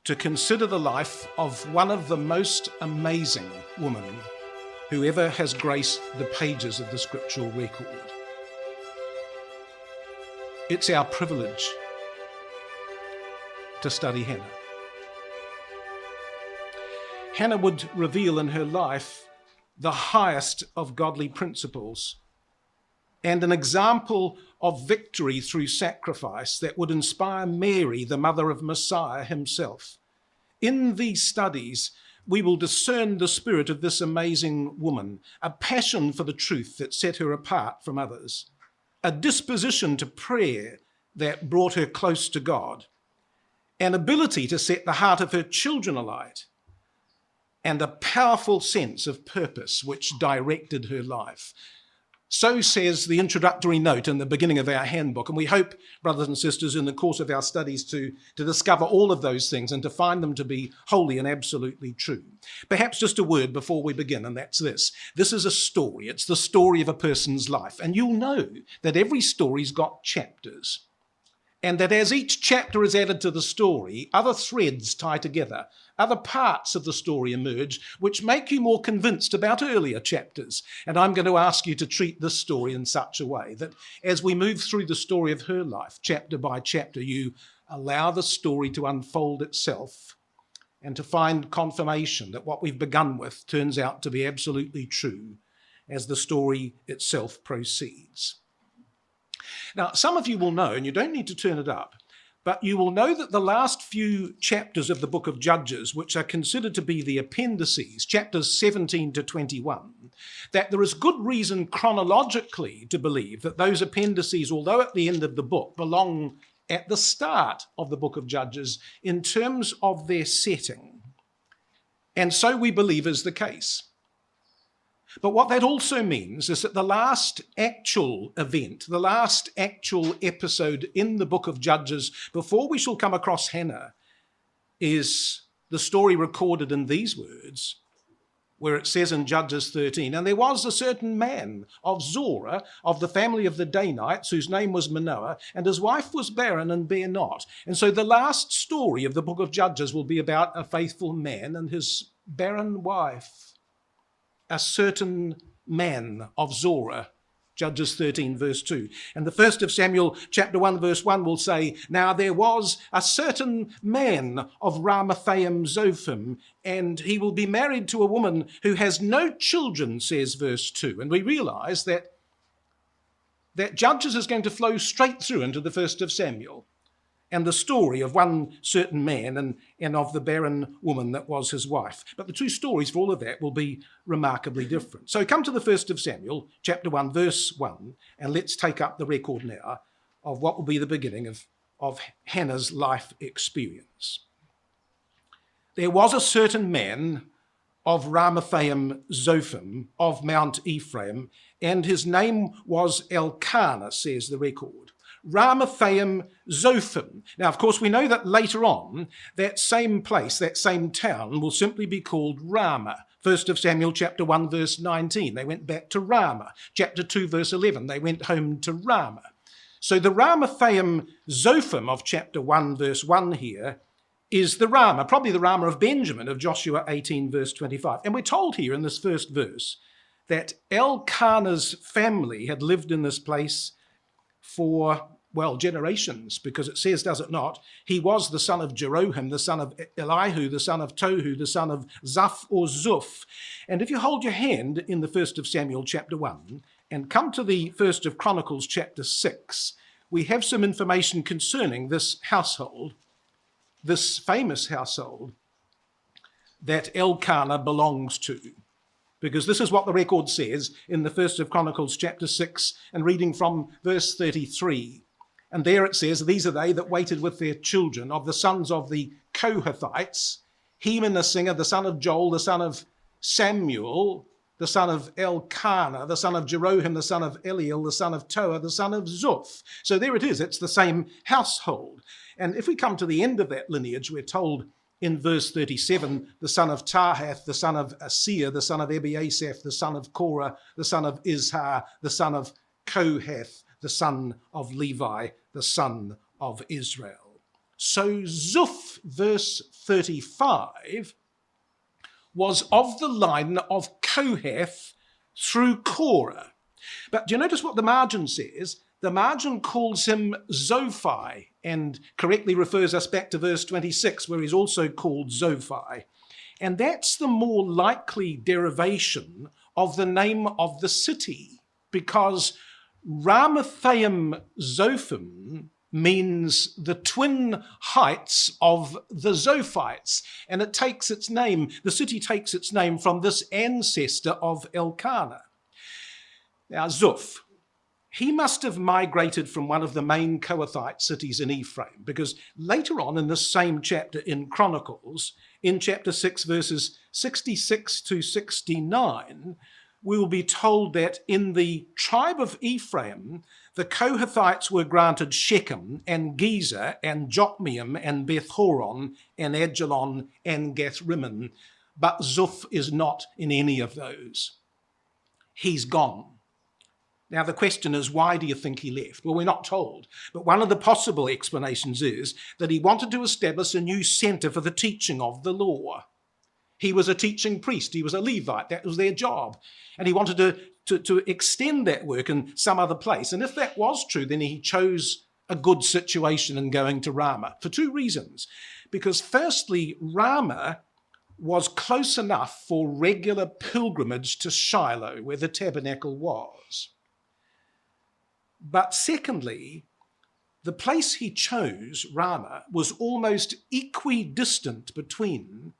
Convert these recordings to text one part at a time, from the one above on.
to consider the life of one of the most amazing women who ever has graced the pages of the scriptural record. It's our privilege to study Hannah. Hannah would reveal in her life the highest of godly principles and an example of victory through sacrifice that would inspire Mary, the mother of Messiah himself. In these studies, we will discern the spirit of this amazing woman, a passion for the truth that set her apart from others, a disposition to prayer that brought her close to God, an ability to set the heart of her children alight, and a powerful sense of purpose which directed her life. So says the introductory note in the beginning of our handbook, and we hope, brothers and sisters, in the course of our studies to discover all of those things and to find them to be wholly and absolutely true. Perhaps just a word before we begin, and that's this. This is a story. It's the story of a person's life, and you'll know that every story's got chapters, and that as each chapter is added to the story, other threads tie together, other parts of the story emerge, which make you more convinced about earlier chapters. And I'm going to ask you to treat this story in such a way that as we move through the story of her life, chapter by chapter, you allow the story to unfold itself and to find confirmation that what we've begun with turns out to be absolutely true as the story itself proceeds. Now, some of you will know, and you don't need to turn it up, but you will know that the last few chapters of the book of Judges, which are considered to be the appendices, chapters 17 to 21, that there is good reason chronologically to believe that those appendices, although at the end of the book, belong at the start of the book of Judges in terms of their setting. And so we believe is the case. But what that also means is that the last actual event, the last actual episode in the book of Judges, before we shall come across Hannah, is the story recorded in these words, where it says in Judges 13, "And there was a certain man of Zorah, of the family of the Danites, whose name was Manoah, and his wife was barren and bare not." And so the last story of the book of Judges will be about a faithful man and his barren wife. A certain man of Zorah, Judges 13 verse 2. And the 1st of Samuel chapter 1 verse 1 will say, "Now there was a certain man of Ramathaim Zophim, and he will be married to a woman who has no children," says verse 2. And we realize that Judges is going to flow straight through into the 1st of Samuel and the story of one certain man and of the barren woman that was his wife. But the two stories for all of that will be remarkably different. So come to the 1st of Samuel, chapter 1, verse 1, and let's take up the record now of what will be the beginning of Hannah's life experience. "There was a certain man of Ramathaim Zophim of Mount Ephraim, and his name was Elkanah," says the record. Ramathaim Zophim. Now, of course, we know that later on, that same place, that same town will simply be called Rama. 1st of Samuel chapter 1 verse 19, they went back to Rama. Chapter 2 verse 11, they went home to Rama. So the Ramathaim Zophim of chapter 1 verse 1 here is the Rama, probably the Rama of Benjamin of Joshua 18 verse 25. And we're told here in this first verse that Elkanah's family had lived in this place for, well, generations, because it says, does it not, he was the son of Jeroham, the son of Elihu, the son of Tohu, the son of Zaph or Zuph. And if you hold your hand in the 1st of Samuel chapter 1 and come to the 1st of Chronicles chapter 6, we have some information concerning this household, this famous household that Elkanah belongs to. Because this is what the record says in the 1st of Chronicles chapter 6 and reading from verse 33. And there it says, "These are they that waited with their children of the sons of the Kohathites, Heman the singer, the son of Joel, the son of Samuel, the son of Elkanah, the son of Jeroham, the son of Eliel, the son of Toah, the son of Zuph." So there it is, it's the same household. And if we come to the end of that lineage, we're told in verse 37, the son of Tahath, the son of Asir, the son of Ebiasaph, the son of Korah, the son of Izhar, the son of Kohath, the son of Levi, the son of Israel. So Zuph, verse 35, was of the line of Kohath through Korah. But do you notice what the margin says? The margin calls him Zophai and correctly refers us back to verse 26, where he's also called Zophai. And that's the more likely derivation of the name of the city, because Ramathaim Zophim means the twin heights of the Zophites, and it takes its name, the city takes its name from this ancestor of Elkanah. Now, Zuph, he must have migrated from one of the main Kohathite cities in Ephraim, because later on in this same chapter in Chronicles, in chapter 6, verses 66 to 69, we will be told that in the tribe of Ephraim, the Kohathites were granted Shechem and Gezer and Jokmeam and Beth-horon and Ajalon and Gath-rimmon, but Zuph is not in any of those. He's gone. Now, the question is, why do you think he left? Well, we're not told, but one of the possible explanations is that he wanted to establish a new centre for the teaching of the law. He was a teaching priest. He was a Levite. That was their job. And he wanted to extend that work in some other place. And if that was true, then he chose a good situation in going to Rama for two reasons. Because firstly, Rama was close enough for regular pilgrimage to Shiloh, where the tabernacle was. But secondly, the place he chose, Rama, was almost equidistant between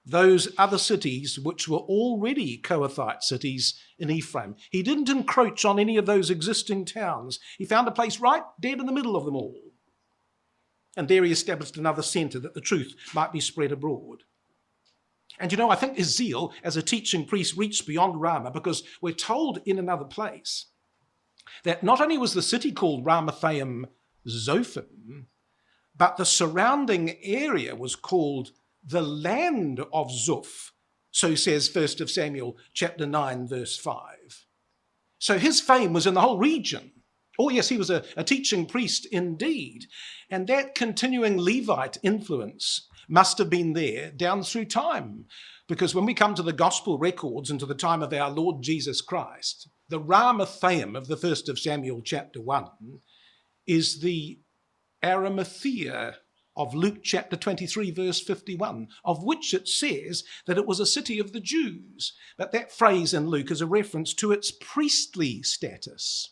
those other cities which were already Kohathite cities in Ephraim. He didn't encroach on any of those existing towns. He found a place right dead in the middle of them all. And there he established another centre that the truth might be spread abroad. And you know, I think his zeal as a teaching priest reached beyond Rama, because we're told in another place that not only was the city called Ramathaim Zophim, but the surrounding area was called the land of Zuph. So says 1 Samuel chapter 9, verse 5. So his fame was in the whole region. Oh yes, he was a teaching priest indeed. And that continuing Levite influence must have been there down through time. Because when we come to the gospel records and to the time of our Lord Jesus Christ, the Ramathaim of the 1 Samuel chapter 1 is the Arimathea of Luke chapter 23, verse 51, of which it says that it was a city of the Jews. But that phrase in Luke is a reference to its priestly status.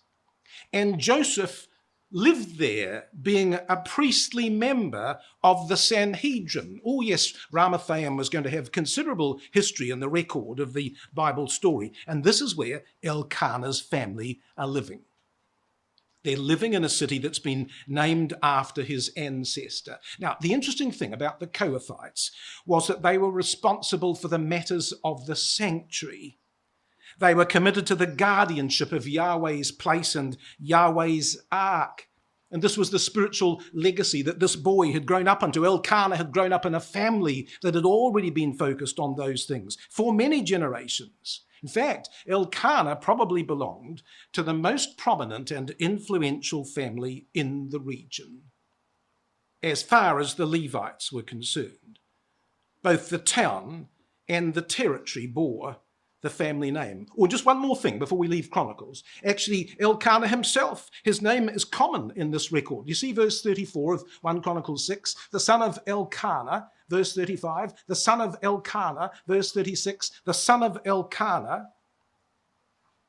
And Joseph lived there, being a priestly member of the Sanhedrin. Oh yes, Ramathaim was going to have considerable history in the record of the Bible story. And this is where Elkanah's family are living. They're living in a city that's been named after his ancestor. Now, the interesting thing about the Kohathites was that they were responsible for the matters of the sanctuary. They were committed to the guardianship of Yahweh's place and Yahweh's ark. And this was the spiritual legacy that this boy had grown up into. Elkanah had grown up in a family that had already been focused on those things for many generations. In fact, Elkanah probably belonged to the most prominent and influential family in the region, as far as the Levites were concerned. Both the town and the territory bore the family name. Or just one more thing before we leave Chronicles. Actually, Elkanah himself, his name is common in this record. You see verse 34 of 1 Chronicles 6, the son of Elkanah, verse 35, the son of Elkanah, verse 36, the son of Elkanah.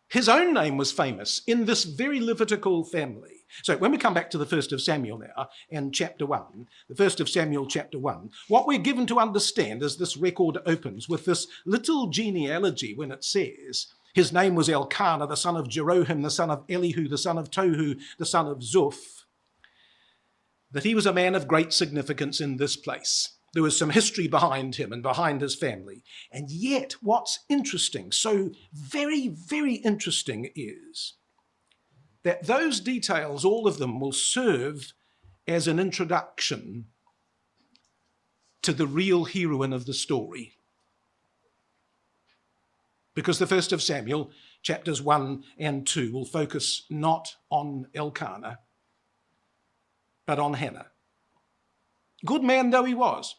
His own name was famous in this very Levitical family. So when we come back to the 1st of Samuel now, and chapter 1, the 1st of Samuel chapter 1, what we're given to understand as this record opens with this little genealogy when it says, his name was Elkanah, the son of Jeroham, the son of Elihu, the son of Tohu, the son of Zuph, that he was a man of great significance in this place. There was some history behind him and behind his family. And yet, what's interesting, so very, very interesting, is that those details, all of them, will serve as an introduction to the real heroine of the story. Because the 1st of Samuel, chapters 1 and 2, will focus not on Elkanah, but on Hannah. Good man though he was,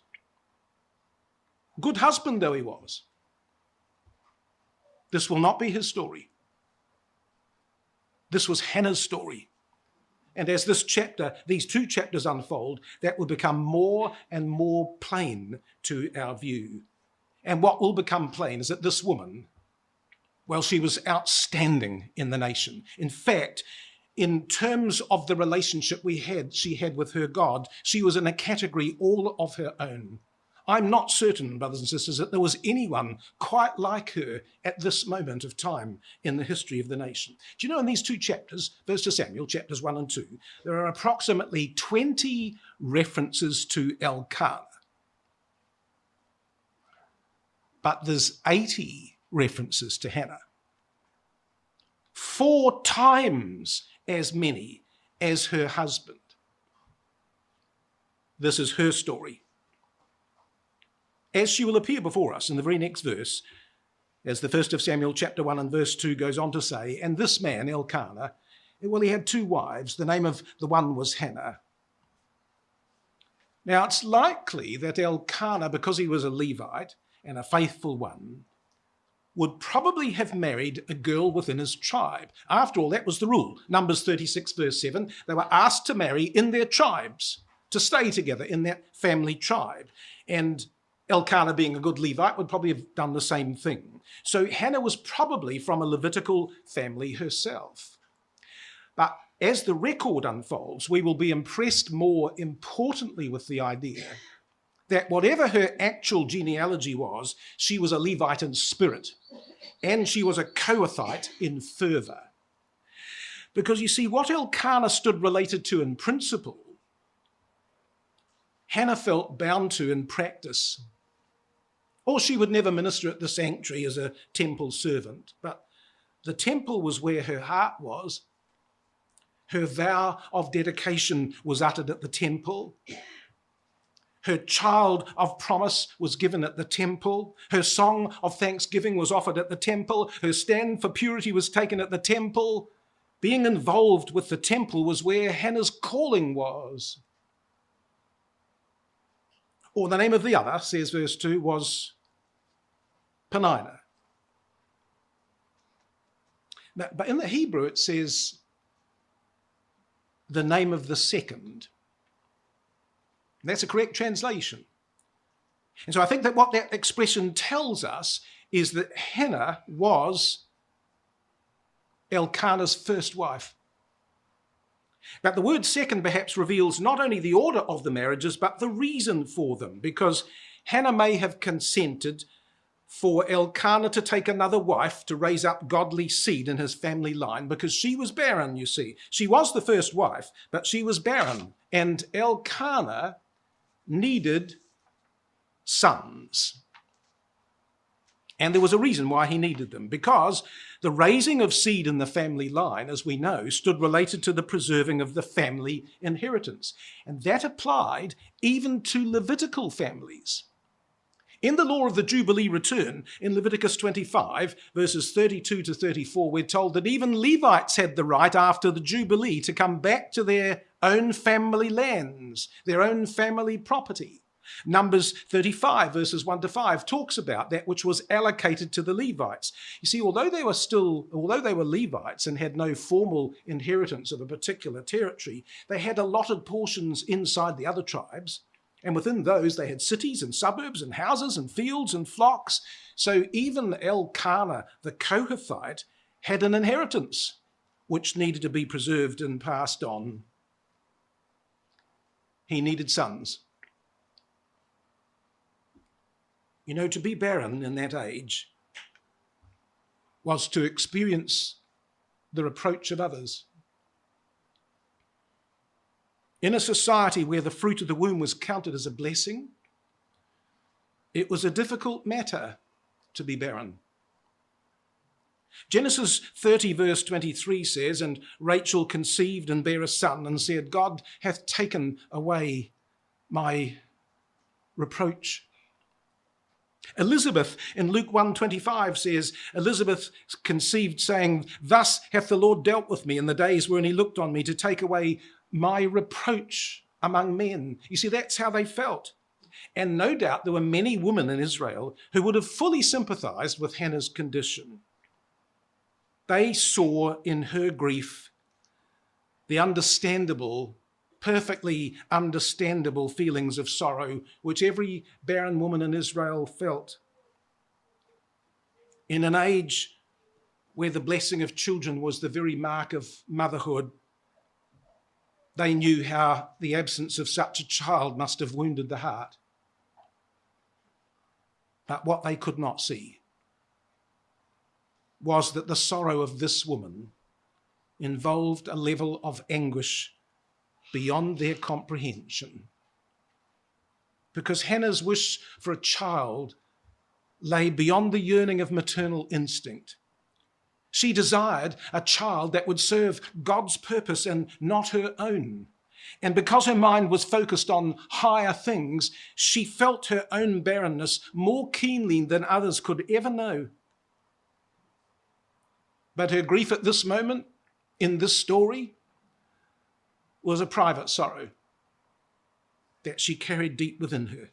good husband though he was, this will not be his story. This was Hannah's story. And as these two chapters unfold, that will become more and more plain to our view. And what will become plain is that this woman, well, she was outstanding in the nation. In fact, in terms of the relationship she had with her God, she was in a category all of her own. I'm not certain, brothers and sisters, that there was anyone quite like her at this moment of time in the history of the nation. Do you know, in these two chapters, 1 Samuel, chapters 1 and 2, there are approximately 20 references to Elkanah. But there's 80 references to Hannah. 4 times as many as her husband. This is her story. As she will appear before us in the very next verse, as the 1 Samuel chapter 1 and verse 2 goes on to say, and this man, Elkanah, well, he had 2 wives. The name of the one was Hannah. Now, it's likely that Elkanah, because he was a Levite and a faithful one, would probably have married a girl within his tribe. After all, that was the rule. Numbers 36 verse 7, they were asked to marry in their tribes, to stay together in that family tribe. And Elkanah, being a good Levite, would probably have done the same thing. So Hannah was probably from a Levitical family herself. But as the record unfolds, we will be impressed more importantly with the idea that whatever her actual genealogy was, she was a Levite in spirit, and she was a Kohathite in fervour. Because you see, what Elkanah stood related to in principle, Hannah felt bound to in practice. Or she would never minister at the sanctuary as a temple servant, but the temple was where her heart was. Her vow of dedication was uttered at the temple. Her child of promise was given at the temple. Her song of thanksgiving was offered at the temple. Her stand for purity was taken at the temple. Being involved with the temple was where Hannah's calling was. Or the name of the other, says verse 2, was Peninnah. But in the Hebrew it says the name of the second. That's a correct translation. And so I think that what that expression tells us is that Hannah was Elkanah's first wife. But the word second perhaps reveals not only the order of the marriages, but the reason for them, because Hannah may have consented for Elkanah to take another wife to raise up godly seed in his family line, because she was barren, you see. She was the first wife, but she was barren, and Elkanah needed sons. And there was a reason why he needed them, because the raising of seed in the family line, as we know, stood related to the preserving of the family inheritance. And that applied even to Levitical families. In the law of the Jubilee return, in Leviticus 25, verses 32 to 34, we're told that even Levites had the right after the Jubilee to come back to their own family lands, their own family property. Numbers 35, verses 1 to 5, talks about that which was allocated to the Levites. You see, although they were Levites and had no formal inheritance of a particular territory, they had allotted portions inside the other tribes. And within those, they had cities and suburbs and houses and fields and flocks. So even Elkanah, the Kohathite, had an inheritance which needed to be preserved and passed on. He needed sons. You know, to be barren in that age was to experience the reproach of others. In a society where the fruit of the womb was counted as a blessing, it was a difficult matter to be barren. Genesis 30 verse 23 says, and Rachel conceived and bare a son and said, God hath taken away my reproach. Elizabeth in Luke 1:25 says, Elizabeth conceived saying, thus hath the Lord dealt with me in the days wherein he looked on me to take away my reproach among men. You see, that's how they felt. And no doubt there were many women in Israel who would have fully sympathized with Hannah's condition. They saw in her grief the understandable, perfectly understandable feelings of sorrow which every barren woman in Israel felt. In an age where the blessing of children was the very mark of motherhood, they knew how the absence of such a child must have wounded the heart. But what they could not see was that the sorrow of this woman involved a level of anguish beyond their comprehension. Because Hannah's wish for a child lay beyond the yearning of maternal instinct. She desired a child that would serve God's purpose and not her own. And because her mind was focused on higher things, she felt her own barrenness more keenly than others could ever know. But her grief at this moment, in this story, was a private sorrow that she carried deep within her.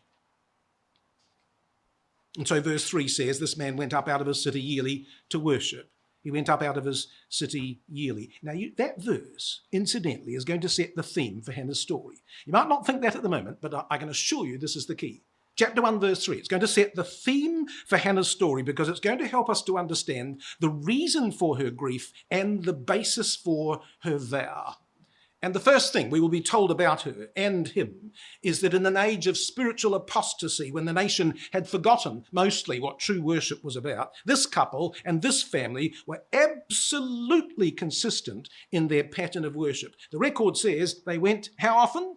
And so verse 3 says, this man went up out of his city yearly to worship. He went up out of his city yearly. Now, that verse, incidentally, is going to set the theme for Hannah's story. You might not think that at the moment, but I can assure you this is the key. Chapter 1, verse 3. It's going to set the theme for Hannah's story because it's going to help us to understand the reason for her grief and the basis for her vow. And the first thing we will be told about her and him is that in an age of spiritual apostasy, when the nation had forgotten mostly what true worship was about, this couple and this family were absolutely consistent in their pattern of worship. The record says they went how often?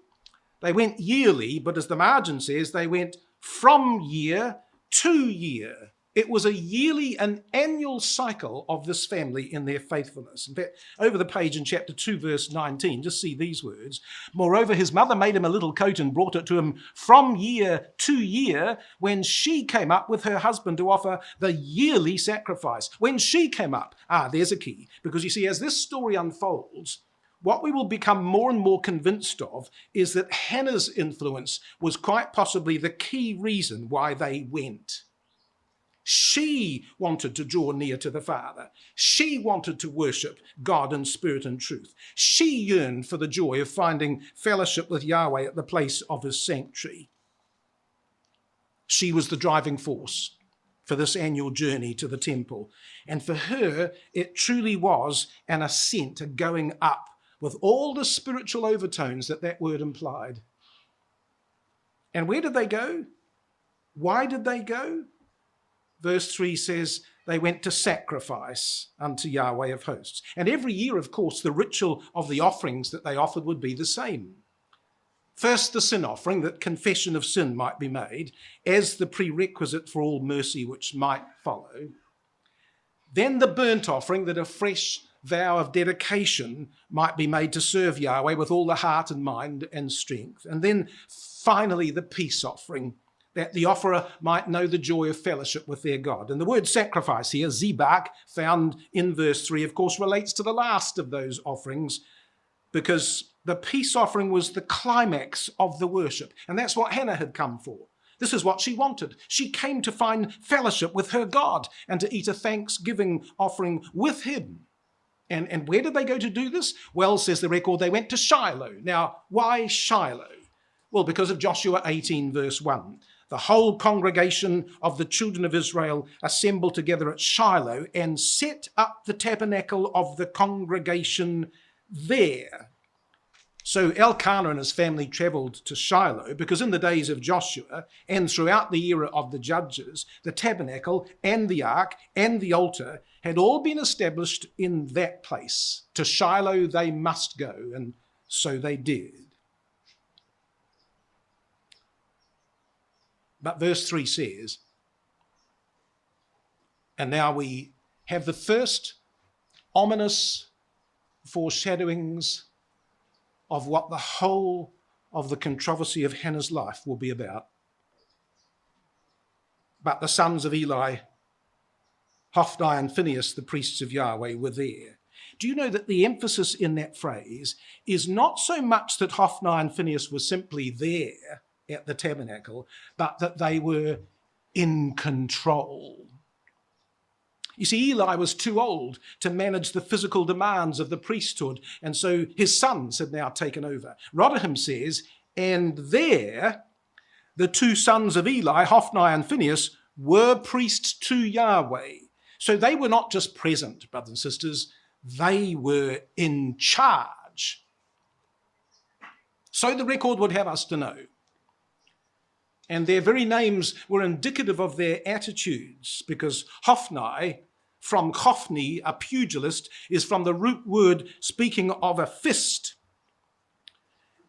They went yearly, but as the margin says, they went from year to year. It was a yearly and annual cycle of this family in their faithfulness. In fact, over the page in chapter 2, verse 19, just see these words. Moreover, his mother made him a little coat and brought it to him from year to year when she came up with her husband to offer the yearly sacrifice. When she came up, there's a key. Because you see, as this story unfolds, what we will become more and more convinced of is that Hannah's influence was quite possibly the key reason why they went. She wanted to draw near to the Father. She wanted to worship God in spirit and truth. She yearned for the joy of finding fellowship with Yahweh at the place of his sanctuary. She was the driving force for this annual journey to the temple. And for her, it truly was an ascent, a going up, with all the spiritual overtones that word implied. And where did they go? Why did they go? Verse 3 says they went to sacrifice unto Yahweh of hosts. And every year, of course, the ritual of the offerings that they offered would be the same. First, the sin offering, that confession of sin might be made as the prerequisite for all mercy which might follow. Then the burnt offering, that a fresh vow of dedication might be made to serve Yahweh with all the heart and mind and strength. And then finally the peace offering, that the offerer might know the joy of fellowship with their God. And the word sacrifice here, zibak, found in verse 3, of course, relates to the last of those offerings, because the peace offering was the climax of the worship. And that's what Hannah had come for. This is what she wanted. She came to find fellowship with her God and to eat a thanksgiving offering with him. And where did they go to do this? Well, says the record, they went to Shiloh. Now, why Shiloh? Well, because of Joshua 18, verse 1. The whole congregation of the children of Israel assembled together at Shiloh and set up the tabernacle of the congregation there. So Elkanah and his family traveled to Shiloh because in the days of Joshua and throughout the era of the judges, the tabernacle and the ark and the altar had all been established in that place. To Shiloh they must go, and so they did. But verse 3 says, and now we have the first ominous foreshadowings of what the whole of the controversy of Hannah's life will be about. But the sons of Eli, Hophni and Phinehas, the priests of Yahweh, were there. Do you know that the emphasis in that phrase is not so much that Hophni and Phinehas were simply there at the tabernacle, but that they were in control? You see, Eli was too old to manage the physical demands of the priesthood, and so his sons had now taken over. Rotherham says, and there the two sons of Eli, Hophni and Phinehas, were priests to Yahweh. So they were not just present, brothers and sisters, they were in charge. So the record would have us to know. And their very names were indicative of their attitudes, because Hophni, from Hophni, a pugilist, is from the root word speaking of a fist.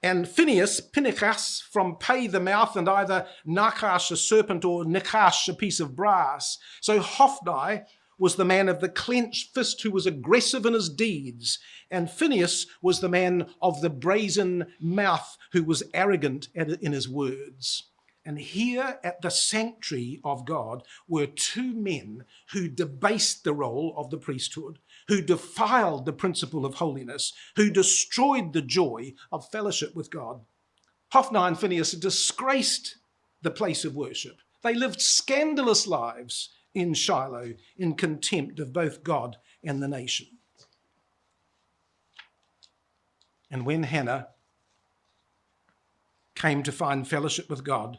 And Pinchas, from pay the mouth, and either Nachash, a serpent, or Nikash, a piece of brass. So Hophni was the man of the clenched fist who was aggressive in his deeds, and Phinehas was the man of the brazen mouth who was arrogant in his words. And here at the sanctuary of God were two men who debased the role of the priesthood, who defiled the principle of holiness, who destroyed the joy of fellowship with God. Hophni and Phinehas disgraced the place of worship. They lived scandalous lives in Shiloh in contempt of both God and the nation. And when Hannah came to find fellowship with God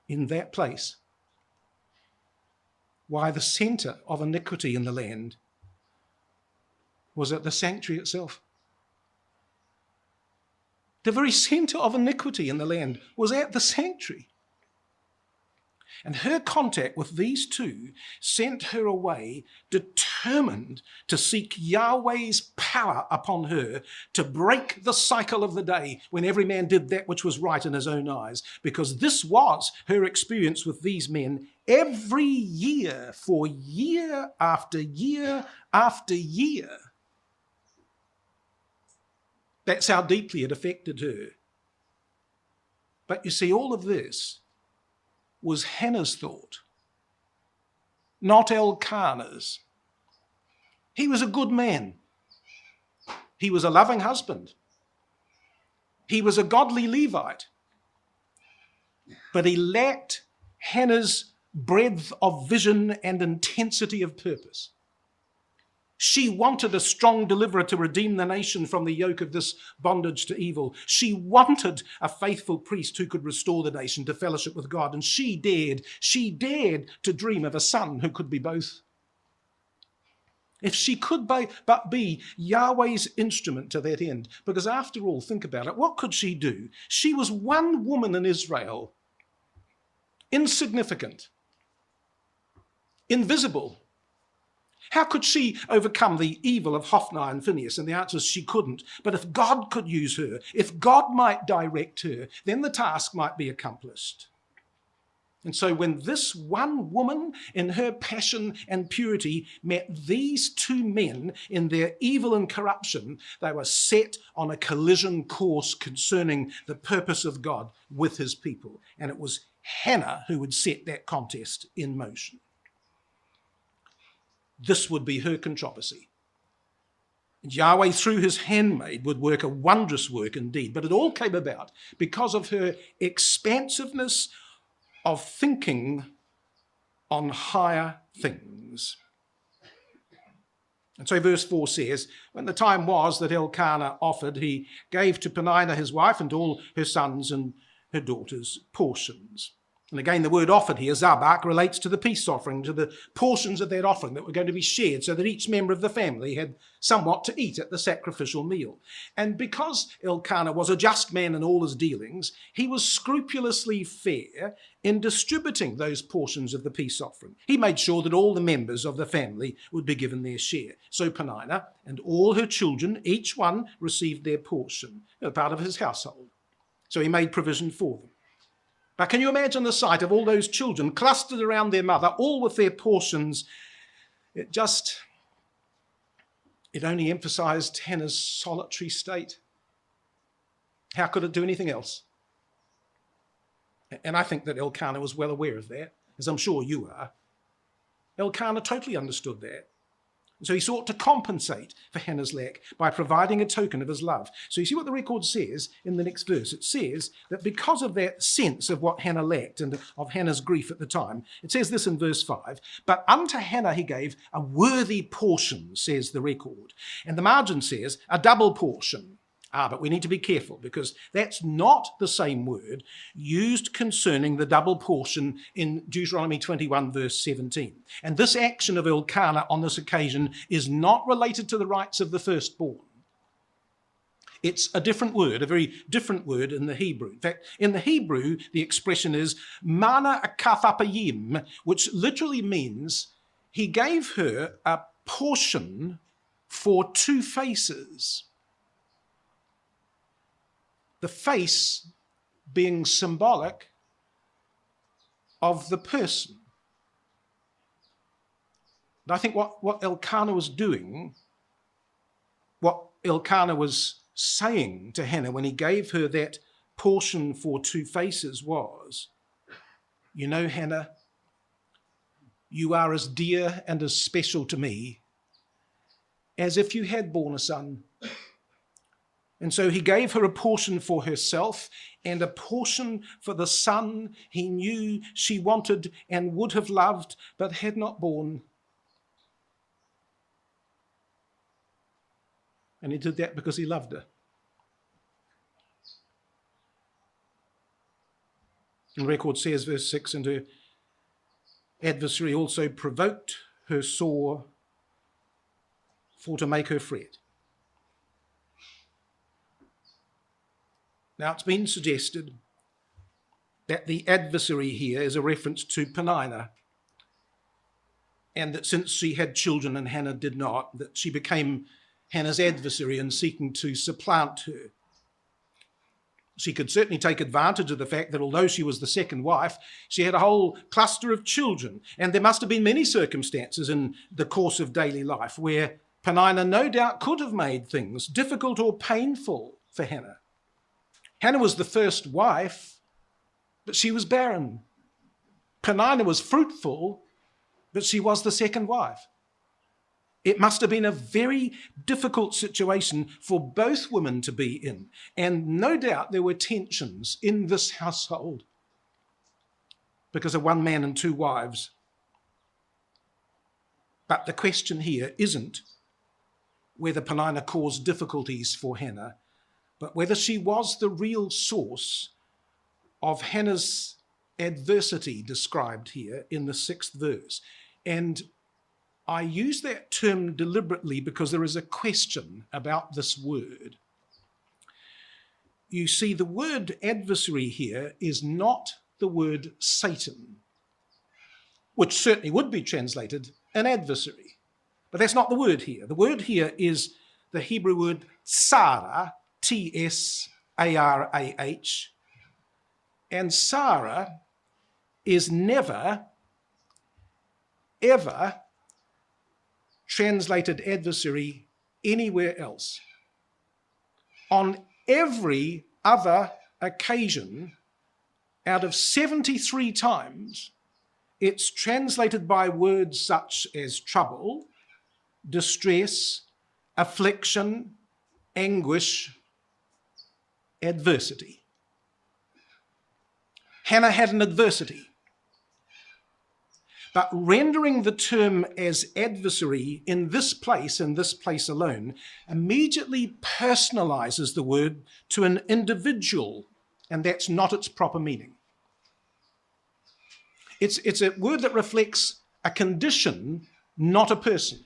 in that place, why, the centre of iniquity in the land was at the sanctuary itself. The very centre of iniquity in the land was at the sanctuary. And her contact with these two sent her away determined to seek Yahweh's power upon her to break the cycle of the day when every man did that which was right in his own eyes, because this was her experience with these men every year for year after year after year. That's how deeply it affected her. But you see, all of this was Hannah's thought, not Elkanah's. He was a good man. He was a loving husband. He was a godly Levite. But he lacked Hannah's breadth of vision and intensity of purpose. She wanted a strong deliverer to redeem the nation from the yoke of this bondage to evil. She wanted a faithful priest who could restore the nation to fellowship with God. And she dared to dream of a son who could be both. If she could but be Yahweh's instrument to that end. Because after all, think about it, what could she do? She was one woman in Israel, insignificant, invisible. How could she overcome the evil of Hophni and Phinehas? And the answer is she couldn't. But if God could use her, if God might direct her, then the task might be accomplished. And so when this one woman in her passion and purity met these two men in their evil and corruption, they were set on a collision course concerning the purpose of God with his people. And it was Hannah who would set that contest in motion. This would be her controversy. And Yahweh, through his handmaid, would work a wondrous work indeed. But it all came about because of her expansiveness of thinking on higher things. And so verse 4 says, when the time was that Elkanah offered, he gave to Peninnah his wife and all her sons and her daughters portions. And again, the word offered here, zabak, relates to the peace offering, to the portions of that offering that were going to be shared so that each member of the family had somewhat to eat at the sacrificial meal. And because Elkanah was a just man in all his dealings, he was scrupulously fair in distributing those portions of the peace offering. He made sure that all the members of the family would be given their share. So Peninnah and all her children, each one received their portion, a part of his household. So he made provision for them. Now, can you imagine the sight of all those children clustered around their mother, all with their portions? It only emphasized Hannah's solitary state. How could it do anything else? And I think that Elkanah was well aware of that, as I'm sure you are. Elkanah totally understood that. So he sought to compensate for Hannah's lack by providing a token of his love. So you see what the record says in the next verse. It says that because of that sense of what Hannah lacked and of Hannah's grief at the time, it says this in verse 5, but unto Hannah he gave a worthy portion, says the record. And the margin says a double portion. But we need to be careful because that's not the same word used concerning the double portion in Deuteronomy 21 verse 17. And this action of Elkanah on this occasion is not related to the rights of the firstborn. It's a different word, a very different word in the Hebrew. In fact, in the Hebrew, the expression is mana akafapayim, which literally means he gave her a portion for two faces. The face being symbolic of the person. And I think what Elkanah was doing, what Elkanah was saying to Hannah when he gave her that portion for two faces was, you know, Hannah, you are as dear and as special to me as if you had borne a son. And so he gave her a portion for herself and a portion for the son he knew she wanted and would have loved but had not borne. And he did that because he loved her. And the record says, verse 6, and her adversary also provoked her sore for to make her fret. Now, it's been suggested that the adversary here is a reference to Peninnah, and that since she had children and Hannah did not, that she became Hannah's adversary in seeking to supplant her. She could certainly take advantage of the fact that although she was the second wife, she had a whole cluster of children, and there must have been many circumstances in the course of daily life where Peninnah no doubt could have made things difficult or painful for Hannah. Hannah was the first wife, but she was barren. Peninnah was fruitful, but she was the second wife. It must have been a very difficult situation for both women to be in. And no doubt there were tensions in this household because of one man and two wives. But the question here isn't whether Peninnah caused difficulties for Hannah, but whether she was the real source of Hannah's adversity described here in the 6th verse. And I use that term deliberately because there is a question about this word. You see, the word adversary here is not the word Satan, which certainly would be translated an adversary. But that's not the word here. The word here is the Hebrew word Sarah, T-S-A-R-A-H. And Sarah is never, ever translated adversary anywhere else. On every other occasion, out of 73 times, it's translated by words such as trouble, distress, affliction, anguish, adversity. Hannah had an adversity. But rendering the term as adversary in this place alone, immediately personalizes the word to an individual, and that's not its proper meaning. It's a word that reflects a condition, not a person.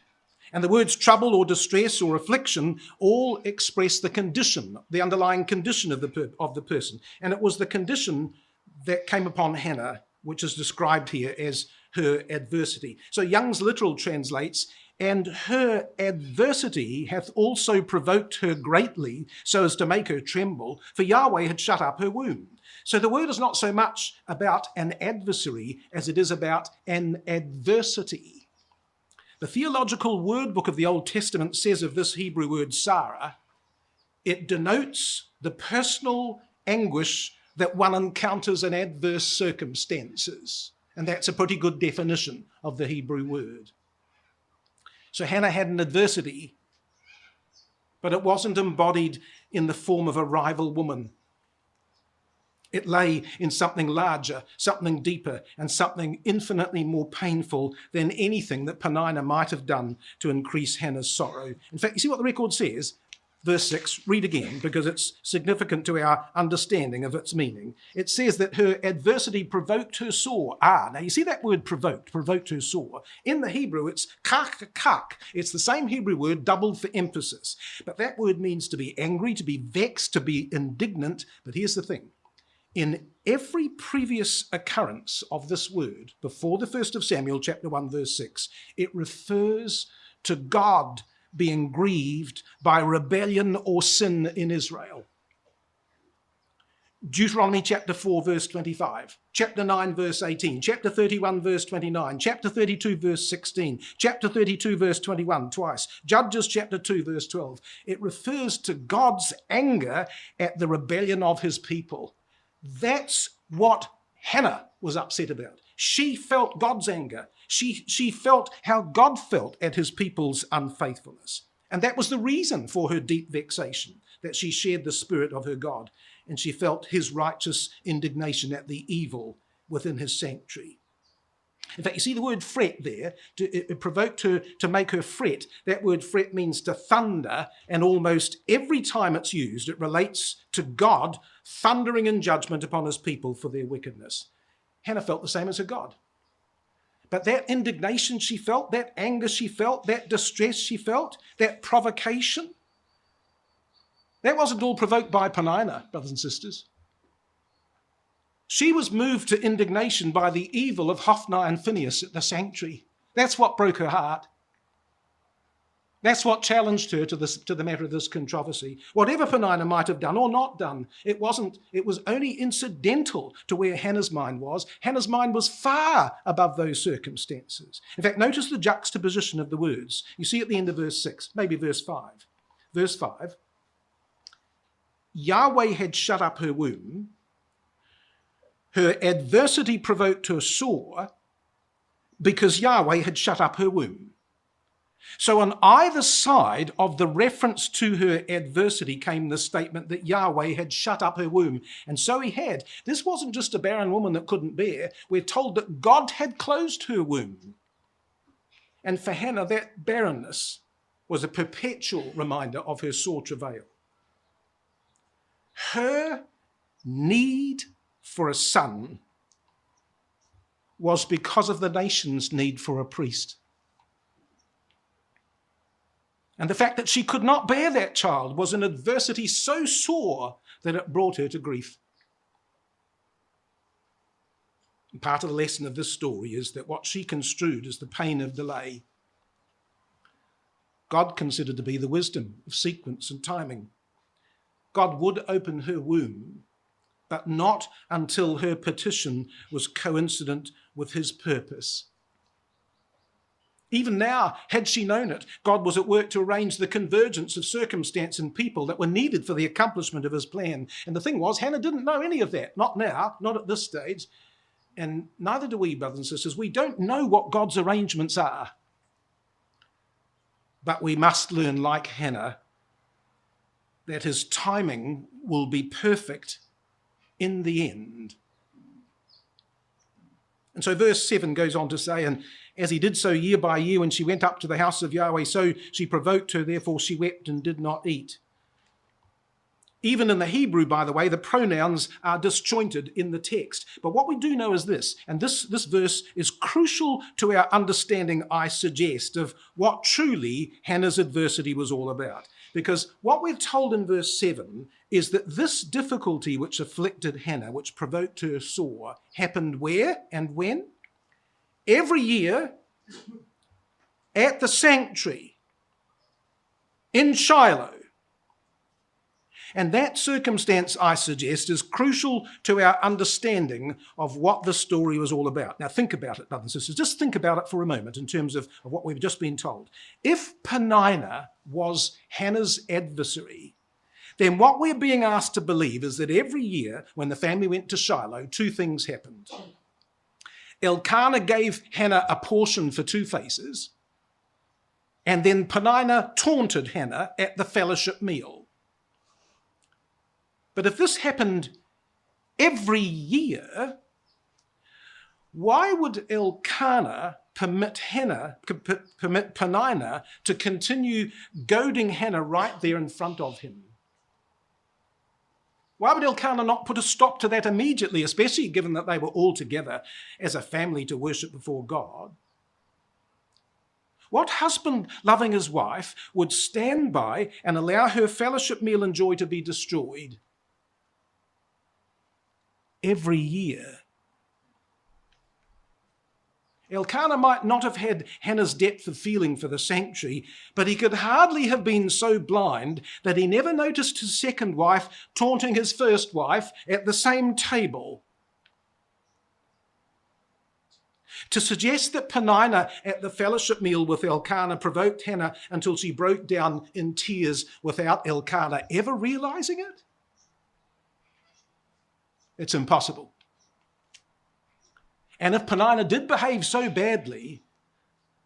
And the words trouble or distress or affliction all express the condition, the underlying condition of the person. And it was the condition that came upon Hannah, which is described here as her adversity. So Young's literal translates, and her adversity hath also provoked her greatly, so as to make her tremble, for Yahweh had shut up her womb. So the word is not so much about an adversary as it is about an adversity. The theological word book of the Old Testament says of this Hebrew word Sarah, it denotes the personal anguish that one encounters in adverse circumstances. And that's a pretty good definition of the Hebrew word. So Hannah had an adversity, but it wasn't embodied in the form of a rival woman. It lay in something larger, something deeper, and something infinitely more painful than anything that Peninnah might have done to increase Hannah's sorrow. In fact, you see what the record says? Verse 6, read again, because it's significant to our understanding of its meaning. It says that her adversity provoked her sore. Now you see that word provoked her sore. In the Hebrew, it's kak. It's the same Hebrew word doubled for emphasis. But that word means to be angry, to be vexed, to be indignant. But here's the thing. In every previous occurrence of this word, before the 1st of Samuel, chapter 1, verse 6, it refers to God being grieved by rebellion or sin in Israel. Deuteronomy chapter 4, verse 25, chapter 9, verse 18, chapter 31, verse 29, chapter 32, verse 16, chapter 32, verse 21, twice, Judges chapter 2, verse 12. It refers to God's anger at the rebellion of his people. That's what Hannah was upset about. She felt God's anger. She felt how God felt at his people's unfaithfulness. And that was the reason for her deep vexation, that she shared the spirit of her God, and she felt his righteous indignation at the evil within his sanctuary. In fact, you see the word fret there, it provoked her to make her fret. That word fret means to thunder, and almost every time it's used, it relates to God thundering in judgment upon his people for their wickedness. Hannah felt the same as her God. But that indignation she felt, that anger she felt, that distress she felt, that provocation, that wasn't all provoked by Peninnah, brothers and sisters. She was moved to indignation by the evil of Hophni and Phinehas at the sanctuary. That's what broke her heart. That's what challenged her to the matter of this controversy. Whatever Peninnah might have done or not done, it was only incidental to where Hannah's mind was. Hannah's mind was far above those circumstances. In fact, notice the juxtaposition of the words. You see at the end of verse 6, maybe verse 5. Verse 5, Yahweh had shut up her womb. Her adversity provoked her sore because Yahweh had shut up her womb. So on either side of the reference to her adversity came the statement that Yahweh had shut up her womb. And so he had. This wasn't just a barren woman that couldn't bear. We're told that God had closed her womb. And for Hannah, that barrenness was a perpetual reminder of her sore travail. Her need for a son was because of the nation's need for a priest. And the fact that she could not bear that child was an adversity so sore that it brought her to grief. And part of the lesson of this story is that what she construed as the pain of delay, God considered to be the wisdom of sequence and timing. God would open her womb, but not until her petition was coincident with his purpose. Even now, had she known it, God was at work to arrange the convergence of circumstance and people that were needed for the accomplishment of his plan. And the thing was, Hannah didn't know any of that. Not now, not at this stage. And neither do we, brothers and sisters. We don't know what God's arrangements are. But we must learn, like Hannah, that his timing will be perfect in the end. And so verse 7 goes on to say, and as he did so year by year, when she went up to the house of Yahweh, so she provoked her, therefore she wept and did not eat. Even in the Hebrew, by the way, the pronouns are disjointed in the text. But what we do know is this, and this verse is crucial to our understanding, I suggest, of what truly Hannah's adversity was all about. Because what we're told in verse 7 is that this difficulty which afflicted Hannah, which provoked her sore, happened where and when? Every year at the sanctuary in Shiloh. And that circumstance, I suggest, is crucial to our understanding of what the story was all about. Now think about it, brothers and sisters. Just think about it for a moment in terms of what we've just been told. If Peninnah was Hannah's adversary, then what we're being asked to believe is that every year when the family went to Shiloh, two things happened. Elkanah gave Hannah a portion for 2 faces, And then Peninnah taunted Hannah at the fellowship meal. But if this happened every year, why would Elkanah permit Peninnah to continue goading Hannah right there in front of him? Why would Elkanah not put a stop to that immediately, especially given that they were all together as a family to worship before God? What husband loving his wife would stand by and allow her fellowship meal and joy to be destroyed every year? Elkanah might not have had Hannah's depth of feeling for the sanctuary, but he could hardly have been so blind that he never noticed his second wife taunting his first wife at the same table. To suggest that Peninnah at the fellowship meal with Elkanah provoked Hannah until she broke down in tears without Elkanah ever realizing it? It's impossible. And if Peninnah did behave so badly,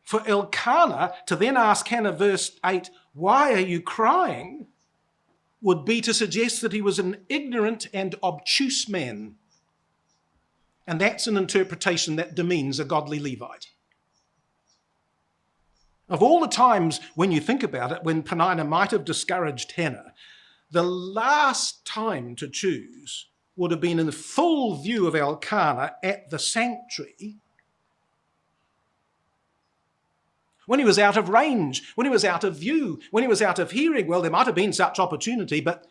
for Elkanah to then ask Hannah, verse 8, "Why are you crying?" would be to suggest that he was an ignorant and obtuse man. And that's an interpretation that demeans a godly Levite. Of all the times, when you think about it, when Peninnah might have discouraged Hannah, the last time to choose would have been in full view of Elkanah at the sanctuary, when he was out of range, when he was out of view, when he was out of hearing. Well, there might have been such opportunity, but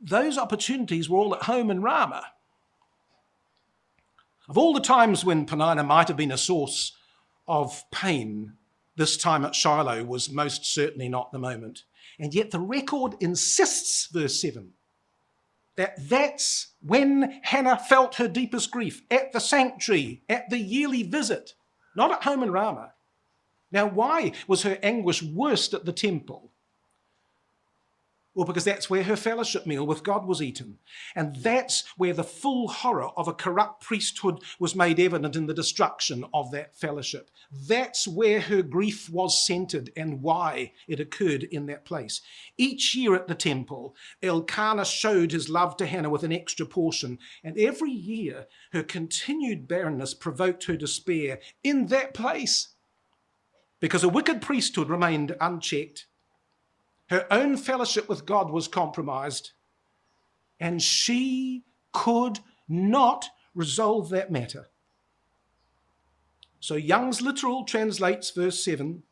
those opportunities were all at home in Rama. Of all the times when Peninnah might have been a source of pain, this time at Shiloh was most certainly not the moment. And yet the record insists, verse 7, that's when Hannah felt her deepest grief, at the sanctuary, at the yearly visit, not at home in Rama. Now, why was her anguish worst at the temple? Well, because that's where her fellowship meal with God was eaten. And that's where the full horror of a corrupt priesthood was made evident in the destruction of that fellowship. That's where her grief was centered and why it occurred in that place. Each year at the temple, Elkanah showed his love to Hannah with an extra portion. And every year, her continued barrenness provoked her despair in that place, because a wicked priesthood remained unchecked. Her own fellowship with God was compromised, and she could not resolve that matter. So Young's literal translates verse 7,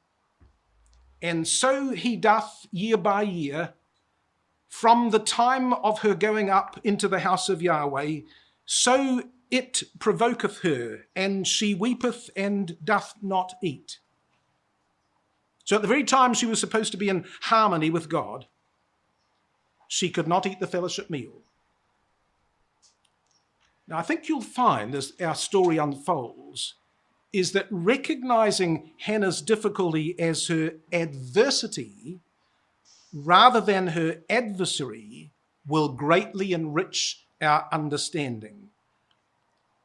"And so he doth year by year, from the time of her going up into the house of Yahweh, so it provoketh her, and she weepeth and doth not eat." So at the very time she was supposed to be in harmony with God, she could not eat the fellowship meal. Now, I think you'll find, as our story unfolds, is that recognizing Hannah's difficulty as her adversity rather than her adversary will greatly enrich our understanding.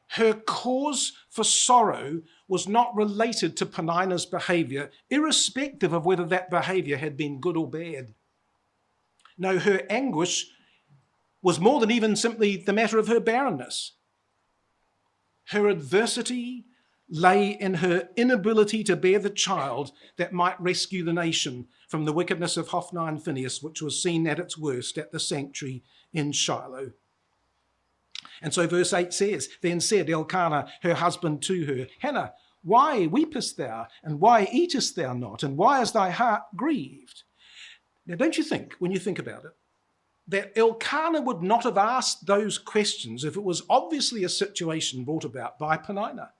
Her cause for sorrow was not related to Peninnah's behavior, irrespective of whether that behavior had been good or bad. No, her anguish was more than even simply the matter of her barrenness. Her adversity lay in her inability to bear the child that might rescue the nation from the wickedness of Hophni and Phinehas, which was seen at its worst at the sanctuary in Shiloh. And so verse 8 says, "Then said Elkanah, her husband, to her, Hannah, why weepest thou, and why eatest thou not, and why is thy heart grieved?" Now, don't you think, when you think about it, that Elkanah would not have asked those questions if it was obviously a situation brought about by Peninnah?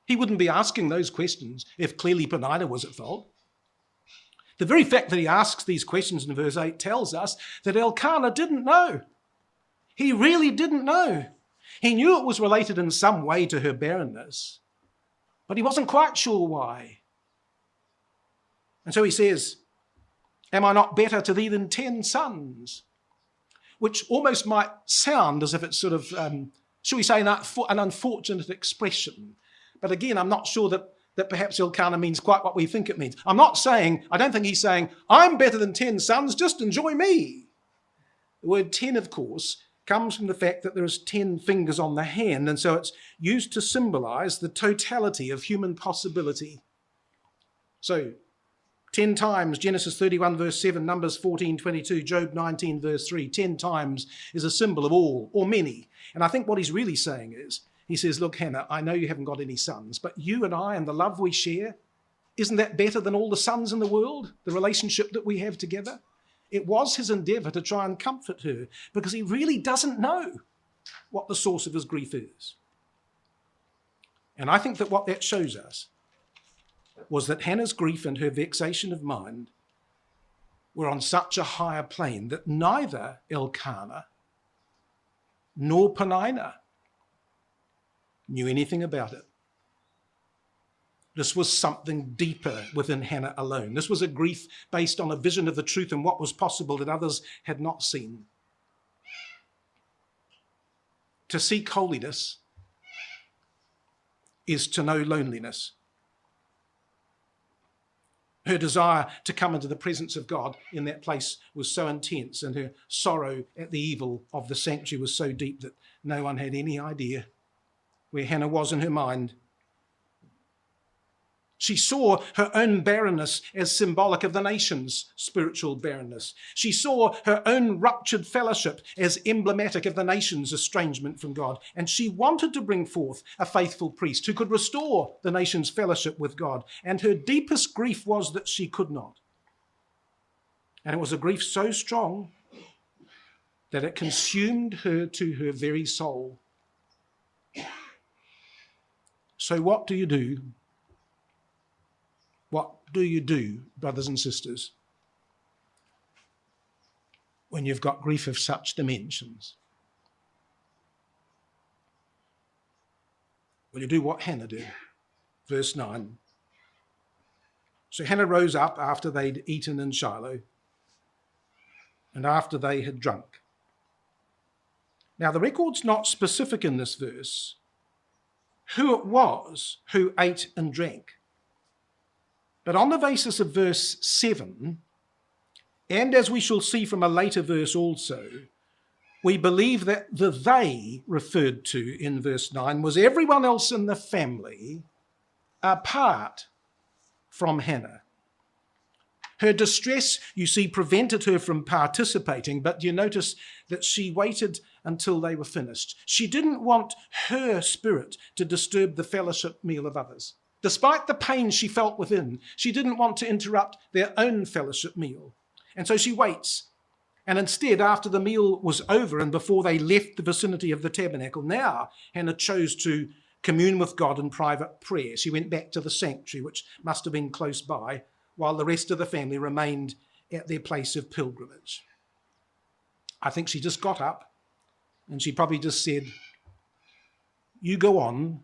He wouldn't be asking those questions if clearly Peninnah was at fault. The very fact that he asks these questions in verse 8 tells us that Elkanah didn't know. He really didn't know. He knew it was related in some way to her barrenness, but he wasn't quite sure why. And so he says, "Am I not better to thee than 10 sons?" Which almost might sound as if it's sort of, shall we say, an unfortunate expression. But again, I'm not sure that that perhaps Elkanah means quite what we think it means. I don't think he's saying, I'm better than 10 sons, just enjoy me. The word 10, of course, comes from the fact that there is 10 fingers on the hand, and so it's used to symbolize the totality of human possibility. So 10 times, Genesis 31 verse 7, Numbers 14:22, Job 19 verse 3, 10 times is a symbol of all or many. And I think what he's really saying is, he says, look, Hannah, I know you haven't got any sons, but you and I and the love we share, isn't that better than all the sons in the world, the relationship that we have together? It was his endeavor to try and comfort her because he really doesn't know what the source of his grief is. And I think that what that shows us was that Hannah's grief and her vexation of mind were on such a higher plane that neither Elkanah nor Peninnah knew anything about it. This was something deeper within Hannah alone. This was a grief based on a vision of the truth and what was possible that others had not seen. To seek holiness is to know loneliness. Her desire to come into the presence of God in that place was so intense, and her sorrow at the evil of the sanctuary was so deep that no one had any idea where Hannah was in her mind. She saw her own barrenness as symbolic of the nation's spiritual barrenness. She saw her own ruptured fellowship as emblematic of the nation's estrangement from God. And she wanted to bring forth a faithful priest who could restore the nation's fellowship with God. And her deepest grief was that she could not. And it was a grief so strong that it consumed her to her very soul. So what do you do? What do you do, brothers and sisters, when you've got grief of such dimensions? Well, you do what Hannah did. Verse 9. So Hannah rose up after they'd eaten in Shiloh and after they had drunk. Now, the record's not specific in this verse who it was who ate and drank. But on the basis of verse 7, and as we shall see from a later verse also, we believe that the they referred to in verse 9 was everyone else in the family apart from Hannah. Her distress, you see, prevented her from participating, but you notice that she waited until they were finished. She didn't want her spirit to disturb the fellowship meal of others. Despite the pain she felt within, she didn't want to interrupt their own fellowship meal. And so she waits. And instead, after the meal was over and before they left the vicinity of the tabernacle, now Hannah chose to commune with God in private prayer. She went back to the sanctuary, which must have been close by, while the rest of the family remained at their place of pilgrimage. I think she just got up and she probably just said, you go on.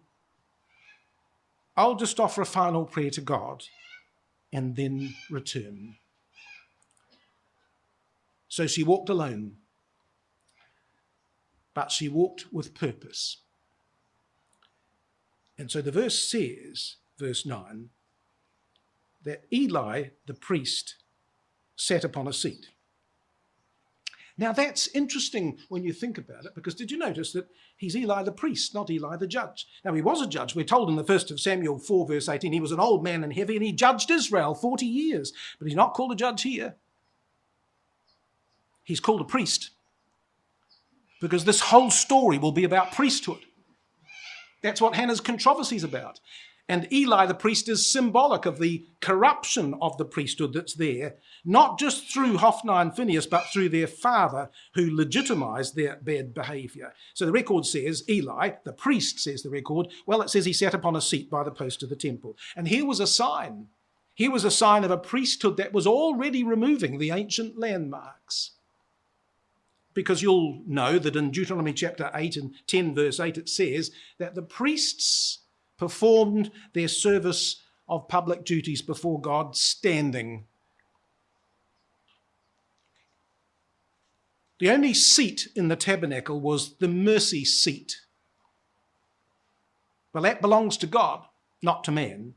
I'll just offer a final prayer to God and then return. So she walked alone, but she walked with purpose. And so the verse says, verse 9, that Eli, the priest, sat upon a seat. Now that's interesting when you think about it, because did you notice that he's Eli the priest, not Eli the judge? Now he was a judge. We're told in the 1st of Samuel 4 verse 18, he was an old man and heavy, and he judged Israel 40 years. But he's not called a judge here. He's called a priest, because this whole story will be about priesthood. That's what Hannah's controversy is about. And Eli the priest is symbolic of the corruption of the priesthood that's there, not just through Hophni and Phinehas, but through their father who legitimized their bad behavior. So the record says, Eli, the priest, says the record, well, it says he sat upon a seat by the post of the temple. And here was a sign. Here was a sign of a priesthood that was already removing the ancient landmarks. Because you'll know that in Deuteronomy chapter 8 and 10 verse 8, it says that the priests performed their service of public duties before God standing. The only seat in the tabernacle was the mercy seat. Well, that belongs to God, not to man.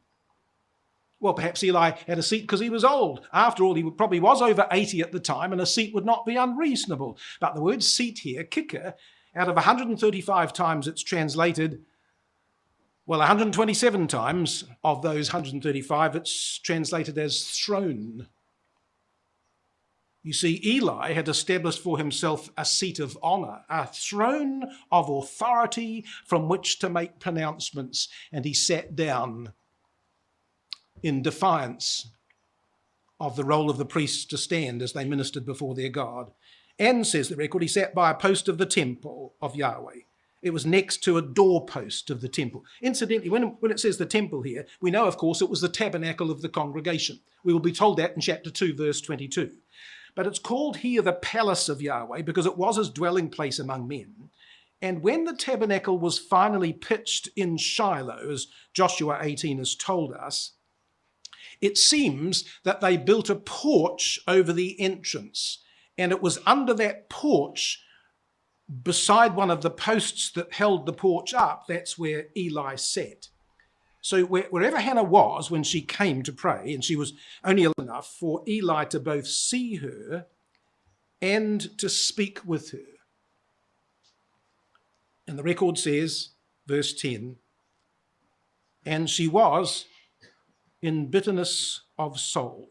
Well, perhaps Eli had a seat because he was old. After all, he probably was over 80 at the time, and a seat would not be unreasonable. But the word seat here, kicker, out of 135 times it's translated, well, 127 times of those 135 it's translated as throne. You see, Eli had established for himself a seat of honor, a throne of authority from which to make pronouncements, and he sat down in defiance of the role of the priests to stand as they ministered before their God. And, says the record, he sat by a post of the temple of Yahweh. It was next to a doorpost of the temple. Incidentally, when it says the temple here, we know, of course, it was the tabernacle of the congregation. We will be told that in chapter 2, verse 22. But it's called here the palace of Yahweh because it was his dwelling place among men. And when the tabernacle was finally pitched in Shiloh, as Joshua 18 has told us, it seems that they built a porch over the entrance, and it was under that porch, beside one of the posts that held the porch up, that's where Eli sat. So wherever Hannah was when she came to pray, and she was only enough for Eli to both see her and to speak with her. And the record says, verse 10, and she was in bitterness of soul.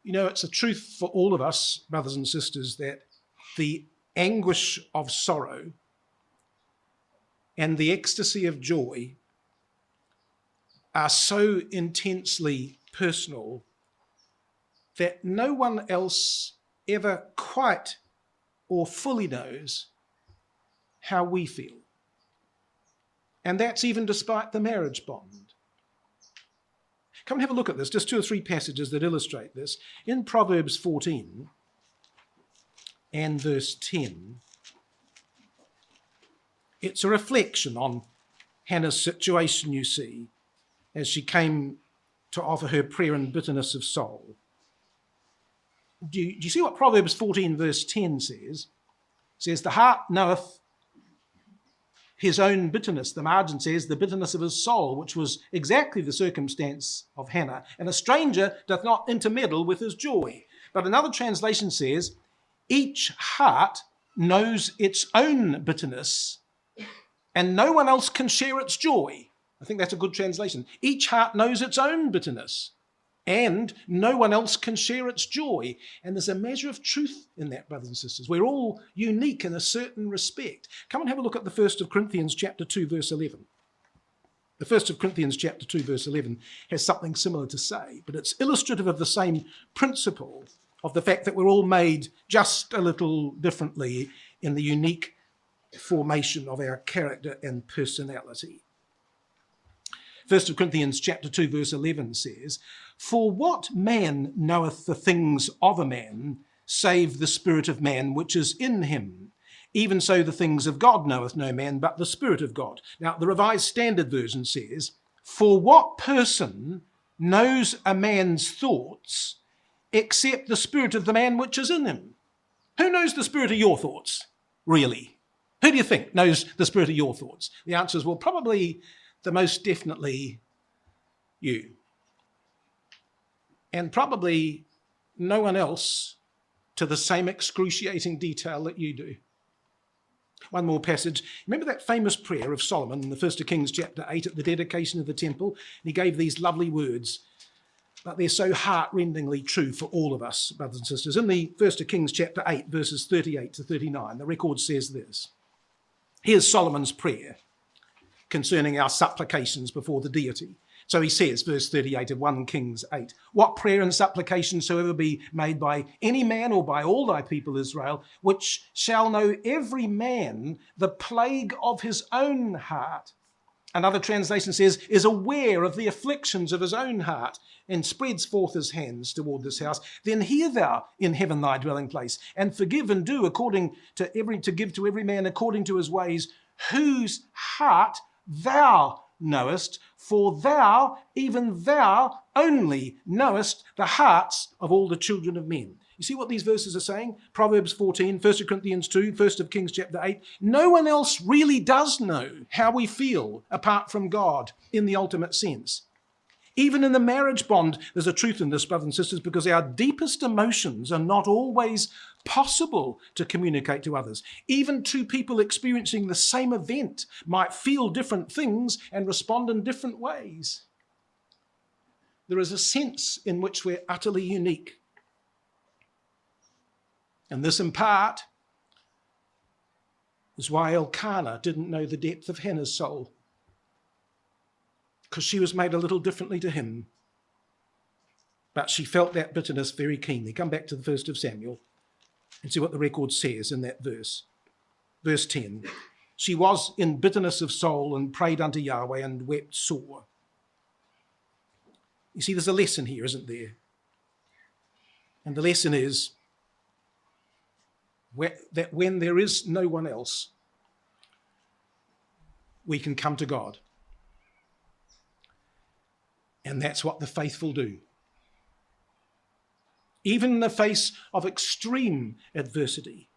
You know, it's a truth for all of us, brothers and sisters, that the anguish of sorrow and the ecstasy of joy are so intensely personal that no one else ever quite or fully knows how we feel. And that's even despite the marriage bond. Come and have a look at this, just 2 or 3 passages that illustrate this. In Proverbs 14 and verse 10, it's a reflection on Hannah's situation, you see, as she came to offer her prayer in bitterness of soul. Do you see what Proverbs 14 verse 10 says? It says, the heart knoweth his own bitterness. The margin says, the bitterness of his soul, which was exactly the circumstance of Hannah. And a stranger doth not intermeddle with his joy. But another translation says, each heart knows its own bitterness, and no one else can share its joy. I think that's a good translation. Each heart knows its own bitterness, and no one else can share its joy. And there's a measure of truth in that, brothers and sisters. We're all unique in a certain respect. Come and have a look at the 1st of Corinthians chapter 2, verse 11. The 1st of Corinthians chapter 2, verse 11 has something similar to say, but it's illustrative of the same principle of the fact that we're all made just a little differently in the unique formation of our character and personality. 1st of Corinthians chapter 2, verse 11 says, for what man knoweth the things of a man, save the spirit of man which is in him? Even so the things of God knoweth no man, but the Spirit of God. Now, the Revised Standard Version says, for what person knows a man's thoughts, except the spirit of the man which is in him? Who knows the spirit of your thoughts, really? Who do you think knows the spirit of your thoughts? The answer is, well, probably the most definitely you. And probably no one else to the same excruciating detail that you do. One more passage. Remember that famous prayer of Solomon in the 1st of Kings chapter 8 at the dedication of the temple? And he gave these lovely words, but they're so heart-rendingly true for all of us, brothers and sisters. In the 1st of Kings chapter 8, verses 38 to 39, the record says this. Here's Solomon's prayer concerning our supplications before the deity. So he says, verse 38 of 1 Kings 8, what prayer and supplication soever be made by any man or by all thy people Israel, which shall know every man the plague of his own heart. Another translation says, is aware of the afflictions of his own heart, and spreads forth his hands toward this house. Then hear thou in heaven thy dwelling place, and forgive and do according to to give to every man according to his ways, whose heart thou knowest, for thou, even thou only, knowest the hearts of all the children of men. You see what these verses are saying? Proverbs 14, 1 Corinthians 2, 1 Kings chapter 8. No one else really does know how we feel apart from God in the ultimate sense. Even in the marriage bond, there's a truth in this, brothers and sisters, because our deepest emotions are not always possible to communicate to others. Even two people experiencing the same event might feel different things and respond in different ways. There is a sense in which we're utterly unique. And this, in part, is why Elkanah didn't know the depth of Hannah's soul, because she was made a little differently to him. But she felt that bitterness very keenly. Come back to the 1st of Samuel and see what the record says in that verse. Verse 10. She was in bitterness of soul and prayed unto Yahweh and wept sore. You see, there's a lesson here, isn't there? And the lesson is that when there is no one else, we can come to God. And that's what the faithful do. Even in the face of extreme adversity,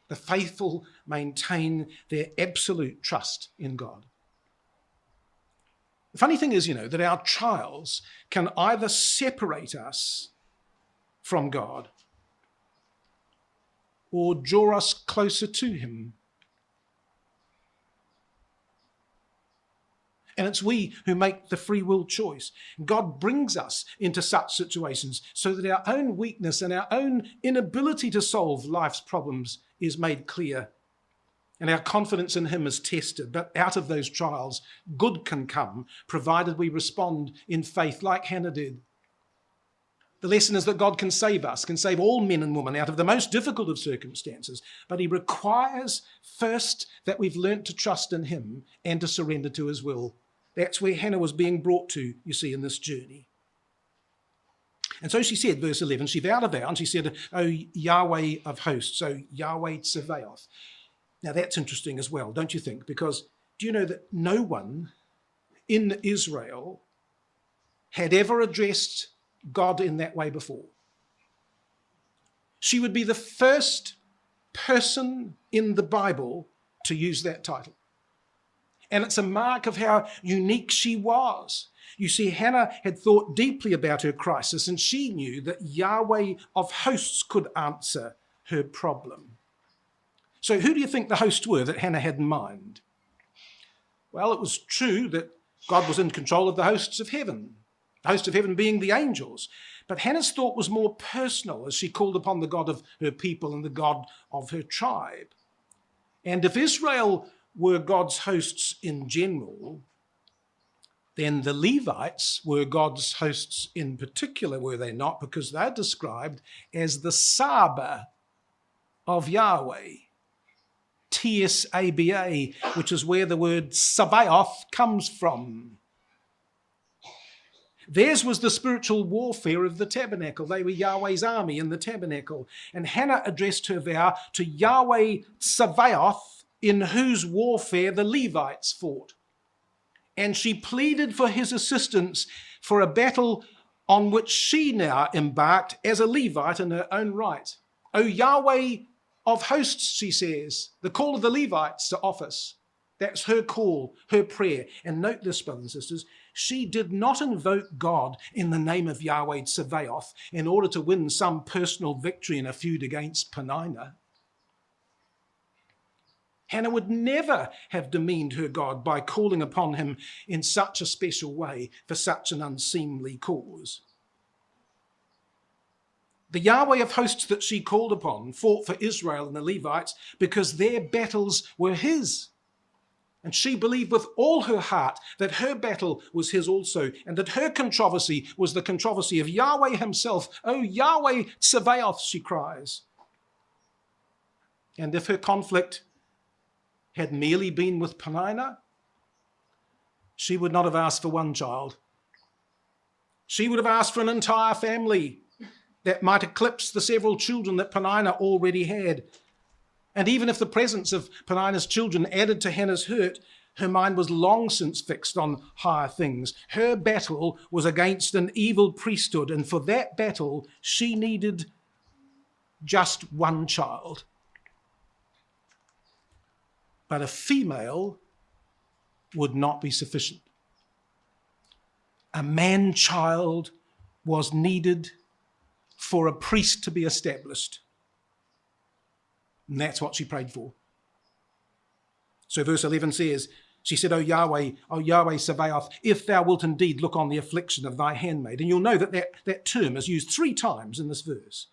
the faithful maintain their absolute trust in God. The funny thing is, that our trials can either separate us from God or draw us closer to Him. And it's we who make the free will choice. God brings us into such situations so that our own weakness and our own inability to solve life's problems is made clear. And our confidence in Him is tested. But out of those trials, good can come, provided we respond in faith like Hannah did. The lesson is that God can save us, can save all men and women out of the most difficult of circumstances. But He requires first that we've learnt to trust in Him and to surrender to His will. That's where Hannah was being brought to, you see, in this journey. And so she said, verse 11, she vowed a vow, and she said, O Yahweh of hosts, O Yahweh Tsevaoth. Now that's interesting as well, don't you think? Because do you know that no one in Israel had ever addressed God in that way before? She would be the first person in the Bible to use that title. And it's a mark of how unique she was. You see, Hannah had thought deeply about her crisis, and she knew that Yahweh of hosts could answer her problem. So who do you think the hosts were that Hannah had in mind? Well, it was true that God was in control of the hosts of heaven, the hosts of heaven being the angels. But Hannah's thought was more personal as she called upon the God of her people and the God of her tribe. And if Israel were God's hosts in general, then the Levites were God's hosts in particular, were they not? Because they're described as the Saba of Yahweh, T-S-A-B-A, which is where the word Sabaoth comes from. Theirs was the spiritual warfare of the tabernacle. They were Yahweh's army in the tabernacle. And Hannah addressed her vow to Yahweh Sabaoth, in whose warfare the Levites fought. And she pleaded for his assistance for a battle on which she now embarked as a Levite in her own right. O Yahweh of hosts, she says, the call of the Levites to office. That's her call, her prayer. And note this, brothers and sisters, she did not invoke God in the name of Yahweh Tsevaoth in order to win some personal victory in a feud against Peninnah. Hannah would never have demeaned her God by calling upon him in such a special way for such an unseemly cause. The Yahweh of hosts that she called upon fought for Israel and the Levites because their battles were his. And she believed with all her heart that her battle was his also, and that her controversy was the controversy of Yahweh himself. O Yahweh Tsevaoth, she cries. And if her conflict had merely been with Peninnah, she would not have asked for one child. She would have asked for an entire family that might eclipse the several children that Peninnah already had. And even if the presence of Peninnah's children added to Hannah's hurt, her mind was long since fixed on higher things. Her battle was against an evil priesthood, and for that battle she needed just one child. But a female would not be sufficient. A man-child was needed for a priest to be established. And that's what she prayed for. So verse 11 says, she said, O Yahweh Sabaoth, if thou wilt indeed look on the affliction of thy handmaid. And you'll know that term is used 3 times in this verse.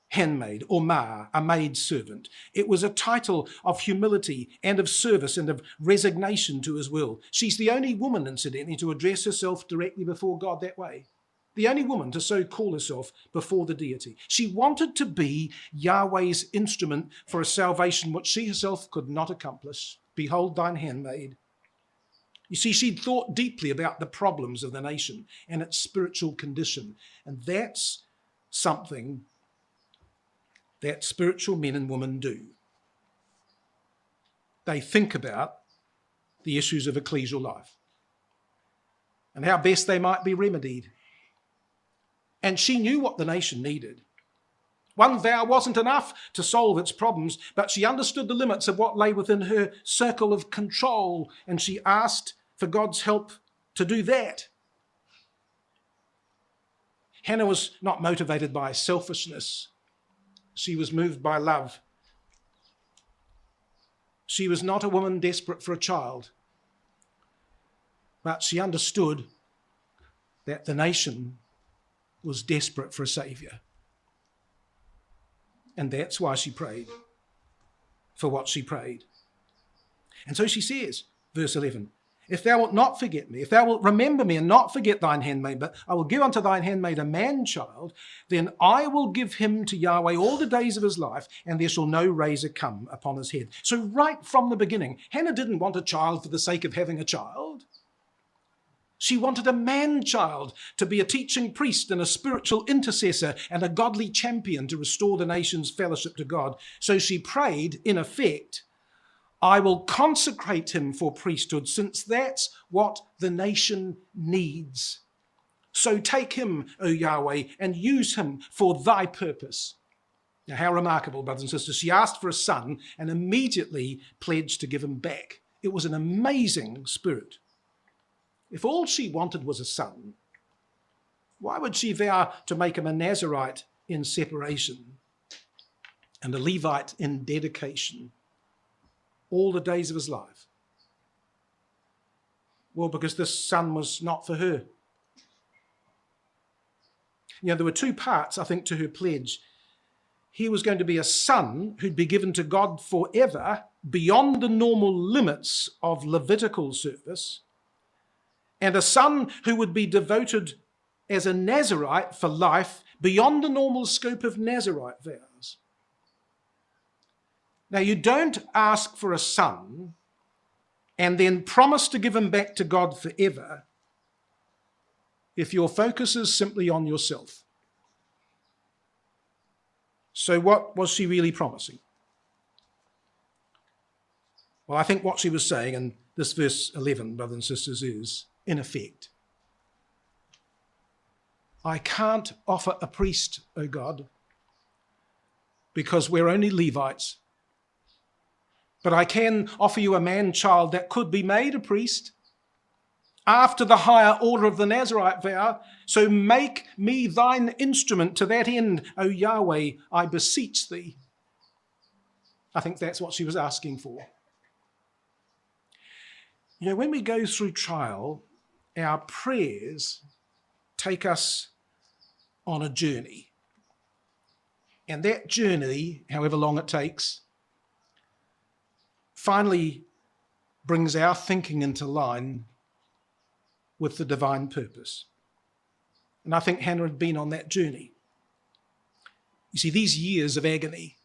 Handmaid, or ma, a maid servant. It was a title of humility and of service and of resignation to his will. She's the only woman, incidentally, to address herself directly before God that way. The only woman to so call herself before the deity. She wanted to be Yahweh's instrument for a salvation which she herself could not accomplish. Behold thine handmaid. You see, she'd thought deeply about the problems of the nation and its spiritual condition. And that's something that spiritual men and women do. They think about the issues of ecclesial life and how best they might be remedied. And she knew what the nation needed. One vow wasn't enough to solve its problems, but she understood the limits of what lay within her circle of control, and she asked for God's help to do that. Hannah was not motivated by selfishness. She was moved by love. She was not a woman desperate for a child, but she understood that the nation was desperate for a saviour. And that's why she prayed for what she prayed. And so she says, verse 11, if thou wilt not forget me, if thou wilt remember me and not forget thine handmaid, but I will give unto thine handmaid a man-child, then I will give him to Yahweh all the days of his life, and there shall no razor come upon his head. So right from the beginning, Hannah didn't want a child for the sake of having a child. She wanted a man-child to be a teaching priest and a spiritual intercessor and a godly champion to restore the nation's fellowship to God. So she prayed, in effect, I will consecrate him for priesthood, since that's what the nation needs. So take him, O Yahweh, and use him for thy purpose. Now, how remarkable, brothers and sisters. She asked for a son and immediately pledged to give him back. It was an amazing spirit. If all she wanted was a son, why would she vow to make him a Nazarite in separation and a Levite in dedication all the days of his life? Well, because this son was not for her. You know, there were 2 parts, I think, to her pledge. He was going to be a son who'd be given to God forever, beyond the normal limits of Levitical service, and a son who would be devoted as a Nazarite for life beyond the normal scope of Nazarite vows. Now, you don't ask for a son and then promise to give him back to God forever if your focus is simply on yourself. So what was she really promising? Well, I think what she was saying in this verse 11, brothers and sisters, is, in effect, I can't offer a priest, O God, because we're only Levites. But I can offer you a man-child that could be made a priest after the higher order of the Nazarite vow. So make me thine instrument to that end, O Yahweh, I beseech thee. I think that's what she was asking for. You know, when we go through trial, our prayers take us on a journey. And that journey, however long it takes, finally brings our thinking into line with the divine purpose. And I think Hannah had been on that journey. You see, these years of agony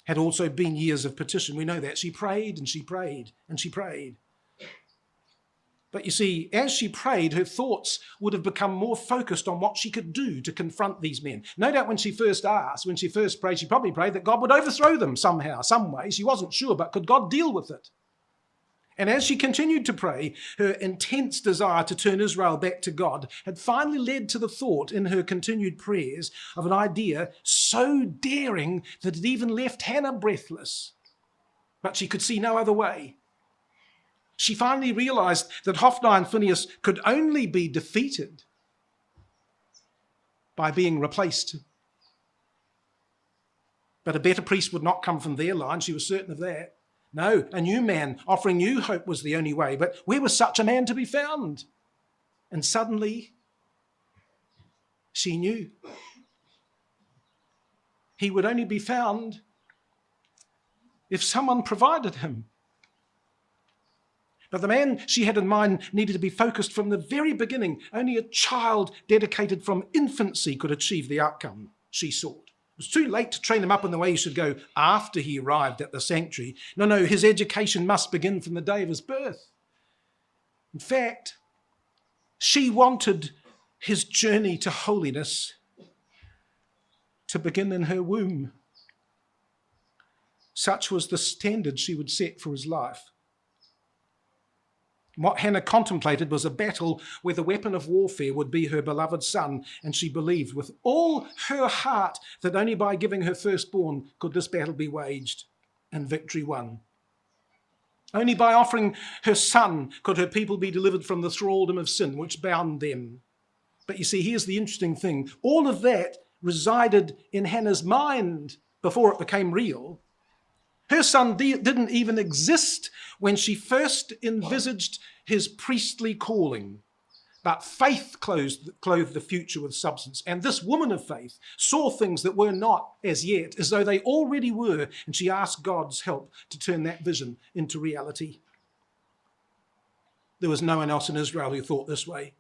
had also been years of petition. We know that. She prayed and she prayed and she prayed. But you see, as she prayed, her thoughts would have become more focused on what she could do to confront these men. No doubt when she first asked, when she first prayed, she probably prayed that God would overthrow them somehow, some way. She wasn't sure, but could God deal with it? And as she continued to pray, her intense desire to turn Israel back to God had finally led to the thought in her continued prayers of an idea so daring that it even left Hannah breathless. But she could see no other way. She finally realized that Hophni and Phinehas could only be defeated by being replaced. But a better priest would not come from their line, she was certain of that. No, a new man offering new hope was the only way, but where was such a man to be found? And suddenly, she knew. He would only be found if someone provided him. But the man she had in mind needed to be focused from the very beginning. Only a child dedicated from infancy could achieve the outcome she sought. It was too late to train him up in the way he should go after he arrived at the sanctuary. No, his education must begin from the day of his birth. In fact, she wanted his journey to holiness to begin in her womb. Such was the standard she would set for his life. What Hannah contemplated was a battle where the weapon of warfare would be her beloved son, and she believed with all her heart that only by giving her firstborn could this battle be waged and victory won. Only by offering her son could her people be delivered from the thraldom of sin which bound them. But you see, here's the interesting thing. All of that resided in Hannah's mind before it became real. Her son didn't even exist when she first envisaged his priestly calling. But faith clothed the future with substance. And this woman of faith saw things that were not as yet, as though they already were, and she asked God's help to turn that vision into reality. There was no one else in Israel who thought this way.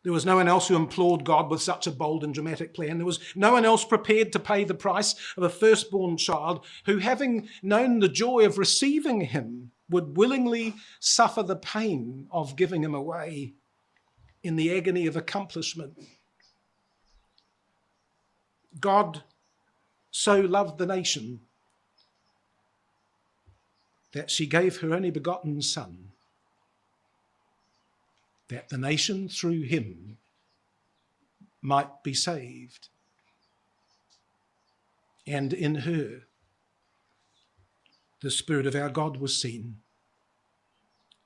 There was no one else who implored God with such a bold and dramatic plan. There was no one else prepared to pay the price of a firstborn child who, having known the joy of receiving him, would willingly suffer the pain of giving him away in the agony of accomplishment. God so loved the nation that she gave her only begotten Son, that the nation through him might be saved. And in her, the Spirit of our God was seen,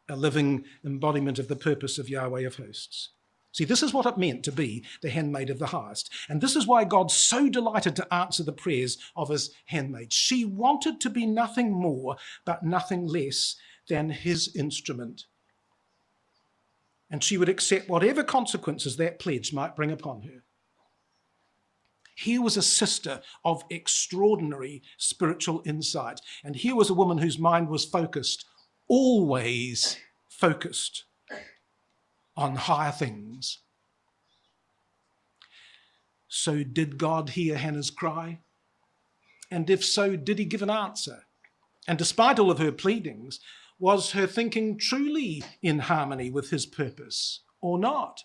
a living embodiment of the purpose of Yahweh of hosts. See, this is what it meant to be the handmaid of the highest. And this is why God so delighted to answer the prayers of his handmaid. She wanted to be nothing more but nothing less than his instrument. And she would accept whatever consequences that pledge might bring upon her. Here was a sister of extraordinary spiritual insight. And here was a woman whose mind was focused, always focused on higher things. So did God hear Hannah's cry? And if so, did he give an answer? And despite all of her pleadings, was her thinking truly in harmony with his purpose or not?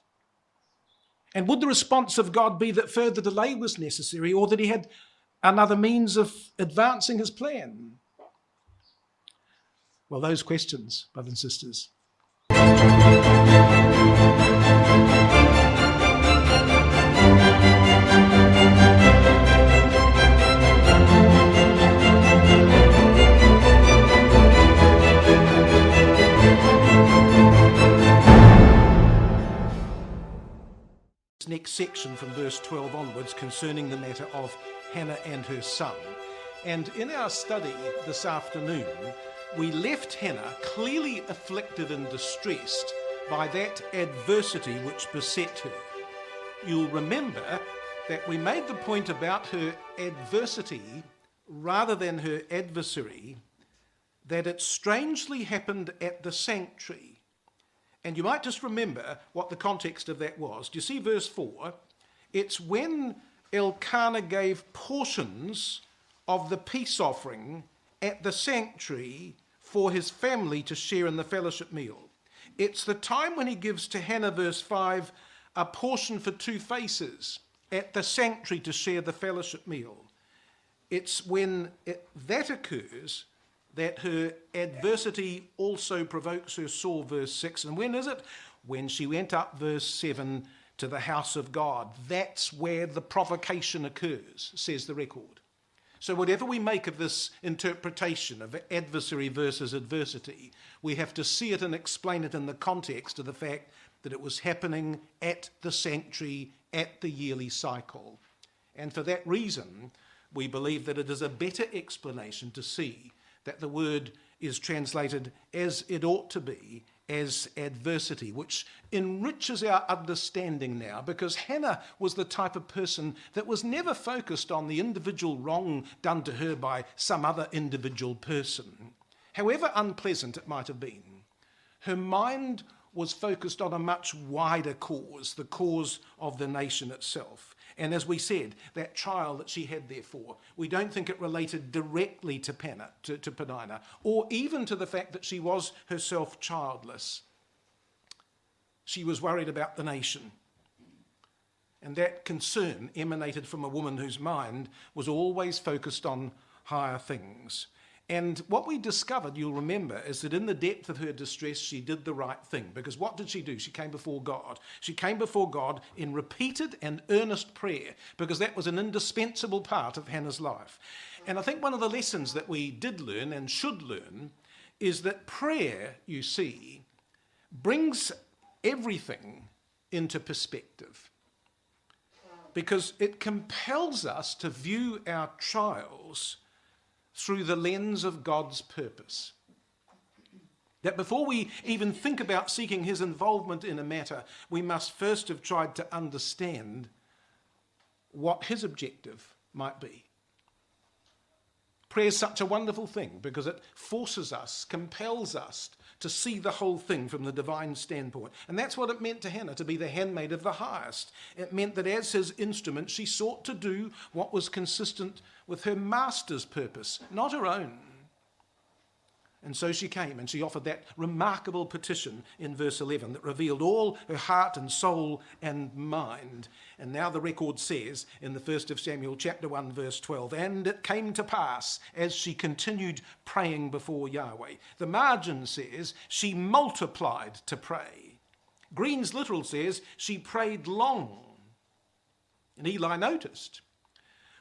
And would the response of God be that further delay was necessary, or that he had another means of advancing his plan? Well, those questions, brothers and sisters, next section from verse 12 onwards concerning the matter of Hannah and her son. And in our study this afternoon, we left Hannah clearly afflicted and distressed by that adversity which beset her. You'll remember that we made the point about her adversity rather than her adversary, that it strangely happened at the sanctuary. And you might just remember what the context of that was. Do you see verse 4? It's when Elkanah gave portions of the peace offering at the sanctuary for his family to share in the fellowship meal. It's the time when he gives to Hannah, verse 5, a portion for 2 faces at the sanctuary to share the fellowship meal. It's when that occurs that her adversity also provokes her sore, verse 6. And when is it? When she went up, verse 7, to the house of God. That's where the provocation occurs, says the record. So whatever we make of this interpretation of adversary versus adversity, we have to see it and explain it in the context of the fact that it was happening at the sanctuary, at the yearly cycle. And for that reason, we believe that it is a better explanation to see that the word is translated as it ought to be, as adversity, which enriches our understanding now, because Hannah was the type of person that was never focused on the individual wrong done to her by some other individual person, however unpleasant it might have been. Her mind was focused on a much wider cause, the cause of the nation itself. And as we said, that trial that she had therefore, we don't think it related directly to Peninnah, or even to the fact that she was herself childless. She was worried about the nation. And that concern emanated from a woman whose mind was always focused on higher things. And what we discovered, you'll remember, is that in the depth of her distress, she did the right thing. Because what did she do? She came before God. She came before God in repeated and earnest prayer, because that was an indispensable part of Hannah's life. And I think one of the lessons that we did learn and should learn is that prayer, you see, brings everything into perspective. Because it compels us to view our trials through the lens of God's purpose. That before we even think about seeking his involvement in a matter, we must first have tried to understand what his objective might be. Prayer is such a wonderful thing because it forces us, compels us to see the whole thing from the divine standpoint. And that's what it meant to Hannah, to be the handmaid of the highest. It meant that as his instrument, she sought to do what was consistent with her master's purpose, not her own. And so she came and she offered that remarkable petition in verse 11 that revealed all her heart and soul and mind. And now the record says in the 1st of Samuel chapter 1 verse 12, and it came to pass as she continued praying before Yahweh. The margin says she multiplied to pray. Green's literal says she prayed long. And Eli noticed.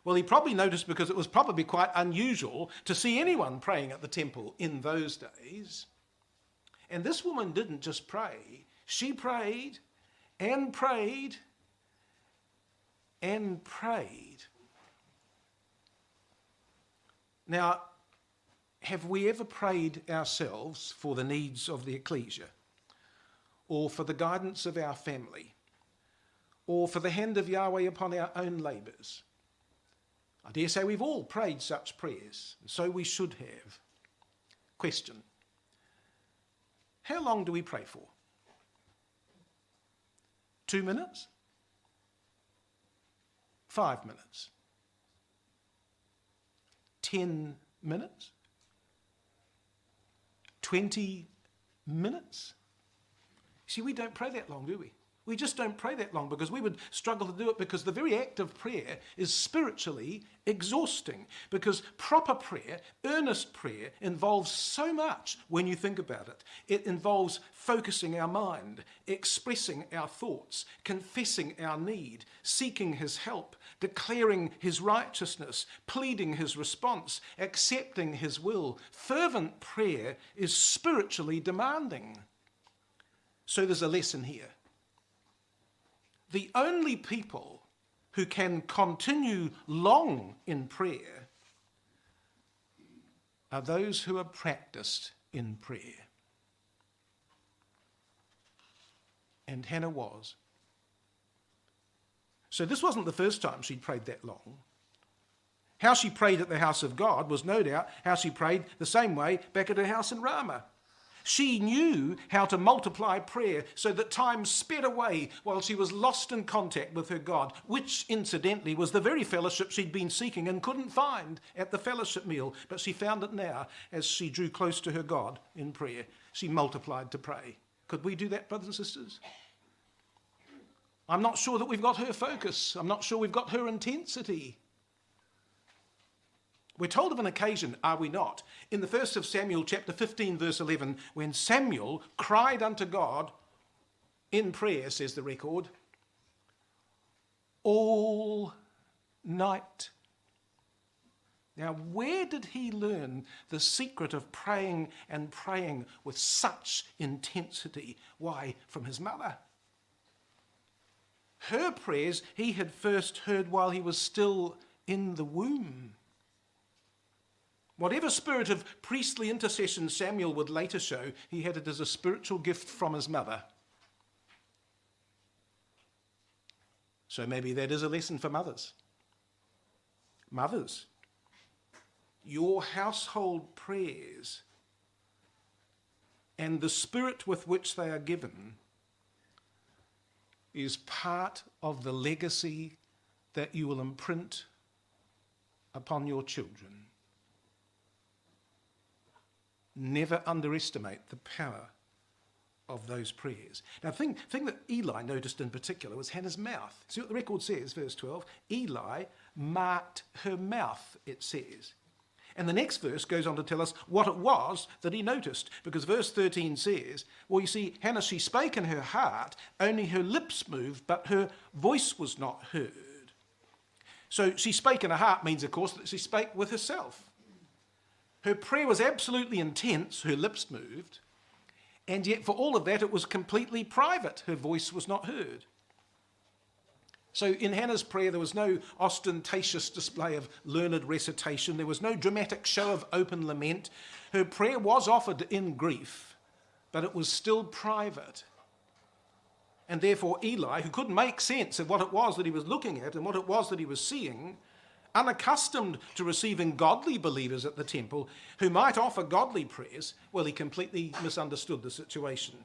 Well, he probably noticed because it was probably quite unusual to see anyone praying at the temple in those days. And this woman didn't just pray. She prayed and prayed and prayed. Now, have we ever prayed ourselves for the needs of the ecclesia, or for the guidance of our family, or for the hand of Yahweh upon our own labours? I dare say we've all prayed such prayers, and so we should have. Question: how long do we pray for? 2 minutes? 5 minutes? 10 minutes? 20 minutes? See, we don't pray that long, do we? We just don't pray that long because we would struggle to do it, because the very act of prayer is spiritually exhausting. Because proper prayer, earnest prayer, involves so much when you think about it. It involves focusing our mind, expressing our thoughts, confessing our need, seeking his help, declaring his righteousness, pleading his response, accepting his will. Fervent prayer is spiritually demanding. So there's a lesson here. The only people who can continue long in prayer are those who are practiced in prayer. And Hannah was. So this wasn't the first time she'd prayed that long. How she prayed at the house of God was no doubt how she prayed the same way back at her house in Rama. She knew how to multiply prayer so that time sped away while she was lost in contact with her God, which incidentally was the very fellowship she'd been seeking and couldn't find at the fellowship meal. But she found it now as she drew close to her God in prayer. She multiplied to pray. Could we do that, brothers and sisters? I'm not sure that we've got her focus. I'm not sure we've got her intensity. We're told of an occasion, are we not? In the 1st of Samuel chapter 15 verse 11, when Samuel cried unto God in prayer, says the record, all night. Now, where did he learn the secret of praying and praying with such intensity? Why, from his mother. Her prayers he had first heard while he was still in the womb. Whatever spirit of priestly intercession Samuel would later show, he had it as a spiritual gift from his mother. So maybe that is a lesson for mothers. Mothers, your household prayers and the spirit with which they are given is part of the legacy that you will imprint upon your children. Never underestimate the power of those prayers. Now, the thing that Eli noticed in particular was Hannah's mouth. See what the record says, verse 12. Eli marked her mouth, it says. And the next verse goes on to tell us what it was that he noticed, because verse 13 says, well, you see, Hannah, she spake in her heart, only her lips moved, but her voice was not heard. So she spake in her heart means, of course, that she spake with herself. Her prayer was absolutely intense, her lips moved, and yet for all of that it was completely private. Her voice was not heard. So in Hannah's prayer there was no ostentatious display of learned recitation. There was no dramatic show of open lament. Her prayer was offered in grief, but it was still private. And therefore Eli, who couldn't make sense of what it was that he was looking at and what it was that he was seeing, unaccustomed to receiving godly believers at the temple who might offer godly prayers, well, he completely misunderstood the situation.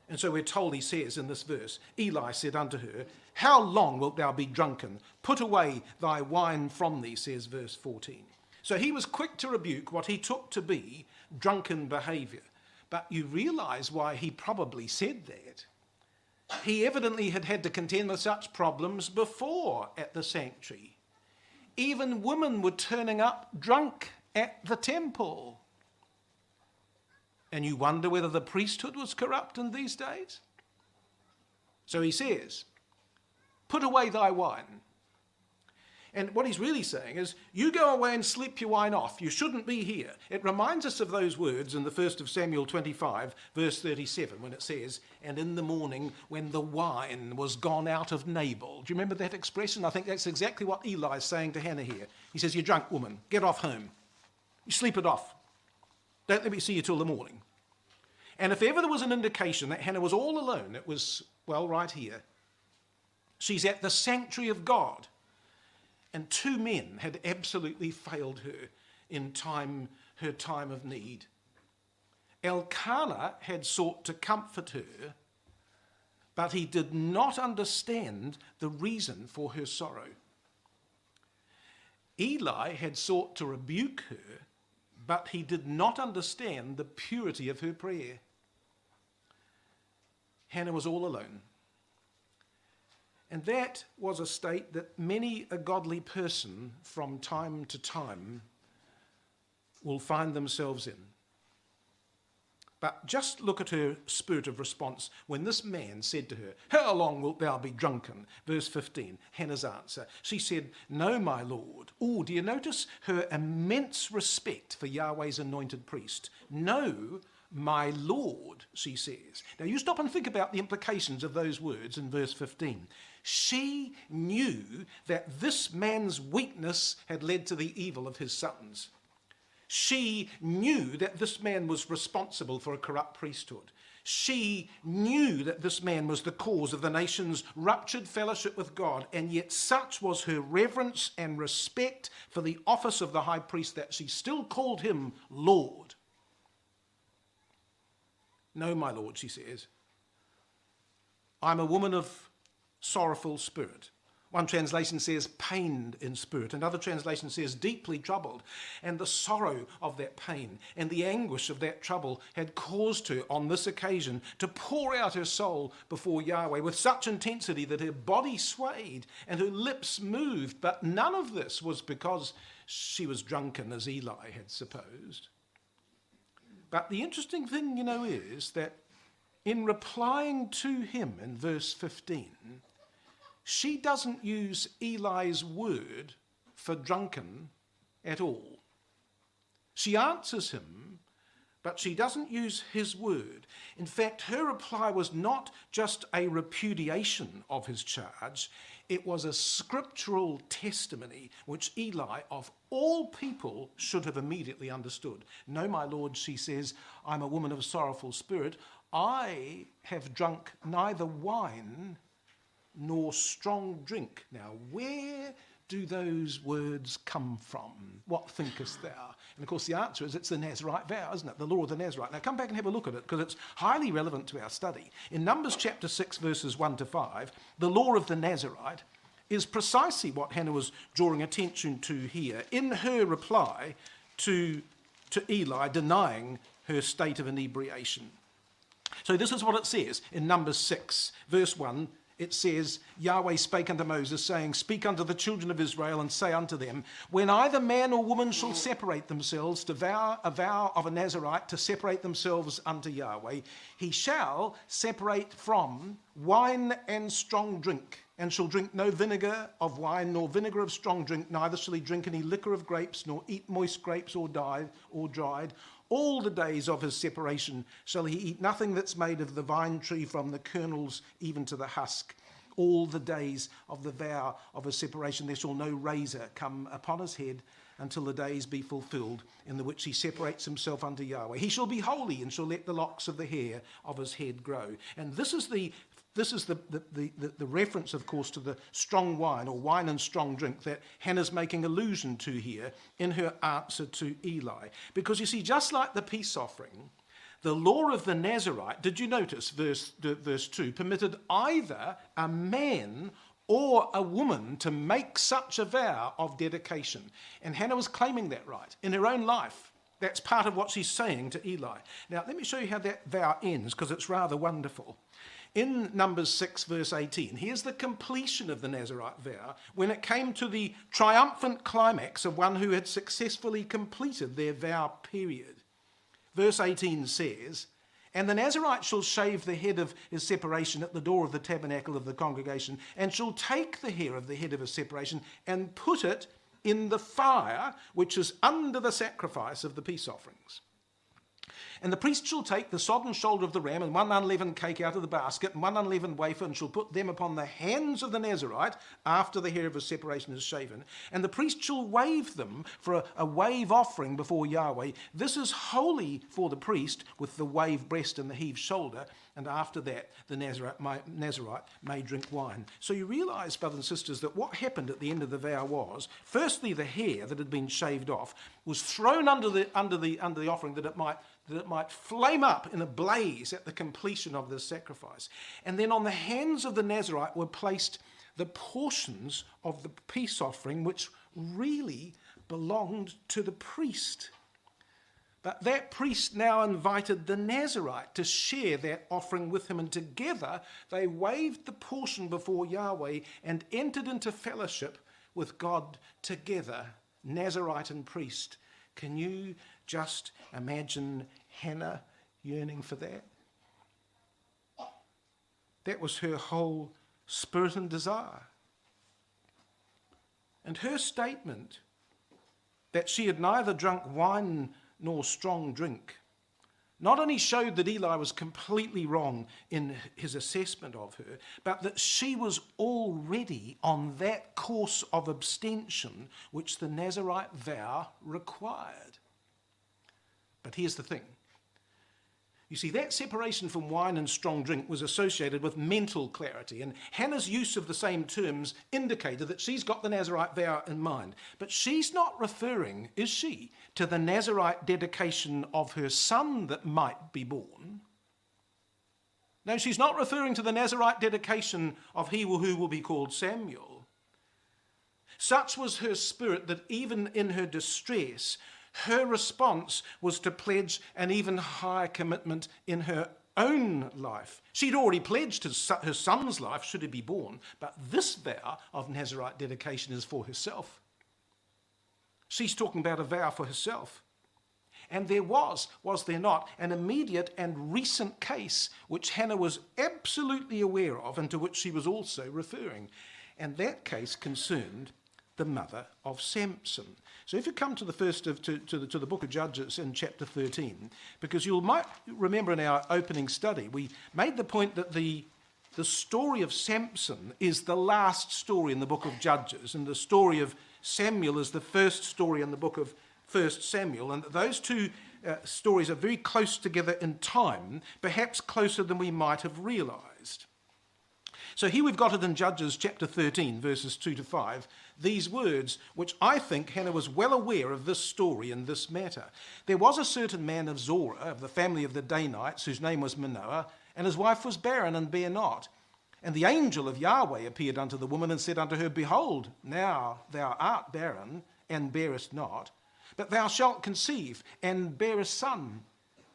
And so we're told, he says in this verse, Eli said unto her, how long wilt thou be drunken? Put away thy wine from thee, says verse 14. So he was quick to rebuke what he took to be drunken behaviour. But you realise why he probably said that. He evidently had had to contend with such problems before at the sanctuary. Even women were turning up drunk at the temple. And you wonder whether the priesthood was corrupt in these days? So he says, put away thy wine. And what he's really saying is, you go away and sleep your wine off. You shouldn't be here. It reminds us of those words in the 1st of Samuel 25, verse 37, when it says, and in the morning when the wine was gone out of Nabal. Do you remember that expression? I think that's exactly what Eli is saying to Hannah here. He says, you're drunk, woman. Get off home. You sleep it off. Don't let me see you till the morning. And if ever there was an indication that Hannah was all alone, it was, well, right here. She's at the sanctuary of God. And two men had absolutely failed her in her time of need. Elkanah had sought to comfort her, but he did not understand the reason for her sorrow. Eli had sought to rebuke her, but he did not understand the purity of her prayer. Hannah was all alone. And that was a state that many a godly person from time to time will find themselves in. But just look at her spirit of response when this man said to her, how long wilt thou be drunken? Verse 15, Hannah's answer. She said, no, my Lord. Oh, do you notice her immense respect for Yahweh's anointed priest? No, my Lord, she says. Now you stop and think about the implications of those words in verse 15. She knew that this man's weakness had led to the evil of his sons. She knew that this man was responsible for a corrupt priesthood. She knew that this man was the cause of the nation's ruptured fellowship with God, and yet such was her reverence and respect for the office of the high priest that she still called him Lord. No, my Lord, she says, I'm a woman of sorrowful spirit. One translation says pained in spirit. Another translation says deeply troubled. And the sorrow of that pain and the anguish of that trouble had caused her on this occasion to pour out her soul before Yahweh with such intensity that her body swayed and her lips moved. But none of this was because she was drunken as Eli had supposed. But the interesting thing, is that in replying to him in verse 15, she doesn't use Eli's word for drunken at all. She answers him, but she doesn't use his word. In fact, her reply was not just a repudiation of his charge, it was a scriptural testimony which Eli, of all people, should have immediately understood. No, my lord, she says, I'm a woman of sorrowful spirit. I have drunk neither wine nor strong drink. Now, where do those words come from? What thinkest thou? And of course the answer is it's the Nazarite vow, isn't it? The law of the Nazarite. Now come back and have a look at it because it's highly relevant to our study. In Numbers chapter 6 verses 1 to 5, the law of the Nazarite is precisely what Hannah was drawing attention to here in her reply to Eli denying her state of inebriation. So this is what it says in Numbers 6 verse 1. It says, Yahweh spake unto Moses, saying, Speak unto the children of Israel, and say unto them, When either man or woman shall separate themselves to vow a vow of a Nazarite to separate themselves unto Yahweh, he shall separate from wine and strong drink, and shall drink no vinegar of wine, nor vinegar of strong drink, neither shall he drink any liquor of grapes, nor eat moist grapes or dried. All the days of his separation shall he eat nothing that's made of the vine tree from the kernels even to the husk. All the days of the vow of his separation there shall no razor come upon his head until the days be fulfilled in the which he separates himself unto Yahweh. He shall be holy and shall let the locks of the hair of his head grow. And this is the reference, of course, to the strong wine or wine and strong drink that Hannah's making allusion to here in her answer to Eli. Because you see, just like the peace offering, the law of the Nazarite, did you notice verse 2, permitted either a man or a woman to make such a vow of dedication. And Hannah was claiming that right in her own life. That's part of what she's saying to Eli. Now, let me show you how that vow ends, because it's rather wonderful. In Numbers 6 verse 18, here's the completion of the Nazarite vow when it came to the triumphant climax of one who had successfully completed their vow period. Verse 18 says, And the Nazarite shall shave the head of his separation at the door of the tabernacle of the congregation, and shall take the hair of the head of his separation and put it in the fire which is under the sacrifice of the peace offerings. And the priest shall take the sodden shoulder of the ram and one unleavened cake out of the basket and one unleavened wafer, and shall put them upon the hands of the Nazarite after the hair of his separation is shaven. And the priest shall wave them for a wave offering before Yahweh. This is holy for the priest, with the wave breast and the heave shoulder. And after that, the Nazarite may drink wine. So you realise, brothers and sisters, that what happened at the end of the vow was, firstly, the hair that had been shaved off was thrown under the offering that it might flame up in a blaze at the completion of this sacrifice. And then on the hands of the Nazarite were placed the portions of the peace offering which really belonged to the priest. But that priest now invited the Nazarite to share that offering with him, and together they waved the portion before Yahweh and entered into fellowship with God together, Nazarite and priest. Can you just imagine Hannah yearning for that? That was her whole spirit and desire. And her statement that she had neither drunk wine nor strong drink not only showed that Eli was completely wrong in his assessment of her, but that she was already on that course of abstention which the Nazarite vow required. But here's the thing. You see, that separation from wine and strong drink was associated with mental clarity, and Hannah's use of the same terms indicated that she's got the Nazarite vow in mind. But she's not referring, is she, to the Nazarite dedication of her son that might be born. No, she's not referring to the Nazarite dedication of he who will be called Samuel. Such was her spirit that even in her distress, her response was to pledge an even higher commitment in her own life. She'd already pledged her son's life should he be born, but this vow of Nazarite dedication is for herself. She's talking about a vow for herself. And there was there not, an immediate and recent case which Hannah was absolutely aware of and to which she was also referring. And that case concerned the mother of Samson. So if you come to the to the book of Judges in chapter 13, because you might remember in our opening study, we made the point that the story of Samson is the last story in the book of Judges, and the story of Samuel is the first story in the book of 1 Samuel, and those two stories are very close together in time, perhaps closer than we might have realised. So here we've got it in Judges chapter 13, verses 2 to 5, these words, which I think Hannah was well aware of this story and this matter. There was a certain man of Zorah, of the family of the Danites, whose name was Manoah, and his wife was barren and bare not. And the angel of Yahweh appeared unto the woman and said unto her, Behold, now thou art barren and bearest not, but thou shalt conceive and bear a son.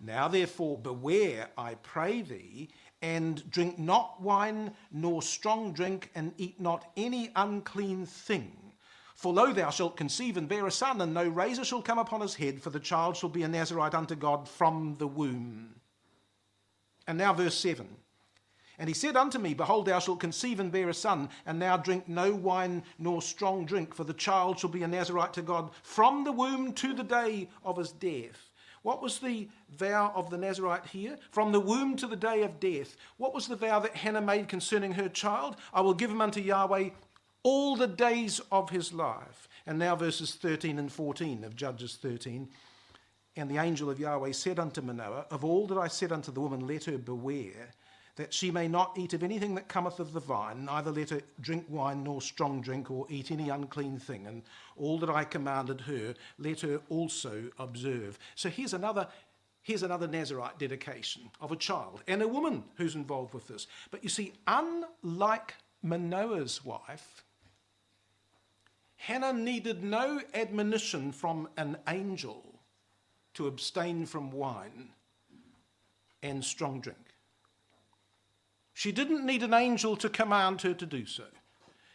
Now therefore beware, I pray thee, and drink not wine nor strong drink, and eat not any unclean thing. For lo, thou shalt conceive and bear a son, and no razor shall come upon his head, for the child shall be a Nazarite unto God from the womb. And now verse 7. And he said unto me, Behold, thou shalt conceive and bear a son, and now drink no wine nor strong drink, for the child shall be a Nazarite to God from the womb to the day of his death. What was the vow of the Nazarite here? From the womb to the day of death. What was the vow that Hannah made concerning her child? I will give him unto Yahweh all the days of his life. And now verses 13 and 14 of Judges 13. And the angel of Yahweh said unto Manoah, Of all that I said unto the woman, let her beware, that she may not eat of anything that cometh of the vine, neither let her drink wine nor strong drink, or eat any unclean thing. And all that I commanded her, let her also observe. So here's another Nazarite dedication of a child and a woman who's involved with this. But you see, unlike Manoah's wife, Hannah needed no admonition from an angel to abstain from wine and strong drink. She didn't need an angel to command her to do so.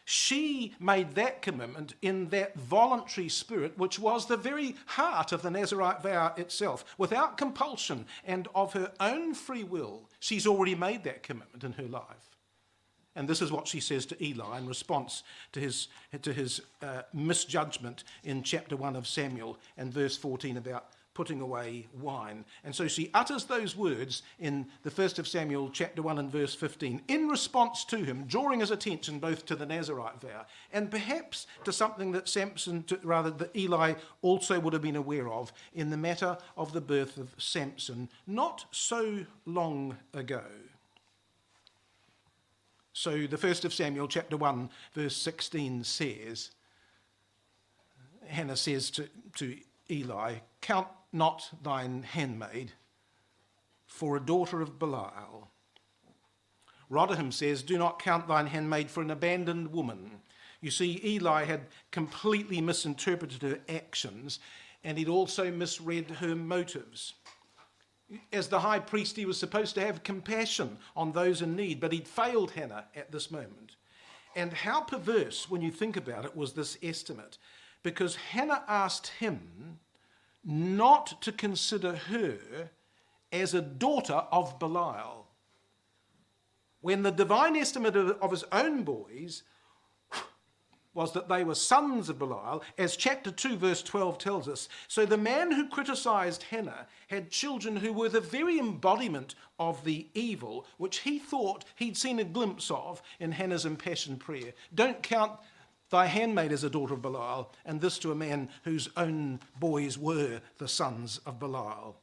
She made that commitment in that voluntary spirit, which was the very heart of the Nazarite vow itself, without compulsion and of her own free will. She's already made that commitment in her life. And this is what she says to Eli in response to his misjudgment in chapter 1 of Samuel and verse 14 about putting away wine. And so she utters those words in the 1st of Samuel chapter 1 and verse 15 in response to him, drawing his attention both to the Nazarite vow and perhaps to something that that Eli also would have been aware of in the matter of the birth of Samson not so long ago. So the 1st of Samuel chapter 1 verse 16 says, Hannah says to Eli, Count not thine handmaid for a daughter of Belial. Rotherham says, Do not count thine handmaid for an abandoned woman. You see, Eli had completely misinterpreted her actions, and he'd also misread her motives. As the high priest, he was supposed to have compassion on those in need, but he'd failed Hannah at this moment. And how perverse, when you think about it, was this estimate? Because Hannah asked him not to consider her as a daughter of Belial, when the divine estimate of his own boys was that they were sons of Belial, as chapter 2 verse 12 tells us. So the man who criticised Hannah had children who were the very embodiment of the evil which he thought he'd seen a glimpse of in Hannah's impassioned prayer. Don't count thy handmaid as a daughter of Belial, and this to a man whose own boys were the sons of Belial.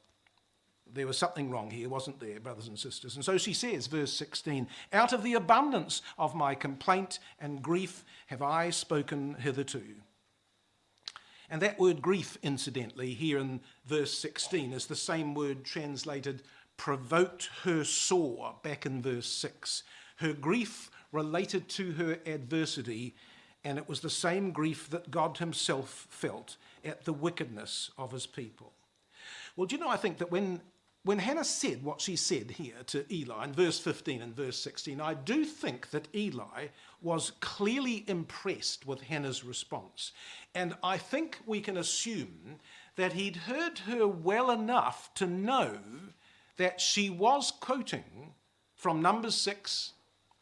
There was something wrong here, wasn't there, brothers and sisters? And so she says, verse 16, Out of the abundance of my complaint and grief have I spoken hitherto. And that word grief, incidentally, here in verse 16 is the same word translated provoked her sore back in verse 6. Her grief related to her adversity, and it was the same grief that God himself felt at the wickedness of his people. Well, do you know, I think that when when Hannah said what she said here to Eli in verse 15 and verse 16, I do think that Eli was clearly impressed with Hannah's response. And I think we can assume that he'd heard her well enough to know that she was quoting from Numbers 6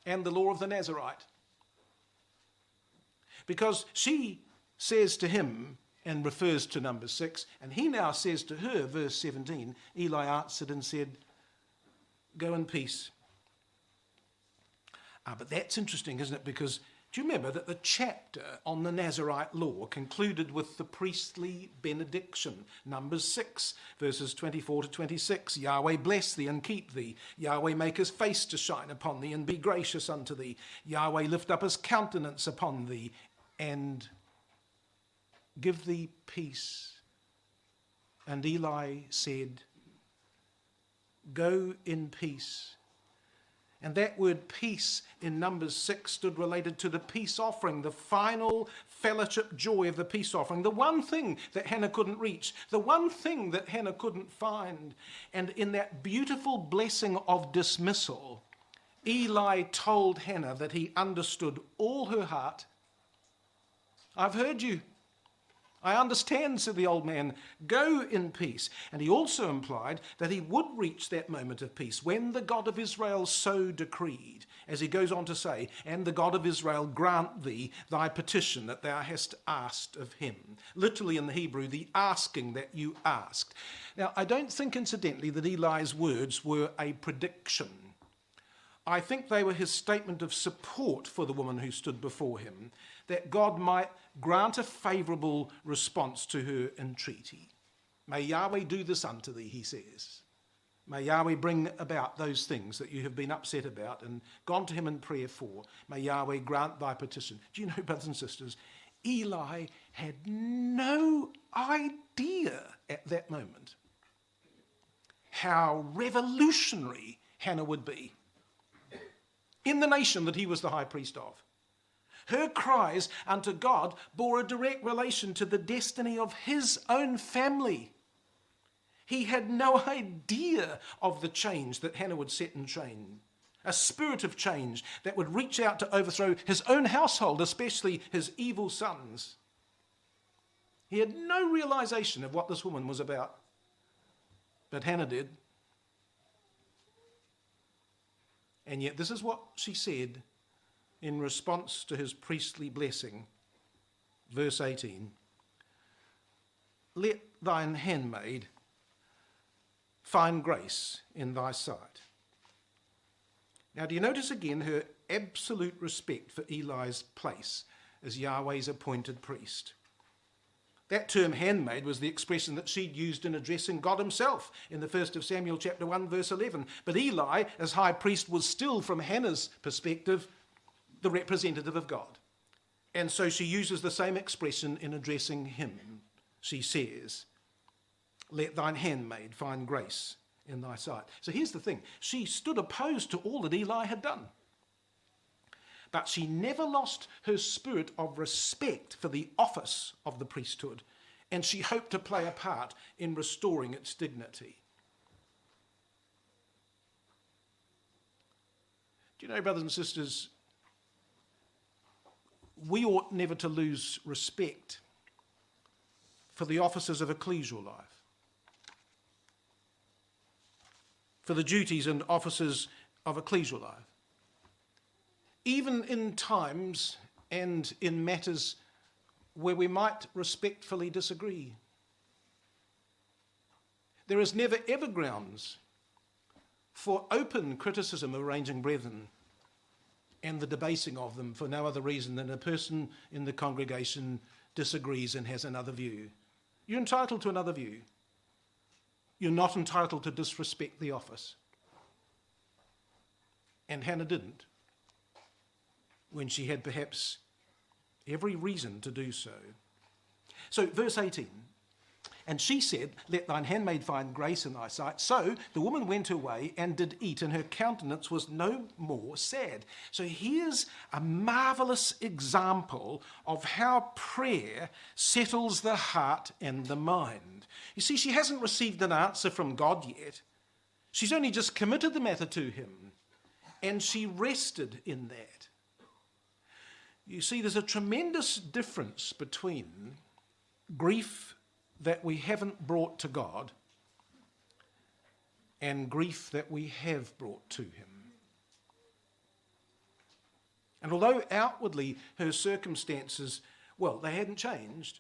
and the law of the Nazarite. Because she says to him, and refers to Numbers 6, and he now says to her, verse 17, Eli answered and said, go in peace. But that's interesting, isn't it? Because do you remember that the chapter on the Nazarite law concluded with the priestly benediction? Numbers 6, verses 24 to 26. Yahweh bless thee and keep thee. Yahweh make his face to shine upon thee and be gracious unto thee. Yahweh lift up his countenance upon thee and give thee peace. And Eli said, go in peace. And that word peace in Numbers 6 stood related to the peace offering, the final fellowship joy of the peace offering, the one thing that Hannah couldn't reach, the one thing that Hannah couldn't find. And in that beautiful blessing of dismissal, Eli told Hannah that he understood all her heart. I've heard you. I understand, said the old man, go in peace. And he also implied that he would reach that moment of peace when the God of Israel so decreed, as he goes on to say, and the God of Israel grant thee thy petition that thou hast asked of him. Literally in the Hebrew, the asking that you asked. Now, I don't think, incidentally, that Eli's words were a prediction. I think they were his statement of support for the woman who stood before him, that God might grant a favourable response to her entreaty. May Yahweh do this unto thee, he says. May Yahweh bring about those things that you have been upset about and gone to him in prayer for. May Yahweh grant thy petition. Do you know, brothers and sisters, Eli had no idea at that moment how revolutionary Hannah would be in the nation that he was the high priest of. Her cries unto God bore a direct relation to the destiny of his own family. He had no idea of the change that Hannah would set in train, a spirit of change that would reach out to overthrow his own household, especially his evil sons. He had no realization of what this woman was about, but Hannah did. And yet this is what she said in response to his priestly blessing. Verse 18, let thine handmaid find grace in thy sight. Now, do you notice again her absolute respect for Eli's place as Yahweh's appointed priest? That term handmaid was the expression that she'd used in addressing God himself in the 1st of Samuel chapter 1 verse 11. But Eli, as high priest, was still, from Hannah's perspective, the representative of God. And so she uses the same expression in addressing him. She says, let thine handmaid find grace in thy sight. So here's the thing. She stood opposed to all that Eli had done. But she never lost her spirit of respect for the office of the priesthood, and she hoped to play a part in restoring its dignity. Do you know, brothers and sisters, we ought never to lose respect for the offices of ecclesial life, for the duties and offices of ecclesial life. Even in times and in matters where we might respectfully disagree. There is never ever grounds for open criticism of arranging brethren and the debasing of them for no other reason than a person in the congregation disagrees and has another view. You're entitled to another view. You're not entitled to disrespect the office. And Hannah didn't, when she had perhaps every reason to do so. So, verse 18, and she said, let thine handmaid find grace in thy sight. So the woman went her way and did eat, and her countenance was no more sad. So here's a marvelous example of how prayer settles the heart and the mind. You see, she hasn't received an answer from God yet, She's only just committed the matter to him, and she rested in that. You see, there's a tremendous difference between grief that we haven't brought to God and grief that we have brought to him. And although outwardly her circumstances, well, they hadn't changed,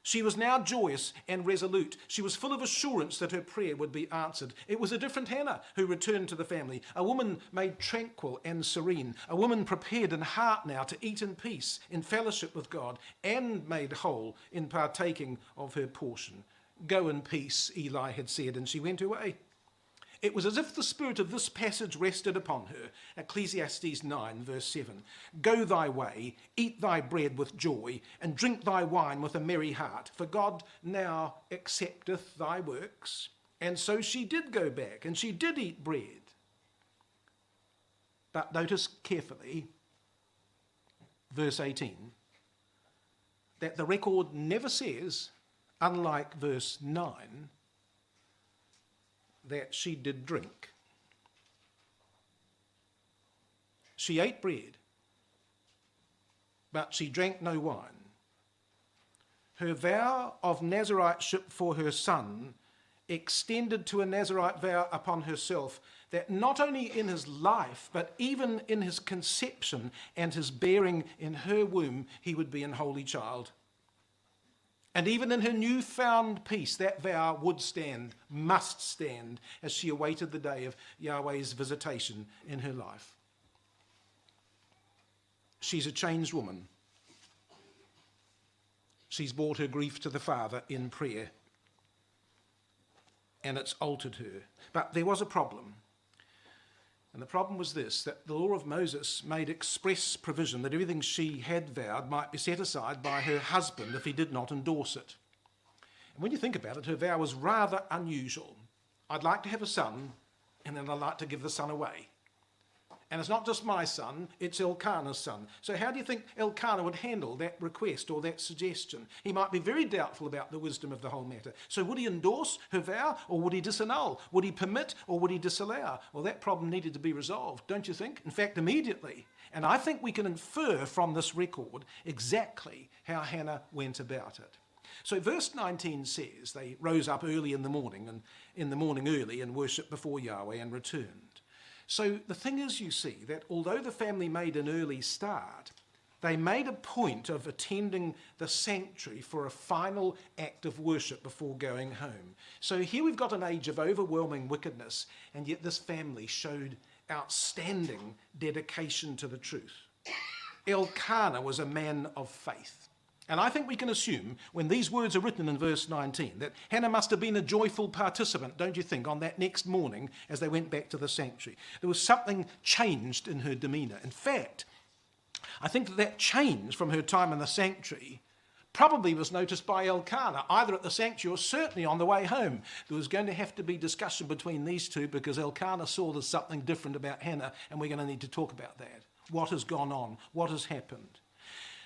she was now joyous and resolute. She was full of assurance that her prayer would be answered. It was a different Hannah who returned to the family, a woman made tranquil and serene, a woman prepared in heart now to eat in peace, in fellowship with God, and made whole in partaking of her portion. Go in peace, Eli had said, and she went her way. It was as if the spirit of this passage rested upon her. Ecclesiastes 9, verse 7. Go thy way, eat thy bread with joy, and drink thy wine with a merry heart, for God now accepteth thy works. And so she did go back, and she did eat bread. But notice carefully, verse 18, that the record never says, unlike verse 9, that she did drink. She ate bread, but she drank no wine. Her vow of Nazariteship for her son extended to a Nazarite vow upon herself, that not only in his life, but even in his conception and his bearing in her womb, he would be an holy child. And even in her newfound peace, that vow would stand, must stand, as she awaited the day of Yahweh's visitation in her life. She's a changed woman. She's brought her grief to the Father in prayer, and it's altered her. But there was a problem. And the problem was this, that the law of Moses made express provision that everything she had vowed might be set aside by her husband if he did not endorse it. And when you think about it, her vow was rather unusual. I'd like to have a son, and then I'd like to give the son away. And it's not just my son, it's Elkanah's son. So how do you think Elkanah would handle that request or that suggestion? He might be very doubtful about the wisdom of the whole matter. So would he endorse her vow, or would he disannul? Would he permit, or would he disallow? Well, that problem needed to be resolved, don't you think? In fact, immediately. And I think we can infer from this record exactly how Hannah went about it. So verse 19 says, they rose up early in the morning, and in the morning early, and worshipped before Yahweh and returned. So the thing is, you see, that although the family made an early start, they made a point of attending the sanctuary for a final act of worship before going home. So here we've got an age of overwhelming wickedness, and yet this family showed outstanding dedication to the truth. Elkanah was a man of faith. And I think we can assume, when these words are written in verse 19, that Hannah must have been a joyful participant, don't you think, on that next morning as they went back to the sanctuary. There was something changed in her demeanour. In fact, I think that change from her time in the sanctuary probably was noticed by Elkanah, either at the sanctuary or certainly on the way home. There was going to have to be discussion between these two, because Elkanah saw there's something different about Hannah, and we're going to need to talk about that. What has gone on? What has happened?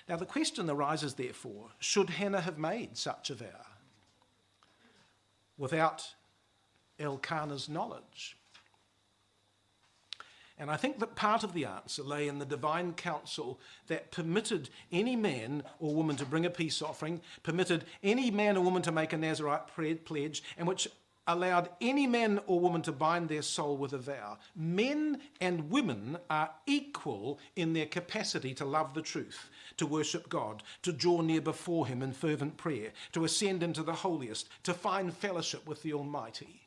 Now the question arises, therefore, should Hannah have made such a vow without Elkanah's knowledge? And I think that part of the answer lay in the divine counsel that permitted any man or woman to bring a peace offering, permitted any man or woman to make a Nazarite pledge, and which allowed any man or woman to bind their soul with a vow. Men and women are equal in their capacity to love the truth, to worship God, to draw near before him in fervent prayer, to ascend into the holiest, to find fellowship with the Almighty.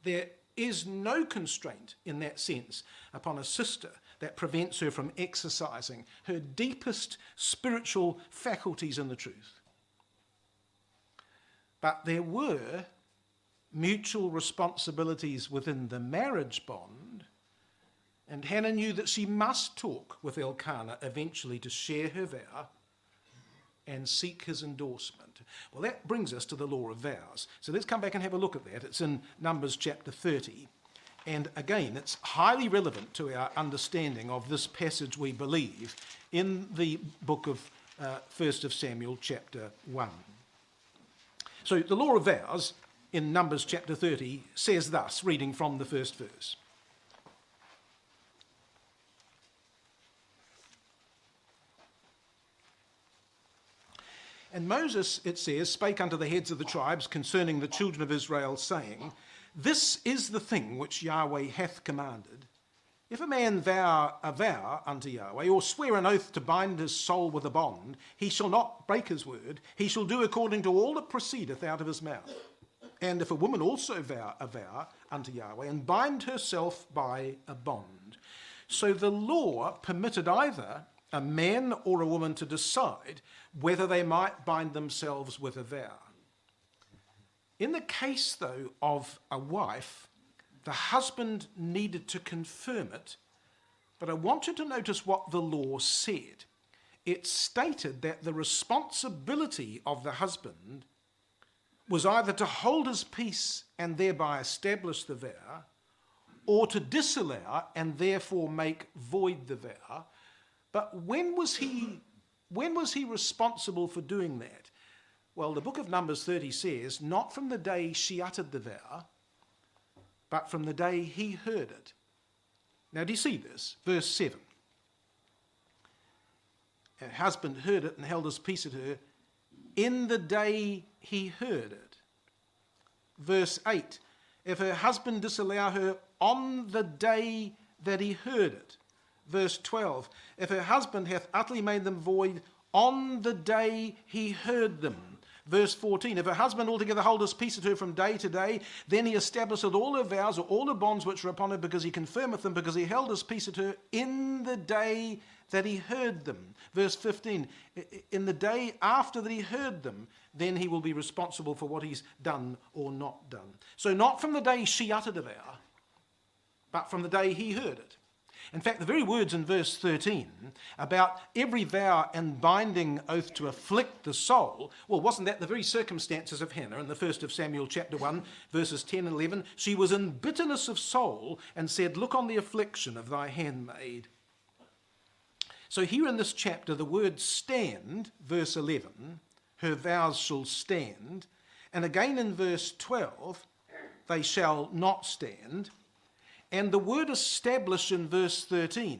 There is no constraint in that sense upon a sister that prevents her from exercising her deepest spiritual faculties in the truth. But there were mutual responsibilities within the marriage bond, and Hannah knew that she must talk with Elkanah eventually to share her vow and seek his endorsement. Well, that brings us to the law of vows. So let's come back and have a look at that. It's in Numbers chapter 30. And again, it's highly relevant to our understanding of this passage, we believe, in the book of 1 of Samuel chapter 1. So the law of vows in Numbers chapter 30 says thus, reading from the first verse. And Moses, it says, spake unto the heads of the tribes concerning the children of Israel, saying, This is the thing which Yahweh hath commanded. If a man vow a vow unto Yahweh, or swear an oath to bind his soul with a bond, he shall not break his word. He shall do according to all that proceedeth out of his mouth. And if a woman also vow a vow unto Yahweh, and bind herself by a bond. So the law permitted either a man or a woman to decide whether they might bind themselves with a vow. In the case, though, of a wife, the husband needed to confirm it, but I want you to notice what the law said. It stated that the responsibility of the husband was either to hold his peace and thereby establish the vow, or to disallow and therefore make void the vow. But when was he responsible for doing that? Well, the book of Numbers 30 says, not from the day she uttered the vow, but from the day he heard it. Now, do you see this? Verse 7. Her husband heard it and held his peace at her in the day he heard it. Verse 8. If her husband disallow her on the day that he heard it. Verse 12, if her husband hath utterly made them void on the day he heard them. Verse 14, if her husband altogether hold his peace at her from day to day, then he establisheth all her vows or all her bonds which are upon her, because he confirmeth them, because he held his peace at her in the day that he heard them. Verse 15, in the day after that he heard them, then he will be responsible for what he's done or not done. So not from the day she uttered a vow, but from the day he heard it. In fact, the very words in verse 13 about every vow and binding oath to afflict the soul, well, wasn't that the very circumstances of Hannah in the 1st of Samuel chapter 1, verses 10 and 11? She was in bitterness of soul and said, look on the affliction of thy handmaid. So here in this chapter, the word stand, verse 11, her vows shall stand, and again in verse 12, they shall not stand. And the word establish in verse 13,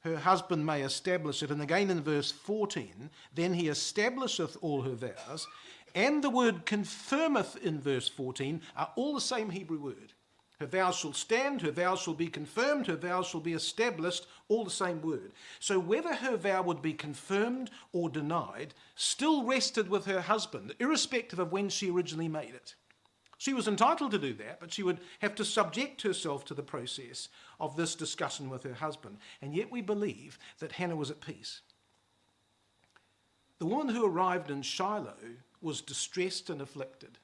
her husband may establish it. And again in verse 14, then he establisheth all her vows. And the word confirmeth in verse 14 are all the same Hebrew word. Her vows shall stand, her vows shall be confirmed, her vows shall be established, all the same word. So whether her vow would be confirmed or denied still rested with her husband, irrespective of when she originally made it. She was entitled to do that, but she would have to subject herself to the process of this discussion with her husband. And yet we believe that Hannah was at peace. The woman who arrived in Shiloh was distressed and afflicted.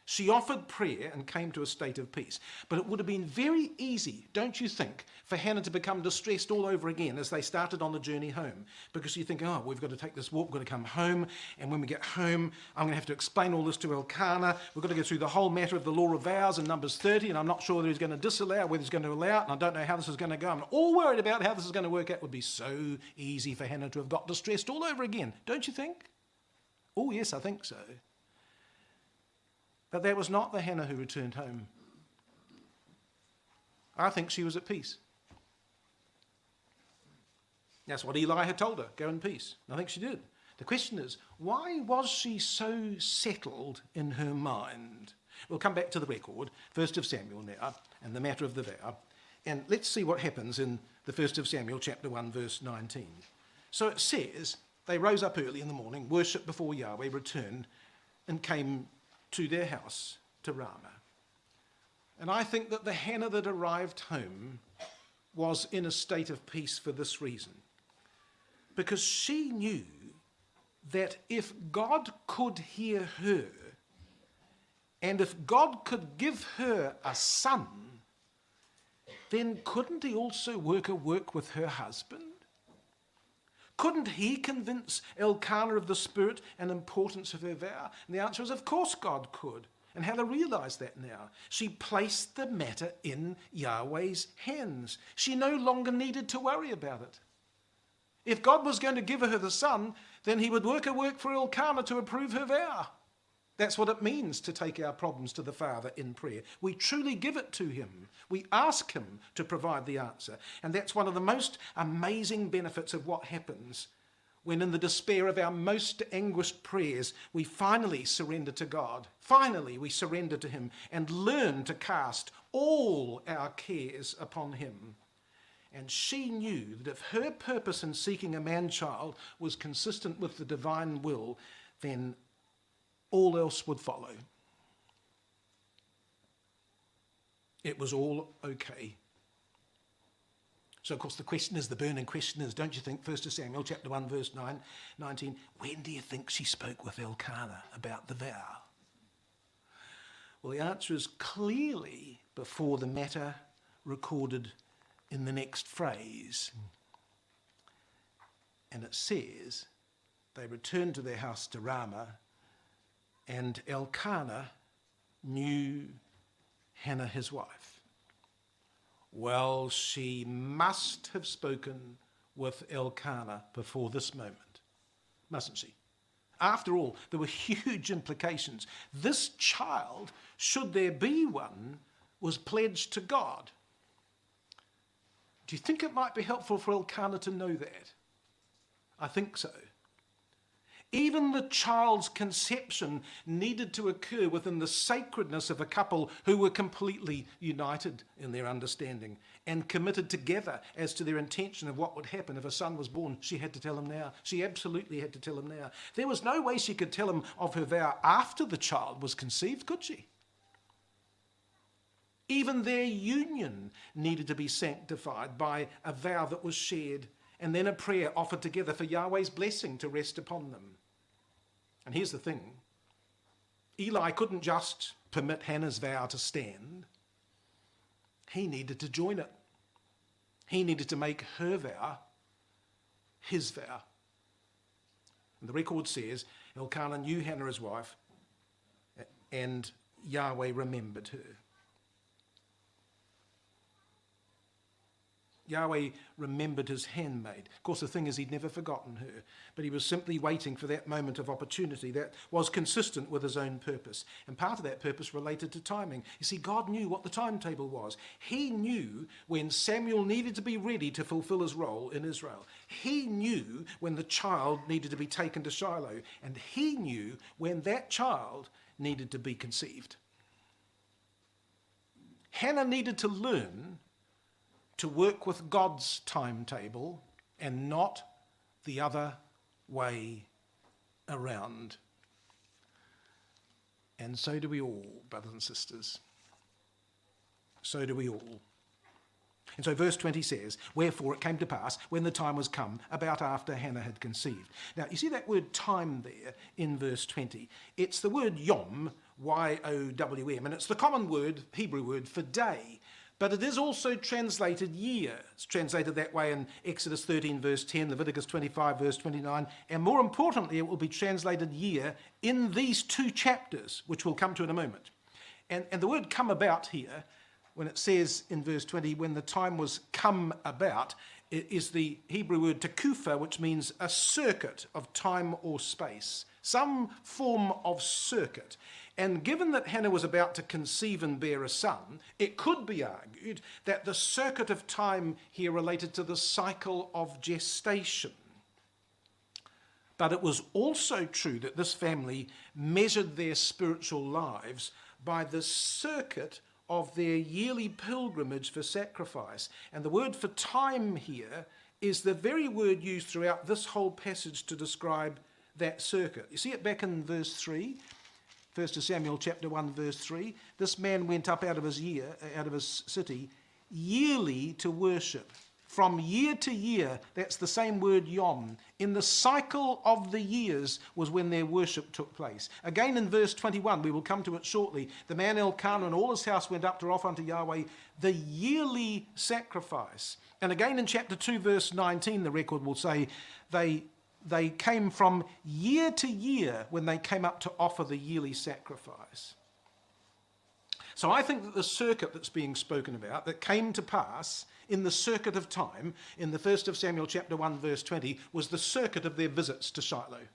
She offered prayer and came to a state of peace. But it would have been very easy, don't you think, for Hannah to become distressed all over again as they started on the journey home. Because you think, oh, we've got to take this walk, we've got to come home, and when we get home, I'm going to have to explain all this to Elkanah. We've got to go through the whole matter of the law of vows in Numbers 30, and I'm not sure whether he's going to disallow, whether he's going to allow it, and I don't know how this is going to go. I'm all worried about how this is going to work out. It would be so easy for Hannah to have got distressed all over again, don't you think? Oh, yes, I think so. But that was not the Hannah who returned home. I think she was at peace. That's what Eli had told her, go in peace. And I think she did. The question is, why was she so settled in her mind? We'll come back to the record, 1st of Samuel now, and the matter of the vow. And let's see what happens in the 1st of Samuel, chapter 1, verse 19. So it says, they rose up early in the morning, worshipped before Yahweh, returned, and came to their house, to Rama. And I think that the Hannah that arrived home was in a state of peace for this reason. Because she knew that if God could hear her, and if God could give her a son, then couldn't he also work a work with her husband? Couldn't he convince Elkanah of the spirit and importance of her vow? And the answer is, of course God could. And Hannah realized that now. She placed the matter in Yahweh's hands. She no longer needed to worry about it. If God was going to give her the son, then he would work a work for Elkanah to approve her vow. That's what it means to take our problems to the Father in prayer. We truly give it to him. We ask him to provide the answer. And that's one of the most amazing benefits of what happens when in the despair of our most anguished prayers, we finally surrender to God. Finally, we surrender to him and learn to cast all our cares upon him. And she knew that if her purpose in seeking a man-child was consistent with the divine will, then all else would follow. It was all okay. So, of course, the question is, the burning question is, don't you think, 1 Samuel chapter 1, verse 19, when do you think she spoke with Elkanah about the vow? Well, the answer is clearly before the matter recorded in the next phrase. And it says, they returned to their house to Rama, and Elkanah knew Hannah his wife. Well, she must have spoken with Elkanah before this moment, mustn't she? After all, there were huge implications. This child, should there be one, was pledged to God. Do you think it might be helpful for Elkanah to know that? I think so. Even the child's conception needed to occur within the sacredness of a couple who were completely united in their understanding and committed together as to their intention of what would happen if a son was born. She had to tell him now. She absolutely had to tell him now. There was no way she could tell him of her vow after the child was conceived, could she? Even their union needed to be sanctified by a vow that was shared and then a prayer offered together for Yahweh's blessing to rest upon them. And here's the thing. Eli couldn't just permit Hannah's vow to stand. He needed to join it. He needed to make her vow his vow. And the record says Elkanah knew Hannah his wife, and Yahweh remembered her. Yahweh remembered his handmaid. Of course, the thing is, he'd never forgotten her, but he was simply waiting for that moment of opportunity that was consistent with his own purpose. And part of that purpose related to timing. You see, God knew what the timetable was. He knew when Samuel needed to be ready to fulfill his role in Israel. He knew when the child needed to be taken to Shiloh, and he knew when that child needed to be conceived. Hannah needed to learn to work with God's timetable and not the other way around. And so do we all, brothers and sisters. So do we all. And so verse 20 says, wherefore it came to pass, when the time was come, about after Hannah had conceived. Now, you see that word time there in verse 20? It's the word yom, Y-O-W-M, and it's the common word, Hebrew word for day. But it is also translated year. It's translated that way in Exodus 13, verse 10, Leviticus 25, verse 29. And more importantly, it will be translated year in these two chapters, which we'll come to in a moment. And the word come about here, when it says in verse 20, when the time was come about, it is the Hebrew word tekufa, which means a circuit of time or space, some form of circuit. And given that Hannah was about to conceive and bear a son, it could be argued that the circuit of time here related to the cycle of gestation. But it was also true that this family measured their spiritual lives by the circuit of their yearly pilgrimage for sacrifice. And the word for time here is the very word used throughout this whole passage to describe that circuit. You see it back in verse 3. 1 Samuel chapter 1, verse 3. This man went up out of his city, yearly to worship. From year to year, that's the same word yom. In the cycle of the years was when their worship took place. Again in verse 21, we will come to it shortly, the man Elkanah and all his house went up to offer unto Yahweh the yearly sacrifice. And again in chapter 2, verse 19, the record will say they came from year to year when they came up to offer the yearly sacrifice. So I think that the circuit that's being spoken about, that came to pass in the circuit of time, in the 1 Samuel chapter 1, verse 20, was the circuit of their visits to Shiloh.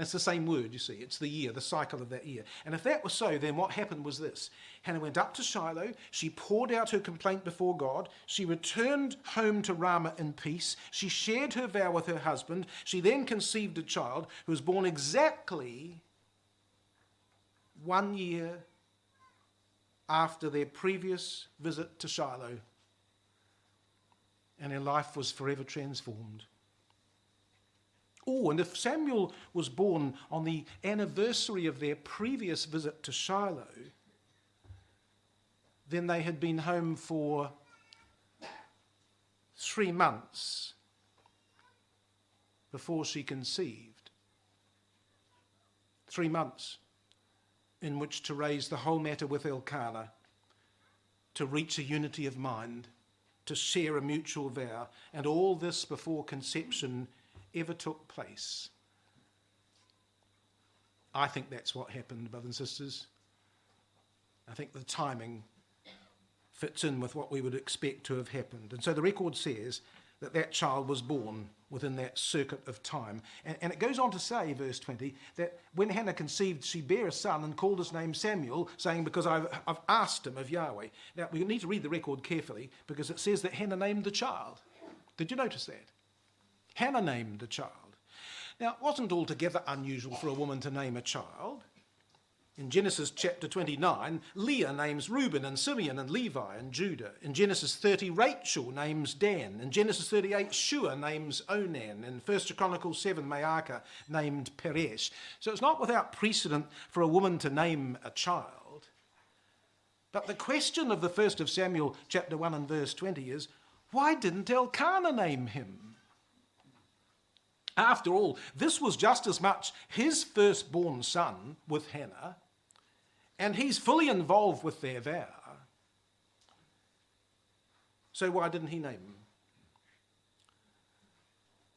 It's the same word, you see. It's the year, the cycle of that year. And if that was so, then what happened was this. Hannah went up to Shiloh. She poured out her complaint before God. She returned home to Rama in peace. She shared her vow with her husband. She then conceived a child who was born exactly 1 year after their previous visit to Shiloh. And her life was forever transformed. Oh, and if Samuel was born on the anniversary of their previous visit to Shiloh, then they had been home for 3 months before she conceived. 3 months in which to raise the whole matter with Elkanah, to reach a unity of mind, to share a mutual vow, and all this before conception ever took place. I think that's what happened, brothers and sisters. I think the timing fits in with what we would expect to have happened. And so the record says that that child was born within that circuit of time. And it goes on to say, verse 20, that when Hannah conceived, she bare a son and called his name Samuel, saying, because I've asked him of Yahweh. Now, we need to read the record carefully, because it says that Hannah named the child. Did you notice that? Hannah named the child. Now, it wasn't altogether unusual for a woman to name a child. In Genesis chapter 29, Leah names Reuben and Simeon and Levi and Judah. In Genesis 30, Rachel names Dan. In Genesis 38, Shua names Onan. In 1 Chronicles 7, Maacah named Peresh. So it's not without precedent for a woman to name a child. But the question of the 1st of Samuel chapter 1 and verse 20 is, why didn't Elkanah name him? After all, this was just as much his firstborn son with Hannah, and he's fully involved with their vow. So why didn't he name him?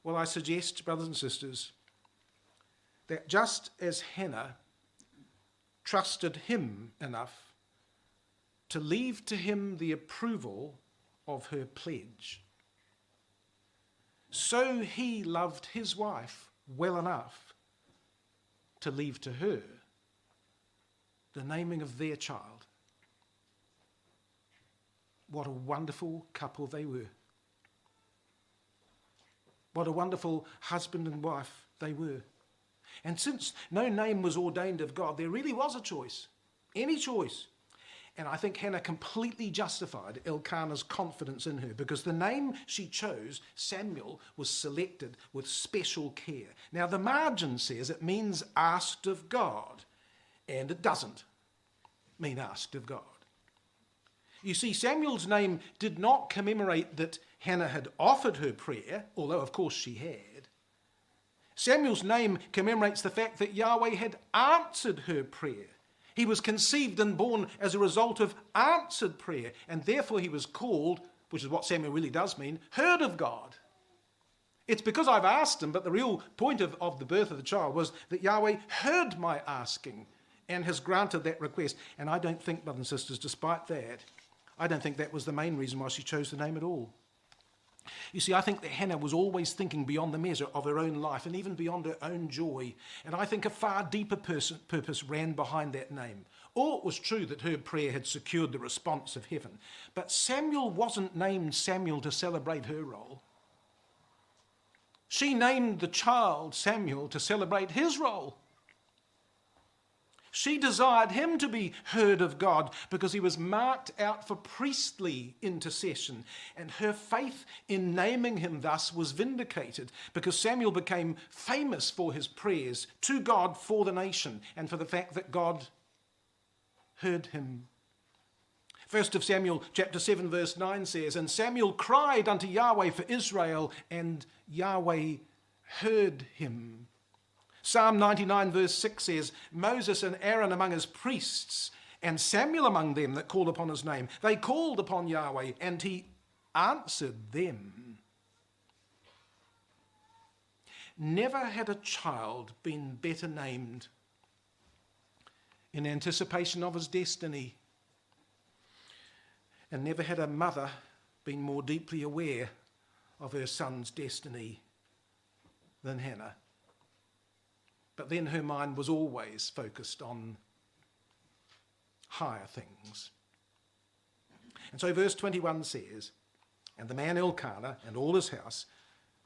Well, I suggest, brothers and sisters, that just as Hannah trusted him enough to leave to him the approval of her pledge, so he loved his wife well enough to leave to her the naming of their child. What a wonderful couple they were. What a wonderful husband and wife they were. And since no name was ordained of God, there really was a choice, any choice. And I think Hannah completely justified Elkanah's confidence in her, because the name she chose, Samuel, was selected with special care. Now, the margin says it means asked of God, and it doesn't mean asked of God. You see, Samuel's name did not commemorate that Hannah had offered her prayer, although of course she had. Samuel's name commemorates the fact that Yahweh had answered her prayer. He was conceived and born as a result of answered prayer, and therefore he was called, which is what Samuel really does mean, heard of God. It's because I've asked him, but the real point of the birth of the child was that Yahweh heard my asking and has granted that request. And I don't think, brothers and sisters, despite that, I don't think that was the main reason why she chose the name at all. You see, I think that Hannah was always thinking beyond the measure of her own life and even beyond her own joy. And I think a far deeper purpose ran behind that name. Or it was true that her prayer had secured the response of heaven. But Samuel wasn't named Samuel to celebrate her role. She named the child Samuel to celebrate his role. She desired him to be heard of God because he was marked out for priestly intercession, and her faith in naming him thus was vindicated because Samuel became famous for his prayers to God for the nation and for the fact that God heard him. 1 of Samuel chapter 7 verse 9 says, "And Samuel cried unto Yahweh for Israel, and Yahweh heard him." Psalm 99 verse 6 says, "Moses and Aaron among his priests, and Samuel among them that called upon his name. They called upon Yahweh, and he answered them." Never had a child been better named in anticipation of his destiny, and never had a mother been more deeply aware of her son's destiny than Hannah. But then her mind was always focused on higher things. And so verse 21 says, "And the man Elkanah and all his house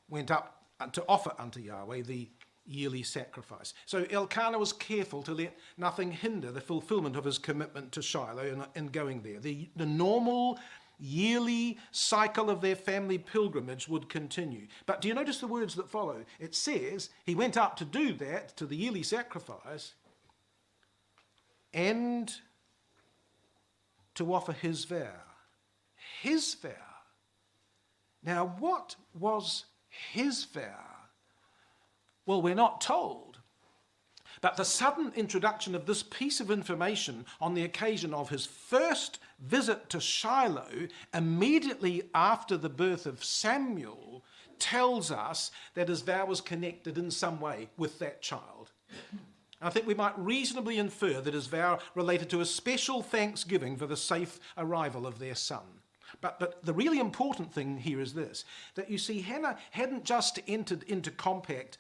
went up to offer unto Yahweh the yearly sacrifice." So Elkanah was careful to let nothing hinder the fulfillment of his commitment to Shiloh in going there. The normal yearly cycle of their family pilgrimage would continue. But do you notice the words that follow? It says he went up to do that, to the yearly sacrifice, and to offer his vow. His vow. Now, what was his vow? Well, we're not told. But the sudden introduction of this piece of information on the occasion of his first visit to Shiloh, immediately after the birth of Samuel, tells us that his vow was connected in some way with that child. I think we might reasonably infer that his vow related to a special thanksgiving for the safe arrival of their son. But the really important thing here is this, that you see, Elkanah hadn't just entered into compact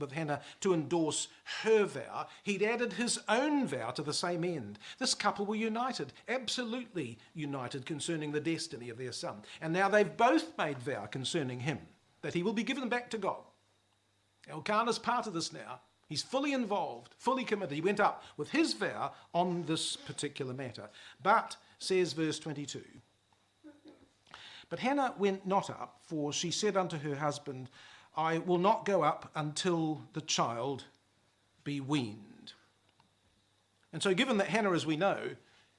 with Hannah to endorse her vow. He'd added his own vow to the same end. This couple were united, absolutely united concerning the destiny of their son. And now they've both made vow concerning him, that he will be given back to God. Elkanah's part of this now. He's fully involved, fully committed. He went up with his vow on this particular matter. But, says verse 22, "But Hannah went not up, for she said unto her husband, I will not go up until the child be weaned." And so given that Hannah, as we know,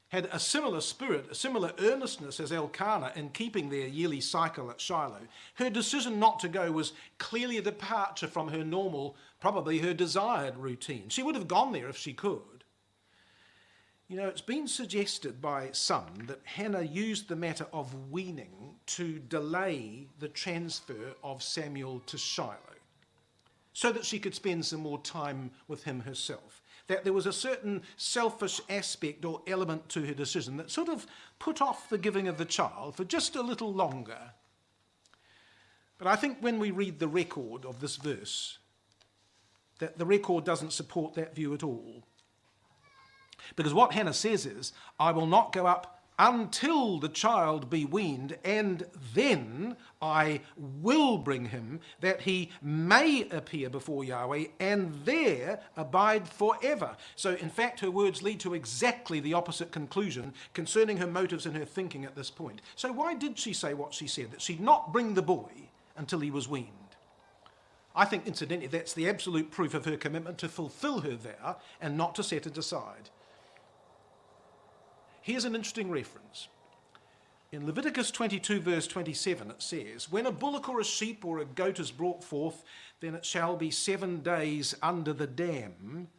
had a similar spirit, a similar earnestness as Elkanah in keeping their yearly cycle at Shiloh, her decision not to go was clearly a departure from her normal, probably her desired routine. She would have gone there if she could. You know, it's been suggested by some that Hannah used the matter of weaning to delay the transfer of Samuel to Shiloh, so that she could spend some more time with him herself. That there was a certain selfish aspect or element to her decision that sort of put off the giving of the child for just a little longer. But I think when we read the record of this verse, that the record doesn't support that view at all. Because what Hannah says is, I will not go up until the child be weaned, and then I will bring him, that he may appear before Yahweh, and there abide forever. So in fact, her words lead to exactly the opposite conclusion concerning her motives and her thinking at this point. So why did she say what she said, that she'd not bring the boy until he was weaned? I think, incidentally, that's the absolute proof of her commitment to fulfill her vow and not to set it aside. Here's an interesting reference. In Leviticus 22 verse 27 it says, "When a bullock or a sheep or a goat is brought forth, then it shall be 7 days under the dam,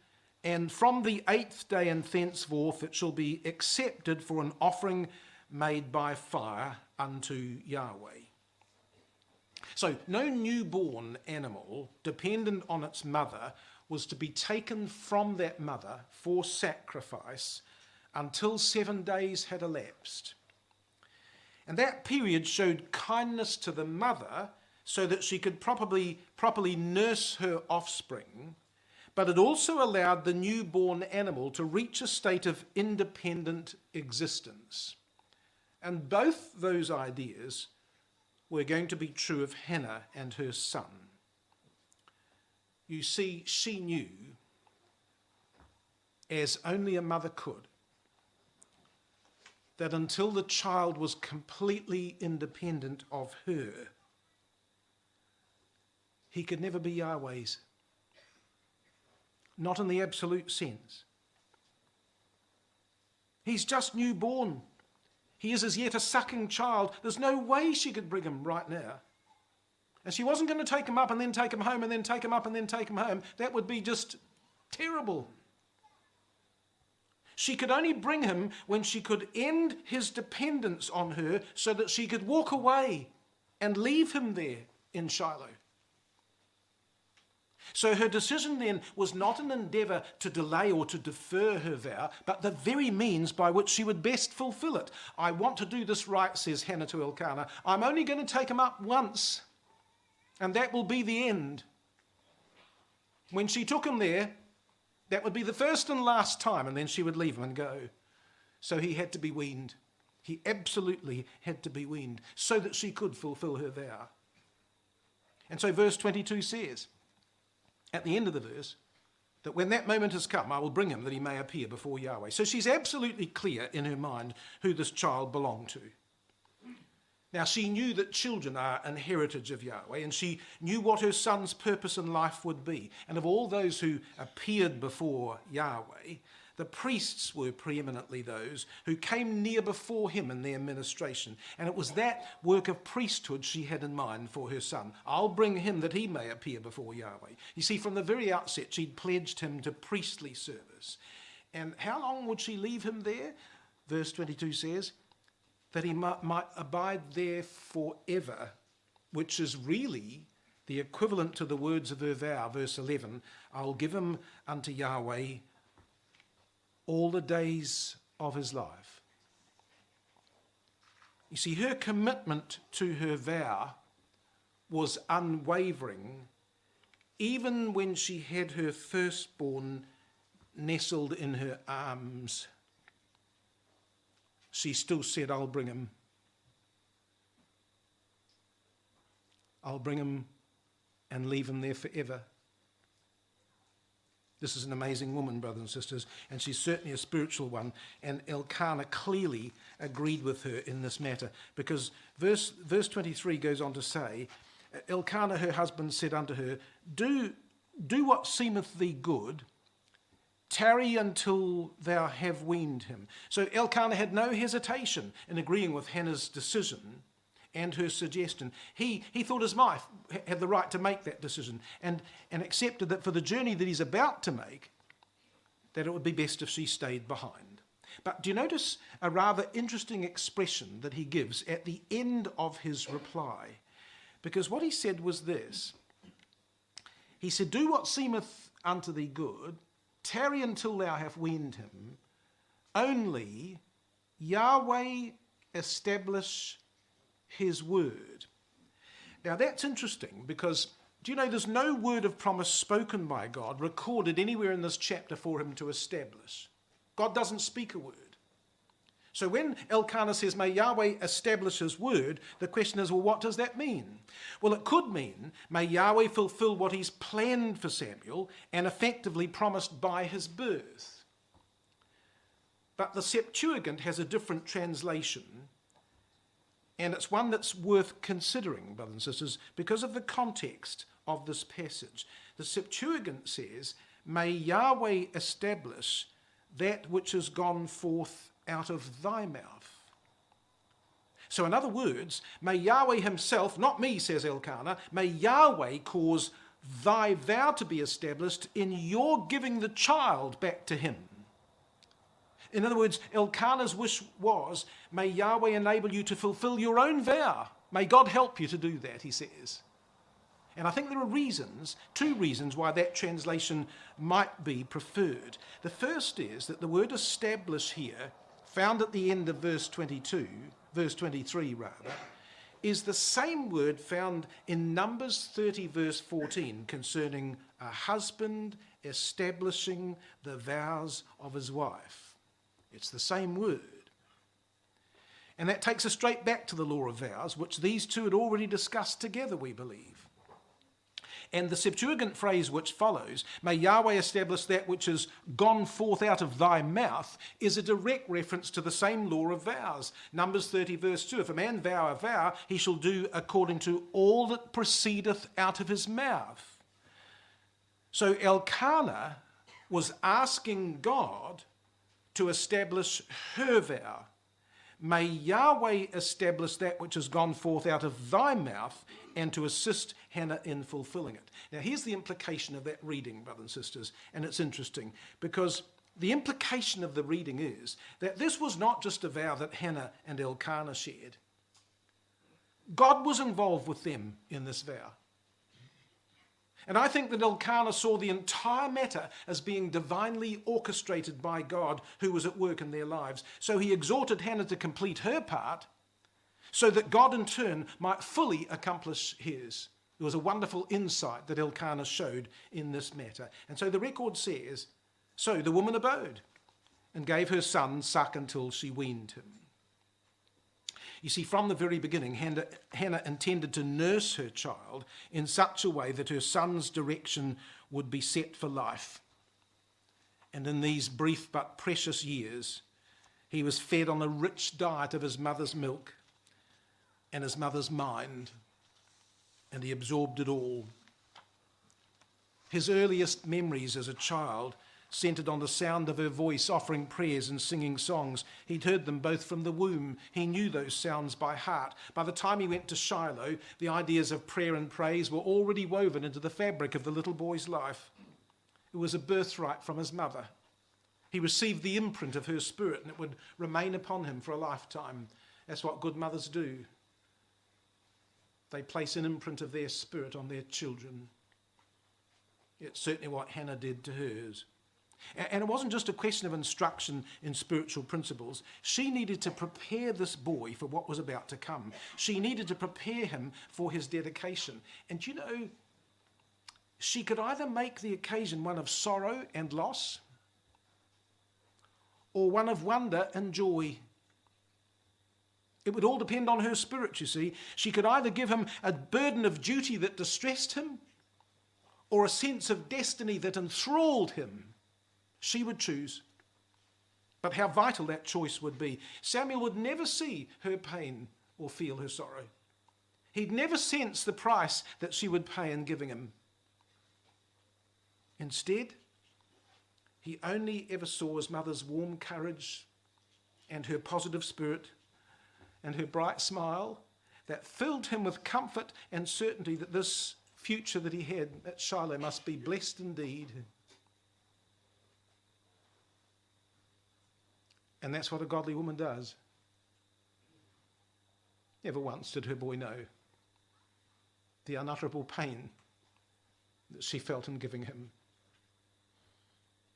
and from the 8th day and thenceforth it shall be accepted for an offering made by fire unto Yahweh." So no newborn animal dependent on its mother was to be taken from that mother for sacrifice until 7 days had elapsed. And that period showed kindness to the mother so that she could properly nurse her offspring, but it also allowed the newborn animal to reach a state of independent existence. And both those ideas were going to be true of Hannah and her son. You see, she knew, as only a mother could, that until the child was completely independent of her, he could never be Yahweh's. Not in the absolute sense. He's just newborn. He is as yet a sucking child. There's no way she could bring him right now. And she wasn't going to take him up and then take him home and then take him up and then take him home. That would be just terrible. She could only bring him when she could end his dependence on her so that she could walk away and leave him there in Shiloh. So her decision then was not an endeavour to delay or to defer her vow, but the very means by which she would best fulfill it. I want to do this right, says Hannah to Elkanah. I'm only going to take him up once, and that will be the end. When she took him there, that would be the first and last time, and then she would leave him and go. So he had to be weaned. He absolutely had to be weaned so that she could fulfill her vow. And so verse 22 says, at the end of the verse, that when that moment has come, I will bring him that he may appear before Yahweh. So she's absolutely clear in her mind who this child belonged to. Now, she knew that children are an heritage of Yahweh, and she knew what her son's purpose in life would be. And of all those who appeared before Yahweh, the priests were preeminently those who came near before him in their ministration. And it was that work of priesthood she had in mind for her son. I'll bring him that he may appear before Yahweh. You see, from the very outset, she'd pledged him to priestly service. And how long would she leave him there? Verse 22 says, that he might abide there forever, which is really the equivalent to the words of her vow, verse 11, I'll give him unto Yahweh all the days of his life. You see, her commitment to her vow was unwavering, even when she had her firstborn nestled in her arms. She still said, I'll bring him. I'll bring him and leave him there forever. This is an amazing woman, brothers and sisters, and she's certainly a spiritual one. And Elkanah clearly agreed with her in this matter, because verse 23 goes on to say, Elkanah, her husband, said unto her, Do what seemeth thee good, tarry until thou have weaned him. So Elkanah had no hesitation in agreeing with Hannah's decision and her suggestion. He thought his wife had the right to make that decision and accepted that for the journey that he's about to make, that it would be best if she stayed behind. But do you notice a rather interesting expression that he gives at the end of his reply? Because what he said was this. He said, Do what seemeth unto thee good, tarry until thou have weaned him, only Yahweh establish his word. Now that's interesting, because do you know there's no word of promise spoken by God recorded anywhere in this chapter for him to establish. God doesn't speak a word. So when Elkanah says, may Yahweh establish his word, the question is, well, what does that mean? Well, it could mean, may Yahweh fulfill what he's planned for Samuel and effectively promised by his birth. But the Septuagint has a different translation, and it's one that's worth considering, brothers and sisters, because of the context of this passage. The Septuagint says, may Yahweh establish that which has gone forth out of thy mouth. So in other words, may Yahweh himself, not me, says Elkanah, may Yahweh cause thy vow to be established in your giving the child back to him. In other words, Elkanah's wish was, may Yahweh enable you to fulfill your own vow. May God help you to do that, he says. And I think there are reasons, two reasons why that translation might be preferred. The first is that the word establish here, found at the end of verse 23 rather, is the same word found in Numbers 30 verse 14 concerning a husband establishing the vows of his wife. It's the same word. And that takes us straight back to the law of vows, which these two had already discussed together, we believe. And the Septuagint phrase which follows, may Yahweh establish that which has gone forth out of thy mouth, is a direct reference to the same law of vows. Numbers 30 verse 2, if a man vow a vow, he shall do according to all that proceedeth out of his mouth. So Elkanah was asking God to establish her vow. May Yahweh establish that which has gone forth out of thy mouth, and to assist Hannah in fulfilling it. Now here's the implication of that reading, brothers and sisters, and it's interesting because the implication of the reading is that this was not just a vow that Hannah and Elkanah shared. God was involved with them in this vow. And I think that Elkanah saw the entire matter as being divinely orchestrated by God, who was at work in their lives. So he exhorted Hannah to complete her part so that God in turn might fully accomplish his. There was a wonderful insight that Elkanah showed in this matter. And so the record says, so the woman abode and gave her son suck until she weaned him. You see, from the very beginning, Hannah intended to nurse her child in such a way that her son's direction would be set for life. And in these brief but precious years, he was fed on a rich diet of his mother's milk and his mother's mind, and he absorbed it all. His earliest memories as a child centred on the sound of her voice offering prayers and singing songs. He'd heard them both from the womb. He knew those sounds by heart. By the time he went to Shiloh, the ideas of prayer and praise were already woven into the fabric of the little boy's life. It was a birthright from his mother. He received the imprint of her spirit, and it would remain upon him for a lifetime. That's what good mothers do. They place an imprint of their spirit on their children. It's certainly what Hannah did to hers. And it wasn't just a question of instruction in spiritual principles. She needed to prepare this boy for what was about to come. She needed to prepare him for his dedication. And you know, she could either make the occasion one of sorrow and loss, or one of wonder and joy. It would all depend on her spirit, you see. She could either give him a burden of duty that distressed him, or a sense of destiny that enthralled him. She would choose. But how vital that choice would be. Samuel would never see her pain or feel her sorrow. He'd never sense the price that she would pay in giving him. Instead, he only ever saw his mother's warm courage and her positive spirit and her bright smile that filled him with comfort and certainty that this future that he had at Shiloh must be blessed indeed. And that's what a godly woman does. Never once did her boy know the unutterable pain that she felt in giving him,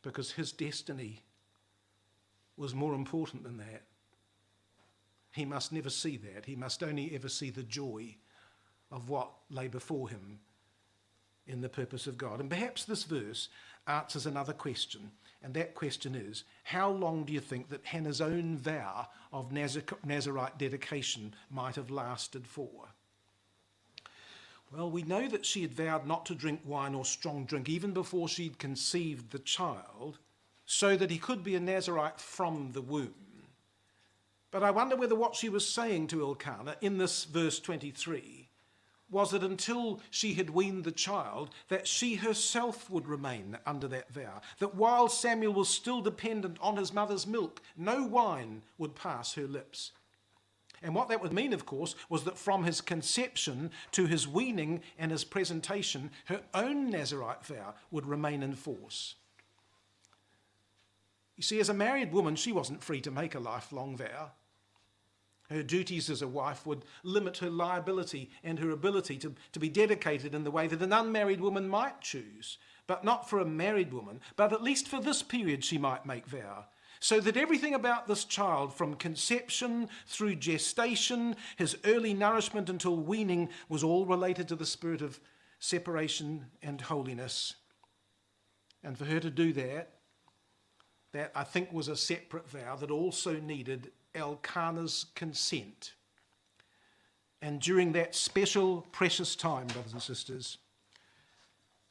because his destiny was more important than that. He must never see that. He must only ever see the joy of what lay before him in the purpose of God. And perhaps this verse answers another question, and that question is, how long do you think that Hannah's own vow of Nazarite dedication might have lasted for? Well, we know that she had vowed not to drink wine or strong drink even before she'd conceived the child, so that he could be a Nazarite from the womb. But I wonder whether what she was saying to Elkanah in this verse 23 was that until she had weaned the child, that she herself would remain under that vow, that while Samuel was still dependent on his mother's milk, no wine would pass her lips. And what that would mean, of course, was that from his conception to his weaning and his presentation, her own Nazarite vow would remain in force. You see, as a married woman, she wasn't free to make a lifelong vow. Her duties as a wife would limit her liability and her ability to be dedicated in the way that an unmarried woman might choose. But not for a married woman, but at least for this period she might make vow. So that everything about this child, from conception through gestation, his early nourishment until weaning, was all related to the spirit of separation and holiness. And for her to do that I think was a separate vow that also needed Elkanah's consent. And during that special, precious time, brothers and sisters,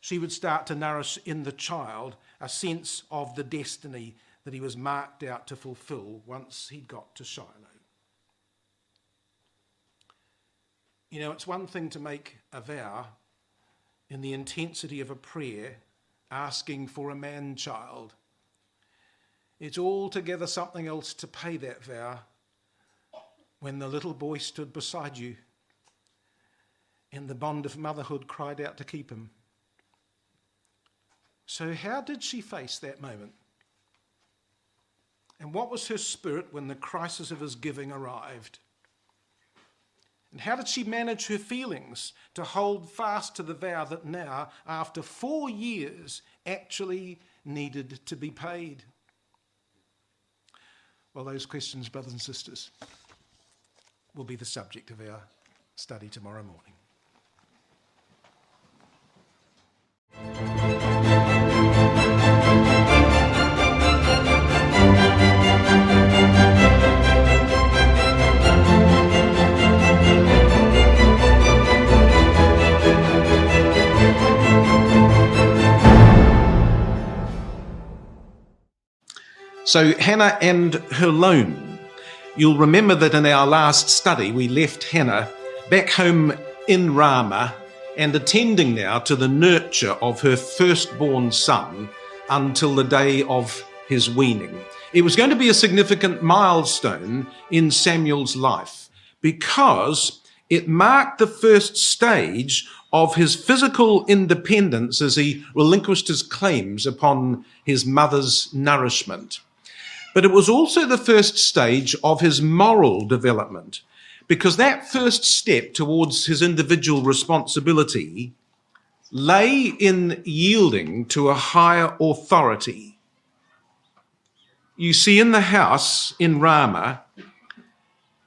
she would start to nourish in the child a sense of the destiny that he was marked out to fulfill once he'd got to Shiloh. You know, it's one thing to make a vow in the intensity of a prayer asking for a man-child. It's altogether something else to pay that vow when the little boy stood beside you and the bond of motherhood cried out to keep him. So how did she face that moment? And what was her spirit when the crisis of his giving arrived? And how did she manage her feelings to hold fast to the vow that now, after 4 years, actually needed to be paid? Well, those questions, brothers and sisters, will be the subject of our study tomorrow morning. So Hannah and her loan. You'll remember that in our last study, we left Hannah back home in Rama and attending now to the nurture of her firstborn son until the day of his weaning. It was going to be a significant milestone in Samuel's life because it marked the first stage of his physical independence as he relinquished his claims upon his mother's nourishment. But it was also the first stage of his moral development, because that first step towards his individual responsibility lay in yielding to a higher authority. You see, in the house in Rama,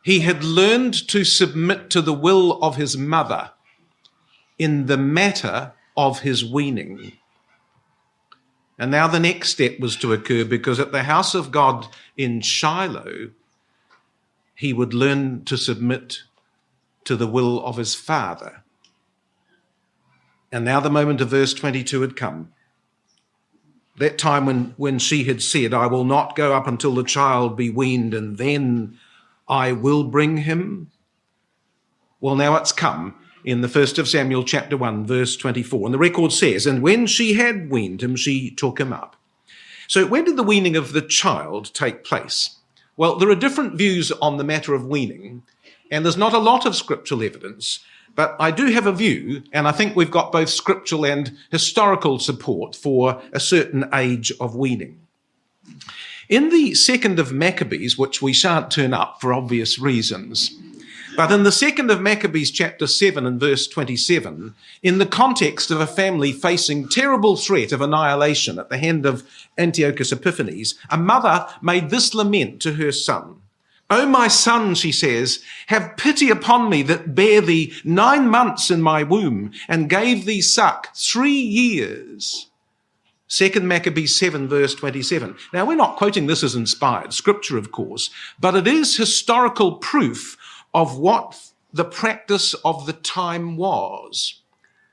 he had learned to submit to the will of his mother in the matter of his weaning. And now the next step was to occur, because at the house of God in Shiloh, he would learn to submit to the will of his father. And now the moment of verse 22 had come. That time when she had said, "I will not go up until the child be weaned, and then I will bring him." Well, now it's come in the 1st of Samuel chapter 1, verse 24. And the record says, "And when she had weaned him, she took him up." So when did the weaning of the child take place? Well, there are different views on the matter of weaning, and there's not a lot of scriptural evidence, but I do have a view, and I think we've got both scriptural and historical support for a certain age of weaning. In the 2nd of Maccabees, which we shan't turn up for obvious reasons, but in the 2nd of Maccabees chapter 7 and verse 27, in the context of a family facing terrible threat of annihilation at the hand of Antiochus Epiphanes, a mother made this lament to her son. "O my son," she says, "have pity upon me that bare thee 9 months in my womb and gave thee suck 3 years. 2nd Maccabees 7 verse 27. Now, we're not quoting this as inspired scripture, of course, but it is historical proof of what the practice of the time was.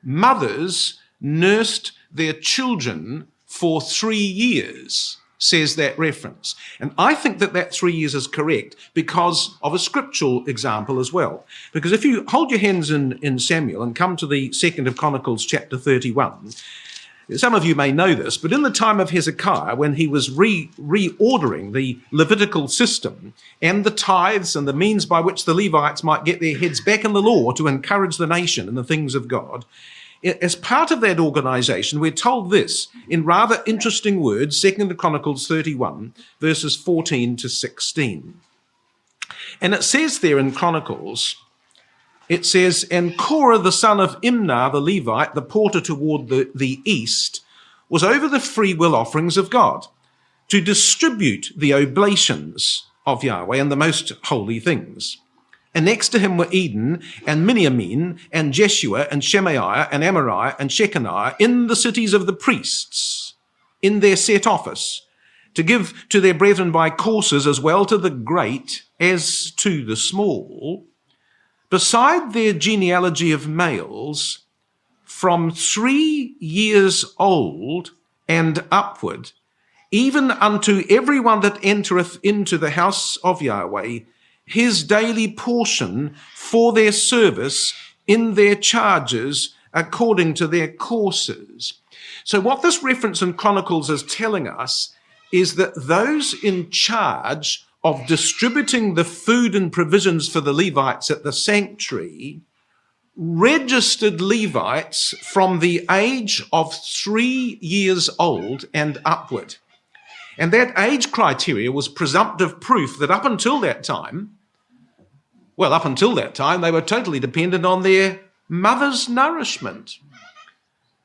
Mothers nursed their children for 3 years, says that reference. And I think that 3 years is correct because of a scriptural example as well. Because if you hold your hands in Samuel and come to the 2nd of Chronicles chapter 31, some of you may know this, but in the time of Hezekiah, when he was reordering the Levitical system and the tithes and the means by which the Levites might get their heads back in the law to encourage the nation in the things of God, as part of that organization, we're told this in rather interesting words, 2nd Chronicles 31, verses 14 to 16. And it says there in Chronicles, it says, "And Korah, the son of Imnah, the Levite, the porter toward the east, was over the free will offerings of God, to distribute the oblations of Yahweh and the most holy things. And next to him were Eden and Miniamin and Jeshua and Shemaiah and Amariah and Shechaniah in the cities of the priests, in their set office, to give to their brethren by courses as well to the great as to the small, beside their genealogy of males, from 3 years old and upward, even unto everyone that entereth into the house of Yahweh, his daily portion for their service in their charges according to their courses." So what this reference in Chronicles is telling us is that those in charge of distributing the food and provisions for the Levites at the sanctuary registered Levites from the age of 3 years old and upward. And that age criteria was presumptive proof that up until that time, they were totally dependent on their mother's nourishment.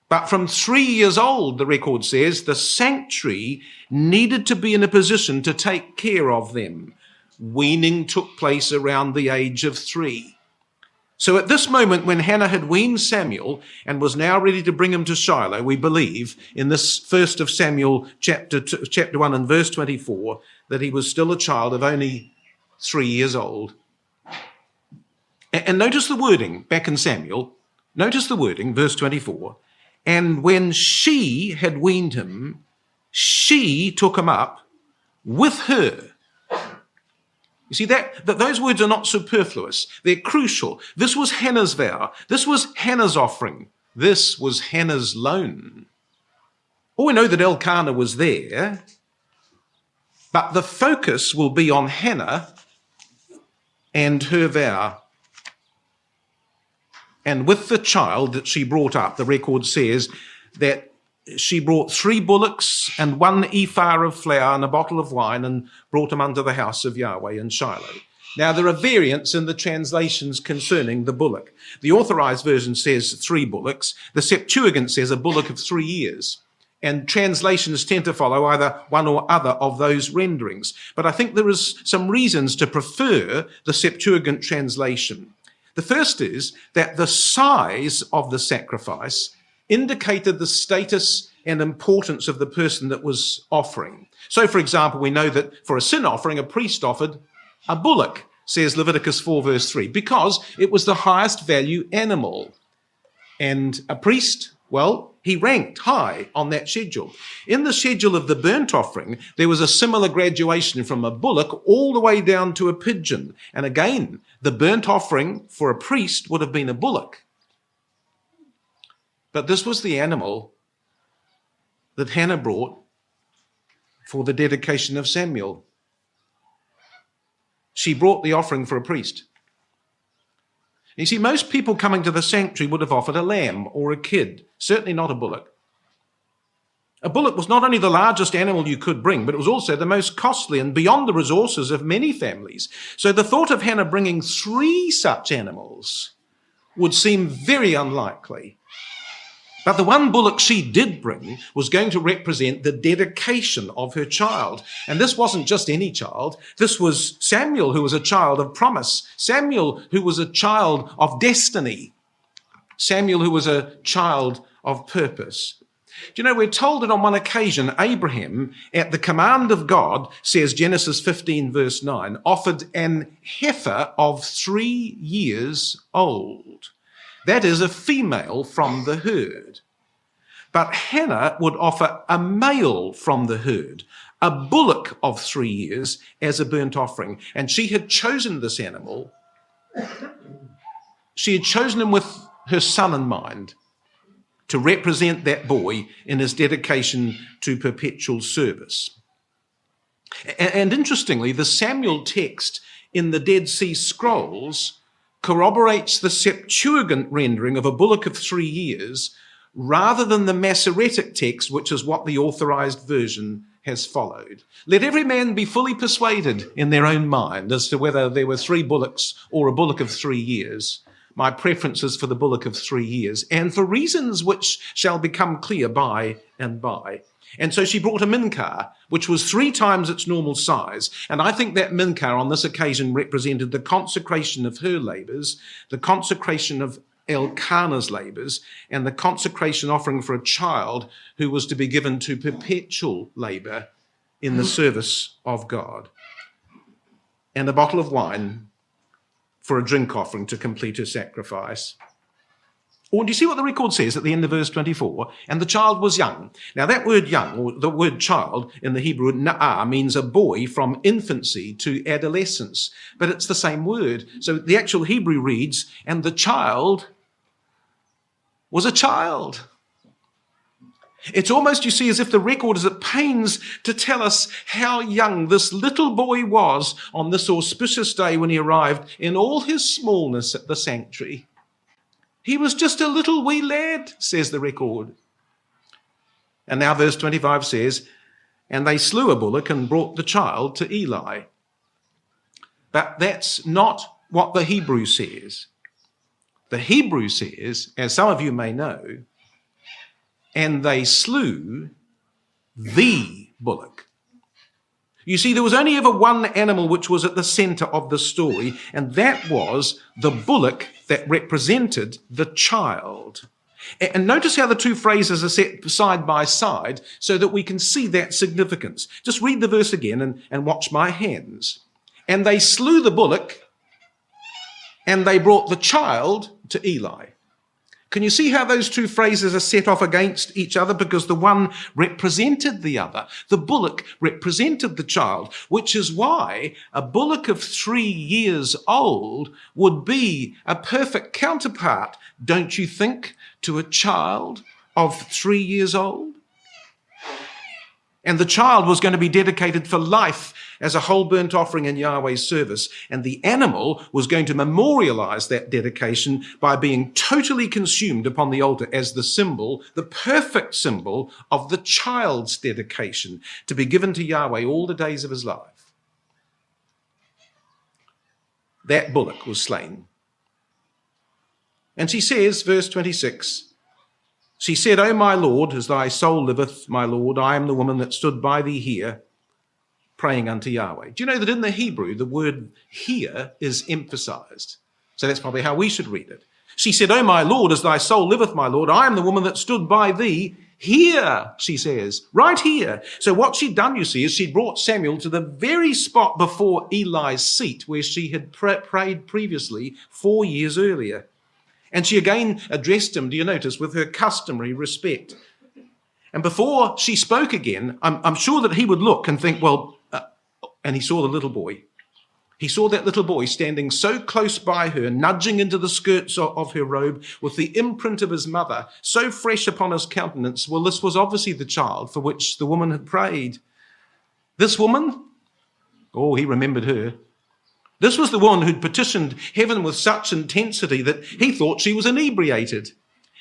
But from 3 years old, the record says, the sanctuary needed to be in a position to take care of them. Weaning took place around the age of 3. So at this moment, when Hannah had weaned Samuel and was now ready to bring him to Shiloh, we believe in this 1st of Samuel chapter 1 and verse 24, that he was still a child of only 3 years old. And notice the wording back in Samuel. Notice the wording, verse 24. "And when she had weaned him, she took him up with her. You see, that those words are not superfluous. They're crucial. This was Hannah's vow. This was Hannah's offering. This was Hannah's loan. Well, we know that Elkanah was there, but the focus will be on Hannah and her vow. And with the child that she brought up, the record says that she brought 3 bullocks and 1 ephah of flour and a bottle of wine and brought them unto the house of Yahweh in Shiloh. Now, there are variants in the translations concerning the bullock. The authorized version says 3 bullocks. The Septuagint says a bullock of 3 years. And translations tend to follow either one or other of those renderings. But I think there is some reasons to prefer the Septuagint translation. The first is that the size of the sacrifice indicated the status and importance of the person that was offering. So, for example, we know that for a sin offering, a priest offered a bullock, says Leviticus 4 verse 3, because it was the highest value animal. And a priest, well, he ranked high on that schedule. In the schedule of the burnt offering, there was a similar graduation from a bullock all the way down to a pigeon. And again, the burnt offering for a priest would have been a bullock. But this was the animal that Hannah brought for the dedication of Samuel. She brought the offering for a priest. You see, most people coming to the sanctuary would have offered a lamb or a kid, certainly not a bullock. A bullock was not only the largest animal you could bring, but it was also the most costly and beyond the resources of many families. So the thought of Hannah bringing 3 such animals would seem very unlikely. But the 1 bullock she did bring was going to represent the dedication of her child. And this wasn't just any child. This was Samuel, who was a child of promise. Samuel, who was a child of destiny. Samuel, who was a child of purpose. Do you know, we're told that on one occasion, Abraham, at the command of God, says Genesis 15 verse 9, offered an heifer of 3 years old. That is a female from the herd. But Hannah would offer a male from the herd, a bullock of 3 years as a burnt offering. And she had chosen this animal. She had chosen him with her son in mind to represent that boy in his dedication to perpetual service. And interestingly, the Samuel text in the Dead Sea Scrolls corroborates the Septuagint rendering of a bullock of 3 years rather than the Masoretic text, which is what the authorized version has followed. Let every man be fully persuaded in their own mind as to whether there were 3 bullocks or a bullock of 3 years. My preference is for the bullock of 3 years, and for reasons which shall become clear by and by. And so she brought a minkah, which was 3 times its normal size. And I think that minkah on this occasion represented the consecration of her labors, the consecration of Elkanah's labors, and the consecration offering for a child who was to be given to perpetual labor in the service of God. And a bottle of wine for a drink offering to complete her sacrifice. Or do you see what the record says at the end of verse 24? And the child was young. Now that word young, or the word child in the Hebrew, na'ah, means a boy from infancy to adolescence. But it's the same word. So the actual Hebrew reads, and the child was a child. It's almost, you see, as if the record is at pains to tell us how young this little boy was on this auspicious day when he arrived in all his smallness at the sanctuary. He was just a little wee lad, says the record. And now verse 25 says, and they slew a bullock and brought the child to Eli. But that's not what the Hebrew says. The Hebrew says, as some of you may know, and they slew the bullock. You see, there was only ever one animal which was at the center of the story, and that was the bullock that represented the child. And notice how the 2 phrases are set side by side so that we can see that significance. Just read the verse again and watch my hands. And they slew the bullock, and they brought the child to Eli. Can you see how those two phrases are set off against each other? Because the one represented the other. The bullock represented the child, which is why a bullock of 3 years old would be a perfect counterpart, don't you think, to a child of 3 years old? And the child was going to be dedicated for life as a whole burnt offering in Yahweh's service. And the animal was going to memorialize that dedication by being totally consumed upon the altar as the symbol, the perfect symbol of the child's dedication to be given to Yahweh all the days of his life. That bullock was slain. And she says, verse 26, she said, O my Lord, as thy soul liveth, my Lord, I am the woman that stood by thee here, praying unto Yahweh. Do you know that in the Hebrew, the word here is emphasized? So that's probably how we should read it. She said, O my Lord, as thy soul liveth, my Lord, I am the woman that stood by thee here, she says, right here. So what she'd done, you see, is she'd brought Samuel to the very spot before Eli's seat where she had prayed previously 4 years earlier. And she again addressed him, do you notice, with her customary respect. And before she spoke again, I'm sure that he would look and think, and he saw the little boy. He saw that little boy standing so close by her, nudging into the skirts of her robe with the imprint of his mother, so fresh upon his countenance. Well, this was obviously the child for which the woman had prayed. This woman, he remembered her. This was the one who'd petitioned heaven with such intensity that he thought she was inebriated.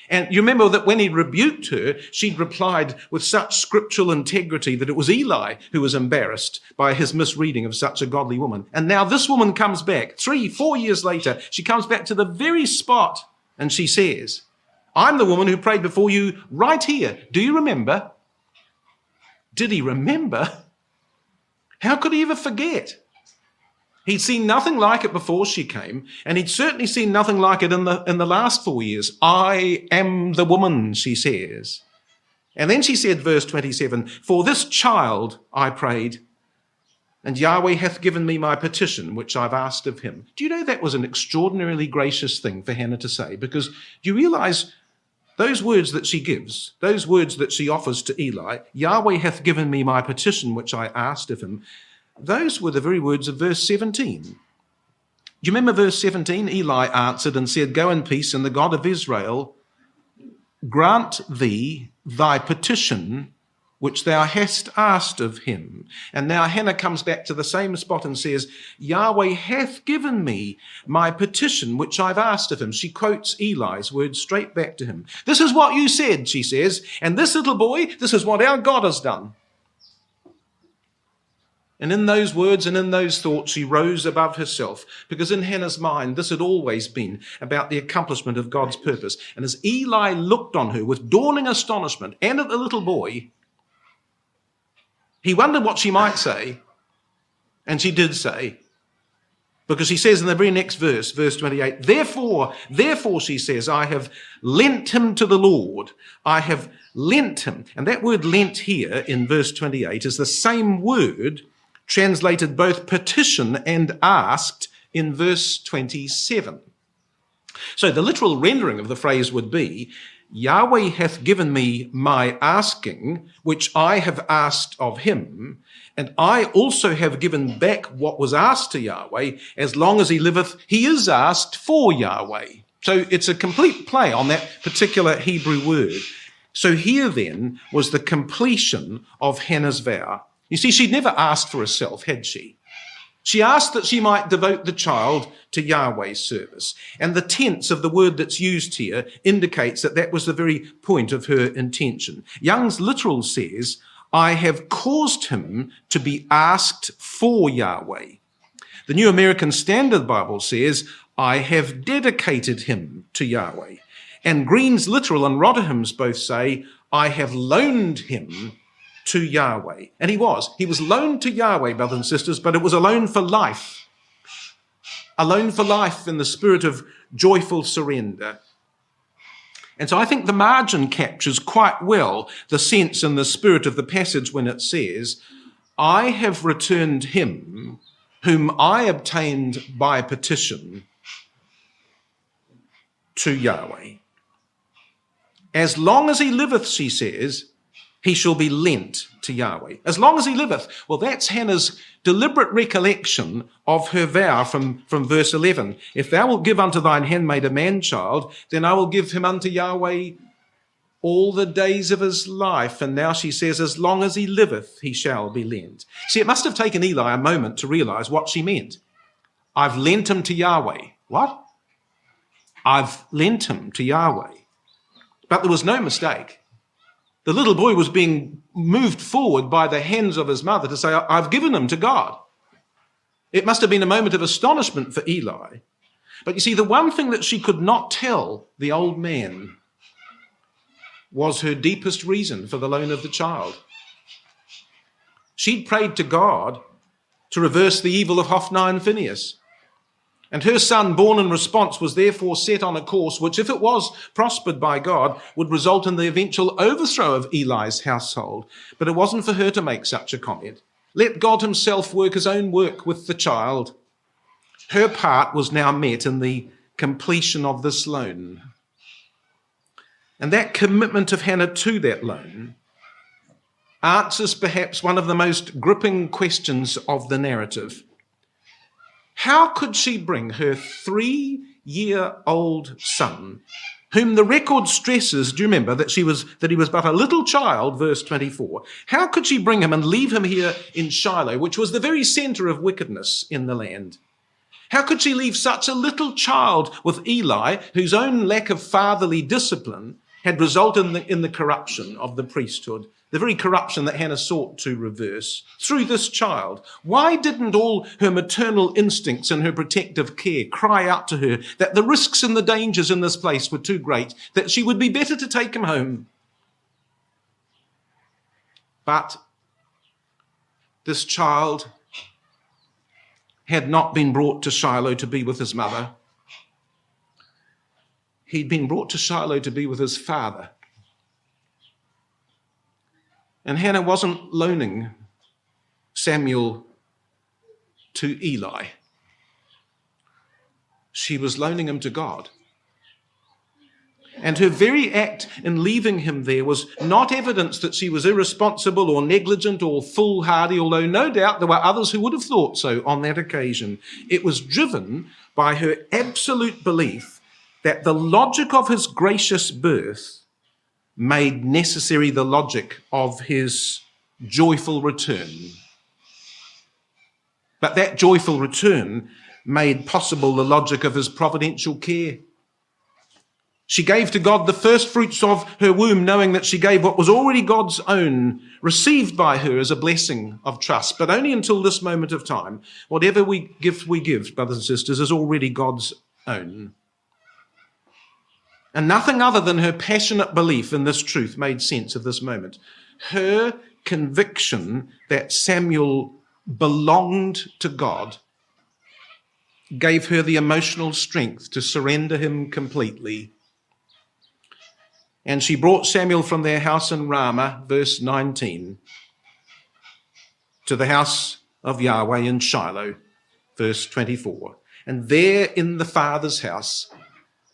And you remember that when he rebuked her, she'd replied with such scriptural integrity that it was Eli who was embarrassed by his misreading of such a godly woman. And now this woman comes back 3-4 years later. She comes back to the very spot and she says, I'm the woman who prayed before you right here. Do you remember? Did he remember? How could he ever forget? He'd seen nothing like it before she came, and he'd certainly seen nothing like it in the last 4 years. I am the woman, she says. And then she said, verse 27, for this child I prayed, and Yahweh hath given me my petition, which I've asked of him. Do you know that was an extraordinarily gracious thing for Hannah to say? Because do you realize those words that she gives, those words that she offers to Eli, Yahweh hath given me my petition, which I asked of him, those were the very words of verse 17. Do you remember verse 17? Eli answered and said, go in peace, and the God of Israel grant thee thy petition which thou hast asked of him. And now Hannah comes back to the same spot and says, Yahweh hath given me my petition which I've asked of him. She quotes Eli's words straight back to him. This is what you said, she says, and this little boy, this is what our God has done. And in those words and in those thoughts, she rose above herself, because in Hannah's mind, this had always been about the accomplishment of God's purpose. And as Eli looked on her with dawning astonishment and at the little boy, he wondered what she might say, and she did say, because he says in the very next verse, verse 28, therefore, she says, I have lent him to the Lord. I have lent him. And that word lent here in verse 28 is the same word translated both petition and asked in verse 27. So the literal rendering of the phrase would be, Yahweh hath given me my asking, which I have asked of him, and I also have given back what was asked to Yahweh. As long as he liveth, he is asked for Yahweh. So it's a complete play on that particular Hebrew word. So here then was the completion of Hannah's vow. You see, she'd never asked for herself, had she? She asked that she might devote the child to Yahweh's service. And the tense of the word that's used here indicates that that was the very point of her intention. Young's literal says, I have caused him to be asked for Yahweh. The New American Standard Bible says, I have dedicated him to Yahweh. And Green's literal and Rotherham's both say, I have loaned him to Yahweh. And he was loaned to Yahweh, brothers and sisters, but it was a loan for life. A loan for life in the spirit of joyful surrender. And so I think the margin captures quite well the sense and the spirit of the passage when it says, I have returned him whom I obtained by petition to Yahweh. As long as he liveth, she says, he shall be lent to Yahweh. As long as he liveth. Well, that's Hannah's deliberate recollection of her vow from verse 11. If thou wilt give unto thine handmaid a man-child, then I will give him unto Yahweh all the days of his life. And now she says, as long as he liveth, he shall be lent. See, it must have taken Eli a moment to realize what she meant. I've lent him to Yahweh. What? I've lent him to Yahweh. But there was no mistake. The little boy was being moved forward by the hands of his mother to say, I've given him to God. It must have been a moment of astonishment for Eli. But you see, the one thing that she could not tell the old man was her deepest reason for the loan of the child. She'd prayed to God to reverse the evil of Hophni and Phinehas. And her son, born in response, was therefore set on a course which, if it was prospered by God, would result in the eventual overthrow of Eli's household. But it wasn't for her to make such a comment. Let God himself work his own work with the child. Her part was now met in the completion of this loan. And that commitment of Hannah to that loan answers perhaps one of the most gripping questions of the narrative. How could she bring her 3-year-old son, whom the record stresses, do you remember that he was but a little child, verse 24. How could she bring him and leave him here in Shiloh, which was the very center of wickedness in the land? How could she leave such a little child with Eli, whose own lack of fatherly discipline had resulted in the corruption of the priesthood, the very corruption that Hannah sought to reverse through this child? Why didn't all her maternal instincts and her protective care cry out to her that the risks and the dangers in this place were too great, that she would be better to take him home? But this child had not been brought to Shiloh to be with his mother. He'd been brought to Shiloh to be with his father. And Hannah wasn't loaning Samuel to Eli. She was loaning him to God. And her very act in leaving him there was not evidence that she was irresponsible or negligent or foolhardy, although no doubt there were others who would have thought so on that occasion. It was driven by her absolute belief that the logic of his gracious birth made necessary the logic of his joyful return. But that joyful return made possible the logic of his providential care. She gave to God the first fruits of her womb, knowing that she gave what was already God's own, received by her as a blessing of trust, but only until this moment of time. Whatever we give, brothers and sisters, is already God's own. And nothing other than her passionate belief in this truth made sense of this moment. Her conviction that Samuel belonged to God gave her the emotional strength to surrender him completely. And she brought Samuel from their house in Rama, verse 19, to the house of Yahweh in Shiloh, verse 24. And there in the father's house,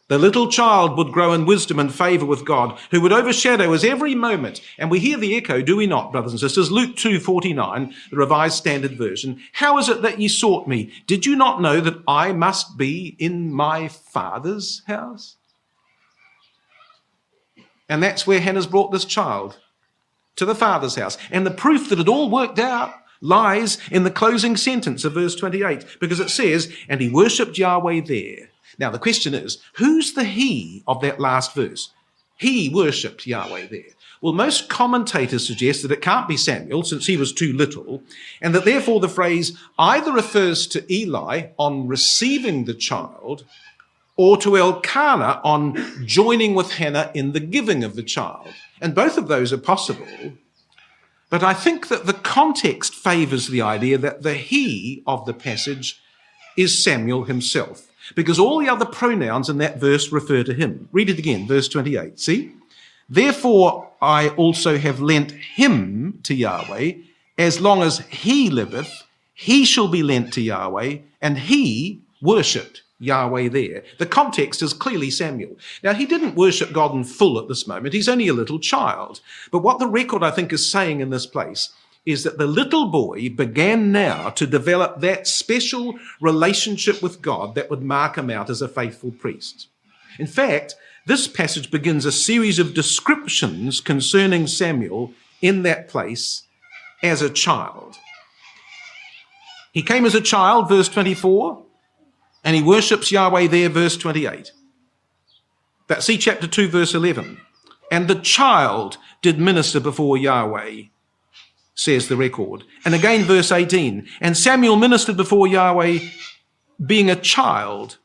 the little child would grow in wisdom and favor with God, who would overshadow his every moment. And we hear the echo, do we not, brothers and sisters? Luke 2:49, the Revised Standard Version. How is it that ye sought me? Did you not know that I must be in my father's house? And that's where Hannah's brought this child, to the father's house. And the proof that it all worked out lies in the closing sentence of verse 28, because it says, and he worshipped Yahweh there. Now, the question is, who's the he of that last verse? He worshipped Yahweh there. Well, most commentators suggest that it can't be Samuel, since he was too little, and that therefore the phrase either refers to Eli on receiving the child, or to Elkanah on joining with Hannah in the giving of the child. And both of those are possible. But I think that the context favors the idea that the he of the passage is Samuel himself, because all the other pronouns in that verse refer to him. Read it again, verse 28. See? Therefore I also have lent him to Yahweh. As long as he liveth, he shall be lent to Yahweh, and he worshipped Yahweh there. The context is clearly Samuel. Now, he didn't worship God in full at this moment. He's only a little child. But what the record, I think, is saying in this place is that the little boy began now to develop that special relationship with God that would mark him out as a faithful priest. In fact, this passage begins a series of descriptions concerning Samuel in that place as a child. He came as a child, verse 24, and he worships Yahweh there, verse 28. But see chapter 2, verse 11. And the child did minister before Yahweh, says the record. And again, verse 18. And Samuel ministered before Yahweh being a child.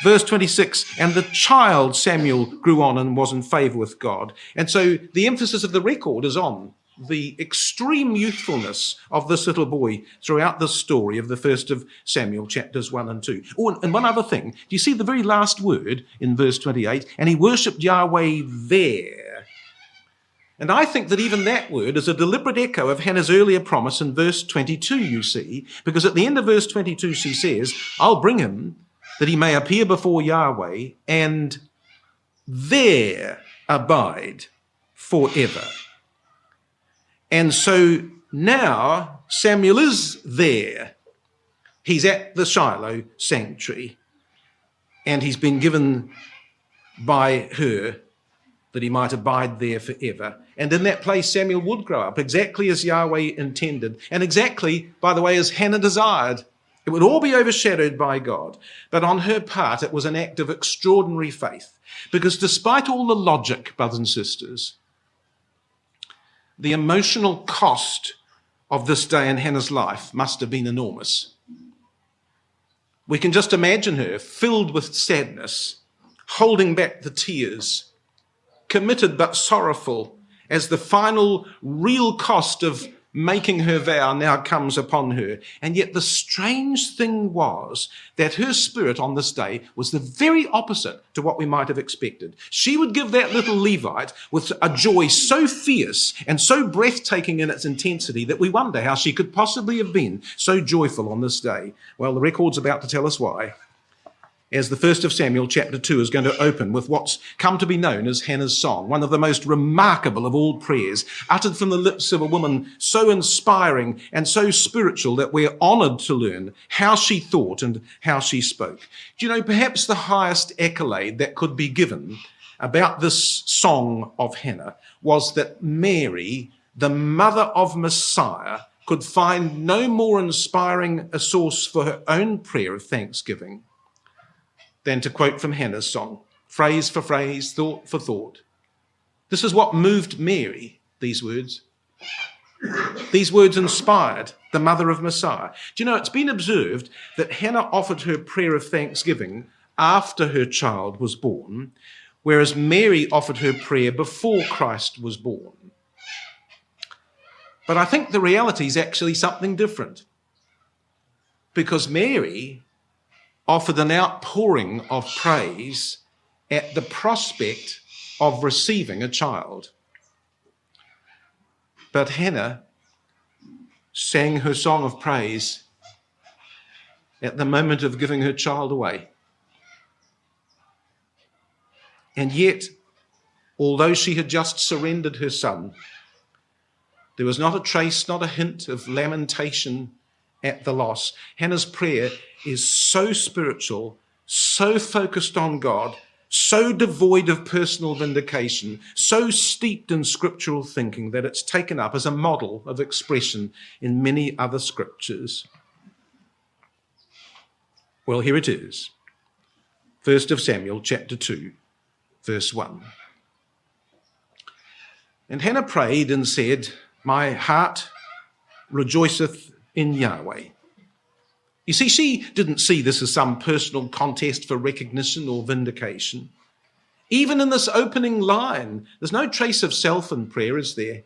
Verse 26. And the child Samuel grew on and was in favor with God. And so the emphasis of the record is on the extreme youthfulness of this little boy throughout the story of the first of Samuel, chapters 1 and 2. Oh, and one other thing. Do you see the very last word in verse 28? And he worshipped Yahweh there. And I think that even that word is a deliberate echo of Hannah's earlier promise in verse 22, you see, because at the end of verse 22 she says, I'll bring him that he may appear before Yahweh and there abide forever. And so now Samuel is there. He's at the Shiloh sanctuary, and he's been given by her that he might abide there forever. And in that place Samuel would grow up exactly as Yahweh intended, and exactly, by the way, as Hannah desired. It would all be overshadowed by God. But on her part, it was an act of extraordinary faith, because despite all the logic, brothers and sisters, the emotional cost of this day in Hannah's life must have been enormous. We can just imagine her filled with sadness, holding back the tears, committed but sorrowful, as the final real cost of making her vow now comes upon her. And yet the strange thing was that her spirit on this day was the very opposite to what we might have expected. She would give that little Levite with a joy so fierce and so breathtaking in its intensity that we wonder how she could possibly have been so joyful on this day. Well, the record's about to tell us why, as the first of Samuel chapter 2 is going to open with what's come to be known as Hannah's song, one of the most remarkable of all prayers, uttered from the lips of a woman so inspiring and so spiritual that we're honoured to learn how she thought and how she spoke. Do you know, perhaps the highest accolade that could be given about this song of Hannah was that Mary, the mother of Messiah, could find no more inspiring a source for her own prayer of thanksgiving than to quote from Hannah's song, phrase for phrase, thought for thought. This is what moved Mary, these words. These words inspired the mother of Messiah. Do you know, it's been observed that Hannah offered her prayer of thanksgiving after her child was born, whereas Mary offered her prayer before Christ was born. But I think the reality is actually something different, because Mary offered an outpouring of praise at the prospect of receiving a child. But Hannah sang her song of praise at the moment of giving her child away. And yet, although she had just surrendered her son, there was not a trace, not a hint of lamentation at the loss. Hannah's prayer is so spiritual, so focused on God, so devoid of personal vindication, so steeped in scriptural thinking that it's taken up as a model of expression in many other scriptures. Well, here it is. 1 Samuel chapter 2, verse 1. And Hannah prayed and said, "My heart rejoiceth in Yahweh." You see, she didn't see this as some personal contest for recognition or vindication. Even in this opening line, there's no trace of self in prayer, is there?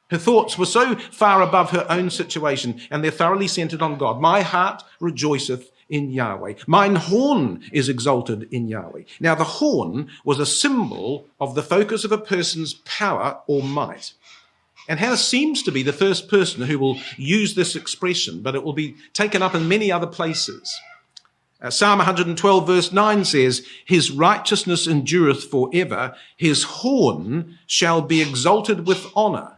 Her thoughts were so far above her own situation, and they're thoroughly centered on God. My heart rejoiceth in Yahweh. Mine horn is exalted in Yahweh. Now, the horn was a symbol of the focus of a person's power or might. And Hannah seems to be the first person who will use this expression, but it will be taken up in many other places. Psalm 112 verse 9 says, his righteousness endureth forever, his horn shall be exalted with honour.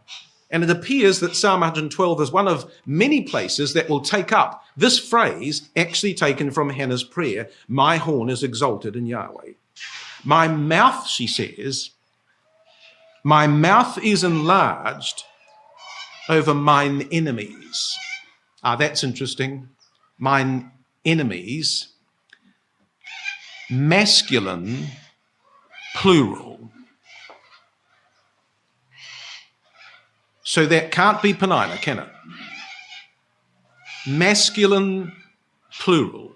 And it appears that Psalm 112 is one of many places that will take up this phrase, actually taken from Hannah's prayer, my horn is exalted in Yahweh. My mouth, she says, my mouth is enlarged over mine enemies. That's interesting. Mine enemies, masculine, plural. So that can't be Penina, can it? Masculine, plural.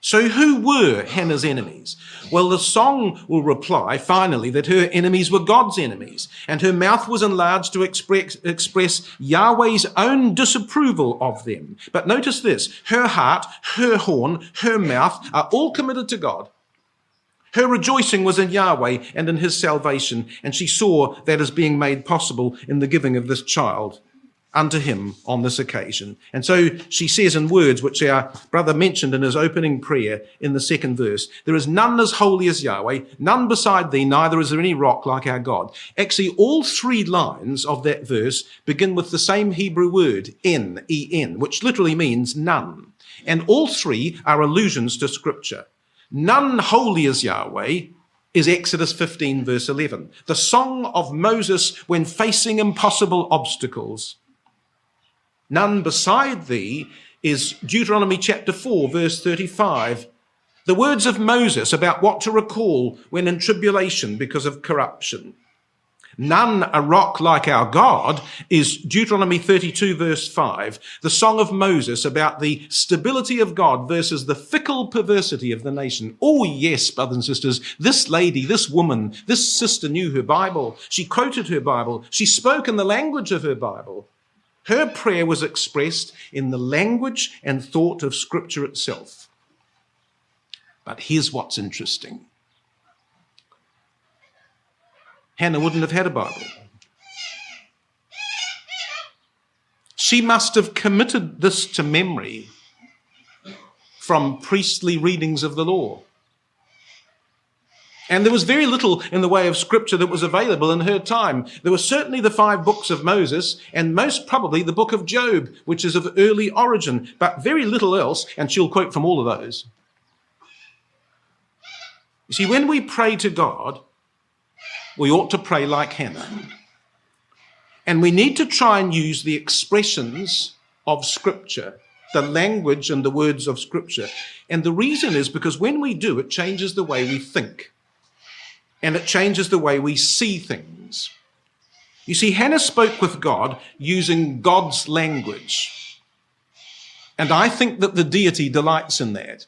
So who were Hannah's enemies? Well, the song will reply finally that her enemies were God's enemies, and her mouth was enlarged to express Yahweh's own disapproval of them. But notice this, her heart, her horn, her mouth are all committed to God. Her rejoicing was in Yahweh and in his salvation, and she saw that as being made possible in the giving of this child unto him on this occasion. And so she says in words which our brother mentioned in his opening prayer in the second verse, there is none as holy as Yahweh, none beside thee, neither is there any rock like our God. Actually, all three lines of that verse begin with the same Hebrew word, N-E-N, which literally means none. And all three are allusions to Scripture. None holy as Yahweh is Exodus 15 verse 11, the song of Moses when facing impossible obstacles. None beside thee is Deuteronomy chapter 4 verse 35, the words of Moses about what to recall when in tribulation because of corruption. None a rock like our God is Deuteronomy 32 verse 5, the song of Moses about the stability of God versus the fickle perversity of the nation. Oh yes, brothers and sisters, this lady, this woman, this sister knew her Bible. She quoted her Bible. She spoke in the language of her Bible. Her prayer was expressed in the language and thought of Scripture itself. But here's what's interesting. Hannah wouldn't have had a Bible. She must have committed this to memory from priestly readings of the law. And there was very little in the way of Scripture that was available in her time. There were certainly the 5 books of Moses and most probably the book of Job, which is of early origin, but very little else, and she'll quote from all of those. You see, when we pray to God, we ought to pray like Hannah. And we need to try and use the expressions of Scripture, the language and the words of Scripture. And the reason is because when we do, it changes the way we think. And it changes the way we see things. You see, Hannah spoke with God using God's language. And I think that the deity delights in that.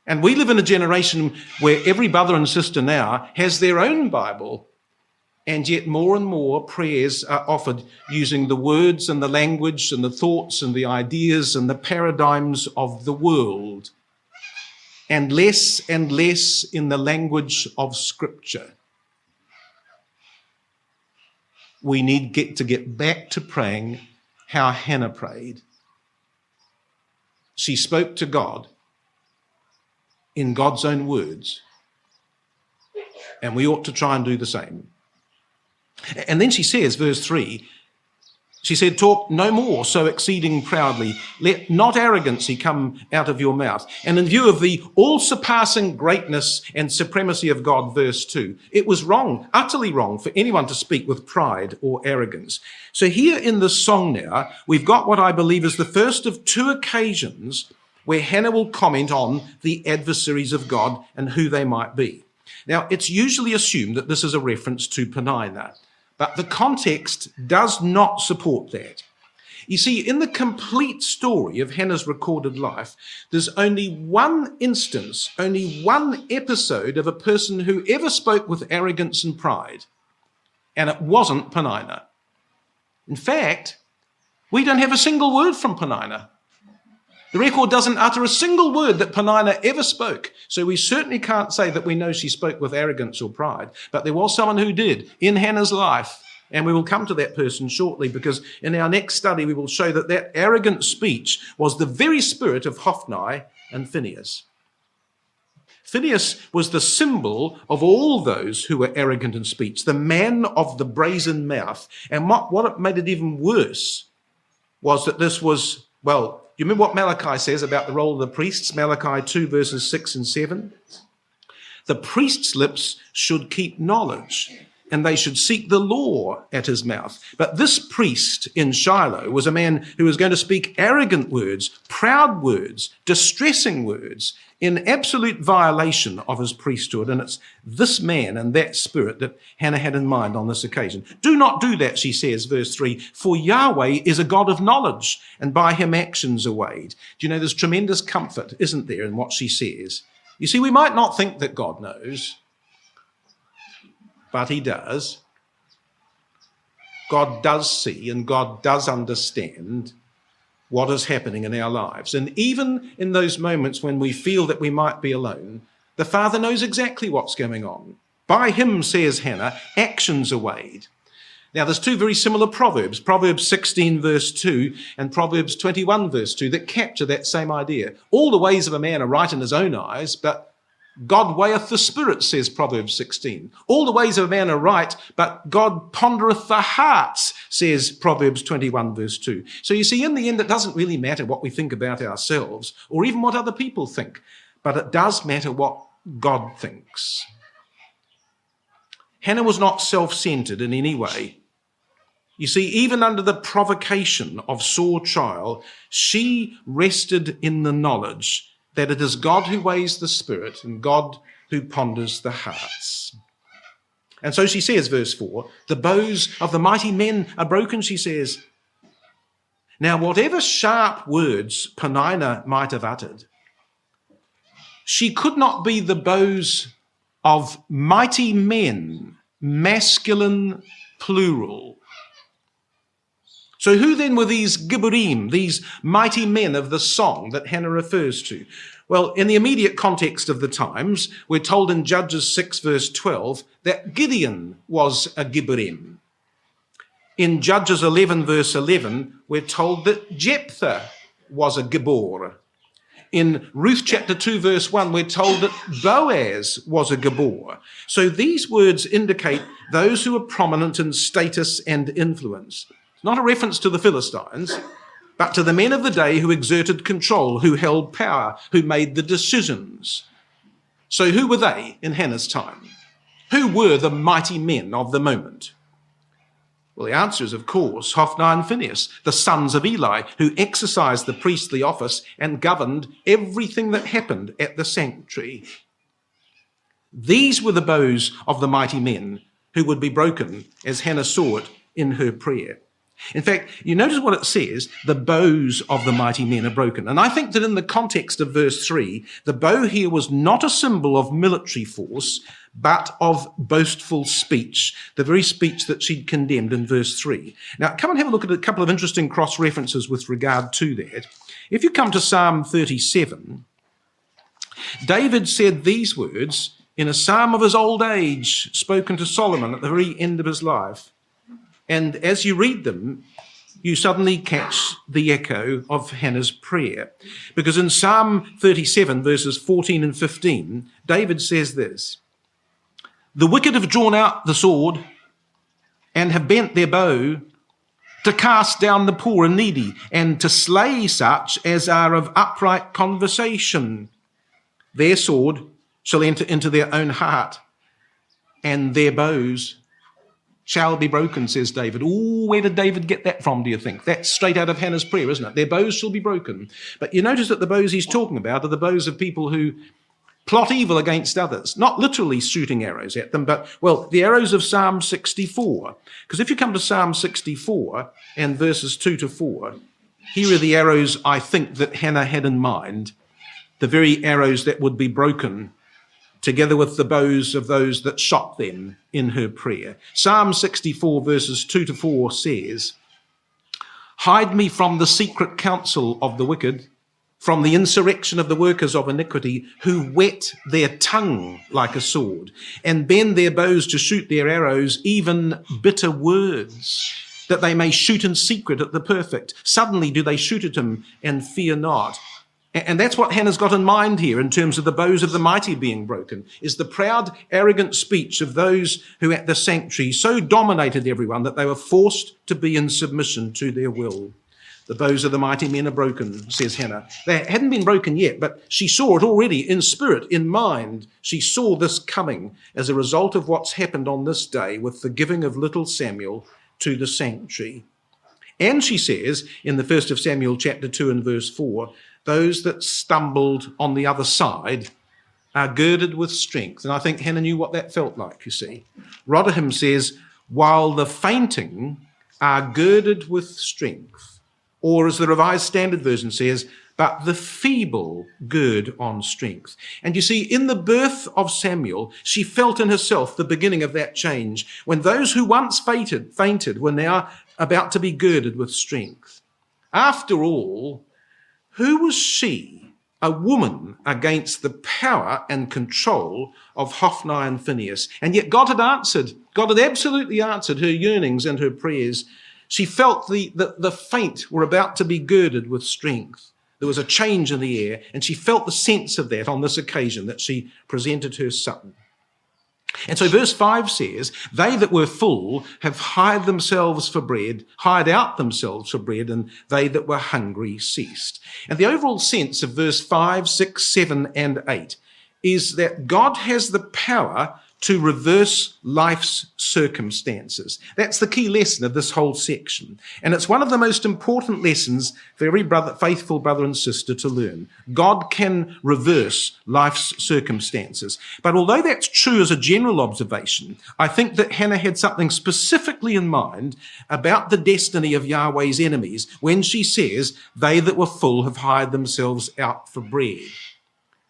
And we live in a generation where every brother and sister now has their own Bible, and yet more and more prayers are offered using the words and the language and the thoughts and the ideas and the paradigms of the world, and less in the language of Scripture. We need to get back to praying how Hannah prayed. She spoke to God in God's own words, and we ought to try and do the same. And then she says, verse 3, she said, talk no more so exceeding proudly. Let not arrogancy come out of your mouth. And in view of the all-surpassing greatness and supremacy of God, verse 2, it was wrong, utterly wrong, for anyone to speak with pride or arrogance. So here in this song now, we've got what I believe is the first of 2 occasions where Hannah will comment on the adversaries of God and who they might be. Now, it's usually assumed that this is a reference to Penina, but the context does not support that. You see, in the complete story of Hannah's recorded life, there's only one instance, only one episode of a person who ever spoke with arrogance and pride, and it wasn't Penina. In fact, we don't have a single word from Penina. The record doesn't utter a single word that Penina ever spoke. So we certainly can't say that we know she spoke with arrogance or pride. But there was someone who did in Hannah's life, And we will come to that person shortly, because in our next study we will show that that arrogant speech was the very spirit of Hophni and Phinehas. Phinehas was the symbol of all those who were arrogant in speech, the man of the brazen mouth. And what made it even worse was that this was, well, you remember what Malachi says about the role of the priests? Malachi 2 verses 6 and 7. The priest's lips should keep knowledge, and they should seek the law at his mouth. But this priest in Shiloh was a man who was going to speak arrogant words, proud words, distressing words, in absolute violation of his priesthood. And it's this man and that spirit that Hannah had in mind on this occasion. Do not do that, she says, verse 3, for Yahweh is a God of knowledge, and by him actions are weighed. Do you know, there's tremendous comfort, isn't there, in what she says? You see, we might not think that God knows, but he does. God does see, and God does understand what is happening in our lives. And even in those moments when we feel that we might be alone, the Father knows exactly what's going on. By him, says Hannah, actions are weighed. Now, there's two very similar proverbs, Proverbs 16 verse 2 and Proverbs 21 verse 2, that capture that same idea. All the ways of a man are right in his own eyes, but God weigheth the spirit, says Proverbs 16. All the ways of a man are right, but God pondereth the hearts, says Proverbs 21 verse 2. So you see, in the end, it doesn't really matter what we think about ourselves or even what other people think, but it does matter what God thinks. Hannah was not self-centered in any way. You see, even under the provocation of sore trial, she rested in the knowledge that it is God who weighs the spirit and God who ponders the hearts. And so she says, verse 4, the bows of the mighty men are broken, she says. Now, whatever sharp words Peninnah might have uttered, she could not be the bows of mighty men, masculine plural. So who then were these Gibborim, these mighty men of the song that Hannah refers to? Well, in the immediate context of the times, we're told in Judges 6 verse 12 that Gideon was a Gibborim. In Judges 11 verse 11, we're told that Jephthah was a Gibbor. In Ruth chapter 2 verse 1, we're told that Boaz was a Gibbor. So these words indicate those who are prominent in status and influence. Not a reference to the Philistines, but to the men of the day who exerted control, who held power, who made the decisions. So who were they in Hannah's time? Who were the mighty men of the moment? Well, the answer is, of course, Hophni and Phinehas, the sons of Eli, who exercised the priestly office and governed everything that happened at the sanctuary. These were the bows of the mighty men who would be broken, as Hannah saw it in her prayer. In fact, you notice what it says, the bows of the mighty men are broken. And I think that in the context of verse 3, the bow here was not a symbol of military force, but of boastful speech, the very speech that she'd condemned in verse 3. Now, come and have a look at a couple of interesting cross-references with regard to that. If you come to Psalm 37, David said these words in a psalm of his old age, spoken to Solomon at the very end of his life. And as you read them, you suddenly catch the echo of Hannah's prayer. Because in Psalm 37, verses 14 and 15, David says this, the wicked have drawn out the sword and have bent their bow to cast down the poor and needy and to slay such as are of upright conversation. Their sword shall enter into their own heart and their bows shall be broken, says David. Ooh, where did David get that from, do you think? That's straight out of Hannah's prayer, isn't it? Their bows shall be broken. But you notice that the bows he's talking about are the bows of people who plot evil against others, not literally shooting arrows at them, but, well, the arrows of Psalm 64. Because if you come to Psalm 64 and verses 2 to 4, here are the arrows I think that Hannah had in mind, the very arrows that would be broken together with the bows of those that shot them in her prayer. Psalm 64 verses 2 to 4 says, hide me from the secret counsel of the wicked, from the insurrection of the workers of iniquity, who whet their tongue like a sword, and bend their bows to shoot their arrows, even bitter words, that they may shoot in secret at the perfect. Suddenly do they shoot at him and fear not. And that's what Hannah's got in mind here in terms of the bows of the mighty being broken, is the proud, arrogant speech of those who at the sanctuary so dominated everyone that they were forced to be in submission to their will. The bows of the mighty men are broken, says Hannah. They hadn't been broken yet, but she saw it already in spirit, in mind. She saw this coming as a result of what's happened on this day with the giving of little Samuel to the sanctuary. And she says in the 1 Samuel chapter 2 and verse 4, those that stumbled on the other side are girded with strength. And I think Hannah knew what that felt like, you see. Rotherham says, while the fainting are girded with strength. Or as the Revised Standard Version says, but the feeble gird on strength. And you see, in the birth of Samuel, she felt in herself the beginning of that change, when those who once fainted were now about to be girded with strength. After all, who was she, a woman, against the power and control of Hophni and Phinehas? And yet God had answered. God had absolutely answered her yearnings and her prayers. She felt the faint were about to be girded with strength. There was a change in the air, and she felt the sense of that on this occasion that she presented her son. And so verse 5 says, they that were full have hired themselves for bread, hired out themselves for bread, and they that were hungry ceased. And the overall sense of verse 5, 6, 7, and 8 is that God has the power to reverse life's circumstances. That's the key lesson of this whole section. And it's one of the most important lessons for every faithful brother and sister to learn. God can reverse life's circumstances. But although that's true as a general observation, I think that Hannah had something specifically in mind about the destiny of Yahweh's enemies when she says, they that were full have hired themselves out for bread.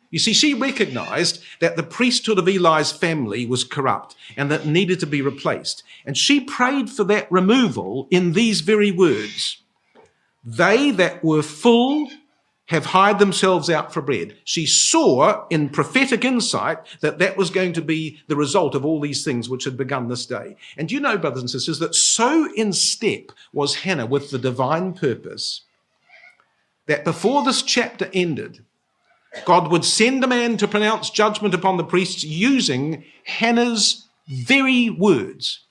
You see, she recognized that the priesthood of Eli's family was corrupt and that needed to be replaced. And she prayed for that removal in these very words. They that were full have hired themselves out for bread. She saw in prophetic insight that that was going to be the result of all these things which had begun this day. And you know, brothers and sisters, that so in step was Hannah with the divine purpose that before this chapter ended, God would send a man to pronounce judgment upon the priests using Hannah's very words.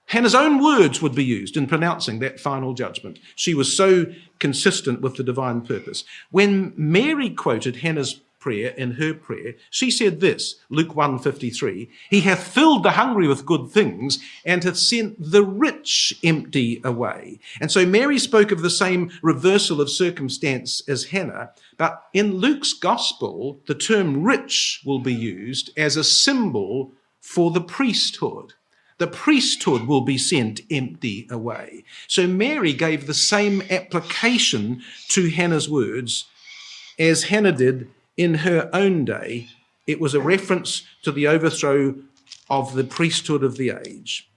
Hannah's own words would be used in pronouncing that final judgment. She was so consistent with the divine purpose. When Mary quoted Hannah's prayer in her prayer, she said this, Luke 1:53, he hath filled the hungry with good things and hath sent the rich empty away. And so Mary spoke of the same reversal of circumstance as Hannah, but in Luke's gospel, the term rich will be used as a symbol for the priesthood. The priesthood will be sent empty away. So Mary gave the same application to Hannah's words as Hannah did in her own day. It was a reference to the overthrow of the priesthood of the age.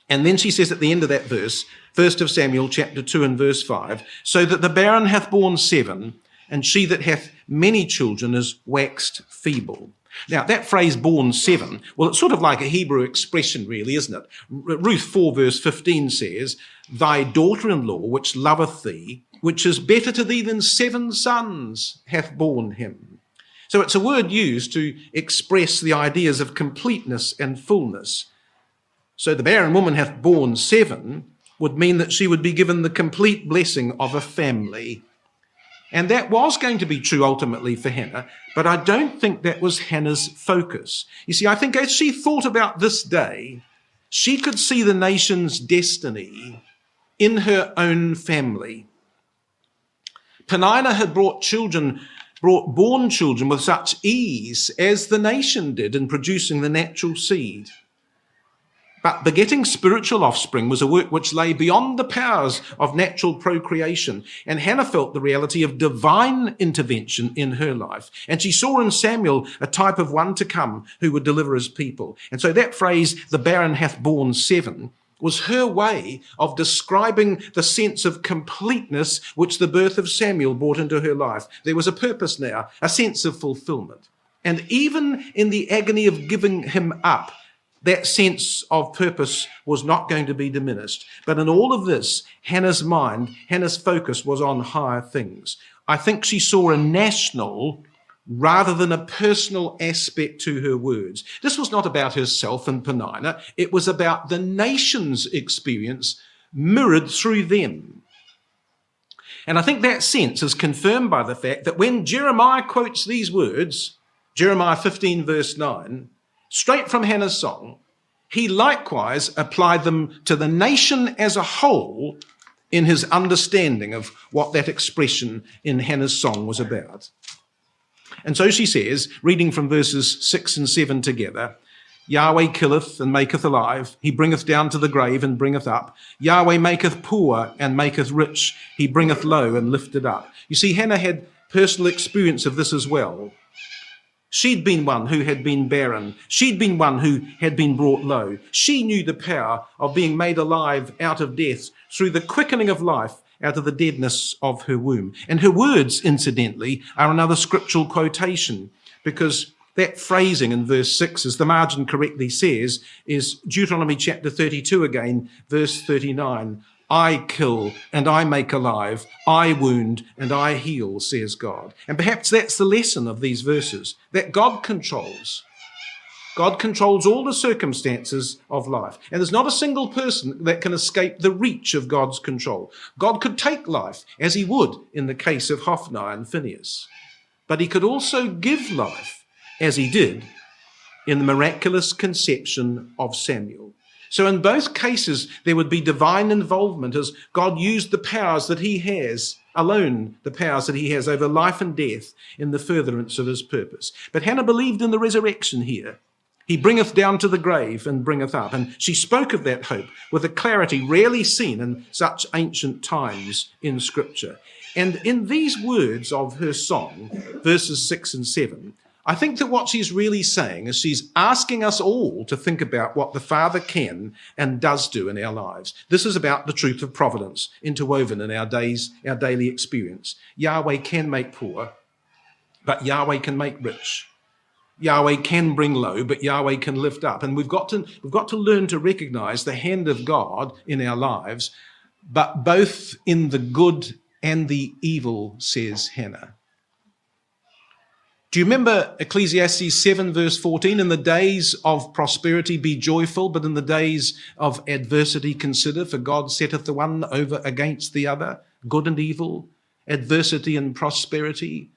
And then she says at the end of that verse, 1 Samuel chapter 2 and verse 5, so that the barren hath borne 7, and she that hath many children is waxed feeble. Now, that phrase, born 7, well, it's sort of like a Hebrew expression, really, isn't it? Ruth 4, verse 15 says, thy daughter-in-law, which loveth thee, which is better to thee than 7 sons, hath borne him. So it's a word used to express the ideas of completeness and fullness. So the barren woman hath borne 7 would mean that she would be given the complete blessing of a family. And that was going to be true ultimately for Hannah, but I don't think that was Hannah's focus. You see, I think as she thought about this day, she could see the nation's destiny in her own family. Peninnah had brought born children with such ease as the nation did in producing the natural seed. But begetting spiritual offspring was a work which lay beyond the powers of natural procreation. And Hannah felt the reality of divine intervention in her life. And she saw in Samuel a type of one to come who would deliver his people. And so that phrase, the barren hath borne 7, was her way of describing the sense of completeness which the birth of Samuel brought into her life. There was a purpose now, a sense of fulfillment. And even in the agony of giving him up, that sense of purpose was not going to be diminished. But in all of this, Hannah's mind, Hannah's focus was on higher things. I think she saw a national rather than a personal aspect to her words. This was not about herself and Peninnah. It was about the nation's experience mirrored through them. And I think that sense is confirmed by the fact that when Jeremiah quotes these words, Jeremiah 15 verse 9, straight from Hannah's song, he likewise applied them to the nation as a whole in his understanding of what that expression in Hannah's song was about. And so she says, reading from verses 6 and 7 together, Yahweh killeth and maketh alive. He bringeth down to the grave and bringeth up. Yahweh maketh poor and maketh rich. He bringeth low and lifteth up. You see, Hannah had personal experience of this as well. She'd been one who had been barren. She'd been one who had been brought low. She knew the power of being made alive out of death through the quickening of life out of the deadness of her womb. And her words, incidentally, are another scriptural quotation, because that phrasing in verse 6, as the margin correctly says, is Deuteronomy chapter 32 again, verse 39. I kill and I make alive, I wound and I heal, says God. And perhaps that's the lesson of these verses, that God controls. God controls all the circumstances of life. And there's not a single person that can escape the reach of God's control. God could take life, as he would in the case of Hophni and Phinehas. But he could also give life, as he did in the miraculous conception of Samuel. So in both cases, there would be divine involvement as God used the powers that he has, alone the powers that he has over life and death in the furtherance of his purpose. But Hannah believed in the resurrection here. He bringeth down to the grave and bringeth up. And she spoke of that hope with a clarity rarely seen in such ancient times in Scripture. And in these words of her song, verses 6 and 7, I think that what she's really saying is she's asking us all to think about what the Father can and does do in our lives. This is about the truth of providence interwoven in our daily experience. Yahweh can make poor, but Yahweh can make rich. Yahweh can bring low, but Yahweh can lift up. And we've got to learn to recognize the hand of God in our lives, but both in the good and the evil, says Hannah. Do you remember Ecclesiastes 7 verse 14? In the days of prosperity be joyful, but in the days of adversity consider, for God setteth the one over against the other, good and evil, adversity and prosperity.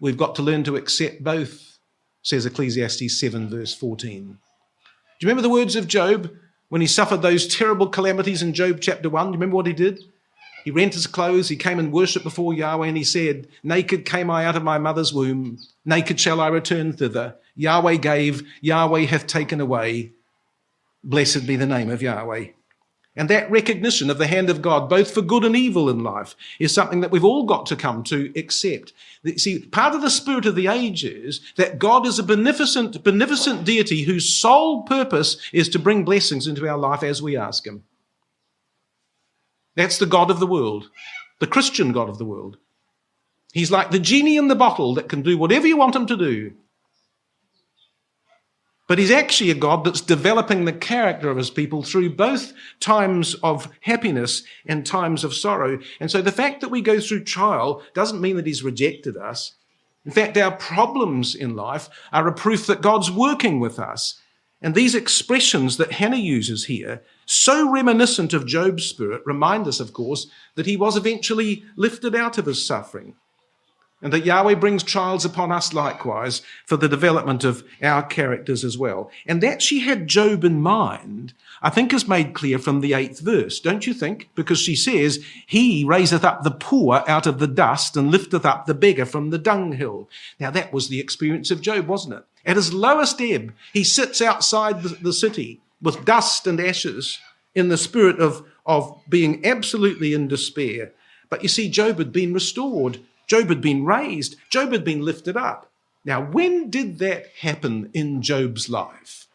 We've got to learn to accept both, says Ecclesiastes 7 verse 14. Do you remember the words of Job when he suffered those terrible calamities in Job chapter 1? Do you remember what he did? He rent his clothes, he came and worshipped before Yahweh, and he said, naked came I out of my mother's womb, naked shall I return thither. Yahweh gave, Yahweh hath taken away. Blessed be the name of Yahweh. And that recognition of the hand of God, both for good and evil in life, is something that we've all got to come to accept. See, part of the spirit of the age is that God is a beneficent deity whose sole purpose is to bring blessings into our life as we ask him. That's the God of the world, the Christian God of the world. He's like the genie in the bottle that can do whatever you want him to do. But he's actually a God that's developing the character of his people through both times of happiness and times of sorrow. And so the fact that we go through trial doesn't mean that he's rejected us. In fact, our problems in life are a proof that God's working with us. And these expressions that Hannah uses here, so reminiscent of Job's spirit, remind us, of course, that he was eventually lifted out of his suffering, and that Yahweh brings trials upon us likewise for the development of our characters as well. And that she had Job in mind, I think, is made clear from the 8th verse, don't you think? Because she says, he raiseth up the poor out of the dust and lifteth up the beggar from the dunghill. Now that was the experience of Job, wasn't it? At his lowest ebb, he sits outside the city with dust and ashes in the spirit of being absolutely in despair. But you see, Job had been restored. Job had been raised. Job had been lifted up. Now, when did that happen in Job's life?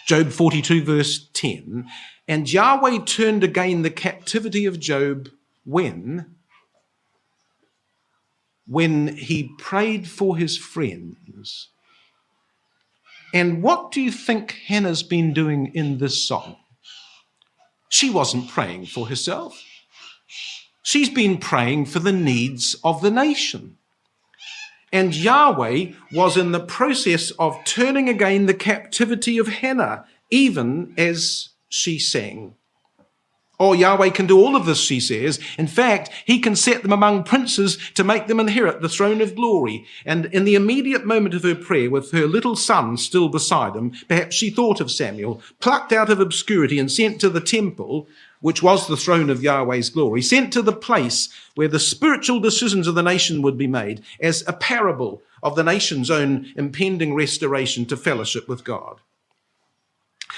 Job 42 verse 10, And Yahweh turned again the captivity of Job when he prayed for his friends. And what do you think Hannah's been doing in this song? She wasn't praying for herself. She's been praying for the needs of the nation. And Yahweh was in the process of turning again the captivity of Hannah, even as she sang. Oh, Yahweh can do all of this, she says. In fact, he can set them among princes to make them inherit the throne of glory. And in the immediate moment of her prayer, with her little son still beside him, perhaps she thought of Samuel, plucked out of obscurity and sent to the temple, which was the throne of Yahweh's glory, sent to the place where the spiritual decisions of the nation would be made, as a parable of the nation's own impending restoration to fellowship with God.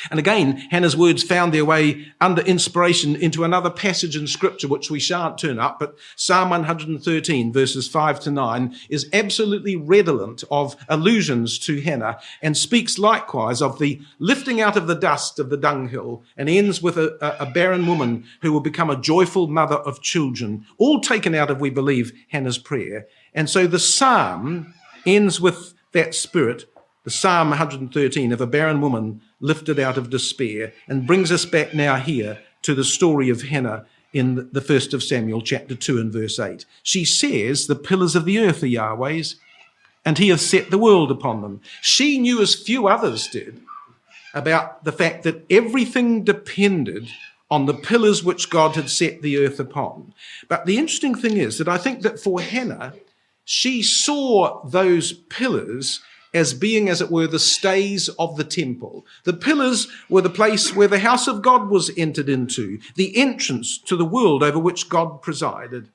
And again, Hannah's words found their way under inspiration into another passage in Scripture, which we shan't turn up, but Psalm 113, verses 5 to 9, is absolutely redolent of allusions to Hannah and speaks likewise of the lifting out of the dust of the dunghill, and ends with a barren woman who will become a joyful mother of children, all taken out of, we believe, Hannah's prayer. And so the psalm ends with that spirit, the Psalm 113 of a barren woman lifted out of despair, and brings us back now here to the story of Hannah in the 1st of Samuel chapter 2 and verse 8. She says, the pillars of the earth are Yahweh's, and he hath set the world upon them. She knew, as few others did, about the fact that everything depended on the pillars which God had set the earth upon. But the interesting thing is that I think that for Hannah, she saw those pillars as being, as it were, the stays of the temple. The pillars were the place where the house of God was entered into, the entrance to the world over which God presided.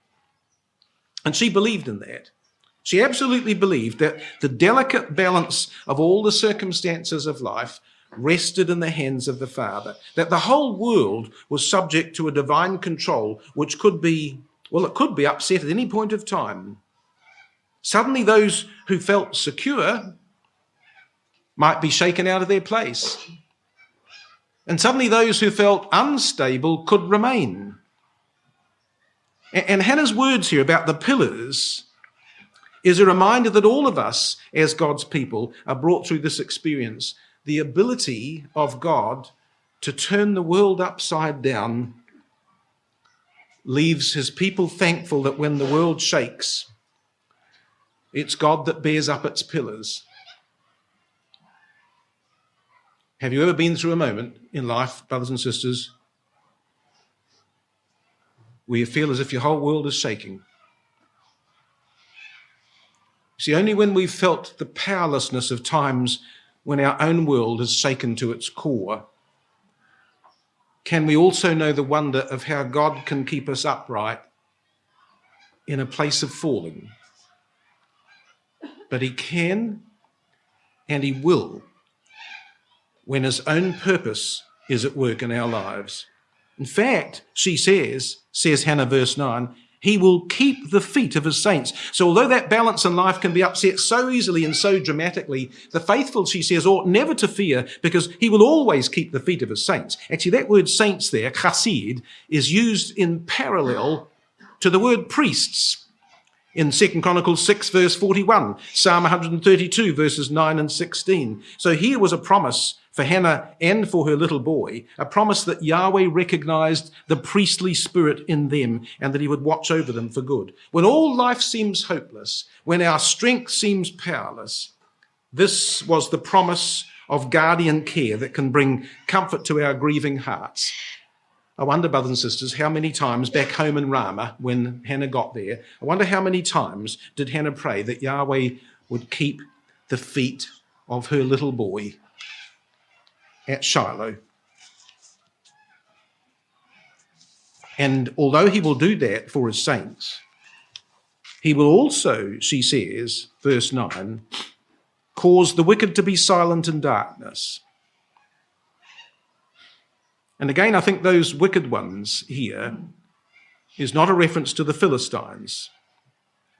And she believed in that. She absolutely believed that the delicate balance of all the circumstances of life rested in the hands of the Father, that the whole world was subject to a divine control which could be, it could be upset at any point of time. Suddenly those who felt secure might be shaken out of their place. And suddenly those who felt unstable could remain. And Hannah's words here about the pillars is a reminder that all of us, as God's people, are brought through this experience. The ability of God to turn the world upside down leaves his people thankful that when the world shakes, it's God that bears up its pillars. Have you ever been through a moment in life, brothers and sisters, where you feel as if your whole world is shaking? See, only when we've felt the powerlessness of times when our own world is shaken to its core can we also know the wonder of how God can keep us upright in a place of falling. But he can and he will when his own purpose is at work in our lives. In fact, she says Hannah, verse 9, he will keep the feet of his saints. So although that balance in life can be upset so easily and so dramatically, the faithful, she says, ought never to fear, because he will always keep the feet of his saints. Actually, that word saints there, chassid, is used in parallel to the word priests in 2 Chronicles 6, verse 41, Psalm 132, verses 9 and 16. So here was a promise for Hannah and for her little boy, a promise that Yahweh recognized the priestly spirit in them and that he would watch over them for good. When all life seems hopeless, when our strength seems powerless, this was the promise of guardian care that can bring comfort to our grieving hearts. I wonder, brothers and sisters, how many times back home in Rama, when Hannah got there, I wonder how many times did Hannah pray that Yahweh would keep the feet of her little boy at Shiloh. And although he will do that for his saints, he will also, she says, verse 9, cause the wicked to be silent in darkness. And again, I think those wicked ones here is not a reference to the Philistines.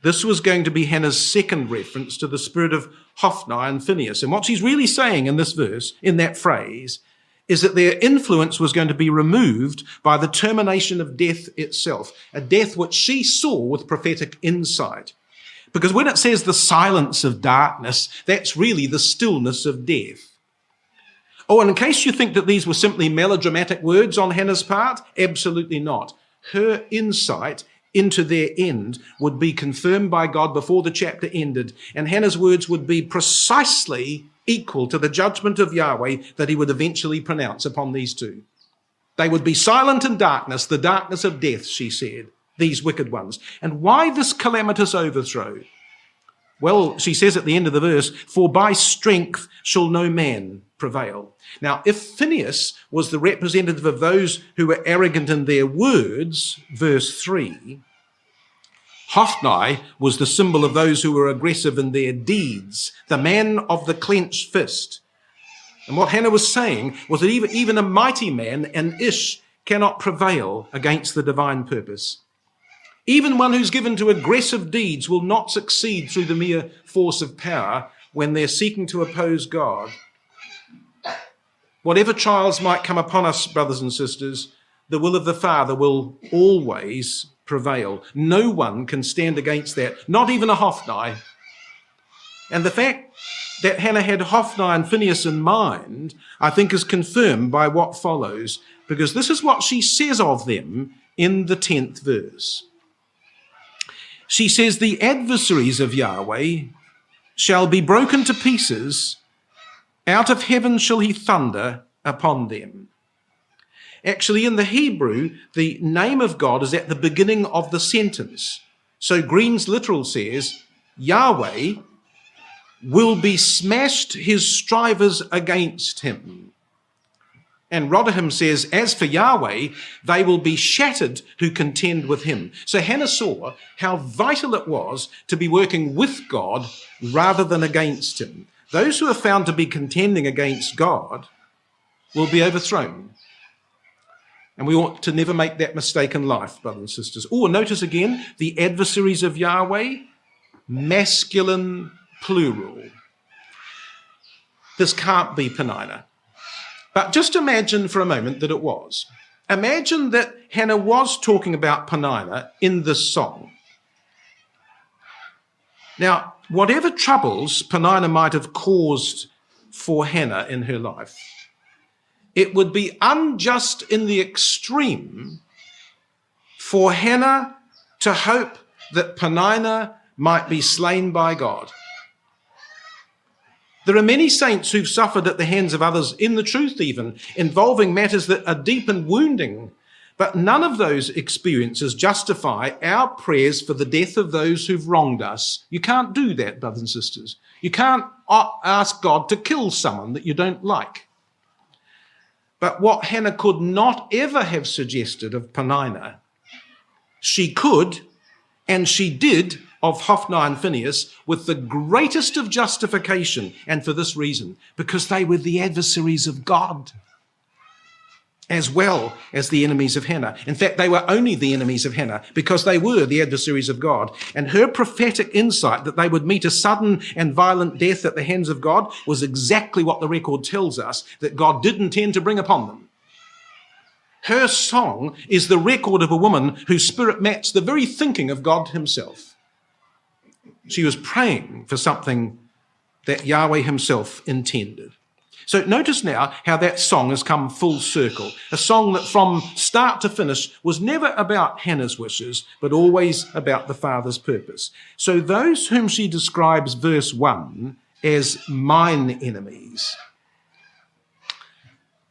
This was going to be Hannah's second reference to the spirit of Hophni and Phinehas. And what she's really saying in this verse, in that phrase, is that their influence was going to be removed by the termination of death itself, a death which she saw with prophetic insight. Because when it says the silence of darkness, that's really the stillness of death. Oh, and in case you think that these were simply melodramatic words on Hannah's part, absolutely not. Her insight into their end would be confirmed by God before the chapter ended, and Hannah's words would be precisely equal to the judgment of Yahweh that he would eventually pronounce upon these two. They would be silent in darkness, the darkness of death, she said, these wicked ones. And why this calamitous overthrow? Well, she says at the end of the verse, for by strength shall no man prevail. Now, if Phinehas was the representative of those who were arrogant in their words, verse 3, Hophni was the symbol of those who were aggressive in their deeds, the man of the clenched fist. And what Hannah was saying was that even a mighty man, an Ish, cannot prevail against the divine purpose. Even one who's given to aggressive deeds will not succeed through the mere force of power when they're seeking to oppose God. Whatever trials might come upon us, brothers and sisters, the will of the Father will always prevail. No one can stand against that, not even a Hophni. And the fact that Hannah had Hophni and Phinehas in mind, I think, is confirmed by what follows, because this is what she says of them in the 10th verse. She says, the adversaries of Yahweh shall be broken to pieces. Out of heaven shall he thunder upon them. Actually, in the Hebrew, the name of God is at the beginning of the sentence. So Green's literal says, Yahweh will be smashed his strivers against him. And Rotherham says, as for Yahweh, they will be shattered who contend with him. So Hannah saw how vital it was to be working with God rather than against him. Those who are found to be contending against God will be overthrown. And we ought to never make that mistake in life, brothers and sisters. Oh, notice again, the adversaries of Yahweh, masculine plural. This can't be Peninnah. But just imagine for a moment that it was. Imagine that Hannah was talking about Peninnah in this song. Now, whatever troubles Peninnah might have caused for Hannah in her life, it would be unjust in the extreme for Hannah to hope that Peninnah might be slain by God. There are many saints who've suffered at the hands of others in the truth even, involving matters that are deep and wounding, but none of those experiences justify our prayers for the death of those who've wronged us. You can't do that, brothers and sisters. You can't ask God to kill someone that you don't like. But what Hannah could not ever have suggested of Peninnah, she could, and she did, of Hophni and Phinehas with the greatest of justification, and for this reason, because they were the adversaries of God as well as the enemies of Hannah. In fact, they were only the enemies of Hannah because they were the adversaries of God. And her prophetic insight that they would meet a sudden and violent death at the hands of God was exactly what the record tells us that God did intend to bring upon them. Her song is the record of a woman whose spirit matched the very thinking of God himself. She was praying for something that Yahweh himself intended. So notice now how that song has come full circle. A song that from start to finish was never about Hannah's wishes, but always about the Father's purpose. So those whom she describes, verse 1, as mine enemies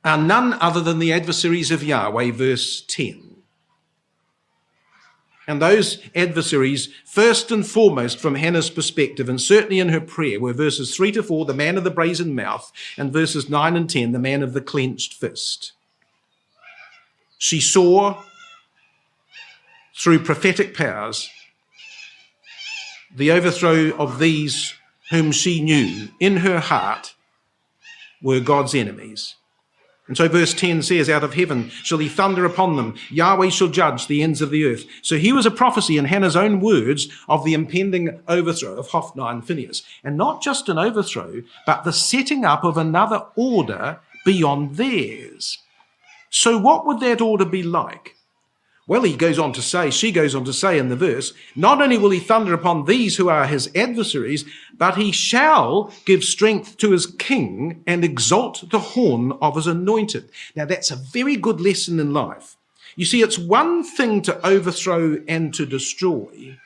are none other than the adversaries of Yahweh, verse 10. And those adversaries, first and foremost from Hannah's perspective, and certainly in her prayer, were verses 3 to 4, the man of the brazen mouth, and verses 9 and 10, the man of the clenched fist. She saw through prophetic powers the overthrow of these whom she knew in her heart were God's enemies. And so verse 10 says, out of heaven shall he thunder upon them. Yahweh shall judge the ends of the earth. So here was a prophecy in Hannah's own words of the impending overthrow of Hophni and Phinehas. And not just an overthrow, but the setting up of another order beyond theirs. So what would that order be like? Well, she goes on to say in the verse, not only will he thunder upon these who are his adversaries, but he shall give strength to his king and exalt the horn of his anointed. Now, that's a very good lesson in life. You see, it's one thing to overthrow and to destroy,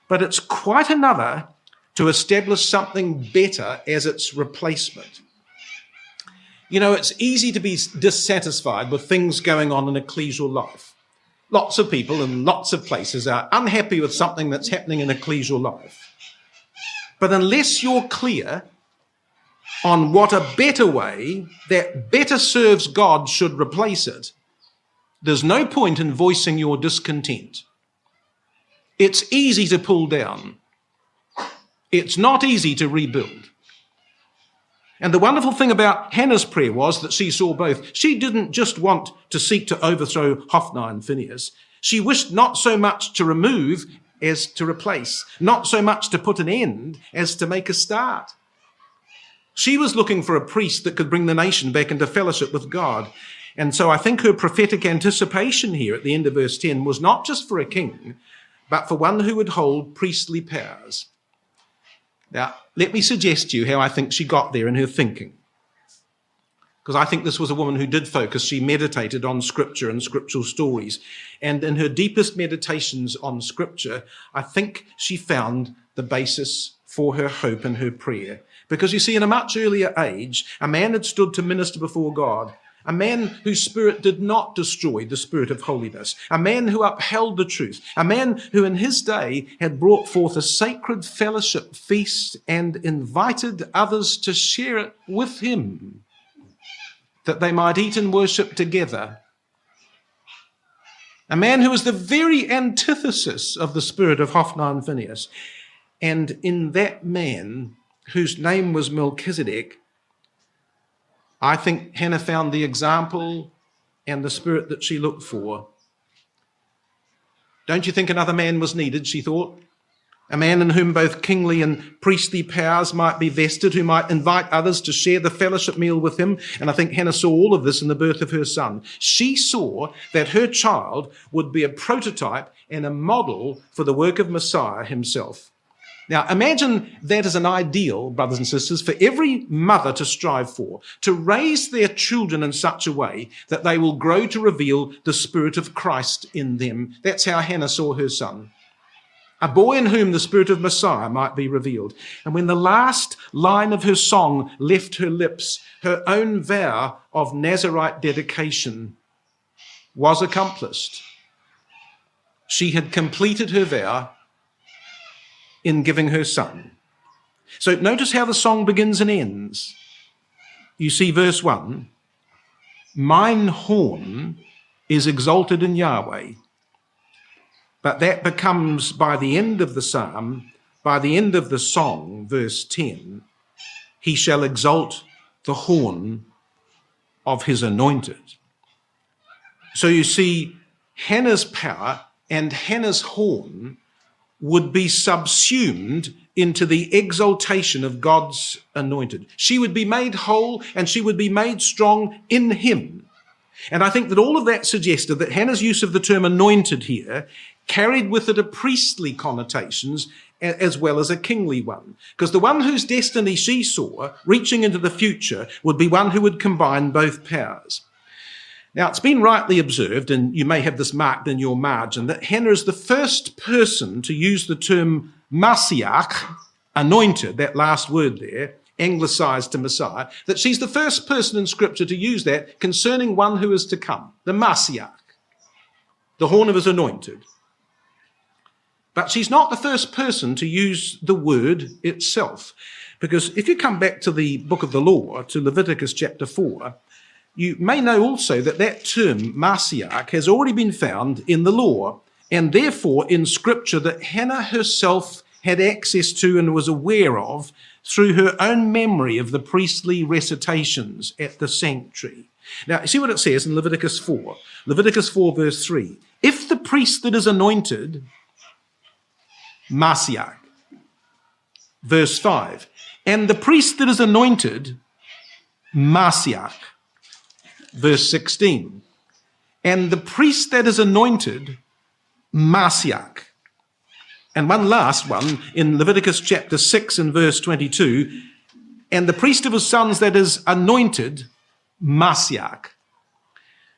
but it's quite another to establish something better as its replacement. You know, it's easy to be dissatisfied with things going on in ecclesial life. Lots of people in lots of places are unhappy with something that's happening in ecclesial life. But unless you're clear on what a better way that better serves God should replace it, there's no point in voicing your discontent. It's easy to pull down. It's not easy to rebuild. And the wonderful thing about Hannah's prayer was that she saw both. She didn't just want to seek to overthrow Hophni and Phinehas. She wished not so much to remove as to replace, not so much to put an end as to make a start. She was looking for a priest that could bring the nation back into fellowship with God. And so I think her prophetic anticipation here at the end of verse 10 was not just for a king, but for one who would hold priestly powers. Now, let me suggest to you how I think she got there in her thinking. Because I think this was a woman who did focus. She meditated on Scripture and scriptural stories. And in her deepest meditations on Scripture, I think she found the basis for her hope and her prayer. Because you see, in a much earlier age, a man had stood to minister before God. A man whose spirit did not destroy the spirit of holiness. A man who upheld the truth. A man who in his day had brought forth a sacred fellowship feast and invited others to share it with him, that they might eat and worship together. A man who was the very antithesis of the spirit of Hophni and Phinehas. And in that man, whose name was Melchizedek, I think Hannah found the example and the spirit that she looked for. Don't you think another man was needed, she thought? A man in whom both kingly and priestly powers might be vested, who might invite others to share the fellowship meal with him. And I think Hannah saw all of this in the birth of her son. She saw that her child would be a prototype and a model for the work of Messiah himself. Now, imagine that as an ideal, brothers and sisters, for every mother to strive for, to raise their children in such a way that they will grow to reveal the Spirit of Christ in them. That's how Hannah saw her son. A boy in whom the Spirit of Messiah might be revealed. And when the last line of her song left her lips, her own vow of Nazarite dedication was accomplished. She had completed her vow in giving her son. So notice how the song begins and ends. You see verse 1, mine horn is exalted in Yahweh. But that becomes, by the end of the psalm, by the end of the song, verse 10, he shall exalt the horn of his anointed. So you see, Hannah's power and Hannah's horn would be subsumed into the exaltation of God's anointed. She would be made whole and she would be made strong in him. And I think that all of that suggested that Hannah's use of the term anointed here carried with it a priestly connotations as well as a kingly one. Because the one whose destiny she saw reaching into the future would be one who would combine both powers. Now, it's been rightly observed, and you may have this marked in your margin, that Hannah is the first person to use the term Mashiach, anointed, that last word there, anglicized to Messiah, that she's the first person in Scripture to use that concerning one who is to come, the Mashiach, the horn of his anointed. But she's not the first person to use the word itself, because if you come back to the book of the law, to Leviticus chapter 4, you may know also that that term, Mashiach, has already been found in the law, and therefore in Scripture that Hannah herself had access to and was aware of through her own memory of the priestly recitations at the sanctuary. Now, you see what it says in Leviticus 4. Leviticus 4, verse 3. If the priest that is anointed, Mashiach. Verse 5. And the priest that is anointed, Mashiach. verse 16. And the priest that is anointed, Masiach. And one last one in Leviticus chapter 6 and verse 22. And the priest of his sons that is anointed, Masiach.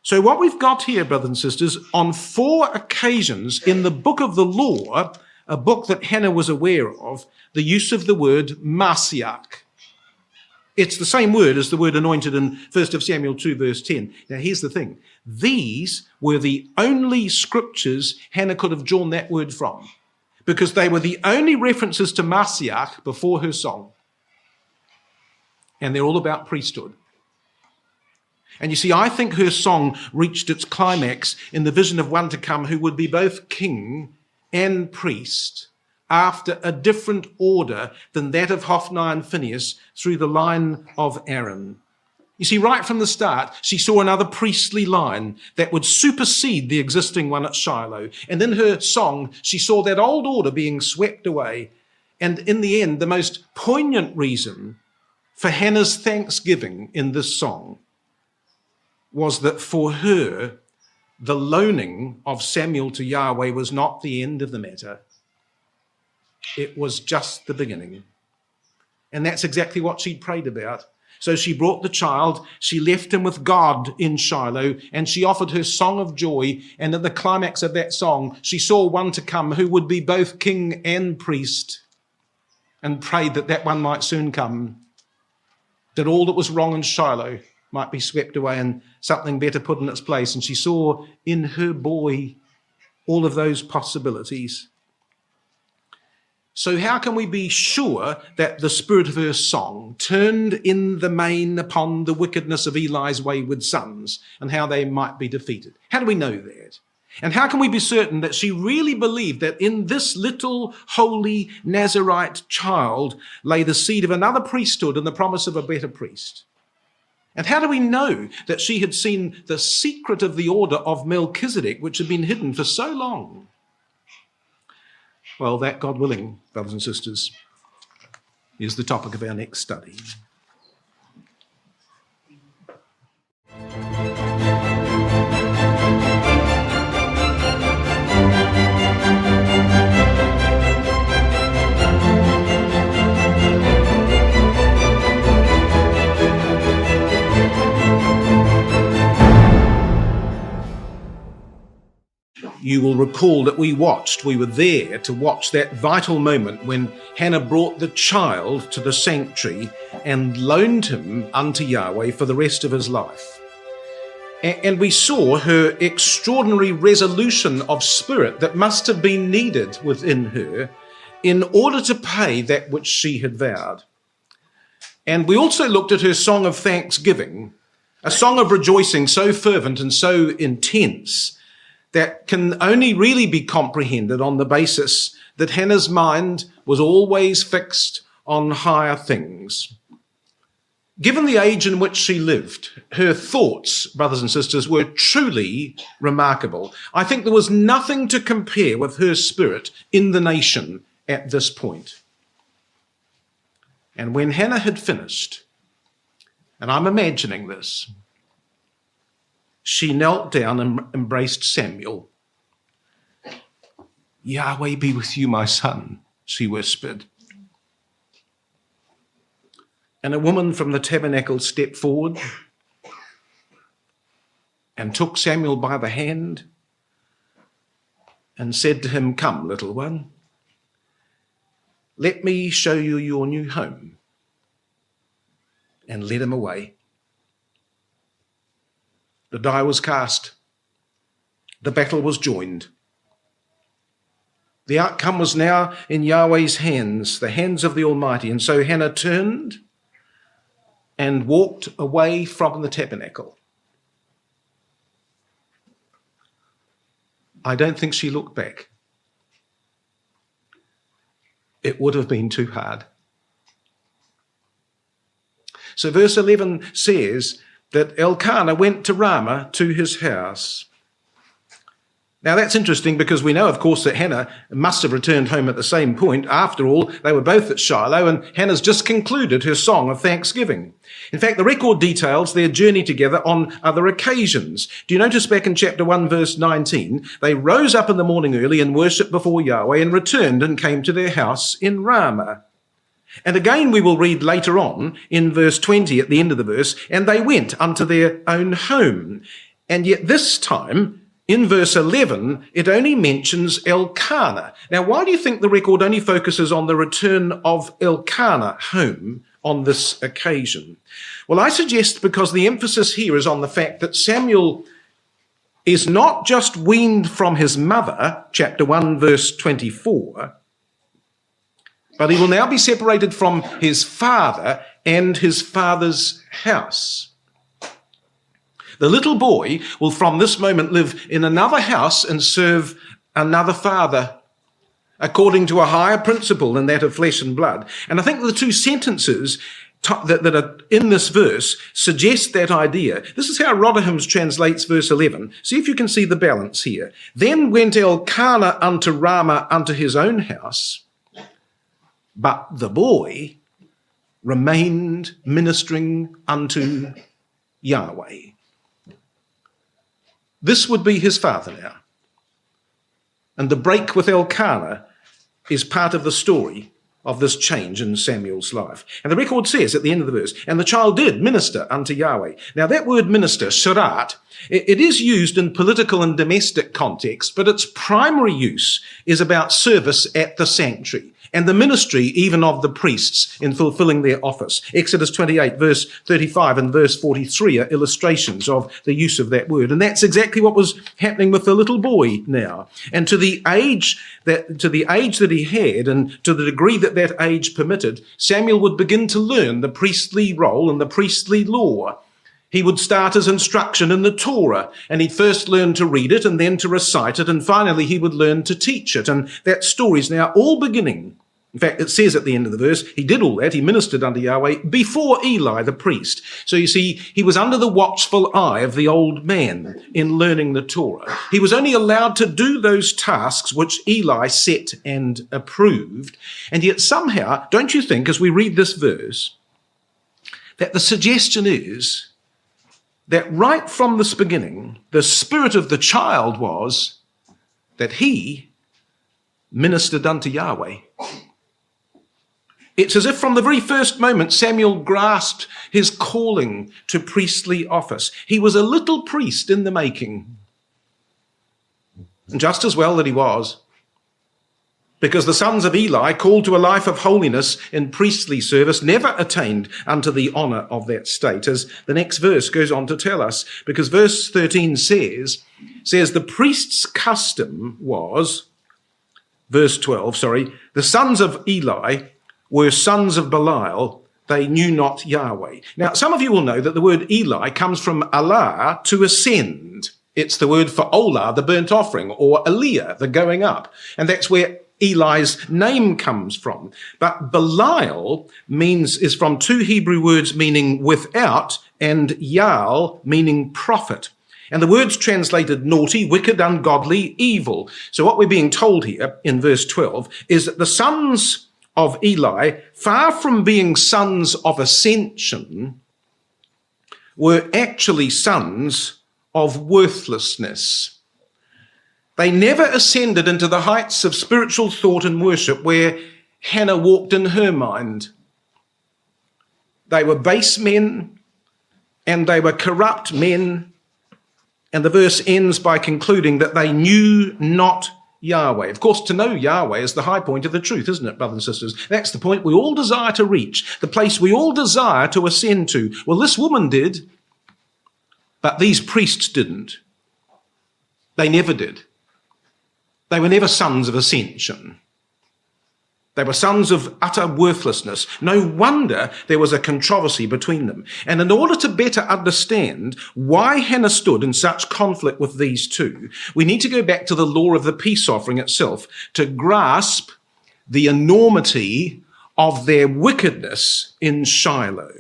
So what we've got here, brothers and sisters, on 4 occasions in the book of the law, a book that Hannah was aware of, the use of the word Masiach. It's the same word as the word anointed in 1 Samuel 2 verse 10. Now here's the thing. These were the only scriptures Hannah could have drawn that word from, because they were the only references to Masiach before her song. And they're all about priesthood. And you see, I think her song reached its climax in the vision of one to come who would be both king and priest after a different order than that of Hophni and Phinehas through the line of Aaron. You see, right from the start, she saw another priestly line that would supersede the existing one at Shiloh. And in her song, she saw that old order being swept away. And in the end, the most poignant reason for Hannah's thanksgiving in this song was that for her, the loaning of Samuel to Yahweh was not the end of the matter. It was just the beginning. And that's exactly what she'd prayed about. So she brought the child, she left him with God in Shiloh, and she offered her song of joy. And at the climax of that song, she saw one to come who would be both king and priest, and prayed that that one might soon come, that all that was wrong in Shiloh might be swept away and something better put in its place. And she saw in her boy all of those possibilities. So how can we be sure that the spirit of her song turned in the main upon the wickedness of Eli's wayward sons and how they might be defeated? How do we know that? And how can we be certain that she really believed that in this little holy Nazarite child lay the seed of another priesthood and the promise of a better priest? And how do we know that she had seen the secret of the order of Melchizedek, which had been hidden for so long? Well, that, God willing, brothers and sisters, is the topic of our next study. You will recall that we were there to watch that vital moment when Hannah brought the child to the sanctuary and loaned him unto Yahweh for the rest of his life. And we saw her extraordinary resolution of spirit that must have been needed within her in order to pay that which she had vowed. And we also looked at her song of thanksgiving, a song of rejoicing so fervent and so intense that can only really be comprehended on the basis that Hannah's mind was always fixed on higher things. Given the age in which she lived, her thoughts, brothers and sisters, were truly remarkable. I think there was nothing to compare with her spirit in the nation at this point. And when Hannah had finished, and I'm imagining this, she knelt down and embraced Samuel. Yahweh be with you, my son, she whispered. And a woman from the tabernacle stepped forward and took Samuel by the hand and said to him, "Come, little one, let me show you your new home," and led him away. The die was cast. The battle was joined. The outcome was now in Yahweh's hands, the hands of the Almighty. And so Hannah turned and walked away from the tabernacle. I don't think she looked back. It would have been too hard. So verse 11 says that Elkanah went to Rama to his house. Now, that's interesting because we know, of course, that Hannah must have returned home at the same point. After all, they were both at Shiloh, and Hannah's just concluded her song of thanksgiving. In fact, the record details their journey together on other occasions. Do you notice back in chapter 1, verse 19, they rose up in the morning early and worshipped before Yahweh and returned and came to their house in Rama. And again, we will read later on in verse 20 at the end of the verse, and they went unto their own home. And yet this time, in verse 11, it only mentions Elkanah. Now, why do you think the record only focuses on the return of Elkanah home on this occasion? Well, I suggest because the emphasis here is on the fact that Samuel is not just weaned from his mother, chapter 1, verse 24, but he will now be separated from his father and his father's house. The little boy will from this moment live in another house and serve another father according to a higher principle than that of flesh and blood. And I think the two sentences that are in this verse suggest that idea. This is how Rotherham's translates verse 11. See if you can see the balance here. Then went Elkanah unto Rama unto his own house, but the boy remained ministering unto Yahweh. This would be his father now. And the break with Elkanah is part of the story of this change in Samuel's life. And the record says at the end of the verse, and the child did minister unto Yahweh. Now that word minister, sharat, it is used in political and domestic context, but its primary use is about service at the sanctuary and the ministry even of the priests in fulfilling their office. Exodus 28, verse 35 and verse 43 are illustrations of the use of that word. And that's exactly what was happening with the little boy now. And to the age that he had, and to the degree that that age permitted, Samuel would begin to learn the priestly role and the priestly law. He would start his instruction in the Torah, and he'd first learn to read it and then to recite it, and finally he would learn to teach it. And that story's now all beginning. In fact, it says at the end of the verse, he did all that, he ministered unto Yahweh before Eli the priest. So you see, he was under the watchful eye of the old man in learning the Torah. He was only allowed to do those tasks which Eli set and approved. And yet somehow, don't you think, as we read this verse, that the suggestion is that right from this beginning, the spirit of the child was that he ministered unto Yahweh. It's as if from the very first moment Samuel grasped his calling to priestly office. He was a little priest in the making. And just as well that he was, because the sons of Eli, called to a life of holiness in priestly service, never attained unto the honour of that state, as the next verse goes on to tell us, because verse 13 says the priest's custom was, verse 12, the sons of Eli were sons of Belial, they knew not Yahweh. Now, some of you will know that the word Eli comes from Allah, to ascend. It's the word for Olah, the burnt offering, or Aliyah, the going up. And that's where Eli's name comes from. But Belial is from two Hebrew words meaning without, and Yaal meaning prophet. And the words translated naughty, wicked, ungodly, evil. So what we're being told here in verse 12 is that the sons of Eli, far from being sons of ascension, were actually sons of worthlessness. They never ascended into the heights of spiritual thought and worship where Hannah walked in her mind. They were base men and they were corrupt men. And the verse ends by concluding that they knew not Yahweh. Of course, to know Yahweh is the high point of the truth, isn't it, brothers and sisters? That's the point we all desire to reach, the place we all desire to ascend to. Well, this woman did, but these priests didn't. They never did. They were never sons of ascension. They were sons of utter worthlessness. No wonder there was a controversy between them. And in order to better understand why Hannah stood in such conflict with these two, we need to go back to the law of the peace offering itself to grasp the enormity of their wickedness in Shiloh.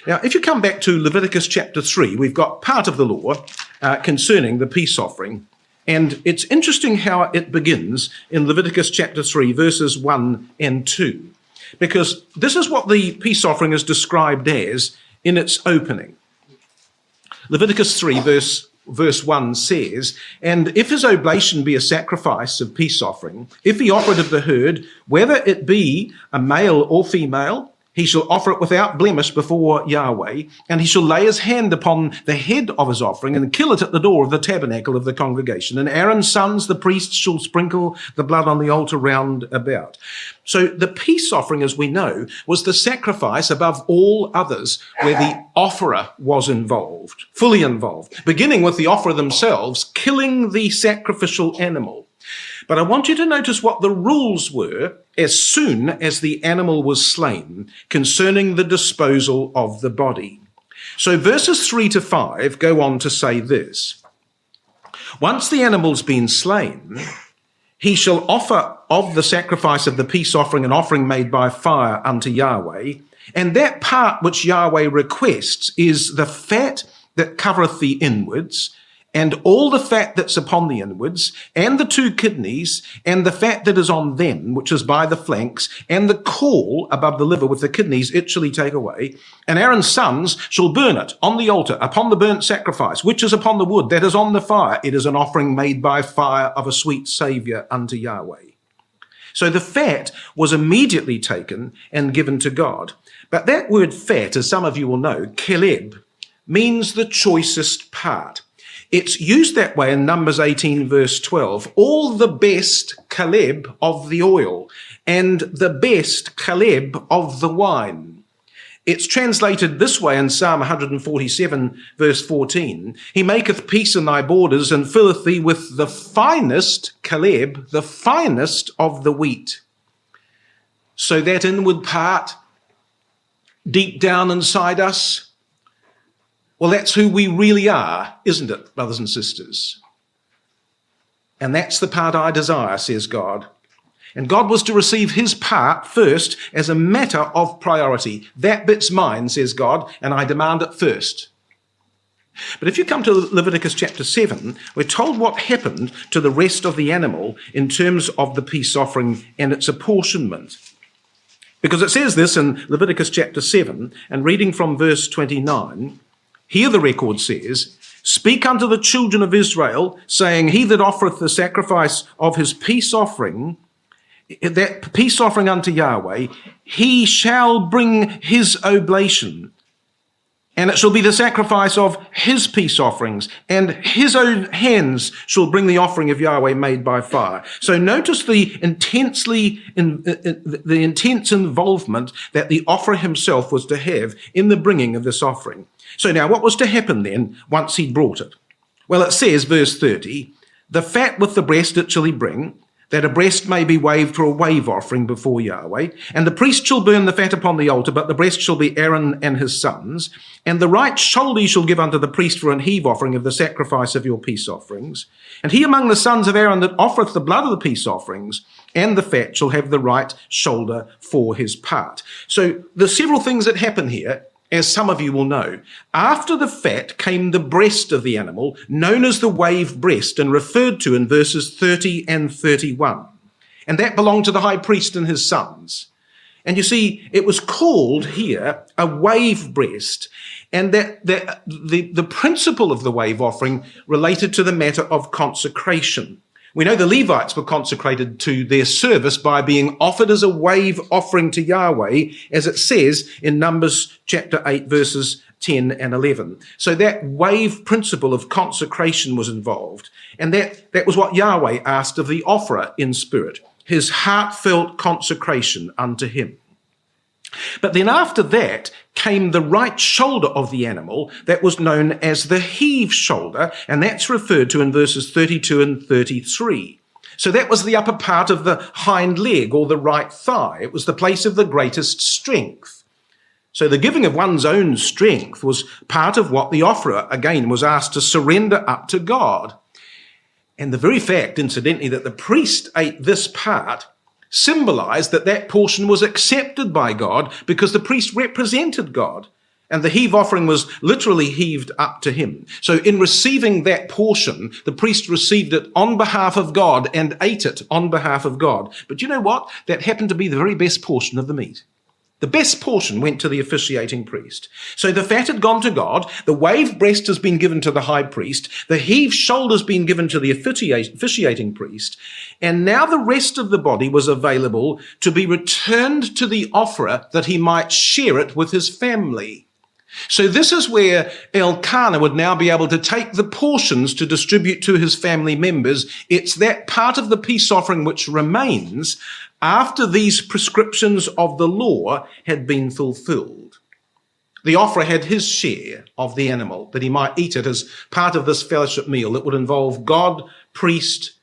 Now, if you come back to Leviticus chapter 3, we've got part of the law concerning the peace offering. And it's interesting how it begins in Leviticus chapter 3, verses 1 and 2, because this is what the peace offering is described as in its opening. Leviticus 3, verse 1 says, "And if his oblation be a sacrifice of peace offering, if he offer it of the herd, whether it be a male or female, he shall offer it without blemish before Yahweh, and he shall lay his hand upon the head of his offering and kill it at the door of the tabernacle of the congregation. And Aaron's sons, the priests, shall sprinkle the blood on the altar round about." So the peace offering, as we know, was the sacrifice above all others where the offerer was involved, fully involved, beginning with the offerer themselves, killing the sacrificial animal. But I want you to notice what the rules were as soon as the animal was slain concerning the disposal of the body. So verses 3 to 5 go on to say this: "Once the animal's been slain, he shall offer of the sacrifice of the peace offering an offering made by fire unto Yahweh. And that part which Yahweh requests is the fat that covereth the inwards, and all the fat that's upon the inwards, and the 2 kidneys, and the fat that is on them, which is by the flanks, and the caul above the liver with the kidneys, it shall he take away. And Aaron's sons shall burn it on the altar, upon the burnt sacrifice, which is upon the wood that is on the fire. It is an offering made by fire of a sweet Saviour unto Yahweh." So the fat was immediately taken and given to God. But that word fat, as some of you will know, keleb, means the choicest part. It's used that way in Numbers 18, verse 12. "All the best kaleb of the oil, and the best kaleb of the wine." It's translated this way in Psalm 147, verse 14. "He maketh peace in thy borders, and filleth thee with the finest kaleb, the finest of the wheat." So that inward part, deep down inside us, well, that's who we really are, isn't it, brothers and sisters? And that's the part I desire, says God. And God was to receive his part first as a matter of priority. That bit's mine, says God, and I demand it first. But if you come to Leviticus chapter 7, we're told what happened to the rest of the animal in terms of the peace offering and its apportionment. Because it says this in Leviticus chapter 7, and reading from verse 29, here the record says, "Speak unto the children of Israel, saying, He that offereth the sacrifice of his peace offering, that peace offering unto Yahweh, he shall bring his oblation, and it shall be the sacrifice of his peace offerings, and his own hands shall bring the offering of Yahweh made by fire." So notice the intense involvement that the offerer himself was to have in the bringing of this offering. So now what was to happen then once he brought it? Well, it says, verse 30, "The fat with the breast it shall he bring, that a breast may be waved for a wave offering before Yahweh. And the priest shall burn the fat upon the altar, but the breast shall be Aaron and his sons. And the right shoulder he shall give unto the priest for an heave offering of the sacrifice of your peace offerings. And he among the sons of Aaron that offereth the blood of the peace offerings, and the fat shall have the right shoulder for his part." So there's several things that happen here, as some of you will know. After the fat came the breast of the animal, known as the wave breast, and referred to in verses 30 and 31. And that belonged to the high priest and his sons. And you see, it was called here a wave breast, and that the principle of the wave offering related to the matter of consecration. We know the Levites were consecrated to their service by being offered as a wave offering to Yahweh, as it says in Numbers chapter 8, verses 10 and 11. So that wave principle of consecration was involved. And that was what Yahweh asked of the offerer in spirit, his heartfelt consecration unto him. But then after that came the right shoulder of the animal that was known as the heave shoulder, and that's referred to in verses 32 and 33. So that was the upper part of the hind leg or the right thigh. It was the place of the greatest strength. So the giving of one's own strength was part of what the offerer, again, was asked to surrender up to God. And the very fact, incidentally, that the priest ate this part symbolized that that portion was accepted by God because the priest represented God. And the heave offering was literally heaved up to him. So in receiving that portion, the priest received it on behalf of God and ate it on behalf of God. But you know what? That happened to be the very best portion of the meat. The best portion went to the officiating priest. So the fat had gone to God, the waved breast has been given to the high priest, the heaved shoulder has been given to the officiating priest, and now the rest of the body was available to be returned to the offerer that he might share it with his family. So this is where Elkanah would now be able to take the portions to distribute to his family members. It's that part of the peace offering which remains after these prescriptions of the law had been fulfilled. The offerer had his share of the animal, that he might eat it as part of this fellowship meal that would involve God, priest,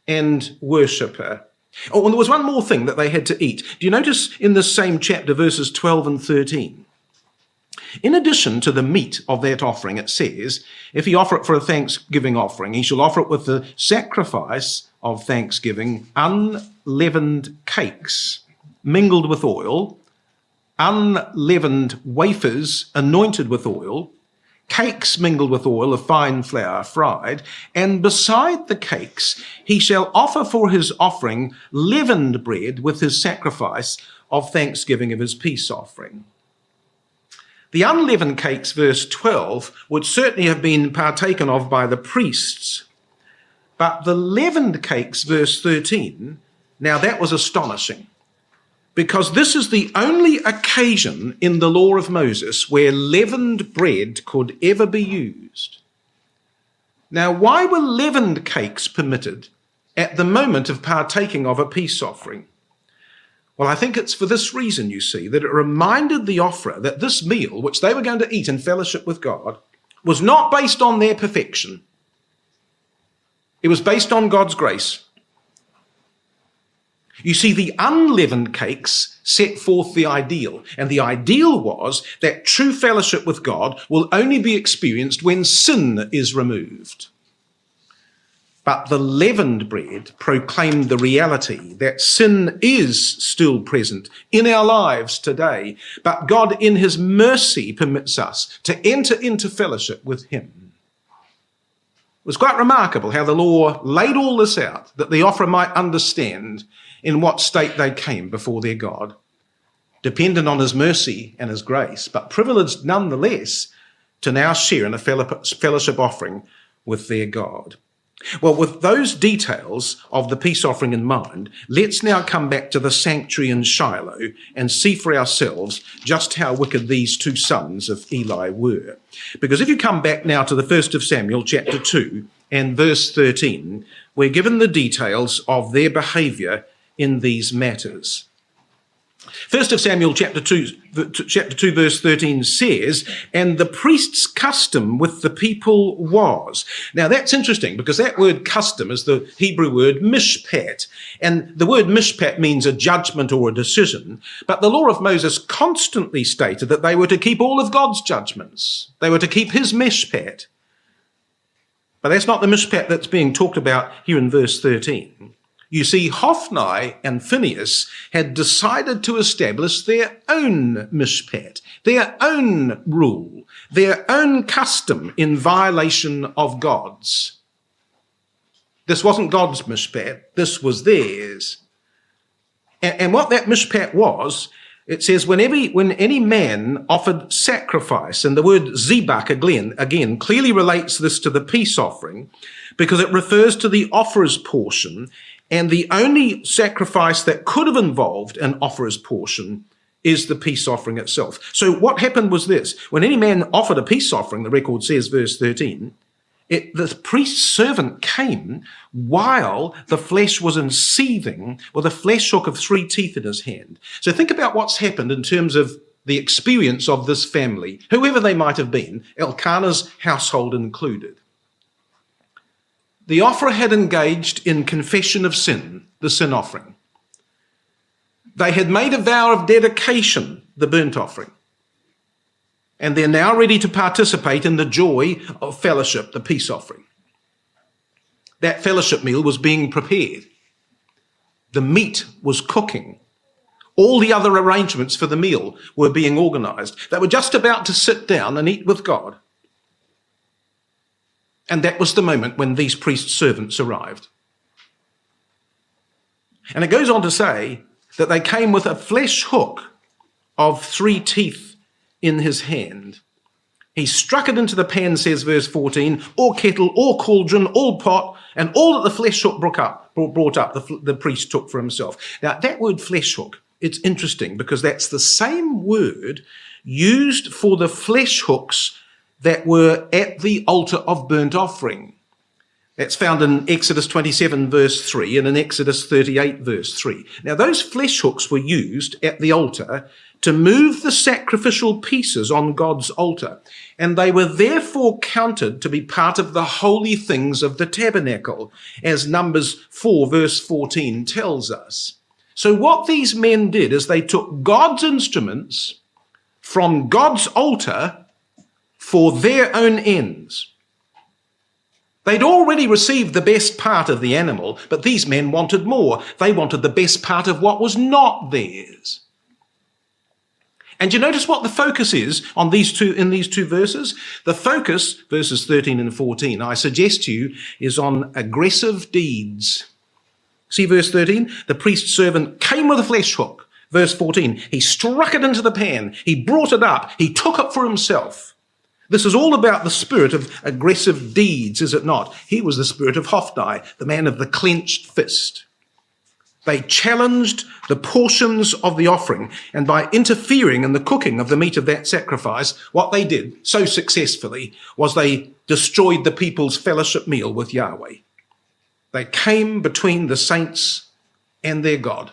and worshipper. Oh, and there was one more thing that they had to eat. Do you notice in this same chapter, verses 12 and 13? In addition to the meat of that offering, it says, if he offer it for a thanksgiving offering, he shall offer it with the sacrifice of thanksgiving, unleavened cakes mingled with oil, unleavened wafers anointed with oil, cakes mingled with oil of fine flour fried, and beside the cakes he shall offer for his offering leavened bread with his sacrifice of thanksgiving of his peace offering. The unleavened cakes, verse 12, would certainly have been partaken of by the priests. But the leavened cakes, verse 13, now that was astonishing, because this is the only occasion in the law of Moses where leavened bread could ever be used. Now, why were leavened cakes permitted at the moment of partaking of a peace offering? Well, I think it's for this reason, you see, that it reminded the offerer that this meal, which they were going to eat in fellowship with God, was not based on their perfection. It was based on God's grace. You see, the unleavened cakes set forth the ideal, and the ideal was that true fellowship with God will only be experienced when sin is removed. But the leavened bread proclaimed the reality that sin is still present in our lives today, but God in his mercy permits us to enter into fellowship with him. It was quite remarkable how the law laid all this out, that the offerer might understand in what state they came before their God, dependent on his mercy and his grace, but privileged nonetheless to now share in a fellowship offering with their God. Well, with those details of the peace offering in mind, let's now come back to the sanctuary in Shiloh and see for ourselves just how wicked these two sons of Eli were. Because if you come back now to the 1st of Samuel chapter 2 and verse 13, we're given the details of their behaviour in these matters. 1st of Samuel chapter 2 verse 13 says, and the priest's custom with the people was. Now that's interesting because that word custom is the Hebrew word mishpat. And the word mishpat means a judgment or a decision. But the law of Moses constantly stated that they were to keep all of God's judgments. They were to keep his mishpat. But that's not the mishpat that's being talked about here in verse 13. You see, Hophni and Phinehas had decided to establish their own mishpat, their own rule, their own custom in violation of God's. This wasn't God's mishpat, this was theirs. And what that mishpat was, it says, when any man offered sacrifice, and the word zebach again clearly relates this to the peace offering, because it refers to the offerer's portion, and the only sacrifice that could have involved an offerer's portion is the peace offering itself. So what happened was this. When any man offered a peace offering, the record says, verse 13, the priest's servant came while the flesh was in seething with a flesh hook of 3 teeth in his hand. So think about what's happened in terms of the experience of this family, whoever they might have been, Elkanah's household included. The offerer had engaged in confession of sin, the sin offering. They had made a vow of dedication, the burnt offering. And they're now ready to participate in the joy of fellowship, the peace offering. That fellowship meal was being prepared. The meat was cooking. All the other arrangements for the meal were being organized. They were just about to sit down and eat with God. And that was the moment when these priest servants arrived. And it goes on to say that they came with a flesh hook of 3 teeth in his hand. He struck it into the pan, says verse 14, or kettle, or cauldron, or pot, and all that the flesh hook brought up, the priest took for himself. Now, that word flesh hook, it's interesting because that's the same word used for the flesh hooks that were at the altar of burnt offering. That's found in Exodus 27, verse 3, and in Exodus 38, verse 3. Now, those flesh hooks were used at the altar to move the sacrificial pieces on God's altar, and they were therefore counted to be part of the holy things of the tabernacle, as Numbers 4, verse 14 tells us. So what these men did is they took God's instruments from God's altar for their own ends. They'd already received the best part of the animal, but these men wanted more. They wanted the best part of what was not theirs. And you notice what the focus is on these two verses? The focus, verses 13 and 14, I suggest to you, is on aggressive deeds. See verse 13? The priest's servant came with a flesh hook. Verse 14, he struck it into the pan. He brought it up. He took it for himself. This is all about the spirit of aggressive deeds, is it not? He was the spirit of Hophni, the man of the clenched fist. They challenged the portions of the offering, and by interfering in the cooking of the meat of that sacrifice, what they did so successfully was they destroyed the people's fellowship meal with Yahweh. They came between the saints and their God.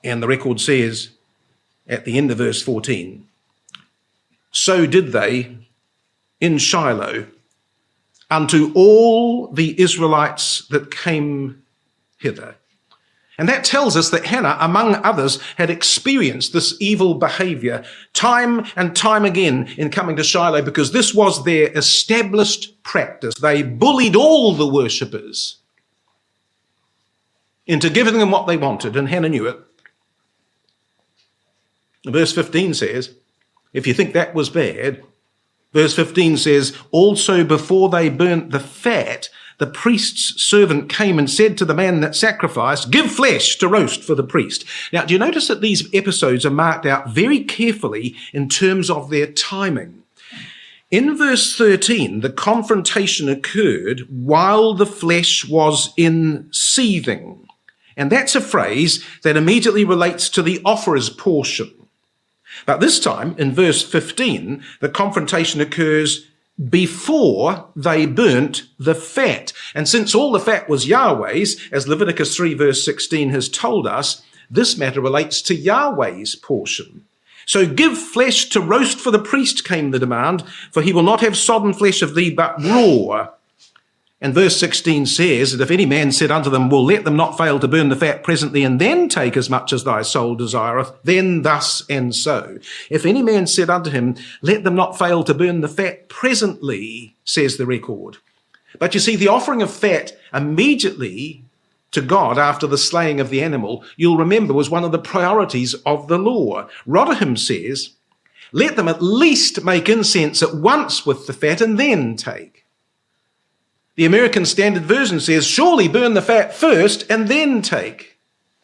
And the record says at the end of verse 14, so did they in Shiloh unto all the Israelites that came hither. And that tells us that Hannah, among others, had experienced this evil behavior time and time again in coming to Shiloh, because this was their established practice. They bullied all the worshippers into giving them what they wanted, and Hannah knew it. Verse 15 says, if you think that was bad, verse 15 says, also before they burnt the fat, the priest's servant came and said to the man that sacrificed, give flesh to roast for the priest. Now, do you notice that these episodes are marked out very carefully in terms of their timing? In verse 13, the confrontation occurred while the flesh was in seething. And that's a phrase that immediately relates to the offerer's portion. But this time, in verse 15, the confrontation occurs before they burnt the fat. And since all the fat was Yahweh's, as Leviticus 3 verse 16 has told us, this matter relates to Yahweh's portion. So give flesh to roast for the priest, came the demand, for he will not have sodden flesh of thee, but raw. And verse 16 says that if any man said unto them, well, let them not fail to burn the fat presently, and then take as much as thy soul desireth, then thus and so. If any man said unto him, let them not fail to burn the fat presently, says the record. But you see, the offering of fat immediately to God after the slaying of the animal, you'll remember, was one of the priorities of the law. Rotherham says, let them at least make incense at once with the fat and then take. The American Standard Version says, surely burn the fat first and then take.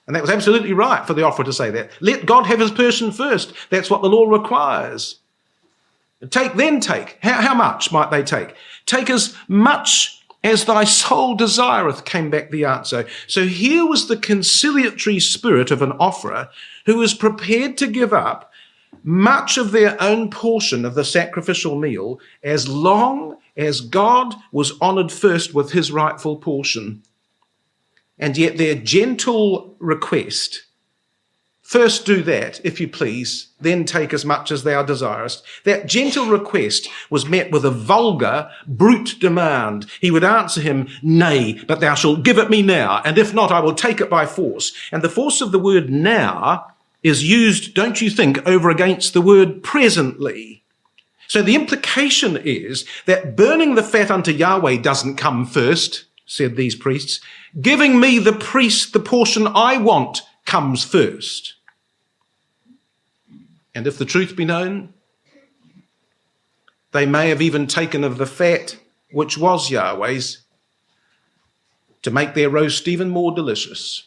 And that was absolutely right for the offerer to say that. Let God have his portion first. That's what the law requires. Take, then take. How much might they take? Take as much as thy soul desireth, came back the answer. So here was the conciliatory spirit of an offerer who was prepared to give up much of their own portion of the sacrificial meal as long as God was honoured first with his rightful portion. And yet their gentle request, first do that, if you please, then take as much as thou desirest. That gentle request was met with a vulgar, brute demand. He would answer him, nay, but thou shalt give it me now, and if not, I will take it by force. And the force of the word now is used, don't you think, over against the word presently. So the implication is that burning the fat unto Yahweh doesn't come first. said these priests. Giving me the priest the portion I want comes first. And if the truth be known, they may have even taken of the fat, which was Yahweh's, to make their roast even more delicious.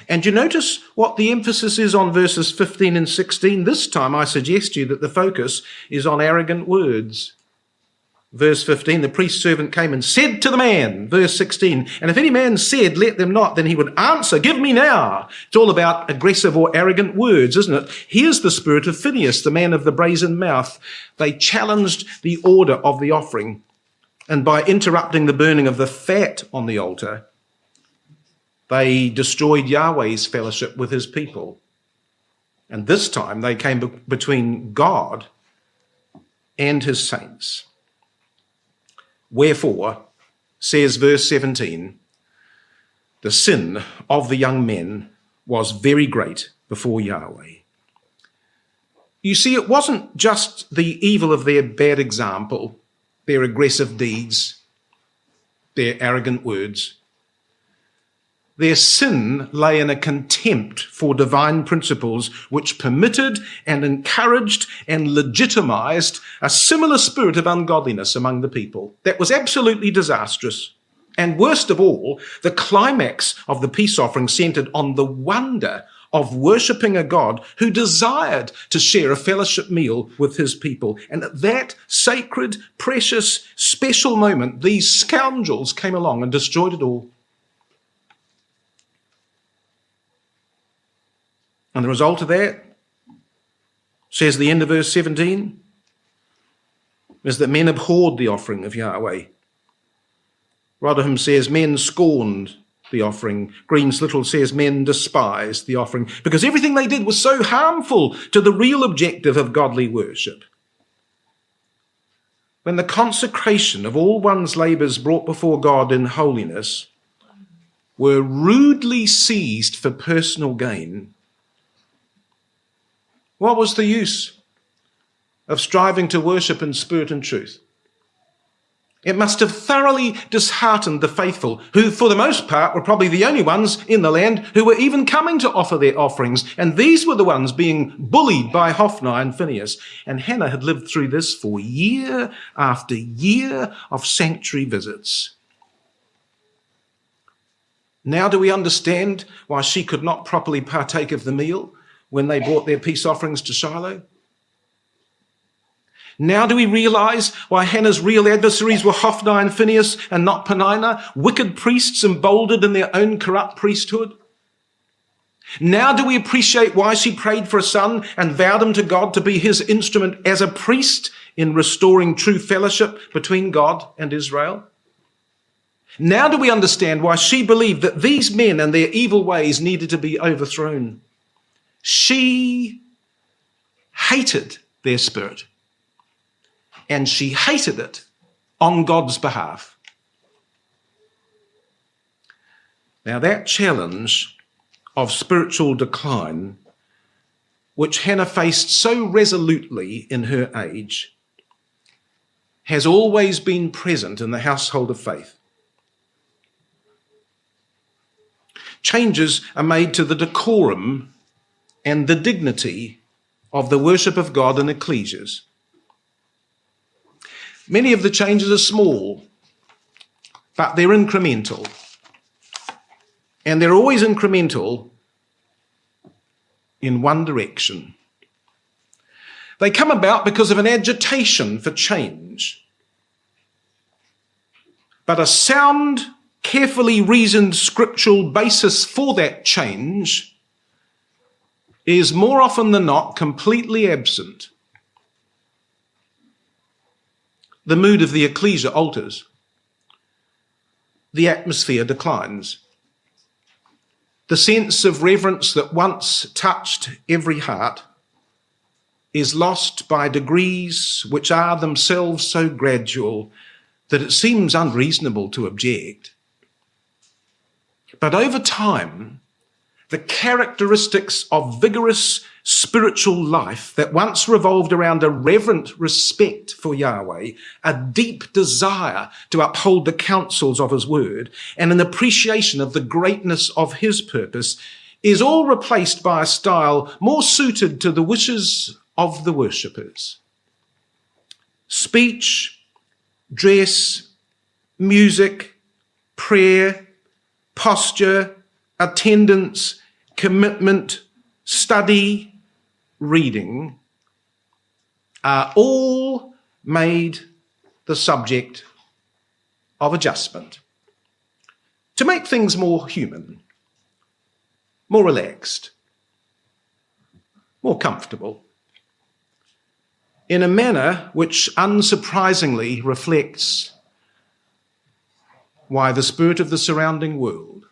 And you notice what the emphasis is on verses 15 and 16. This time I suggest to you that the focus is on arrogant words. Verse 15, the priest's servant came and said to the man, verse 16, and if any man said, let them not, then he would answer, give me now. It's all about aggressive or arrogant words, isn't it? Here's the spirit of Phinehas, the man of the brazen mouth. They challenged the order of the offering, and by interrupting the burning of the fat on the altar, they destroyed Yahweh's fellowship with his people. And this time they came between God and his saints. Wherefore, says verse 17, the sin of the young men was very great before Yahweh. You see, it wasn't just the evil of their bad example, their aggressive deeds, their arrogant words. Their sin lay in a contempt for divine principles which permitted and encouraged and legitimized a similar spirit of ungodliness among the people. That was absolutely disastrous. And worst of all, the climax of the peace offering centered on the wonder of worshipping a God who desired to share a fellowship meal with his people. And at that sacred, precious, special moment, these scoundrels came along and destroyed it all. And the result of that, says the end of verse 17, is that men abhorred the offering of Yahweh. Rotherham says men scorned the offering. Greenslittle says men despised the offering because everything they did was so harmful to the real objective of godly worship. When the consecration of all one's labours brought before God in holiness were rudely seized for personal gain, what was the use of striving to worship in spirit and truth? It must have thoroughly disheartened the faithful, who for the most part were probably the only ones in the land who were even coming to offer their offerings. And these were the ones being bullied by Hophni and Phinehas. And Hannah had lived through this for year after year of sanctuary visits. Now do we understand why she could not properly partake of the meal when they brought their peace offerings to Shiloh? Now do we realize why Hannah's real adversaries were Hophni and Phinehas and not Peninnah, wicked priests emboldened in their own corrupt priesthood? Now do we appreciate why she prayed for a son and vowed him to God to be his instrument as a priest in restoring true fellowship between God and Israel? Now do we understand why she believed that these men and their evil ways needed to be overthrown? She hated their spirit, and she hated it on God's behalf. Now that challenge of spiritual decline, which Hannah faced so resolutely in her age, has always been present in the household of faith. Changes are made to the decorum and the dignity of the worship of God in ecclesias. Many of the changes are small, but they're incremental. And they're always incremental in one direction. They come about because of an agitation for change. But a sound, carefully reasoned scriptural basis for that change is more often than not completely absent. The mood of the ecclesia alters. The atmosphere declines. The sense of reverence that once touched every heart is lost by degrees which are themselves so gradual that it seems unreasonable to object. But over time, the characteristics of vigorous spiritual life that once revolved around a reverent respect for Yahweh, a deep desire to uphold the counsels of his word, and an appreciation of the greatness of his purpose, is all replaced by a style more suited to the wishes of the worshippers. Speech, dress, music, prayer, posture, attendance, commitment, study, reading are all made the subject of adjustment to make things more human, more relaxed, more comfortable, in a manner which unsurprisingly reflects why the spirit of the surrounding world.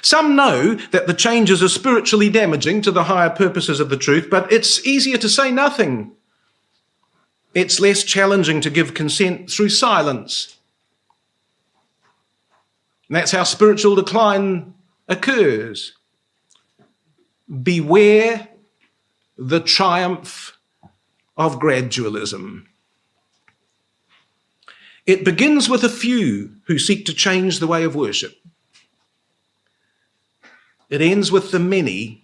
Some know that the changes are spiritually damaging to the higher purposes of the truth, but it's easier to say nothing. It's less challenging to give consent through silence. And that's how spiritual decline occurs. Beware the triumph of gradualism. It begins with a few who seek to change the way of worship. It ends with the many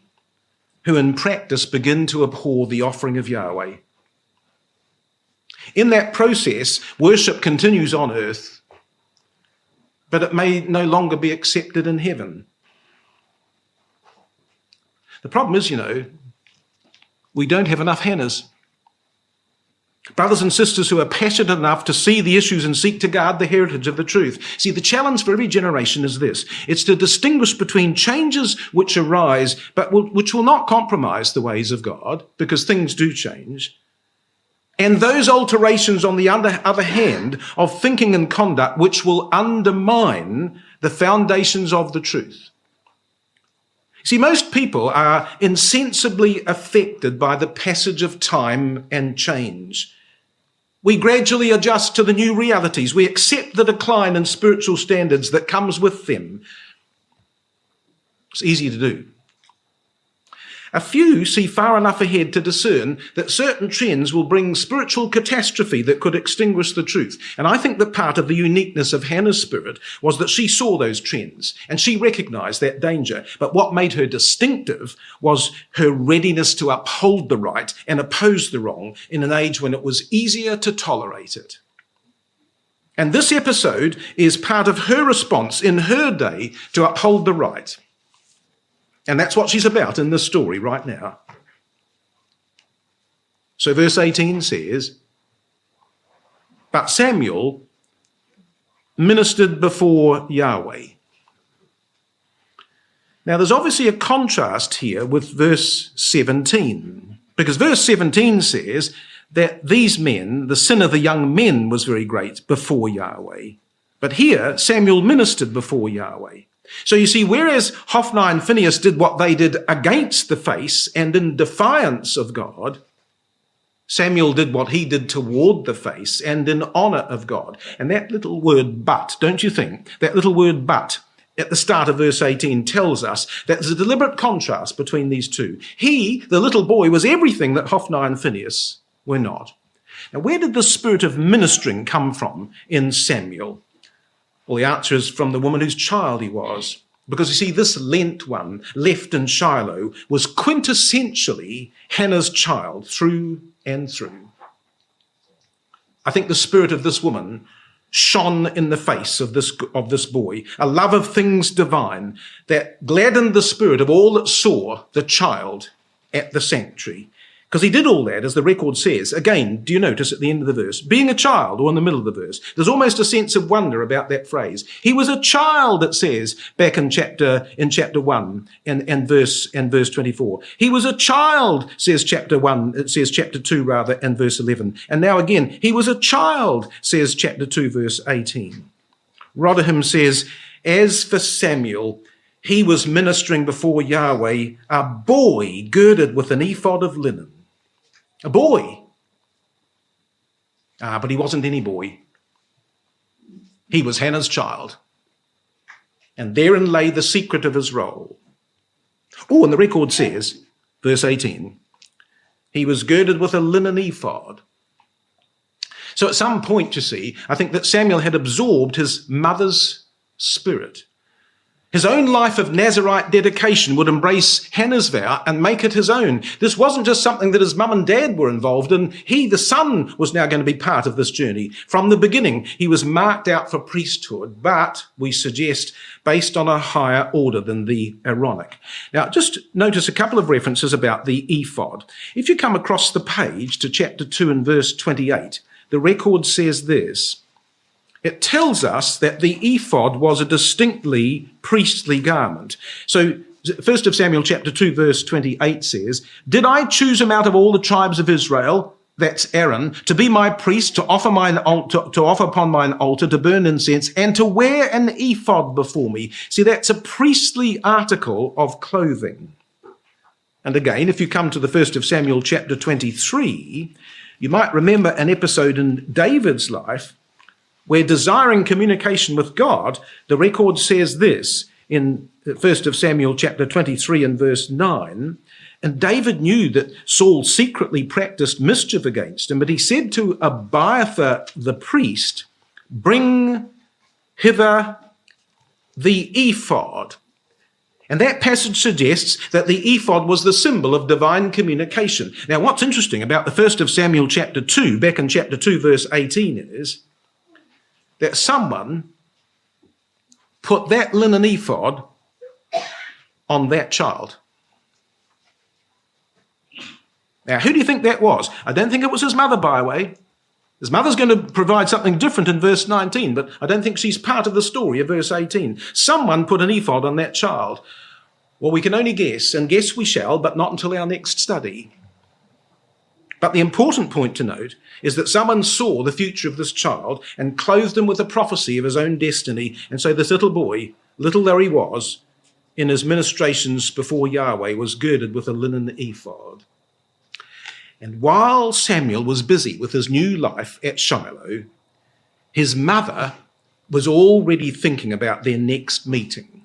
who in practice begin to abhor the offering of Yahweh. In that process, worship continues on earth, but it may no longer be accepted in heaven. The problem is, we don't have enough Hannahs. Brothers and sisters who are passionate enough to see the issues and seek to guard the heritage of the truth. See, the challenge for every generation is this. It's to distinguish between changes which arise, but which will not compromise the ways of God, because things do change, and those alterations, on the other hand, of thinking and conduct which will undermine the foundations of the truth. See, most people are insensibly affected by the passage of time and change. We gradually adjust to the new realities. We accept the decline in spiritual standards that comes with them. It's easy to do. A few see far enough ahead to discern that certain trends will bring spiritual catastrophe that could extinguish the truth. And I think that part of the uniqueness of Hannah's spirit was that she saw those trends and she recognized that danger. But what made her distinctive was her readiness to uphold the right and oppose the wrong in an age when it was easier to tolerate it. And this episode is part of her response in her day to uphold the right. And that's what she's about in this story right now. So verse 18 says, "But Samuel ministered before Yahweh." Now there's obviously a contrast here with verse 17, because verse 17 says that these men, the sin of the young men was very great before Yahweh. But here, Samuel ministered before Yahweh. So you see, whereas Hophni and Phinehas did what they did against the face and in defiance of God, Samuel did what he did toward the face and in honor of God. And that little word "but," don't you think? That little word "but" at the start of verse 18 tells us that there's a deliberate contrast between these two. He, the little boy, was everything that Hophni and Phinehas were not. Now, where did the spirit of ministering come from in Samuel? Well, the answer is from the woman whose child he was. Because you see, this Lent one, left in Shiloh, was quintessentially Hannah's child through and through. I think the spirit of this woman shone in the face of this boy, a love of things divine that gladdened the spirit of all that saw the child at the sanctuary. Because he did all that, as the record says. Again, do you notice at the end of the verse, being a child, or in the middle of the verse, there's almost a sense of wonder about that phrase. He was a child, it says back in chapter 1 and verse 24. He was a child, says chapter 1, it says chapter 2 rather, and verse 11. And now again, he was a child, says chapter 2, verse 18. Rotherham says, as for Samuel, he was ministering before Yahweh, a boy girded with an ephod of linen. A boy. But he wasn't any boy. He was Hannah's child. And therein lay the secret of his role. Oh, and the record says, verse 18, he was girded with a linen ephod. So at some point, you see, I think that Samuel had absorbed his mother's spirit. His own life of Nazarite dedication would embrace Hannah's vow and make it his own. This wasn't just something that his mum and dad were involved in. He, the son, was now going to be part of this journey. From the beginning, he was marked out for priesthood, but we suggest based on a higher order than the Aaronic. Now, just notice a couple of references about the ephod. If you come across the page to chapter 2 and verse 28, the record says this. It tells us that the ephod was a distinctly priestly garment. So 1 Samuel chapter 2 verse 28 says, "Did I choose him out of all the tribes of Israel," that's Aaron, "to be my priest, to offer upon mine altar, to burn incense, and to wear an ephod before me." See, that's a priestly article of clothing. And again, if you come to the 1 Samuel chapter 23, you might remember an episode in David's life where, desiring communication with God, the record says this in 1 Samuel chapter 23 and verse 9, "And David knew that Saul secretly practiced mischief against him, but he said to Abiathar the priest, 'Bring hither the ephod.'" And that passage suggests that the ephod was the symbol of divine communication. Now, what's interesting about the 1 Samuel chapter 2, back in chapter 2 verse 18, is that someone put that linen ephod on that child. Now, who do you think that was? I don't think it was his mother, by the way. His mother's going to provide something different in verse 19, but I don't think she's part of the story of verse 18. Someone put an ephod on that child. Well, we can only guess, and guess we shall, but not until our next study. But the important point to note is that someone saw the future of this child and clothed him with a prophecy of his own destiny. And so this little boy, little though he was, in his ministrations before Yahweh, was girded with a linen ephod. And while Samuel was busy with his new life at Shiloh, his mother was already thinking about their next meeting,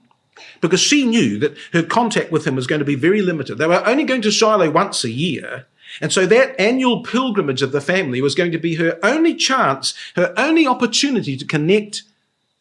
because she knew that her contact with him was going to be very limited. They were only going to Shiloh once a year, and so that annual pilgrimage of the family was going to be her only chance, her only opportunity to connect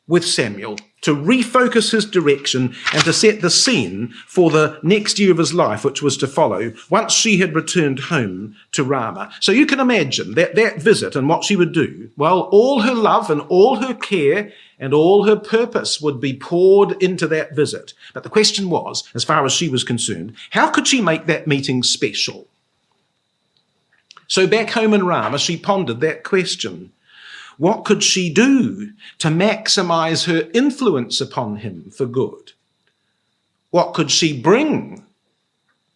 with Samuel, to refocus his direction and to set the scene for the next year of his life, which was to follow once she had returned home to Rama. So you can imagine that visit and what she would do. Well, all her love and all her care and all her purpose would be poured into that visit. But the question was, as far as she was concerned, how could she make that meeting special? So back home in Rama, she pondered that question. What could she do to maximize her influence upon him for good? What could she bring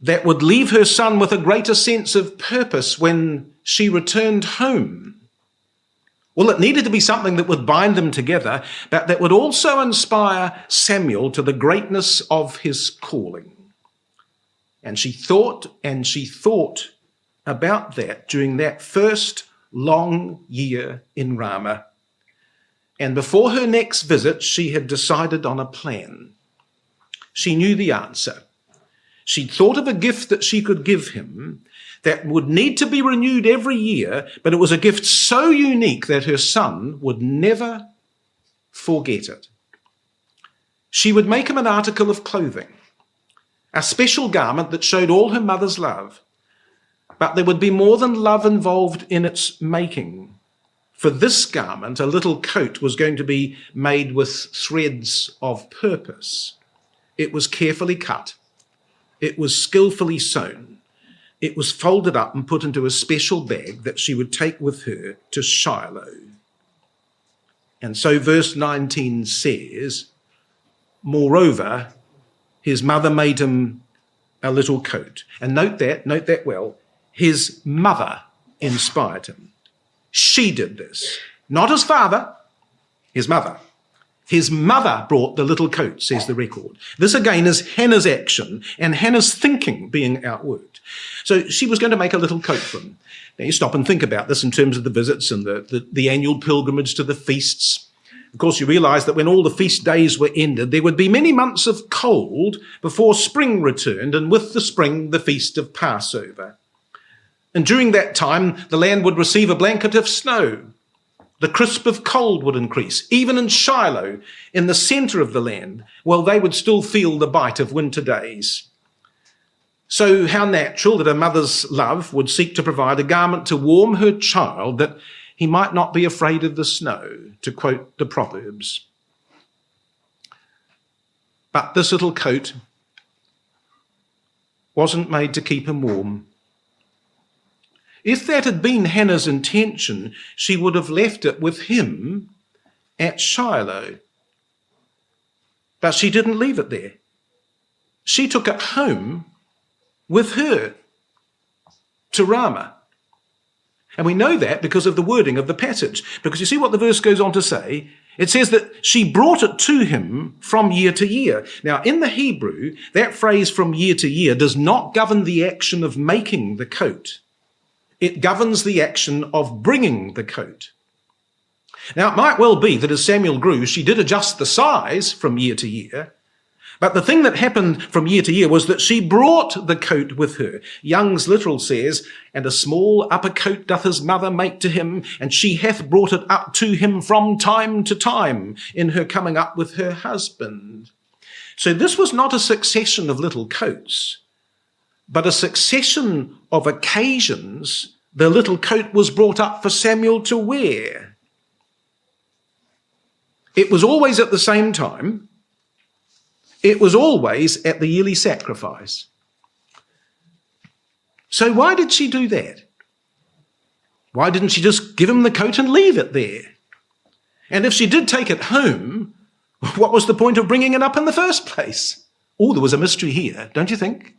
that would leave her son with a greater sense of purpose when she returned home? Well, it needed to be something that would bind them together, but that would also inspire Samuel to the greatness of his calling. And she thought about that during that first long year in Rama. And before her next visit, she had decided on a plan. She knew the answer. She'd thought of a gift that she could give him that would need to be renewed every year, but it was a gift so unique that her son would never forget it. She would make him an article of clothing, a special garment that showed all her mother's love. But there would be more than love involved in its making. For this garment, a little coat was going to be made with threads of purpose. It was carefully cut. It was skillfully sewn. It was folded up and put into a special bag that she would take with her to Shiloh. And so verse 19 says, "Moreover, his mother made him a little coat." And note that well. His mother inspired him. She did this. Not his father, his mother. His mother brought the little coat, says the record. This again is Hannah's action and Hannah's thinking being outworked. So she was going to make a little coat for him. Now you stop and think about this in terms of the visits and the annual pilgrimage to the feasts. Of course, you realise that when all the feast days were ended, there would be many months of cold before spring returned, and with the spring, the feast of Passover. And during that time, the land would receive a blanket of snow. The crisp of cold would increase. Even in Shiloh, in the centre of the land, well, they would still feel the bite of winter days. So how natural that a mother's love would seek to provide a garment to warm her child that he might not be afraid of the snow, to quote the Proverbs. But this little coat wasn't made to keep him warm. If that had been Hannah's intention, she would have left it with him at Shiloh. But she didn't leave it there. She took it home with her to Rama. And we know that because of the wording of the passage. Because you see what the verse goes on to say? It says that she brought it to him from year to year. Now, in the Hebrew, that phrase from year to year does not govern the action of making the coat. It governs the action of bringing the coat. Now, it might well be that as Samuel grew, she did adjust the size from year to year. But the thing that happened from year to year was that she brought the coat with her. Young's literal says, and a small upper coat doth his mother make to him, and she hath brought it up to him from time to time in her coming up with her husband. So this was not a succession of little coats, but a succession of occasions the little coat was brought up for Samuel to wear. It was always at the same time. It was always at the yearly sacrifice. So why did she do that? Why didn't she just give him the coat and leave it there? And if she did take it home, what was the point of bringing it up in the first place? Oh, there was a mystery here, don't you think?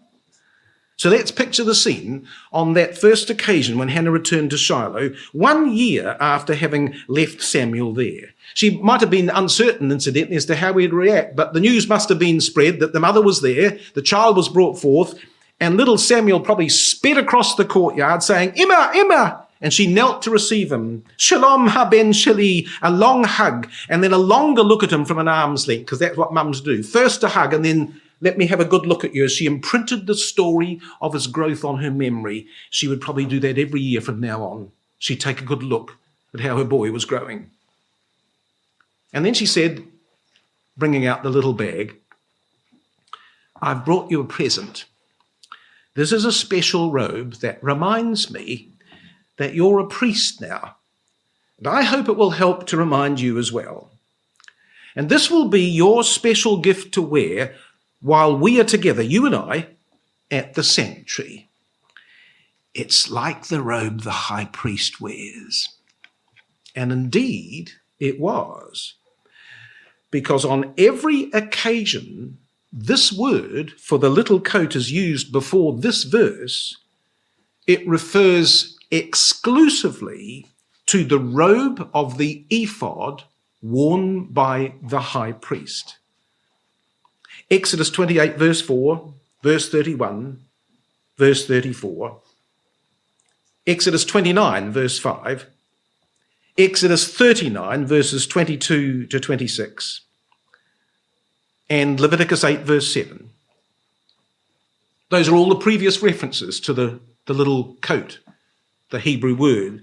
So let's picture the scene on that first occasion when Hannah returned to Shiloh, 1 year after having left Samuel there. She might have been uncertain, incidentally, as to how he'd react, but the news must have been spread that the mother was there, the child was brought forth, and little Samuel probably sped across the courtyard saying, "Emma, Emma!" And she knelt to receive him. "Shalom haben shali," a long hug, and then a longer look at him from an arm's length, because that's what mums do. First a hug, and then let me have a good look at you. As she imprinted the story of his growth on her memory, she would probably do that every year from now on. She'd take a good look at how her boy was growing. And then she said, bringing out the little bag, "I've brought you a present. This is a special robe that reminds me that you're a priest now. And I hope it will help to remind you as well. And this will be your special gift to wear while we are together, you and I, at the sanctuary. It's like the robe the high priest wears." And indeed, it was. Because on every occasion, this word for the little coat is used before this verse, it refers exclusively to the robe of the ephod worn by the high priest. Exodus 28, verse 4, verse 31, verse 34. Exodus 29, verse 5. Exodus 39, verses 22 to 26. And Leviticus 8, verse 7. Those are all the previous references to the little coat, the Hebrew word.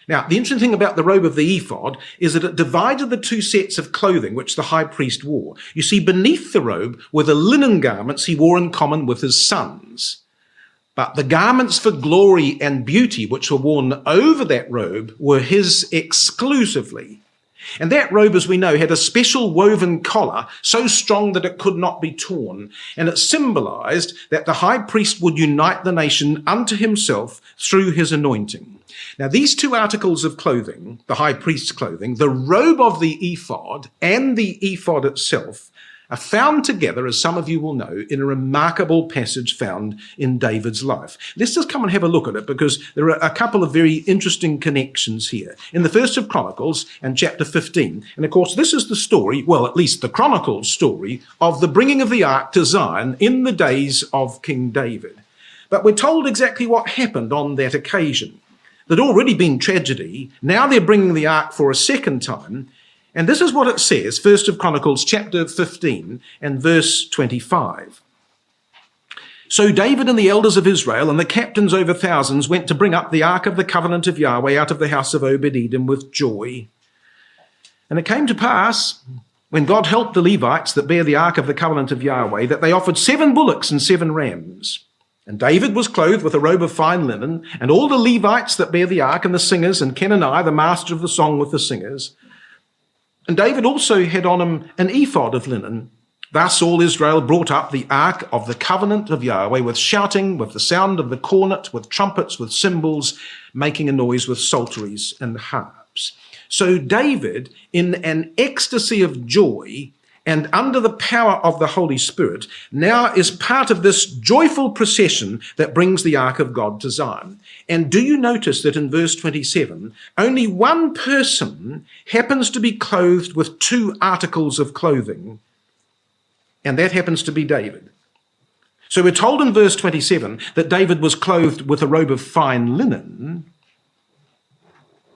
Now, the interesting thing about the robe of the ephod is that it divided the two sets of clothing which the high priest wore. You see, beneath the robe were the linen garments he wore in common with his sons. But the garments for glory and beauty which were worn over that robe were his exclusively. And that robe, as we know, had a special woven collar so strong that it could not be torn. And it symbolized that the high priest would unite the nation unto himself through his anointing. Now, these two articles of clothing, the high priest's clothing, the robe of the ephod and the ephod itself, are found together, as some of you will know, in a remarkable passage found in David's life. Let's just come and have a look at it, because there are a couple of very interesting connections here. In the first of Chronicles and chapter 15, and of course this is the story, well, at least the Chronicles story, of the bringing of the ark to Zion in the days of King David. But we're told exactly what happened on that occasion. There'd already been tragedy. Now they're bringing the ark for a second time. And this is what it says, 1st of Chronicles chapter 15 and verse 25. So David and the elders of Israel and the captains over thousands went to bring up the ark of the covenant of Yahweh out of the house of Obed-Edom with joy. And it came to pass, when God helped the Levites that bear the ark of the covenant of Yahweh, that they offered 7 bullocks and 7 rams. And David was clothed with a robe of fine linen, and all the Levites that bear the ark, and the singers, and Kenani, the master of the song with the singers. And David also had on him an ephod of linen. Thus all Israel brought up the ark of the covenant of Yahweh with shouting, with the sound of the cornet, with trumpets, with cymbals, making a noise with psalteries and harps. So David, in an ecstasy of joy and under the power of the Holy Spirit, now is part of this joyful procession that brings the ark of God to Zion. And do you notice that in verse 27, only one person happens to be clothed with 2 articles of clothing, and that happens to be David. So we're told in verse 27 that David was clothed with a robe of fine linen,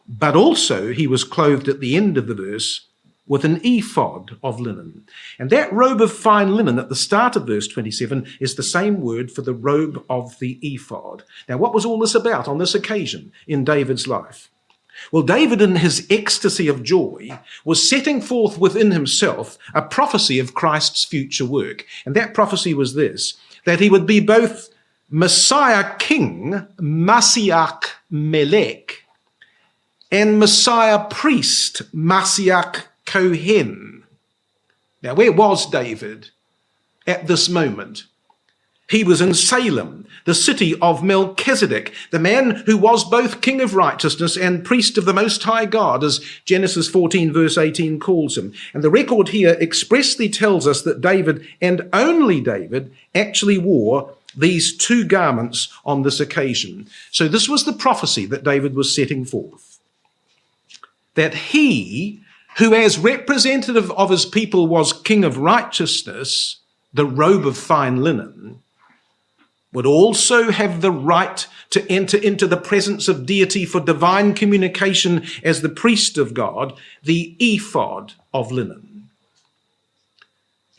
but also he was clothed at the end of the verse with an ephod of linen. And that robe of fine linen at the start of verse 27 is the same word for the robe of the ephod. Now, what was all this about on this occasion in David's life? Well, David, in his ecstasy of joy, was setting forth within himself a prophecy of Christ's future work. And that prophecy was this, that he would be both Messiah King, Mashiach Melech, and Messiah Priest, Mashiach Kohen. Now, where was David at this moment? He was in Salem, the city of Melchizedek, the man who was both king of righteousness and priest of the Most High God, as Genesis 14 verse 18 calls him. And the record here expressly tells us that David, and only David, actually wore these 2 garments on this occasion. So this was the prophecy that David was setting forth, that he, who as representative of his people was king of righteousness, the robe of fine linen, would also have the right to enter into the presence of deity for divine communication as the priest of God, the ephod of linen.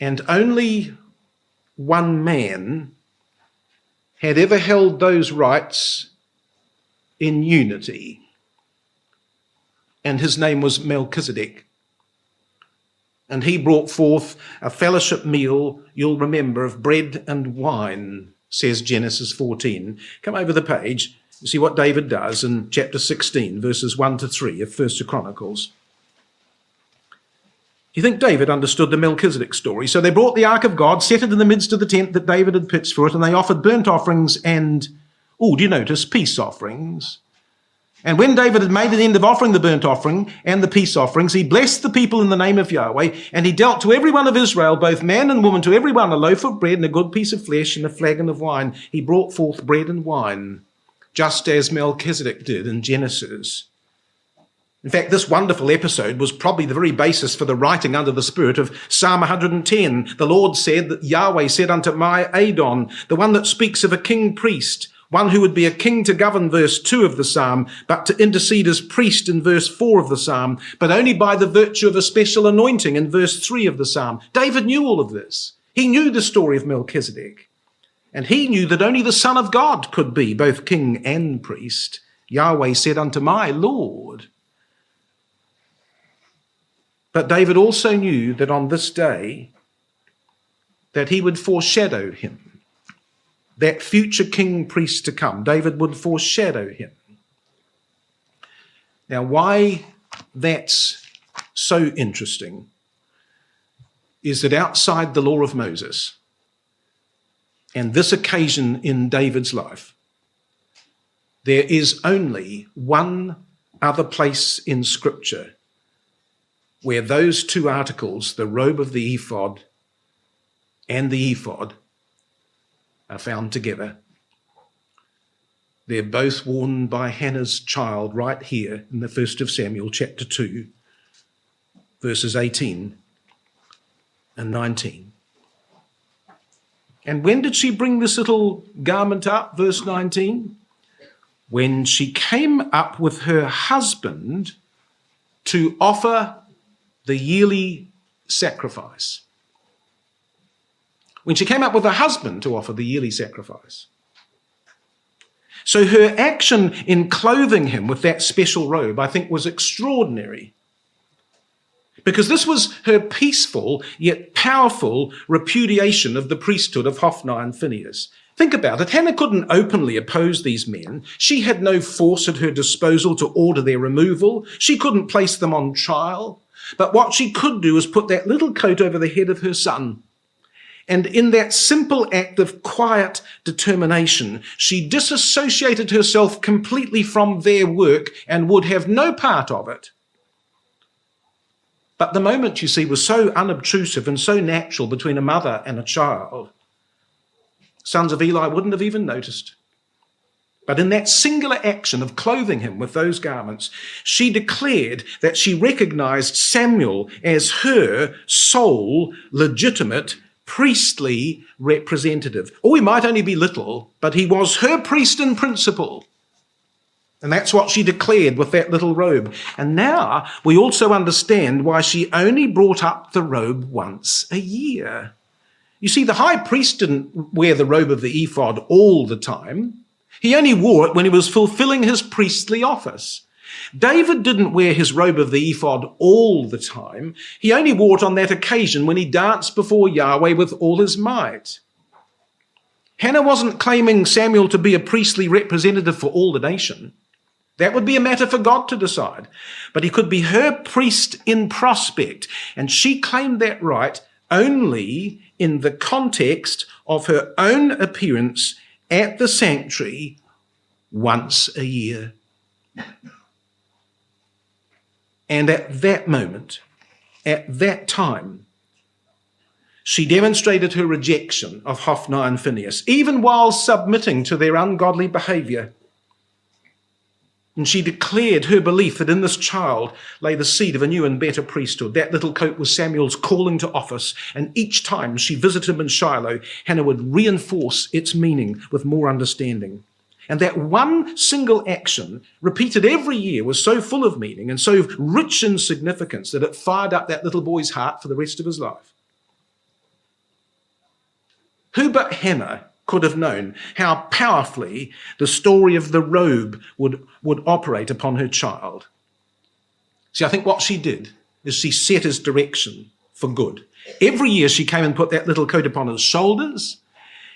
And only one man had ever held those rights in unity, and his name was Melchizedek. And he brought forth a fellowship meal, you'll remember, of bread and wine, says Genesis 14. Come over the page, you see what David does in chapter 16, verses 1 to 3 of 1st Chronicles. Do you think David understood the Melchizedek story? So they brought the ark of God, set it in the midst of the tent that David had pitched for it, and they offered burnt offerings and, do you notice, peace offerings. And when David had made an end of offering the burnt offering and the peace offerings, he blessed the people in the name of Yahweh, and he dealt to every one of Israel, both man and woman, to every one a loaf of bread and a good piece of flesh and a flagon of wine. He brought forth bread and wine, just as Melchizedek did in Genesis. In fact, this wonderful episode was probably the very basis for the writing under the Spirit of Psalm 110. The Lord said that Yahweh said unto my Adon, the one that speaks of a king priest, one who would be a king to govern, verse 2 of the psalm, but to intercede as priest in verse 4 of the psalm, but only by the virtue of a special anointing in verse 3 of the psalm. David knew all of this. He knew the story of Melchizedek, and he knew that only the Son of God could be both king and priest. Yahweh said unto my Lord. But David also knew that on this day that he would foreshadow him, that future king priest to come. David would foreshadow him. Now, why that's so interesting is that outside the law of Moses and this occasion in David's life, there is only one other place in Scripture where those 2 articles, the robe of the ephod and the ephod, are found together. They're both worn by Hannah's child right here in the 1st of Samuel chapter 2, verses 18 and 19. And when did she bring this little garment up? Verse 19. When she came up with her husband to offer the yearly sacrifice. When she came up with a husband to offer the yearly sacrifice. So her action in clothing him with that special robe, I think, was extraordinary. Because this was her peaceful yet powerful repudiation of the priesthood of Hophni and Phinehas. Think about it. Hannah couldn't openly oppose these men. She had no force at her disposal to order their removal. She couldn't place them on trial. But what she could do was put that little coat over the head of her son. And in that simple act of quiet determination, she disassociated herself completely from their work and would have no part of it. But the moment, you see, was so unobtrusive and so natural between a mother and a child, sons of Eli wouldn't have even noticed. But in that singular action of clothing him with those garments, she declared that she recognized Samuel as her sole, legitimate, priestly representative. Oh, he might only be little, but he was her priest in principle. And that's what she declared with that little robe. And now we also understand why she only brought up the robe once a year. You see, the high priest didn't wear the robe of the ephod all the time. He only wore it when he was fulfilling his priestly office. David didn't wear his robe of the ephod all the time. He only wore it on that occasion when he danced before Yahweh with all his might. Hannah wasn't claiming Samuel to be a priestly representative for all the nation. That would be a matter for God to decide. But he could be her priest in prospect, and she claimed that right only in the context of her own appearance at the sanctuary once a year. And at that moment, at that time, she demonstrated her rejection of Hophni and Phinehas, even while submitting to their ungodly behavior. And she declared her belief that in this child lay the seed of a new and better priesthood. That little coat was Samuel's calling to office, and each time she visited him in Shiloh, Hannah would reinforce its meaning with more understanding. And that one single action, repeated every year, was so full of meaning and so rich in significance that it fired up that little boy's heart for the rest of his life. Who but Hannah could have known how powerfully the story of the robe would operate upon her child? See, I think what she did is she set his direction for good. Every year she came and put that little coat upon his shoulders,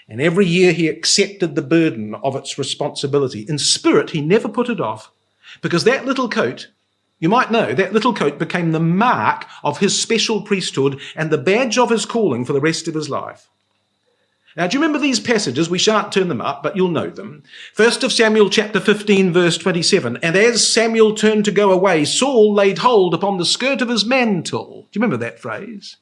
and every year he accepted the burden of its responsibility. In spirit, he never put it off, because that little coat, you might know, that little coat became the mark of his special priesthood and the badge of his calling for the rest of his life. Now, do you remember these passages? We shan't turn them up, but you'll know them. 1 Samuel chapter 15, verse 27. And as Samuel turned to go away, Saul laid hold upon the skirt of his mantle. Do you remember that phrase?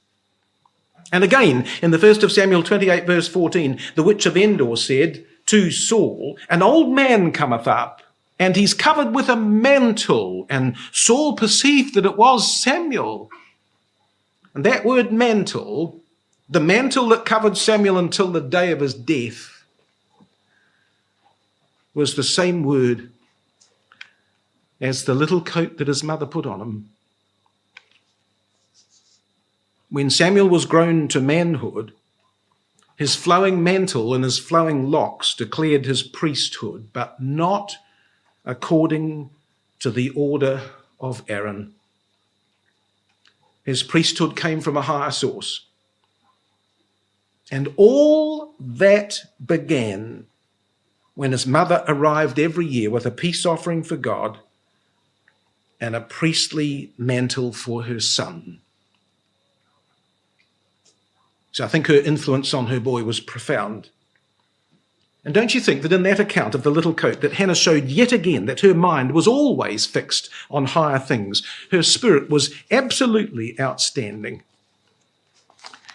And again, in the 1 Samuel 28, verse 14, the witch of Endor said to Saul, an old man cometh up, and he's covered with a mantle. And Saul perceived that it was Samuel. And that word mantle, the mantle that covered Samuel until the day of his death, was the same word as the little coat that his mother put on him. When Samuel was grown to manhood, his flowing mantle and his flowing locks declared his priesthood, but not according to the order of Aaron. His priesthood came from a higher source. And all that began when his mother arrived every year with a peace offering for God and a priestly mantle for her son. So I think her influence on her boy was profound. And don't you think that in that account of the little coat that Hannah showed yet again that her mind was always fixed on higher things? Her spirit was absolutely outstanding.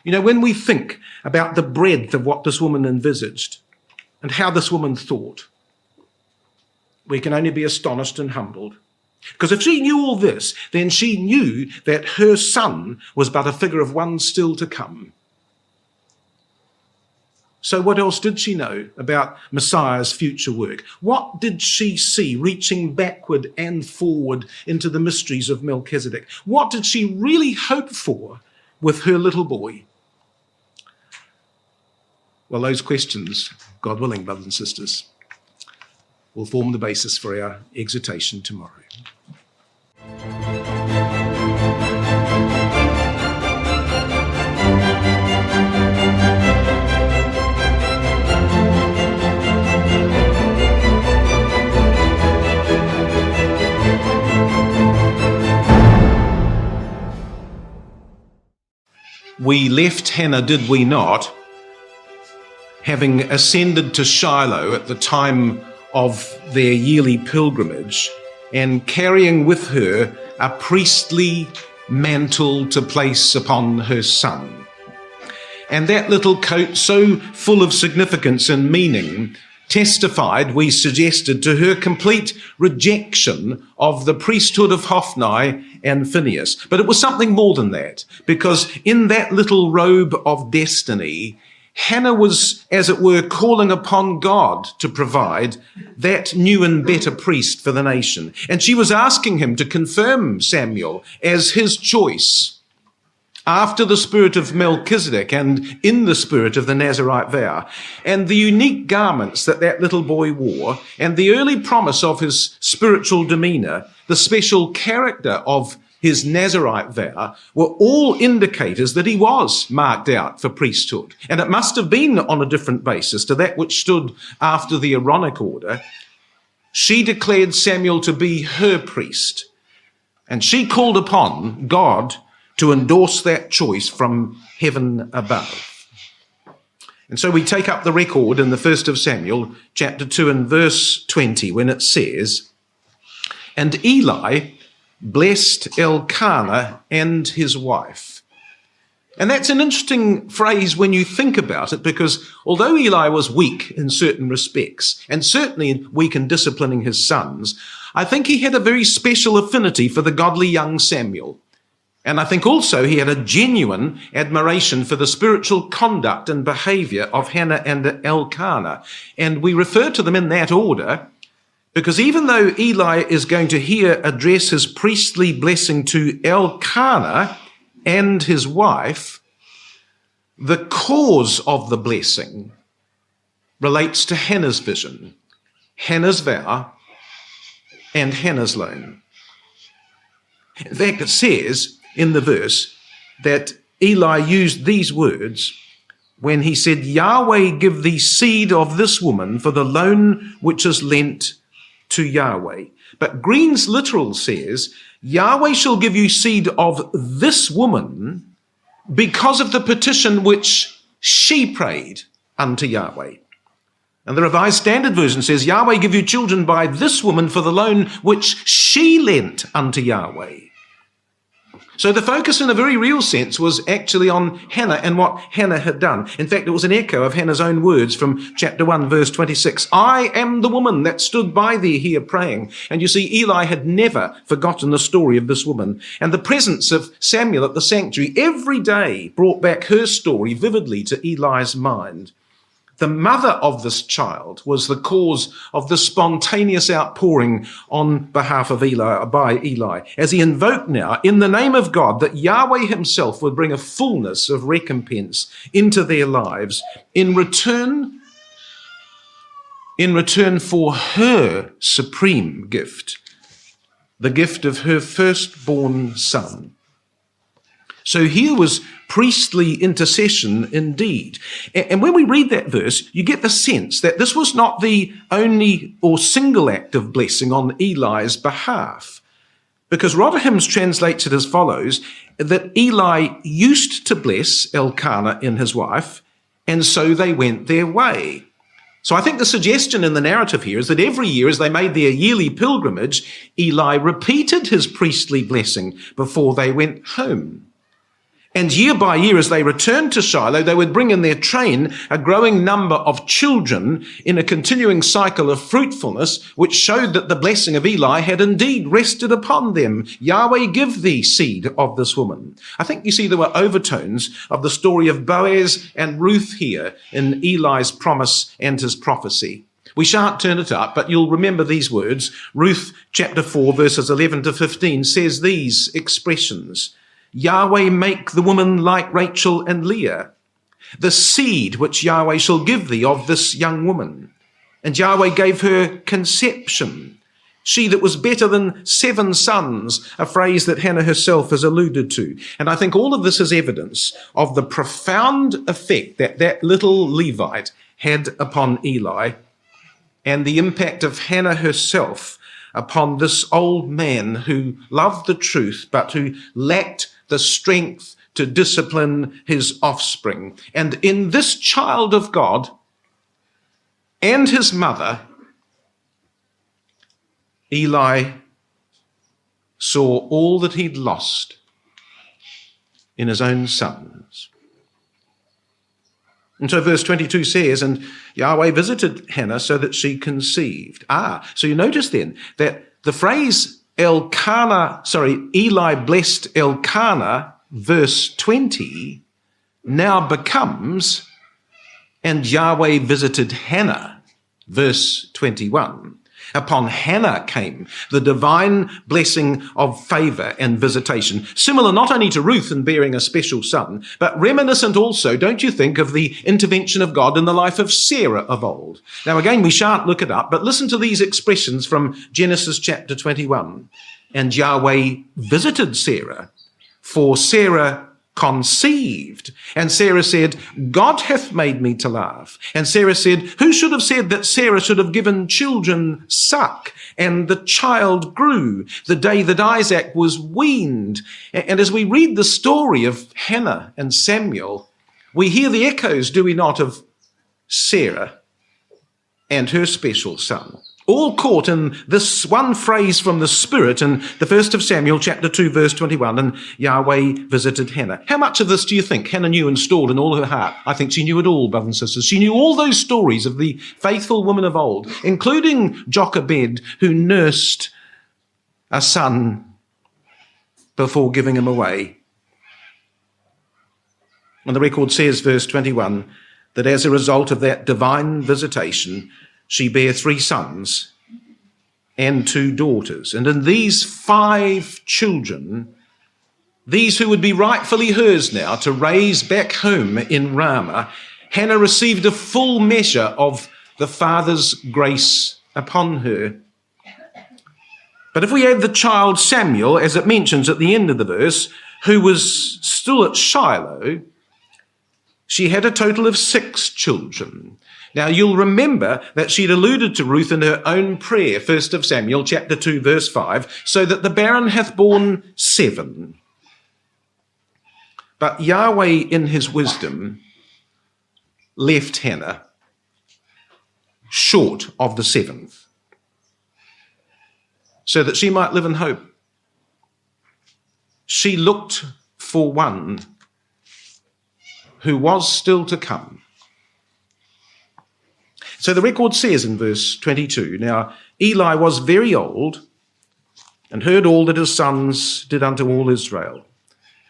You know, when we think about the breadth of what this woman envisaged and how this woman thought, we can only be astonished and humbled. Because if she knew all this, then she knew that her son was but a figure of one still to come. So what else did she know about Messiah's future work? What did she see reaching backward and forward into the mysteries of Melchizedek? What did she really hope for with her little boy? Well, those questions, God willing, brothers and sisters, will form the basis for our exhortation tomorrow. We left Hannah, did we not, having ascended to Shiloh at the time of their yearly pilgrimage and carrying with her a priestly mantle to place upon her son. And that little coat, so full of significance and meaning, testified, we suggested, to her complete rejection of the priesthood of Hophni and Phinehas. But it was something more than that, because in that little robe of destiny, Hannah was, as it were, calling upon God to provide that new and better priest for the nation. And she was asking him to confirm Samuel as his choice after the spirit of Melchizedek and in the spirit of the Nazarite vow. And the unique garments that that little boy wore and the early promise of his spiritual demeanor, the special character of his Nazarite vow, were all indicators that he was marked out for priesthood. And it must have been on a different basis to that which stood after the Aaronic order. She declared Samuel to be her priest, and she called upon God to endorse that choice from heaven above. And so we take up the record in the 1st of Samuel, chapter 2 and verse 20, when it says, "And Eli blessed Elkanah and his wife." And that's an interesting phrase when you think about it, because although Eli was weak in certain respects, and certainly weak in disciplining his sons, I think he had a very special affinity for the godly young Samuel. And I think also he had a genuine admiration for the spiritual conduct and behavior of Hannah and Elkanah. And we refer to them in that order because even though Eli is going to here address his priestly blessing to Elkanah and his wife, the cause of the blessing relates to Hannah's vision, Hannah's vow, and Hannah's loan. In fact, it says in the verse that Eli used these words when he said, "Yahweh give thee seed of this woman for the loan which is lent to Yahweh." But Green's literal says, "Yahweh shall give you seed of this woman because of the petition which she prayed unto Yahweh." And the Revised Standard Version says, "Yahweh give you children by this woman for the loan which she lent unto Yahweh." So the focus in a very real sense was actually on Hannah and what Hannah had done. In fact, it was an echo of Hannah's own words from chapter 1, verse 26. "I am the woman that stood by thee here praying." And you see, Eli had never forgotten the story of this woman. And the presence of Samuel at the sanctuary every day brought back her story vividly to Eli's mind. The mother of this child was the cause of the spontaneous outpouring on behalf of Eli, by Eli, as he invoked now in the name of God that Yahweh himself would bring a fullness of recompense into their lives in return for her supreme gift, the gift of her firstborn son. So here was priestly intercession indeed. And when we read that verse, you get the sense that this was not the only or single act of blessing on Eli's behalf. Because Rotherham's translates it as follows, that Eli used to bless Elkanah and his wife, and so they went their way. So I think the suggestion in the narrative here is that every year as they made their yearly pilgrimage, Eli repeated his priestly blessing before they went home. And year by year, as they returned to Shiloh, they would bring in their train a growing number of children in a continuing cycle of fruitfulness, which showed that the blessing of Eli had indeed rested upon them. Yahweh, give thee seed of this woman. I think you see there were overtones of the story of Boaz and Ruth here in Eli's promise and his prophecy. We shan't turn it up, but you'll remember these words. Ruth chapter 4, verses 11 to 15 says these expressions. Yahweh make the woman like Rachel and Leah, the seed which Yahweh shall give thee of this young woman. And Yahweh gave her conception, she that was better than 7 sons, a phrase that Hannah herself has alluded to. And I think all of this is evidence of the profound effect that that little Levite had upon Eli and the impact of Hannah herself upon this old man who loved the truth but who lacked the strength to discipline his offspring. And in this child of God and his mother, Eli saw all that he'd lost in his own sons. And so verse 22 says, and Yahweh visited Hannah so that she conceived. So you notice then that the phrase Eli blessed Elkanah, verse 20, now becomes, and Yahweh visited Hannah, verse 21. Upon Hannah came the divine blessing of favor and visitation, similar not only to Ruth in bearing a special son, but reminiscent also, don't you think, of the intervention of God in the life of Sarah of old. Now again, we shan't look it up, but listen to these expressions from Genesis chapter 21. And Yahweh visited Sarah, for Sarah conceived. And Sarah said, God hath made me to laugh. And Sarah said, who should have said that Sarah should have given children suck? And the child grew the day that Isaac was weaned. And as we read the story of Hannah and Samuel, we hear the echoes, do we not, of Sarah and her special son. All caught in this one phrase from the Spirit in the 1st of Samuel, chapter 2, verse 21, and Yahweh visited Hannah. How much of this do you think Hannah knew and stored in all her heart? I think she knew it all, brothers and sisters. She knew all those stories of the faithful women of old, including Jochebed, who nursed a son before giving him away. And the record says, verse 21, that as a result of that divine visitation, she bare 3 sons and 2 daughters. And in these 5 children, these who would be rightfully hers now to raise back home in Rama, Hannah received a full measure of the Father's grace upon her. But if we add the child Samuel, as it mentions at the end of the verse, who was still at Shiloh, she had a total of 6 children. Now, you'll remember that she'd alluded to Ruth in her own prayer, 1st of Samuel, chapter 2, verse 5, so that the barren hath borne 7. But Yahweh, in his wisdom, left Hannah short of the 7th, so that she might live in hope. She looked for one who was still to come. So the record says in verse 22, now Eli was very old and heard all that his sons did unto all Israel.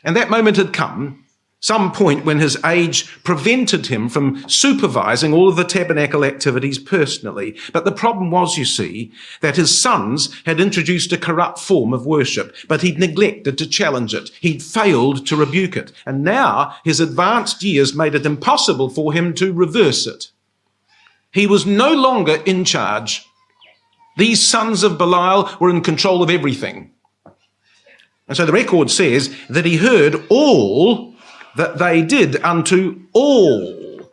And that moment had come, some point when his age prevented him from supervising all of the tabernacle activities personally. But the problem was, you see, that his sons had introduced a corrupt form of worship, but he'd neglected to challenge it. He'd failed to rebuke it. And now his advanced years made it impossible for him to reverse it. He was no longer in charge. These sons of Belial were in control of everything. And so the record says that he heard all that they did unto all.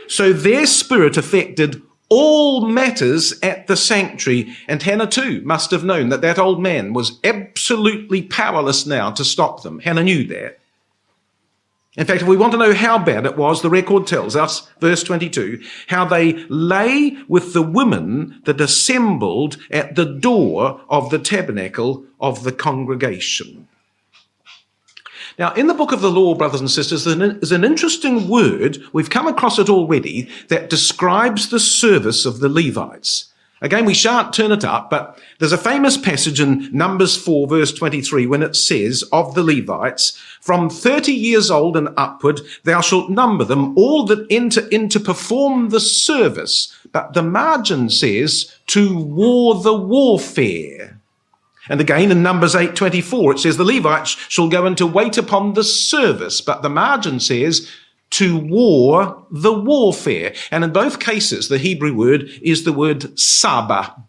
So their spirit affected all matters at the sanctuary. And Hannah too must have known that that old man was absolutely powerless now to stop them. Hannah knew that. In fact, if we want to know how bad it was, the record tells us, verse 22, how they lay with the women that assembled at the door of the tabernacle of the congregation. Now, in the book of the law, brothers and sisters, there's an interesting word, we've come across it already, that describes the service of the Levites. Again, we shan't turn it up, but there's a famous passage in Numbers 4, verse 23, when it says of the Levites, from 30 years old and upward, thou shalt number them, all that enter in to perform the service. But the margin says, to war the warfare. And again, in Numbers 8:24, it says, the Levites shall go in to wait upon the service. But the margin says, to war the warfare. And in both cases, the Hebrew word is the word saba,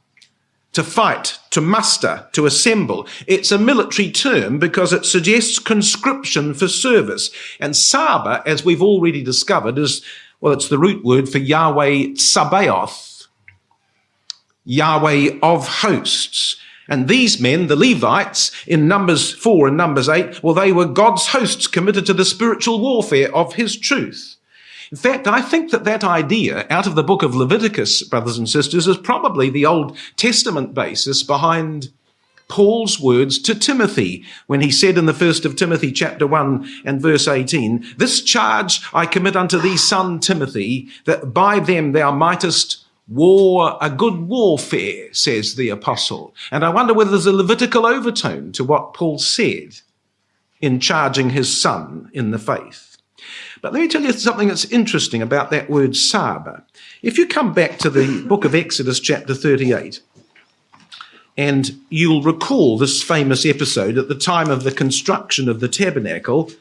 to fight, to muster, to assemble. It's a military term because it suggests conscription for service. And saba, as we've already discovered, is, well, it's the root word for Yahweh Sabaoth, Yahweh of hosts. And these men, the Levites, in Numbers 4 and Numbers 8, well, they were God's hosts committed to the spiritual warfare of his truth. In fact, I think that idea out of the book of Leviticus, brothers and sisters, is probably the Old Testament basis behind Paul's words to Timothy when he said in the first of Timothy chapter 1 and verse 18, this charge I commit unto thee, son Timothy, that by them thou mightest war a good warfare, says the apostle. And I wonder whether there's a Levitical overtone to what Paul said in charging his son in the faith. But let me tell you something that's interesting about that word saba. If you come back to the book of Exodus chapter 38, and you'll recall this famous episode at the time of the construction of the tabernacle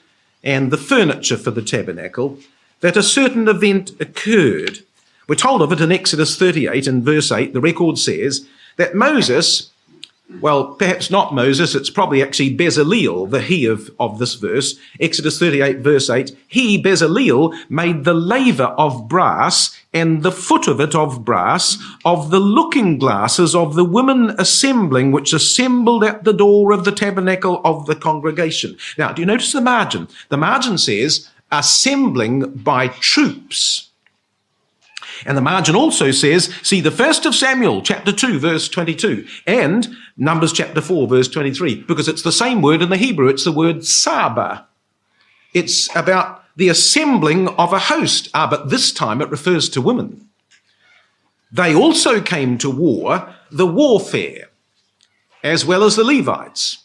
and the furniture for the tabernacle, that a certain event occurred. We're told of it in Exodus 38 and verse 8. The record says that Moses, well, perhaps not Moses, it's probably actually Bezaleel, the he of this verse. Exodus 38 verse 8, he, Bezaleel, made the laver of brass and the foot of it of brass of the looking glasses of the women assembling, which assembled at the door of the tabernacle of the congregation. Now, do you notice the margin? The margin says assembling by troops. And the margin also says, see the 1st of Samuel, chapter 2, verse 22, and Numbers chapter 4, verse 23, because it's the same word in the Hebrew. It's the word saba. It's about the assembling of a host. But this time it refers to women. They also came to war, the warfare, as well as the Levites.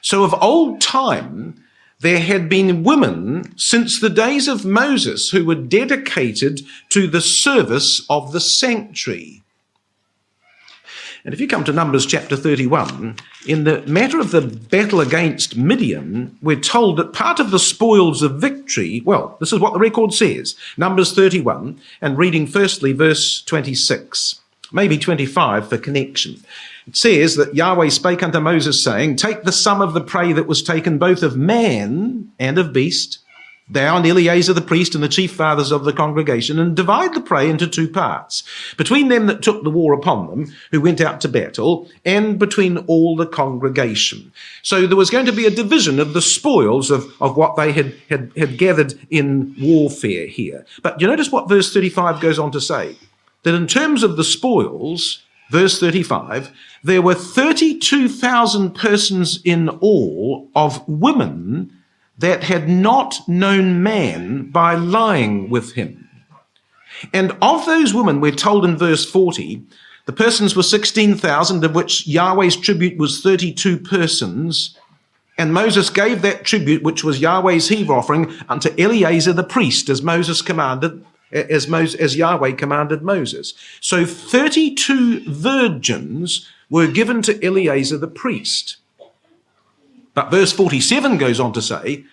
So of old time, there had been women since the days of Moses who were dedicated to the service of the sanctuary. And if you come to Numbers chapter 31, in the matter of the battle against Midian, we're told that part of the spoils of victory, well, this is what the record says, Numbers 31, and reading firstly verse 26, maybe 25 for connection. It says that Yahweh spake unto Moses, saying, take the sum of the prey that was taken both of man and of beast, thou and Eleazar the priest and the chief fathers of the congregation, and divide the prey into two parts, between them that took the war upon them, who went out to battle, and between all the congregation. So there was going to be a division of the spoils of what they had gathered in warfare here. But you notice what verse 35 goes on to say, that in terms of the spoils, verse 35, there were 32,000 persons in all of women that had not known man by lying with him. And of those women, we're told in verse 40, the persons were 16,000, of which Yahweh's tribute was 32 persons. And Moses gave that tribute, which was Yahweh's heave offering, unto Eleazar the priest, as Yahweh commanded Moses. So 32 virgins were given to Eleazar the priest. But verse 47 goes on to say,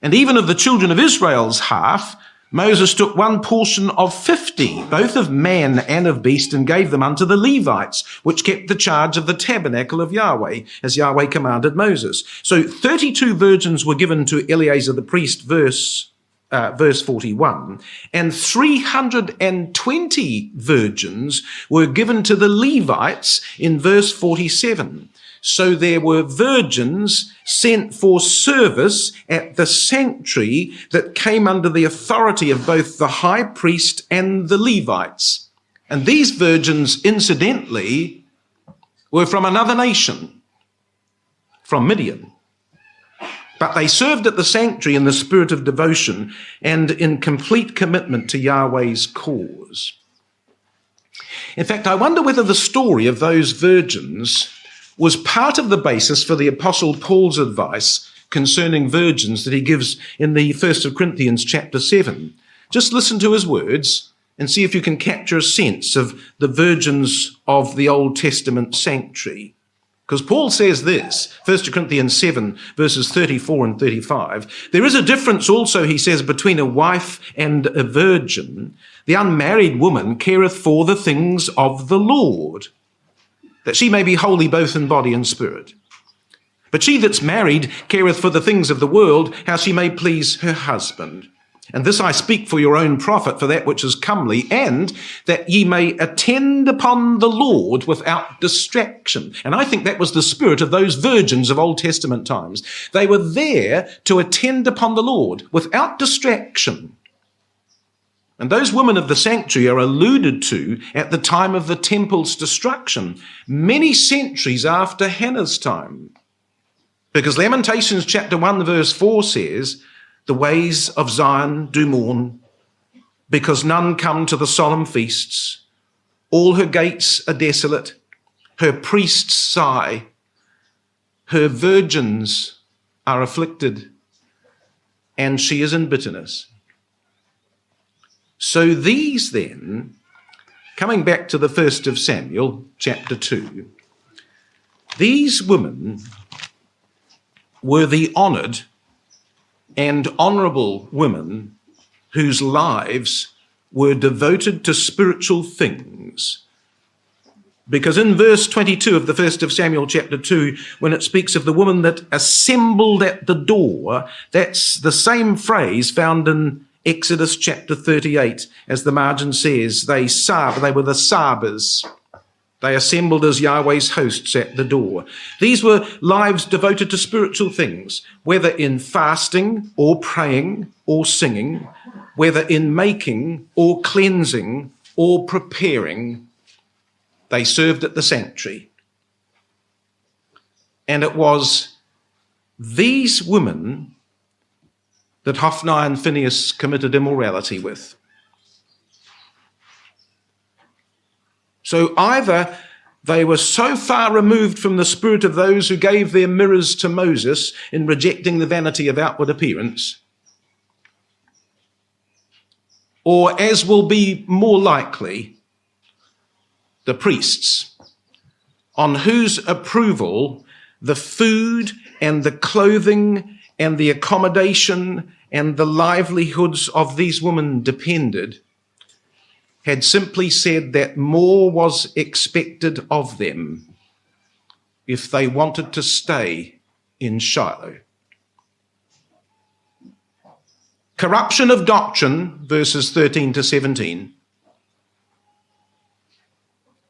and even of the children of Israel's half, Moses took one portion of 50, both of man and of beast, and gave them unto the Levites, which kept the charge of the tabernacle of Yahweh, as Yahweh commanded Moses. So 32 virgins were given to Eleazar the priest, verse 41, and 320 virgins were given to the Levites in verse 47. So there were virgins sent for service at the sanctuary that came under the authority of both the high priest and the Levites. And these virgins, incidentally, were from another nation, from Midian. But they served at the sanctuary in the spirit of devotion and in complete commitment to Yahweh's cause. In fact, I wonder whether the story of those virgins was part of the basis for the Apostle Paul's advice concerning virgins that he gives in the 1st of Corinthians chapter 7. Just listen to his words and see if you can capture a sense of the virgins of the Old Testament sanctuary. Because Paul says this, 1 Corinthians 7, verses 34 and 35. There is a difference also, he says, between a wife and a virgin. The unmarried woman careth for the things of the Lord, that she may be holy both in body and spirit. But she that's married careth for the things of the world, how she may please her husband. And this I speak for your own profit, for that which is comely, and that ye may attend upon the Lord without distraction. And I think that was the spirit of those virgins of Old Testament times. They were there to attend upon the Lord without distraction. And those women of the sanctuary are alluded to at the time of the temple's destruction, many centuries after Hannah's time. Because Lamentations chapter 1 verse 4 says, the ways of Zion do mourn, because none come to the solemn feasts. All her gates are desolate, her priests sigh, her virgins are afflicted, and she is in bitterness. So these then, coming back to the 1st of Samuel, chapter 2, these women were the honoured and honourable women whose lives were devoted to spiritual things. Because in verse 22 of the 1st of Samuel chapter 2, when it speaks of the woman that assembled at the door, that's the same phrase found in Exodus chapter 38, as the margin says, they were the Sabers. They assembled as Yahweh's hosts at the door. These were lives devoted to spiritual things, whether in fasting or praying or singing, whether in making or cleansing or preparing. They served at the sanctuary. And it was these women that Hophni and Phinehas committed immorality with. So either they were so far removed from the spirit of those who gave their mirrors to Moses in rejecting the vanity of outward appearance, or, as will be more likely, the priests, on whose approval the food and the clothing and the accommodation and the livelihoods of these women depended, had simply said that more was expected of them if they wanted to stay in Shiloh. Corruption of doctrine, verses 13 to 17,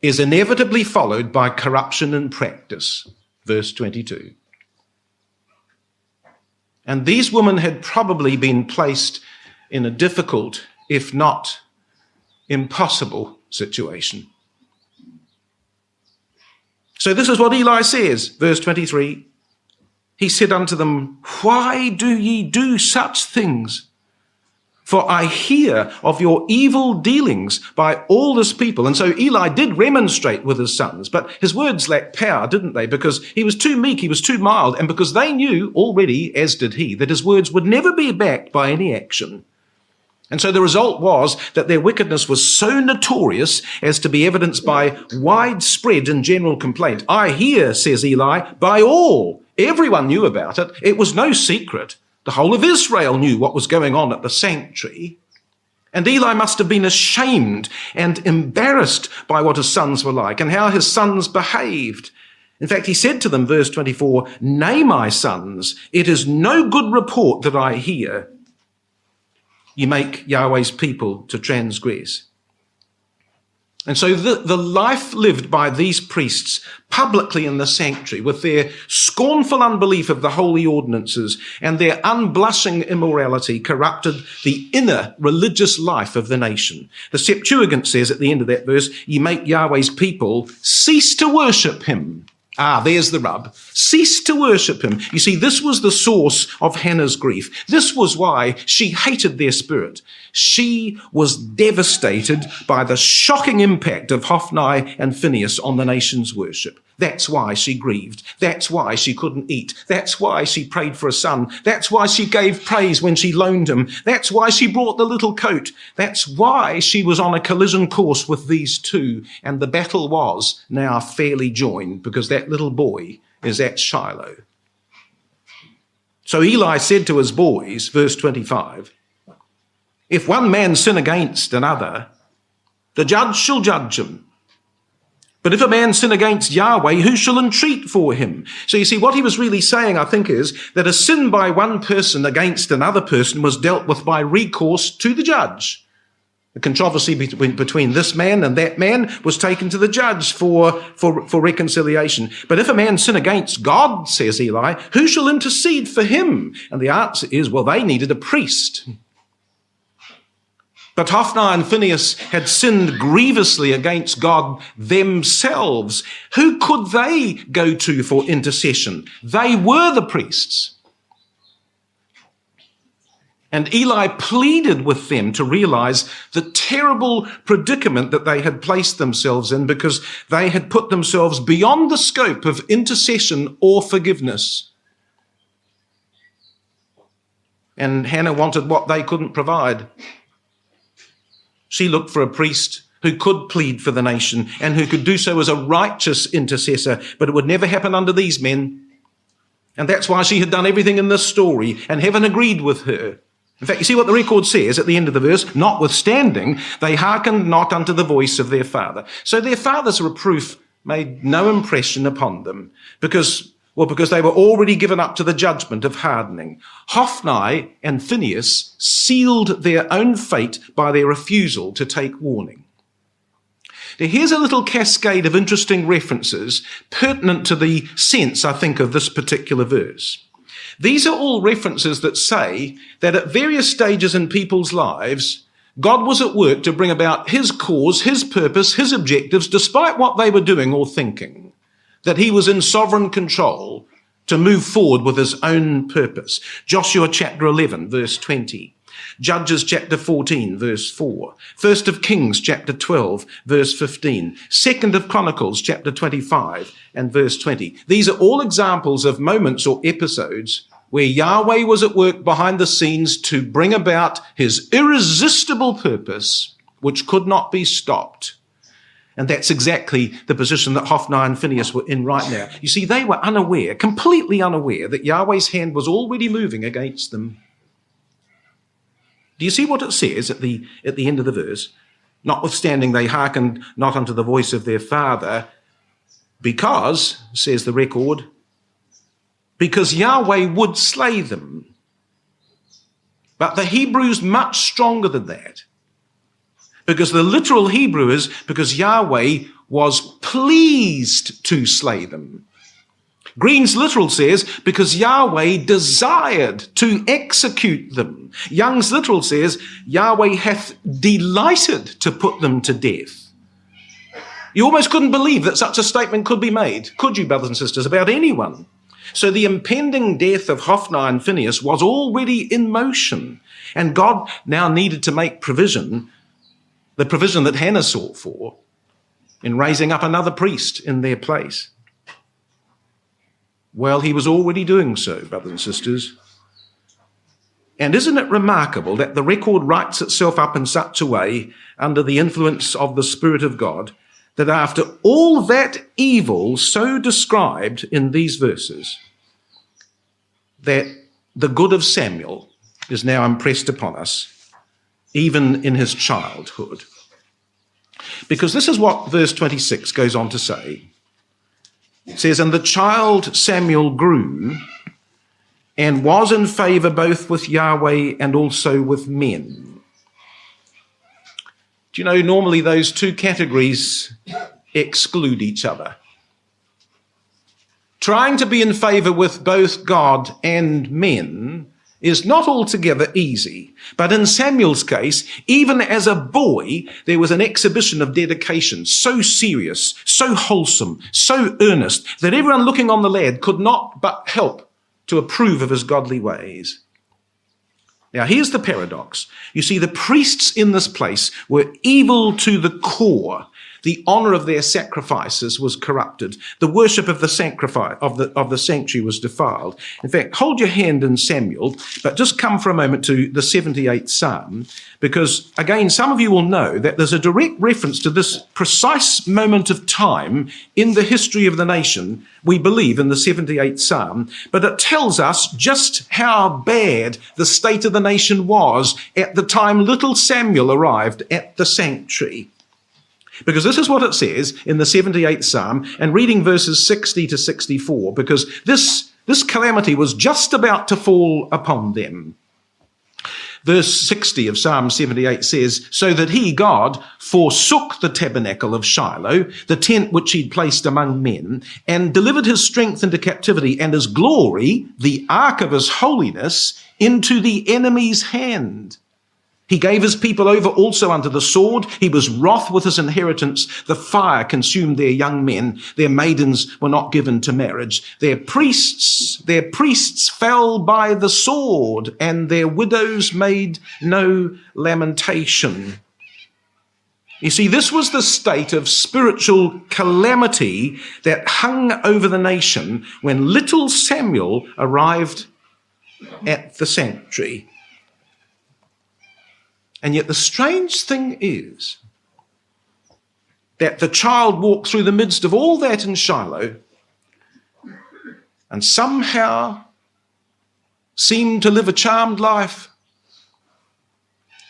is inevitably followed by corruption in practice, verse 22. And these women had probably been placed in a difficult, if not impossible situation. So this is what Eli says, verse 23. He said unto them, why do ye do such things? For I hear of your evil dealings by all this people. And so Eli did remonstrate with his sons, but his words lacked power, didn't they? Because he was too meek, he was too mild, and because they knew already, as did he, that his words would never be backed by any action. And so the result was that their wickedness was so notorious as to be evidenced by widespread and general complaint. I hear, says Eli, by all. Everyone knew about it. It was no secret. The whole of Israel knew what was going on at the sanctuary. And Eli must have been ashamed and embarrassed by what his sons were like and how his sons behaved. In fact, he said to them, verse 24, nay, my sons, it is no good report that I hear. You make Yahweh's people to transgress. And so the life lived by these priests publicly in the sanctuary, with their scornful unbelief of the holy ordinances and their unblushing immorality, corrupted the inner religious life of the nation. The Septuagint says at the end of that verse, ye make Yahweh's people cease to worship him There's the rub. Cease to worship him. You see, this was the source of Hannah's grief. This was why she hated their spirit. She was devastated by the shocking impact of Hophni and Phinehas on the nation's worship. That's why she grieved. That's why she couldn't eat. That's why she prayed for a son. That's why she gave praise when she loaned him. That's why she brought the little coat. That's why she was on a collision course with these two. And the battle was now fairly joined because that little boy is at Shiloh. So Eli said to his boys, verse 25, if one man sin against another, the judge shall judge him. But if a man sin against Yahweh, who shall entreat for him? So you see, what he was really saying, I think, is that a sin by one person against another person was dealt with by recourse to the judge. The controversy between this man and that man was taken to the judge for reconciliation. But if a man sin against God, says Eli, who shall intercede for him? And the answer is, well, they needed a priest. But Hophni and Phinehas had sinned grievously against God themselves. Who could they go to for intercession? They were the priests. And Eli pleaded with them to realize the terrible predicament that they had placed themselves in because they had put themselves beyond the scope of intercession or forgiveness. And Hannah wanted what they couldn't provide. She looked for a priest who could plead for the nation and who could do so as a righteous intercessor, but it would never happen under these men. And that's why she had done everything in this story, and heaven agreed with her. In fact, you see what the record says at the end of the verse? Notwithstanding, they hearkened not unto the voice of their father. So their father's reproof made no impression upon them because they were already given up to the judgment of hardening. Hophni and Phinehas sealed their own fate by their refusal to take warning. Now, here's a little cascade of interesting references pertinent to the sense, I think, of this particular verse. These are all references that say that at various stages in people's lives, God was at work to bring about his cause, his purpose, his objectives, despite what they were doing or thinking. That he was in sovereign control to move forward with his own purpose. Joshua chapter 11, verse 20. Judges chapter 14, verse 4. First of Kings chapter 12, verse 15. Second of Chronicles chapter 25 and verse 20. These are all examples of moments or episodes where Yahweh was at work behind the scenes to bring about his irresistible purpose, which could not be stopped. And that's exactly the position that Hophni and Phinehas were in right now. You see, they were unaware, completely unaware, that Yahweh's hand was already moving against them. Do you see what it says at the end of the verse? Notwithstanding, they hearkened not unto the voice of their father, because, says the record, because Yahweh would slay them. But the Hebrew's much stronger than that. Because the literal Hebrew is because Yahweh was pleased to slay them. Green's literal says because Yahweh desired to execute them. Young's literal says Yahweh hath delighted to put them to death. You almost couldn't believe that such a statement could be made, could you, brothers and sisters, about anyone? So the impending death of Hophni and Phinehas was already in motion, and God now needed to make provision, the provision that Hannah sought for, in raising up another priest in their place. Well, he was already doing so, brothers and sisters. And isn't it remarkable that the record writes itself up in such a way, under the influence of the Spirit of God, that after all that evil so described in these verses, that the good of Samuel is now impressed upon us, even in his childhood. Because this is what verse 26 goes on to say. It says, and the child Samuel grew and was in favor both with Yahweh and also with men. Do you know, normally those two categories exclude each other. Trying to be in favor with both God and men is not altogether easy. But in Samuel's case, even as a boy, there was an exhibition of dedication so serious, so wholesome, so earnest, that everyone looking on the lad could not but help to approve of his godly ways. Now, here's the paradox. You see, the priests in this place were evil to the core. The honor of their sacrifices was corrupted. The worship of the sanctuary was defiled. In fact, hold your hand in Samuel, but just come for a moment to the 78th Psalm, because again, some of you will know that there's a direct reference to this precise moment of time in the history of the nation, we believe, in the 78th Psalm, but it tells us just how bad the state of the nation was at the time little Samuel arrived at the sanctuary. Because this is what it says in the 78th Psalm, and reading verses 60 to 64, because this calamity was just about to fall upon them. Verse 60 of Psalm 78 says, "So that he, God, forsook the tabernacle of Shiloh, the tent which he'd placed among men, and delivered his strength into captivity, and his glory, the ark of his holiness, into the enemy's hand. He gave his people over also unto the sword. He was wroth with his inheritance. The fire consumed their young men. Their maidens were not given to marriage. Their priests fell by the sword, and their widows made no lamentation." You see, this was the state of spiritual calamity that hung over the nation when little Samuel arrived at the sanctuary. And yet the strange thing is that the child walked through the midst of all that in Shiloh and somehow seemed to live a charmed life.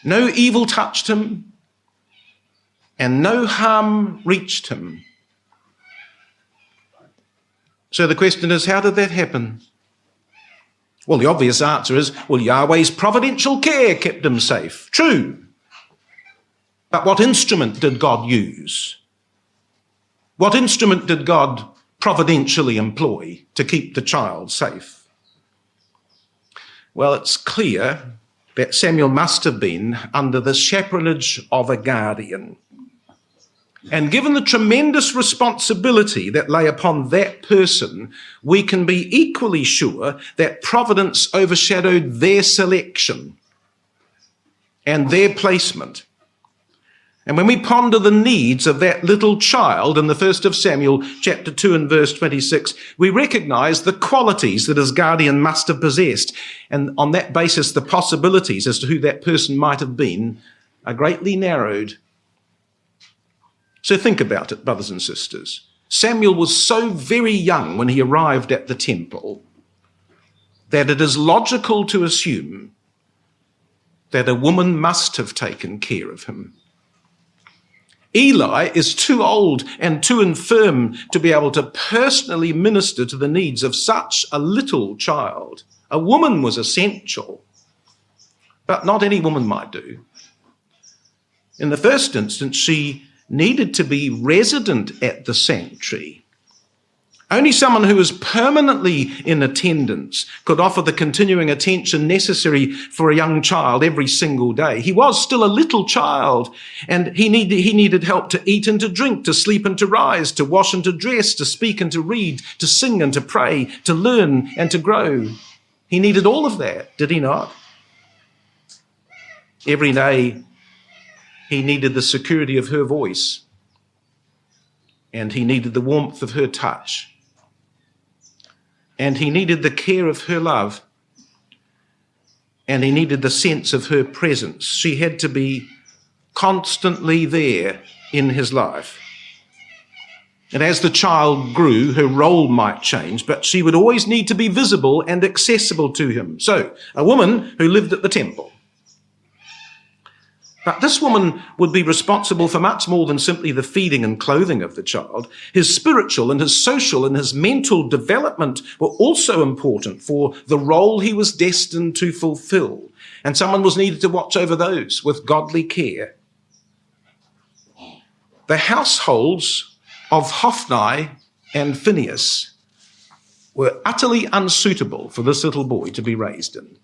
No evil touched him and no harm reached him. So the question is, how did that happen? Well, the obvious answer is, Yahweh's providential care kept him safe. True. But what instrument did God use? What instrument did God providentially employ to keep the child safe? Well, it's clear that Samuel must have been under the chaperonage of a guardian. And given the tremendous responsibility that lay upon that person, we can be equally sure that providence overshadowed their selection and their placement. And when we ponder the needs of that little child in the 1st of Samuel, chapter 2 and verse 26, we recognize the qualities that his guardian must have possessed. And on that basis, the possibilities as to who that person might have been are greatly narrowed. So think about it, brothers and sisters. Samuel was so very young when he arrived at the temple that it is logical to assume that a woman must have taken care of him. Eli is too old and too infirm to be able to personally minister to the needs of such a little child. A woman was essential, but not any woman might do. In the first instance, she needed to be resident at the sanctuary. Only someone who was permanently in attendance could offer the continuing attention necessary for a young child every single day. He was still a little child, and he needed help to eat and to drink, to sleep and to rise, to wash and to dress, to speak and to read, to sing and to pray, to learn and to grow. He needed all of that, did he not? Every day, he needed the security of her voice, and he needed the warmth of her touch, and he needed the care of her love, and he needed the sense of her presence. She had to be constantly there in his life. And as the child grew, her role might change, but she would always need to be visible and accessible to him. So, a woman who lived at the temple. But this woman would be responsible for much more than simply the feeding and clothing of the child. His spiritual and his social and his mental development were also important for the role he was destined to fulfill. And someone was needed to watch over those with godly care. The households of Hophni and Phinehas were utterly unsuitable for this little boy to be raised in.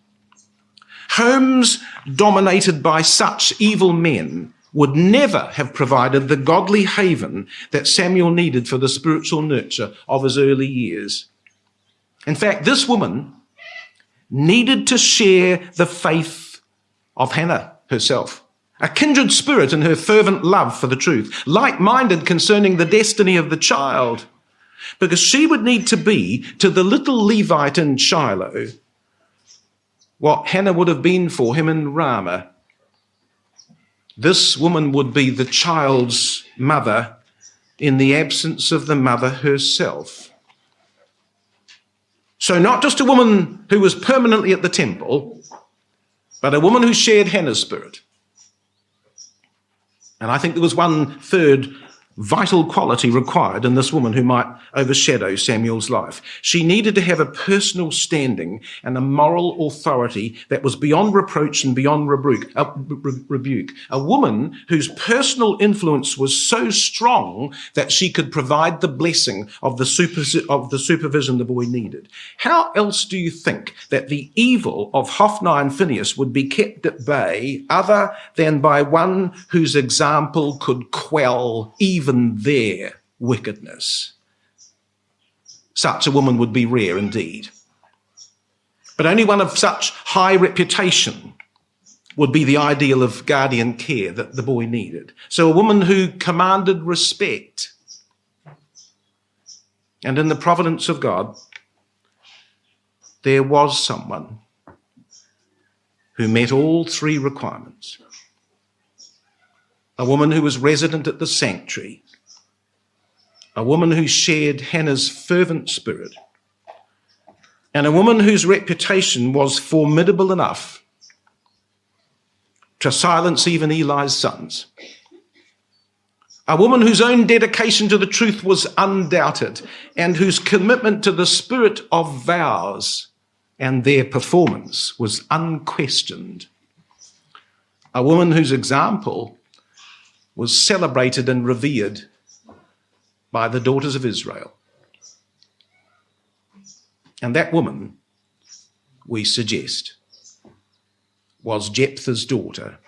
Homes dominated by such evil men would never have provided the godly haven that Samuel needed for the spiritual nurture of his early years. In fact, this woman needed to share the faith of Hannah herself, a kindred spirit in her fervent love for the truth, like-minded concerning the destiny of the child, because she would need to be to the little Levite in Shiloh what Hannah would have been for him in Rama. This woman would be the child's mother in the absence of the mother herself. So not just a woman who was permanently at the temple, but a woman who shared Hannah's spirit. And I think there was one third vital quality required in this woman who might overshadow Samuel's life. She needed to have a personal standing and a moral authority that was beyond reproach and beyond rebuke. A woman whose personal influence was so strong that she could provide the blessing of the supervision the boy needed. How else do you think that the evil of Hophni and Phinehas would be kept at bay other than by one whose example could quell even their wickedness? Such a woman would be rare indeed. But only one of such high reputation would be the ideal of guardian care that the boy needed. So a woman who commanded respect. And in the providence of God, there was someone who met all three requirements. A woman who was resident at the sanctuary, a woman who shared Hannah's fervent spirit, and a woman whose reputation was formidable enough to silence even Eli's sons. A woman whose own dedication to the truth was undoubted and whose commitment to the spirit of vows and their performance was unquestioned. A woman whose example was celebrated and revered by the daughters of Israel. And that woman, we suggest, was Jephthah's daughter,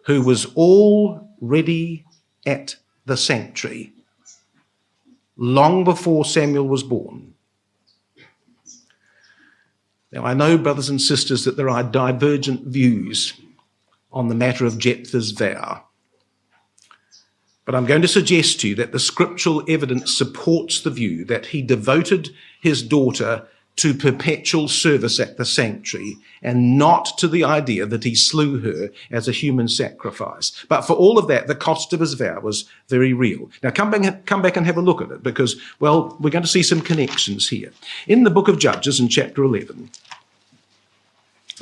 who was already at the sanctuary long before Samuel was born. Now, I know, brothers and sisters, that there are divergent views on the matter of Jephthah's vow. But I'm going to suggest to you that the scriptural evidence supports the view that he devoted his daughter to perpetual service at the sanctuary and not to the idea that he slew her as a human sacrifice. But for all of that, the cost of his vow was very real. Now come back and have a look at it because, well, we're going to see some connections here. In the book of Judges in chapter 11,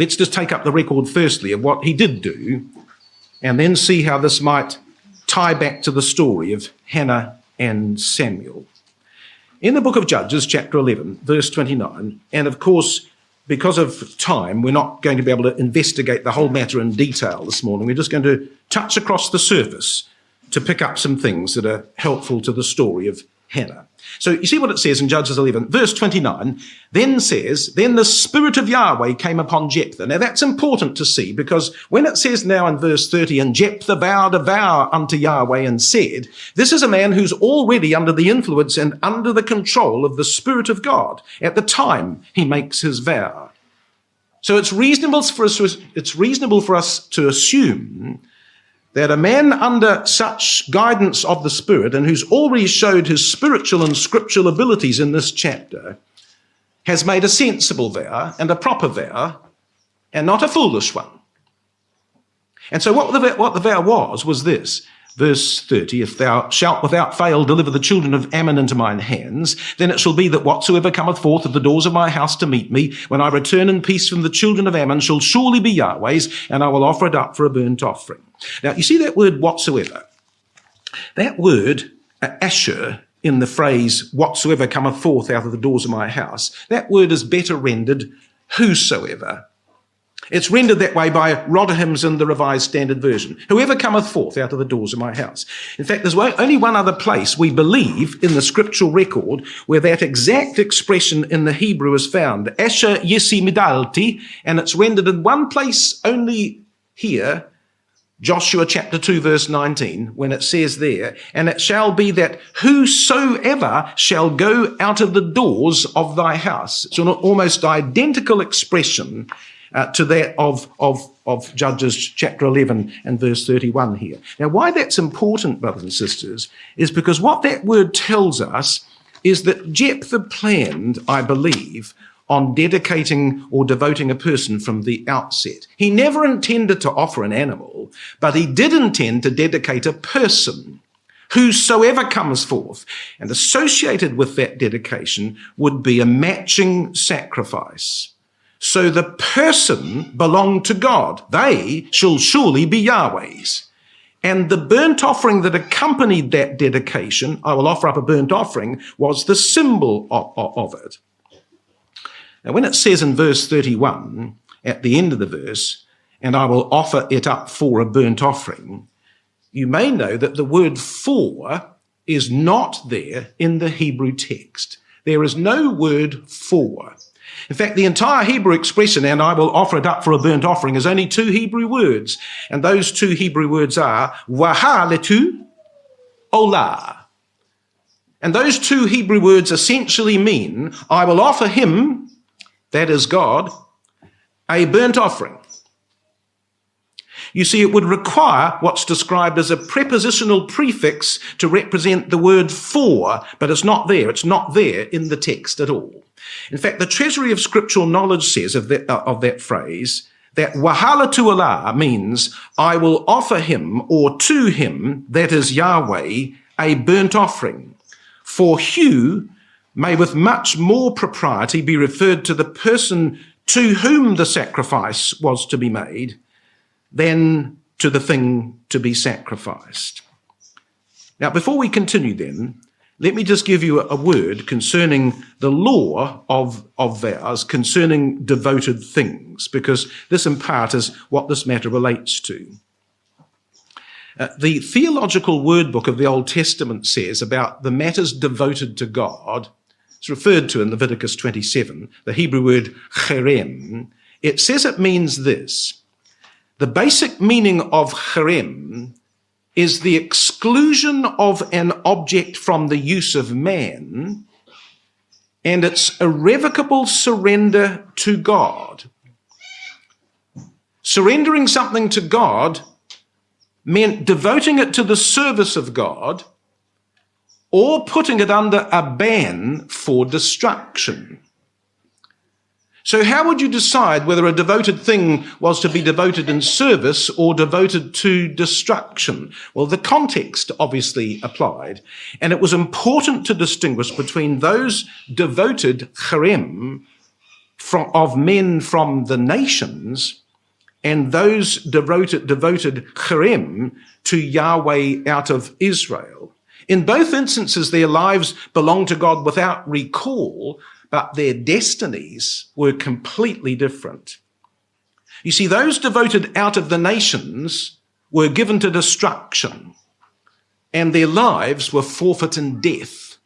let's just take up the record firstly of what he did do and then see how this might tie back to the story of Hannah and Samuel. In the book of Judges, chapter 11, verse 29, and of course, because of time, we're not going to be able to investigate the whole matter in detail this morning. We're just going to touch across the surface to pick up some things that are helpful to the story of Hannah. So you see what it says in Judges 11, verse 29, then the Spirit of Yahweh came upon Jephthah. Now that's important to see because when it says now in verse 30, and Jephthah vowed a vow unto Yahweh and said, this is a man who's already under the influence and under the control of the Spirit of God at the time he makes his vow. So it's reasonable for us to assume that a man under such guidance of the Spirit and who's already showed his spiritual and scriptural abilities in this chapter has made a sensible vow and a proper vow and not a foolish one. And so what the vow was this. Verse 30, if thou shalt without fail deliver the children of Ammon into mine hands, then it shall be that whatsoever cometh forth of the doors of my house to meet me, when I return in peace from the children of Ammon, shall surely be Yahweh's, and I will offer it up for a burnt offering. Now, you see that word whatsoever? That word, asher, in the phrase, whatsoever cometh forth out of the doors of my house, that word is better rendered whosoever. It's rendered that way by Rotherham's in the Revised Standard Version. Whoever cometh forth out of the doors of my house. In fact, there's only one other place we believe in the scriptural record where that exact expression in the Hebrew is found. Asher yisi midalti, and it's rendered in one place only here, Joshua chapter 2 verse 19, when it says there, and it shall be that whosoever shall go out of the doors of thy house. It's an almost identical expression to that of Judges chapter 11 and verse 31 here. Now, why that's important, brothers and sisters, is because what that word tells us is that Jephthah planned, I believe, on dedicating or devoting a person from the outset. He never intended to offer an animal, but he did intend to dedicate a person, whosoever comes forth. And associated with that dedication would be a matching sacrifice. So the person belonged to God. They shall surely be Yahweh's. And the burnt offering that accompanied that dedication, I will offer up a burnt offering, was the symbol of it. Now, when it says in verse 31, at the end of the verse, and I will offer it up for a burnt offering, you may know that the word for is not there in the Hebrew text. There is no word for. In fact, the entire Hebrew expression, and I will offer it up for a burnt offering, is only two Hebrew words. And those two Hebrew words are wahaletu, olah. And those two Hebrew words essentially mean, I will offer him, that is God, a burnt offering. You see, it would require what's described as a prepositional prefix to represent the word for, but it's not there. It's not there in the text at all. In fact, the Treasury of Scriptural Knowledge says of that phrase that wahala tu Allah means I will offer him or to him, that is Yahweh, a burnt offering. For Hugh may with much more propriety be referred to the person to whom the sacrifice was to be made than to the thing to be sacrificed. Now, before we continue then, let me just give you a word concerning the law of vows, concerning devoted things, because this in part is what this matter relates to. The theological word book of the Old Testament says about the matters devoted to God, it's referred to in Leviticus 27, the Hebrew word cherem. It says it means this. The basic meaning of cherem is the exclusion of an object from the use of man and its irrevocable surrender to God. Surrendering something to God meant devoting it to the service of God or putting it under a ban for destruction. So how would you decide whether a devoted thing was to be devoted in service or devoted to destruction? Well, the context obviously applied, and it was important to distinguish between those devoted cherem of men from the nations and those devoted cherem to Yahweh out of Israel. In both instances, their lives belonged to God without recall, but their destinies were completely different. You see, those devoted out of the nations were given to destruction, and their lives were forfeit in death.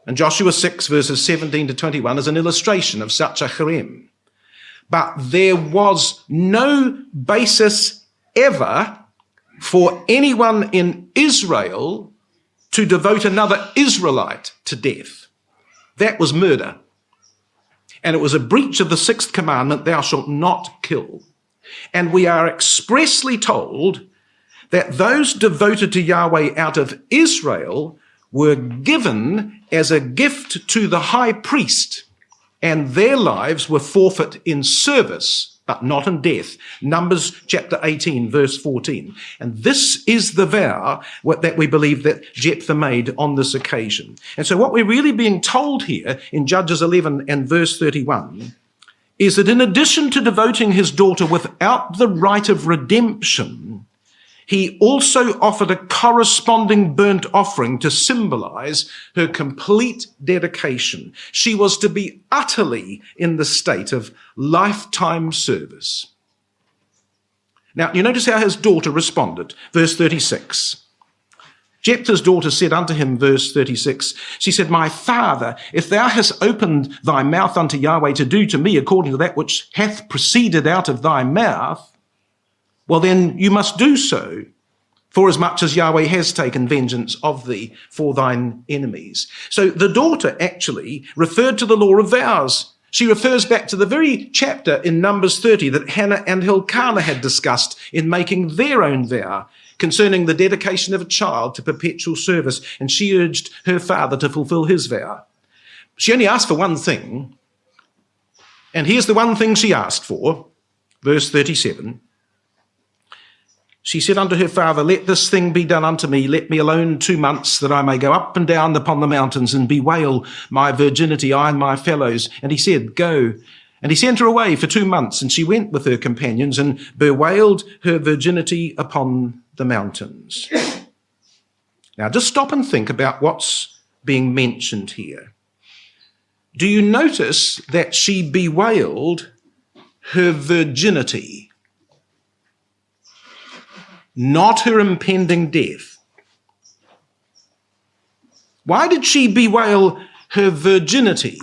And Joshua 6, verses 17 to 21 is an illustration of such a cherem. But there was no basis ever for anyone in Israel to devote another Israelite to death. That was murder. And it was a breach of the sixth commandment, thou shalt not kill. And we are expressly told that those devoted to Yahweh out of Israel were given as a gift to the high priest, and their lives were forfeit in service, but not in death. Numbers chapter 18, verse 14. And this is the vow that we believe that Jephthah made on this occasion. And so what we're really being told here in Judges 11 and verse 31 is that in addition to devoting his daughter without the right of redemption, he also offered a corresponding burnt offering to symbolize her complete dedication. She was to be utterly in the state of lifetime service. Now, you notice how his daughter responded. Verse 36. Jephthah's daughter said unto him, verse 36, she said, My father, if thou hast opened thy mouth unto Yahweh to do to me according to that which hath proceeded out of thy mouth, well, then you must do so, forasmuch as Yahweh has taken vengeance of thee for thine enemies. So the daughter actually referred to the law of vows. She refers back to the very chapter in Numbers 30 that Hannah and Elkanah had discussed in making their own vow concerning the dedication of a child to perpetual service, and she urged her father to fulfill his vow. She only asked for one thing, and here's the one thing she asked for, verse 37. She said unto her father, Let this thing be done unto me, let me alone 2 months, that I may go up and down upon the mountains and bewail my virginity, I and my fellows. And he said, Go. And he sent her away for 2 months, and she went with her companions and bewailed her virginity upon the mountains. Now, just stop and think about what's being mentioned here. Do you notice that she bewailed her virginity? Not her impending death. Why did she bewail her virginity?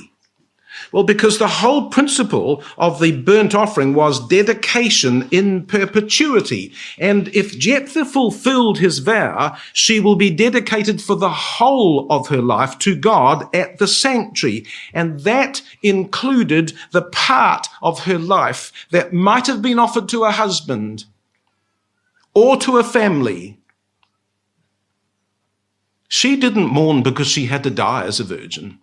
Well, because the whole principle of the burnt offering was dedication in perpetuity. And if Jephthah fulfilled his vow, she will be dedicated for the whole of her life to God at the sanctuary. And that included the part of her life that might have been offered to a husband or to a family. She didn't mourn because she had to die as a virgin.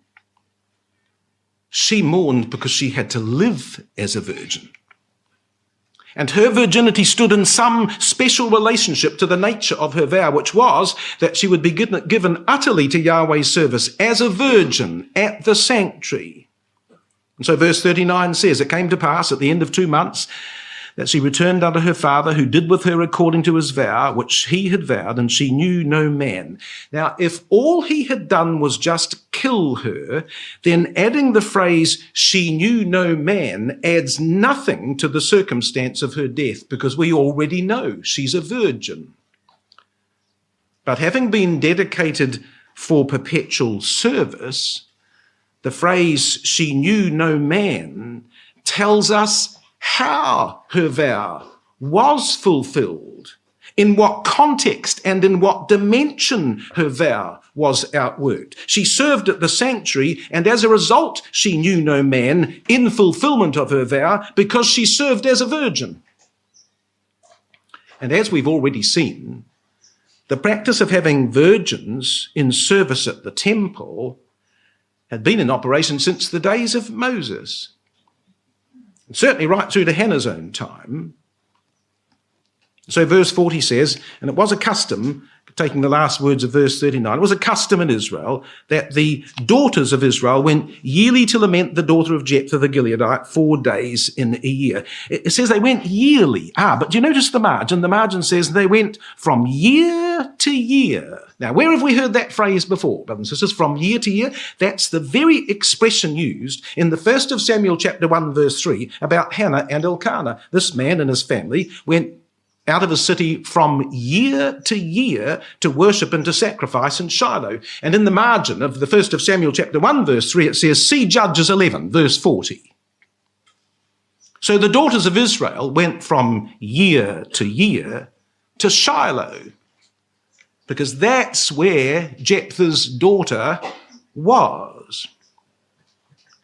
She mourned because she had to live as a virgin. And her virginity stood in some special relationship to the nature of her vow, which was that she would be given utterly to Yahweh's service as a virgin at the sanctuary. And so verse 39 says, It came to pass at the end of 2 months that she returned unto her father, who did with her according to his vow, which he had vowed, and she knew no man. Now, if all he had done was just kill her, then adding the phrase, she knew no man, adds nothing to the circumstance of her death, because we already know she's a virgin. But having been dedicated for perpetual service, the phrase, she knew no man, tells us how her vow was fulfilled, in what context and in what dimension her vow was outworked. She served at the sanctuary, and as a result, she knew no man in fulfillment of her vow because she served as a virgin. And as we've already seen, the practice of having virgins in service at the temple had been in operation since the days of Moses. Certainly right through to Hannah's own time. So verse 40 says, and it was a custom, taking the last words of verse 39, it was a custom in Israel that the daughters of Israel went yearly to lament the daughter of Jephthah the Gileadite 4 days in a year. It says they went yearly. But do you notice the margin? The margin says they went from year to year. Now, where have we heard that phrase before, brothers and sisters? From year to year? That's the very expression used in the 1 of Samuel chapter 1 verse 3 about Hannah and Elkanah. This man and his family went out of his city from year to worship and to sacrifice in Shiloh. And in the margin of the 1 of Samuel chapter 1 verse 3, it says, see Judges 11 verse 40. So the daughters of Israel went from year to Shiloh, because that's where Jephthah's daughter was.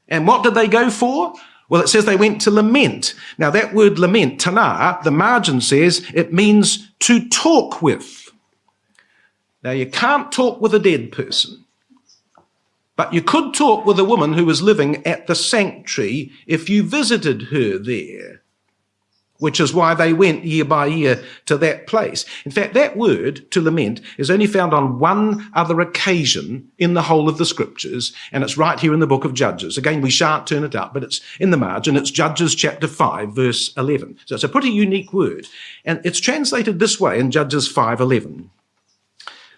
And what did they go for? Well, it says they went to lament. Now, that word lament, tanah, the margin says it means to talk with. Now, you can't talk with a dead person, but you could talk with a woman who was living at the sanctuary if you visited her there. which is why they went year by year to that place. In fact, that word, to lament, is only found on one other occasion in the whole of the scriptures, and it's right here in the book of Judges. Again, we shan't turn it up, but it's in the margin. It's Judges chapter 5, verse 11. So it's a pretty unique word, and it's translated this way in Judges 5:11.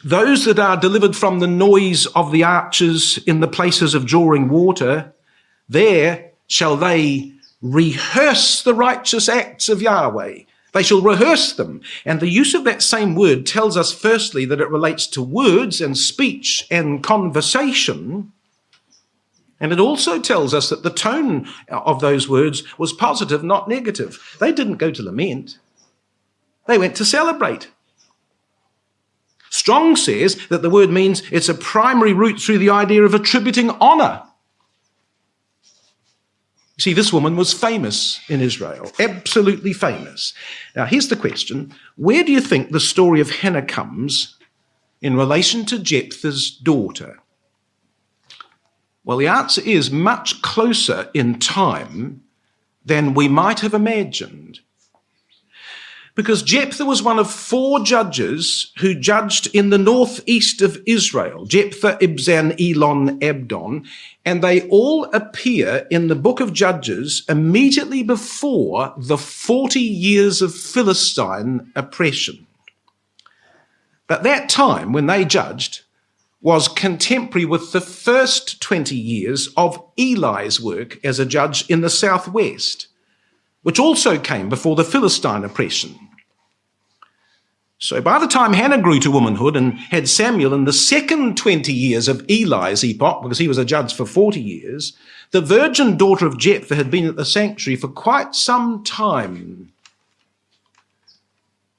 Those that are delivered from the noise of the archers in the places of drawing water, there shall they rehearse the righteous acts of Yahweh. They shall rehearse them. And the use of that same word tells us firstly that it relates to words and speech and conversation. And it also tells us that the tone of those words was positive, not negative. They didn't go to lament. They went to celebrate. Strong says that the word means it's a primary root through the idea of attributing honor. See, this woman was famous in Israel, absolutely famous. Now, here's the question. Where do you think the story of Hannah comes in relation to Jephthah's daughter? Well, the answer is much closer in time than we might have imagined. Because Jephthah was one of 4 judges who judged in the northeast of Israel, Jephthah, Ibzan, Elon, Abdon, and they all appear in the book of Judges immediately before the 40 years of Philistine oppression. But that time when they judged was contemporary with the first 20 years of Eli's work as a judge in the southwest, which also came before the Philistine oppression. So by the time Hannah grew to womanhood and had Samuel in the second 20 years of Eli's epoch, because he was a judge for 40 years, the virgin daughter of Jephthah had been at the sanctuary for quite some time.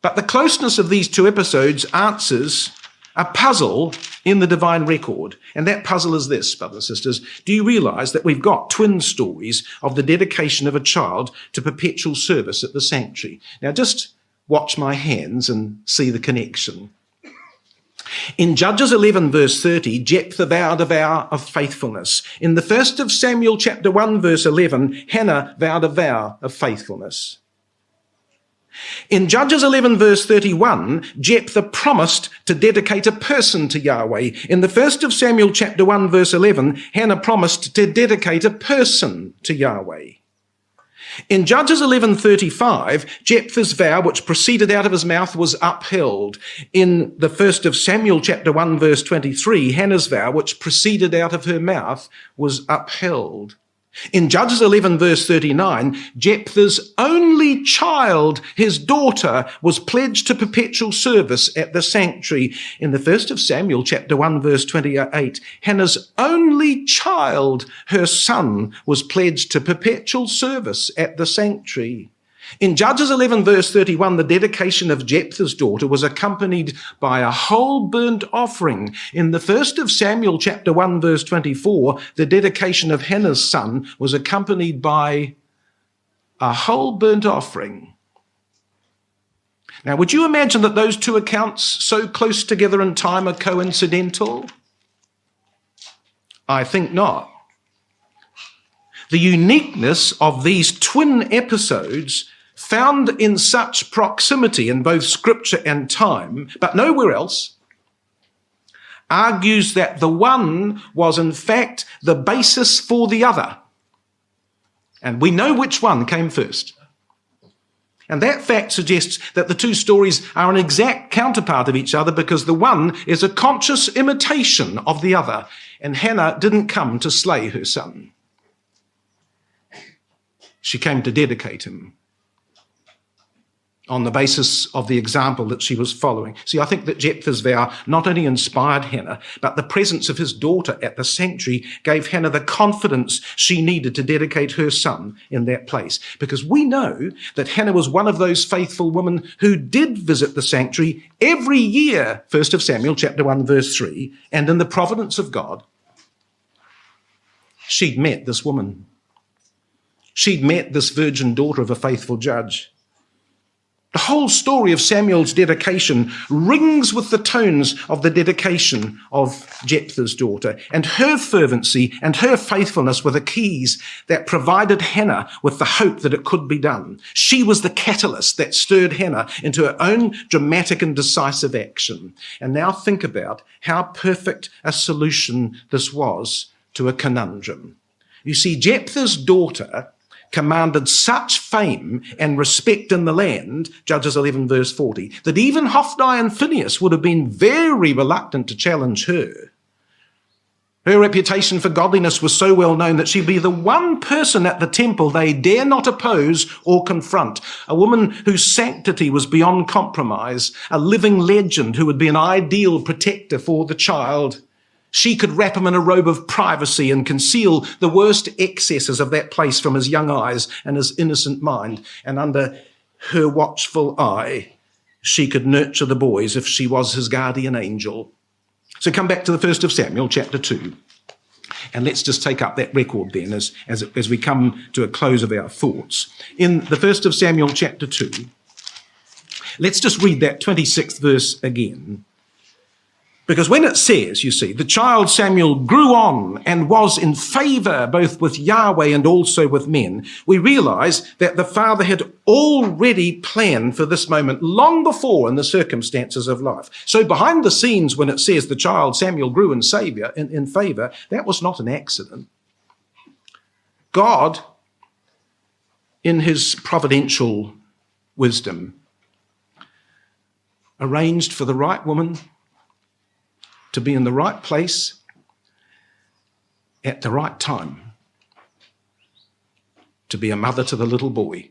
But the closeness of these 2 episodes answers a puzzle in the divine record. And that puzzle is this, brothers and sisters. Do you realize that we've got twin stories of the dedication of a child to perpetual service at the sanctuary? Now, just watch my hands and see the connection. In Judges 11, verse 30, Jephthah vowed a vow of faithfulness. In the 1st of Samuel, chapter 1, verse 11, Hannah vowed a vow of faithfulness. In Judges 11, verse 31, Jephthah promised to dedicate a person to Yahweh. In the 1st of Samuel, chapter 1, verse 11, Hannah promised to dedicate a person to Yahweh. In Judges 11:35, Jephthah's vow, which proceeded out of his mouth, was upheld. In the 1st of Samuel, chapter 1, verse 23, Hannah's vow, which proceeded out of her mouth, was upheld. In Judges 11, verse 39, Jephthah's only child, his daughter, was pledged to perpetual service at the sanctuary. In the 1st of Samuel, chapter 1, verse 28, Hannah's only child, her son, was pledged to perpetual service at the sanctuary. In Judges 11, verse 31, the dedication of Jephthah's daughter was accompanied by a whole burnt offering. In the 1st of Samuel, chapter 1, verse 24, the dedication of Hannah's son was accompanied by a whole burnt offering. Now, would you imagine that those 2 accounts so close together in time are coincidental? I think not. The uniqueness of these twin episodes found in such proximity in both scripture and time, but nowhere else, argues that the one was in fact the basis for the other. And we know which one came first. And that fact suggests that the 2 stories are an exact counterpart of each other because the one is a conscious imitation of the other. And Hannah didn't come to slay her son. She came to dedicate him on the basis of the example that she was following. See, I think that Jephthah's vow not only inspired Hannah, but the presence of his daughter at the sanctuary gave Hannah the confidence she needed to dedicate her son in that place. Because we know that Hannah was one of those faithful women who did visit the sanctuary every year, 1st of Samuel, chapter 1, verse 3, and in the providence of God, she'd met this woman. She'd met this virgin daughter of a faithful judge. The whole story of Samuel's dedication rings with the tones of the dedication of Jephthah's daughter, and her fervency and her faithfulness were the keys that provided Hannah with the hope that it could be done. She was the catalyst that stirred Hannah into her own dramatic and decisive action. And now think about how perfect a solution this was to a conundrum. You see, Jephthah's daughter commanded such fame and respect in the land, Judges 11 verse 40, that even Hophni and Phinehas would have been very reluctant to challenge her. Her reputation for godliness was so well known that she'd be the one person at the temple they dare not oppose or confront, a woman whose sanctity was beyond compromise, a living legend who would be an ideal protector for the child. She could wrap him in a robe of privacy and conceal the worst excesses of that place from his young eyes and his innocent mind. And under her watchful eye, she could nurture the boys if she was his guardian angel. So come back to the 1st of Samuel, chapter 2. And let's just take up that record then as we come to a close of our thoughts. In the 1st of Samuel, chapter 2, let's just read that 26th verse again. Because when it says, you see, the child Samuel grew on and was in favor both with Yahweh and also with men, we realize that the father had already planned for this moment long before in the circumstances of life. So behind the scenes, when it says the child Samuel grew in favor, that was not an accident. God, in his providential wisdom, arranged for the right woman to be in the right place at the right time, to be a mother to the little boy.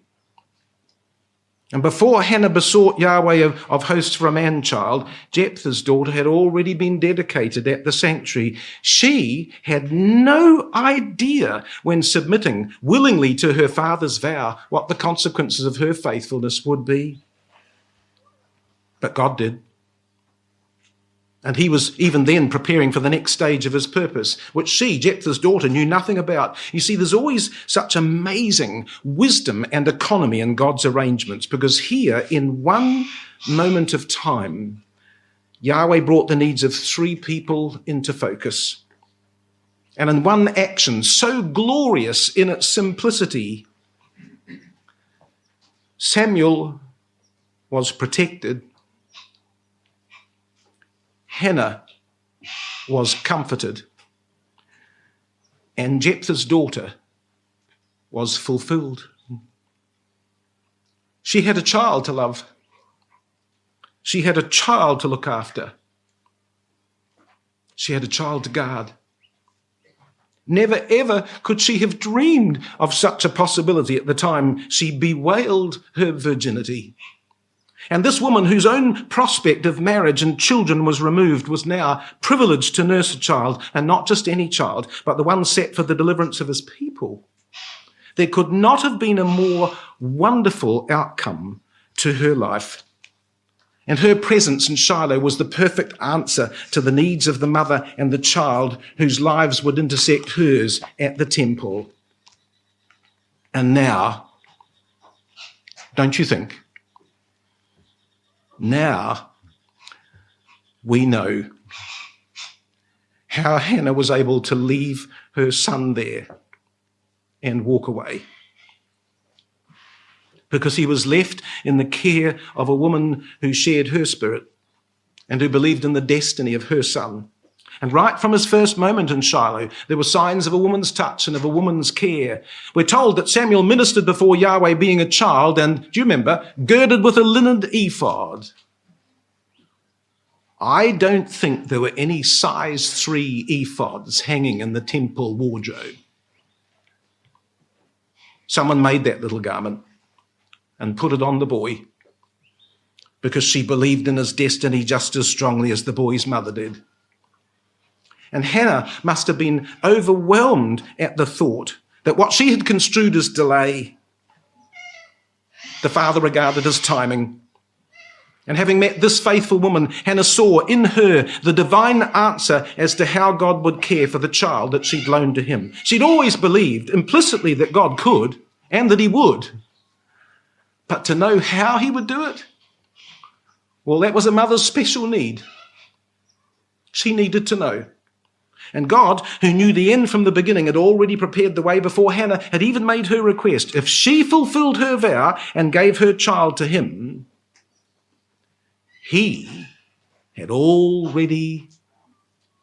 And before Hannah besought Yahweh of hosts for a man-child, Jephthah's daughter had already been dedicated at the sanctuary. She had no idea when submitting willingly to her father's vow what the consequences of her faithfulness would be. But God did. And he was even then preparing for the next stage of his purpose, which she, Jephthah's daughter, knew nothing about. You see, there's always such amazing wisdom and economy in God's arrangements, because here, in one moment of time, Yahweh brought the needs of 3 people into focus. And in one action, so glorious in its simplicity, Samuel was protected, Hannah was comforted, and Jephthah's daughter was fulfilled. She had a child to love. She had a child to look after. She had a child to guard. Never ever could she have dreamed of such a possibility at the time she bewailed her virginity. And this woman, whose own prospect of marriage and children was removed, was now privileged to nurse a child, and not just any child, but the one set for the deliverance of his people. There could not have been a more wonderful outcome to her life. And her presence in Shiloh was the perfect answer to the needs of the mother and the child whose lives would intersect hers at the temple. And now, don't you think? Now we know how Hannah was able to leave her son there and walk away, because he was left in the care of a woman who shared her spirit and who believed in the destiny of her son. And right from his first moment in Shiloh, there were signs of a woman's touch and of a woman's care. We're told that Samuel ministered before Yahweh being a child and, do you remember, girded with a linen ephod. I don't think there were any size 3 ephods hanging in the temple wardrobe. Someone made that little garment and put it on the boy because she believed in his destiny just as strongly as the boy's mother did. And Hannah must have been overwhelmed at the thought that what she had construed as delay, the father regarded as timing. And having met this faithful woman, Hannah saw in her the divine answer as to how God would care for the child that she'd loaned to him. She'd always believed implicitly that God could and that he would. But to know how he would do it, well, that was a mother's special need. She needed to know. And God, who knew the end from the beginning, had already prepared the way before Hannah had even made her request. If she fulfilled her vow and gave her child to him, he had already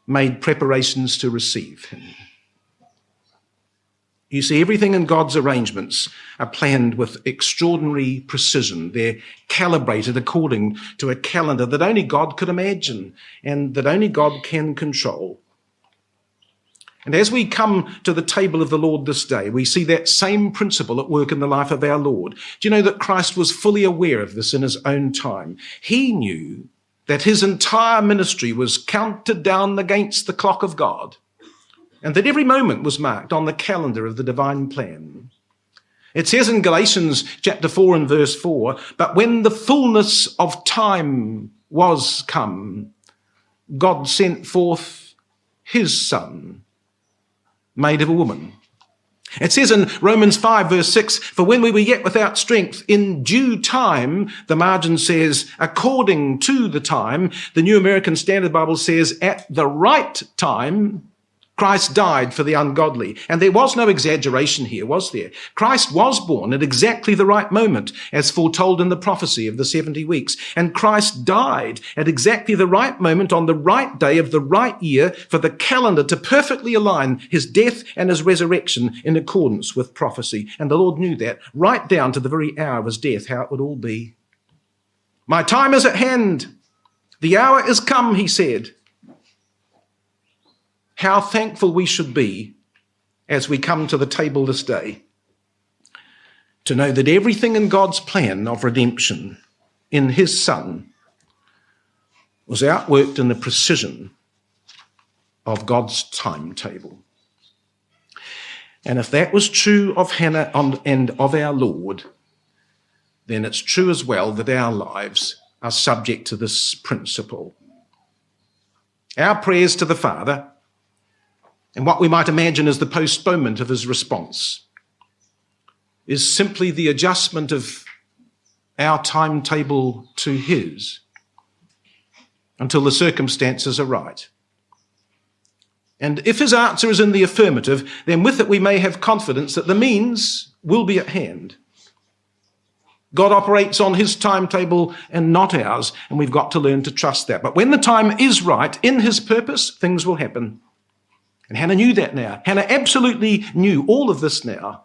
made preparations to receive him. You see, everything in God's arrangements are planned with extraordinary precision. They're calibrated according to a calendar that only God could imagine and that only God can control. And as we come to the table of the Lord this day, we see that same principle at work in the life of our Lord. Do you know that Christ was fully aware of this in his own time? He knew that his entire ministry was counted down against the clock of God, and that every moment was marked on the calendar of the divine plan. It says in Galatians chapter 4 and verse 4, but when the fullness of time was come, God sent forth his Son, made of a woman. It says in Romans 5 verse 6, for when we were yet without strength, in due time, the margin says, according to the time. The New American Standard Bible says, at the right time, Christ died for the ungodly. And there was no exaggeration here, was there? Christ was born at exactly the right moment, as foretold in the prophecy of the 70 weeks. And Christ died at exactly the right moment on the right day of the right year for the calendar to perfectly align his death and his resurrection in accordance with prophecy. And the Lord knew that right down to the very hour of his death, how it would all be. My time is at hand. The hour is come, he said. How thankful we should be as we come to the table this day to know that everything in God's plan of redemption in his Son was outworked in the precision of God's timetable. And if that was true of Hannah and of our Lord, then it's true as well that our lives are subject to this principle. Our prayers to the Father, and what we might imagine as the postponement of his response, is simply the adjustment of our timetable to his until the circumstances are right. And if his answer is in the affirmative, then with it we may have confidence that the means will be at hand. God operates on his timetable and not ours, and we've got to learn to trust that. But when the time is right, in his purpose, things will happen. And Hannah knew that now. Hannah absolutely knew all of this now.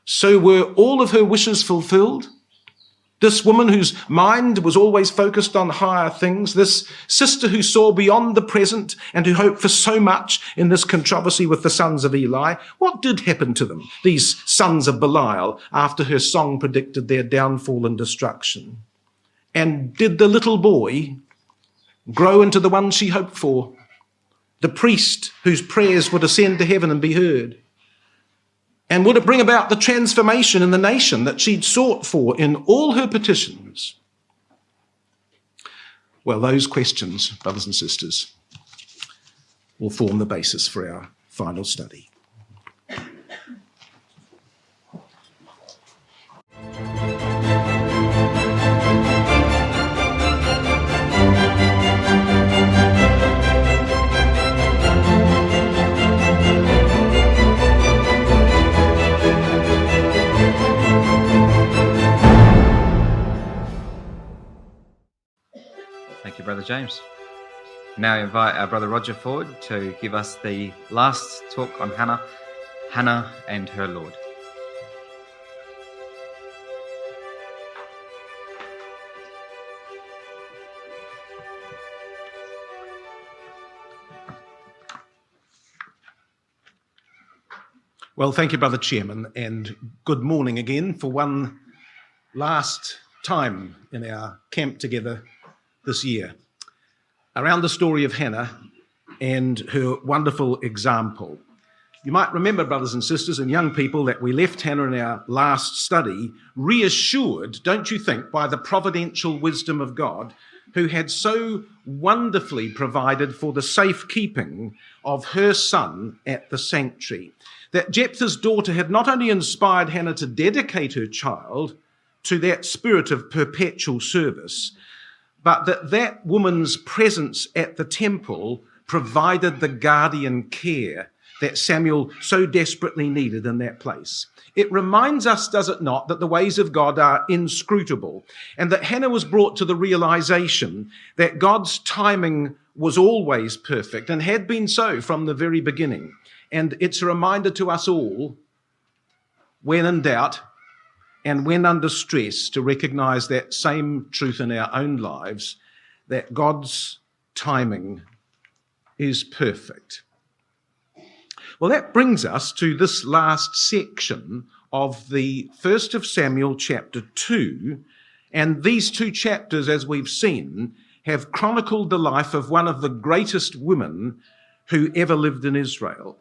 So were all of her wishes fulfilled? This woman whose mind was always focused on higher things, this sister who saw beyond the present and who hoped for so much in this controversy with the sons of Eli, what did happen to them, these sons of Belial, after her song predicted their downfall and destruction? And did the little boy grow into the one she hoped for? The priest whose prayers would ascend to heaven and be heard? And would it bring about the transformation in the nation that she'd sought for in all her petitions? Well, those questions, brothers and sisters, will form the basis for our final study. Thank you, Brother James. Now I invite our Brother Roger forward to give us the last talk on Hannah and her Lord. Well, thank you, Brother Chairman, and good morning again for one last time in our camp together this year, around the story of Hannah and her wonderful example. You might remember, brothers and sisters and young people, that we left Hannah in our last study reassured, don't you think, by the providential wisdom of God, who had so wonderfully provided for the safekeeping of her son at the sanctuary. that Jephthah's daughter had not only inspired Hannah to dedicate her child to that spirit of perpetual service, but that that woman's presence at the temple provided the guardian care that Samuel so desperately needed in that place. It reminds us, does it not, that the ways of God are inscrutable, and that Hannah was brought to the realization that God's timing was always perfect and had been so from the very beginning. And it's a reminder to us all, when in doubt and when under stress, to recognize that same truth in our own lives, that God's timing is perfect. Well, that brings us to this last section of the 1st of Samuel chapter 2. And these two chapters, as we've seen, have chronicled the life of one of the greatest women who ever lived in Israel.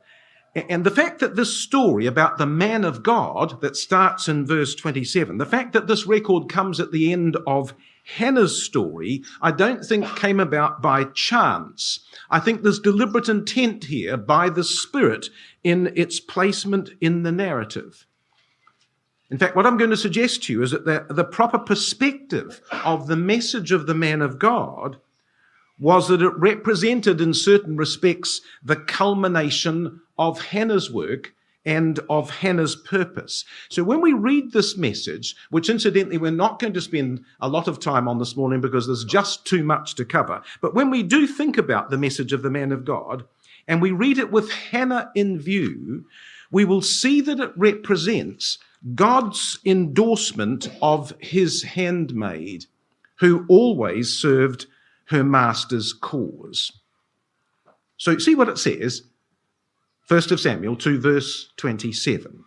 And the fact that this story about the man of God that starts in verse 27, the fact that this record comes at the end of Hannah's story, I don't think came about by chance. I think there's deliberate intent here by the Spirit in its placement in the narrative. In fact, what I'm going to suggest to you is that the proper perspective of the message of the man of God was that it represented in certain respects the culmination of Hannah's work and of Hannah's purpose. So when we read this message, which incidentally we're not going to spend a lot of time on this morning because there's just too much to cover, but when we do think about the message of the man of God and we read it with Hannah in view, we will see that it represents God's endorsement of his handmaid, who always served her master's cause. So see what it says, 1st of Samuel 2, verse 27.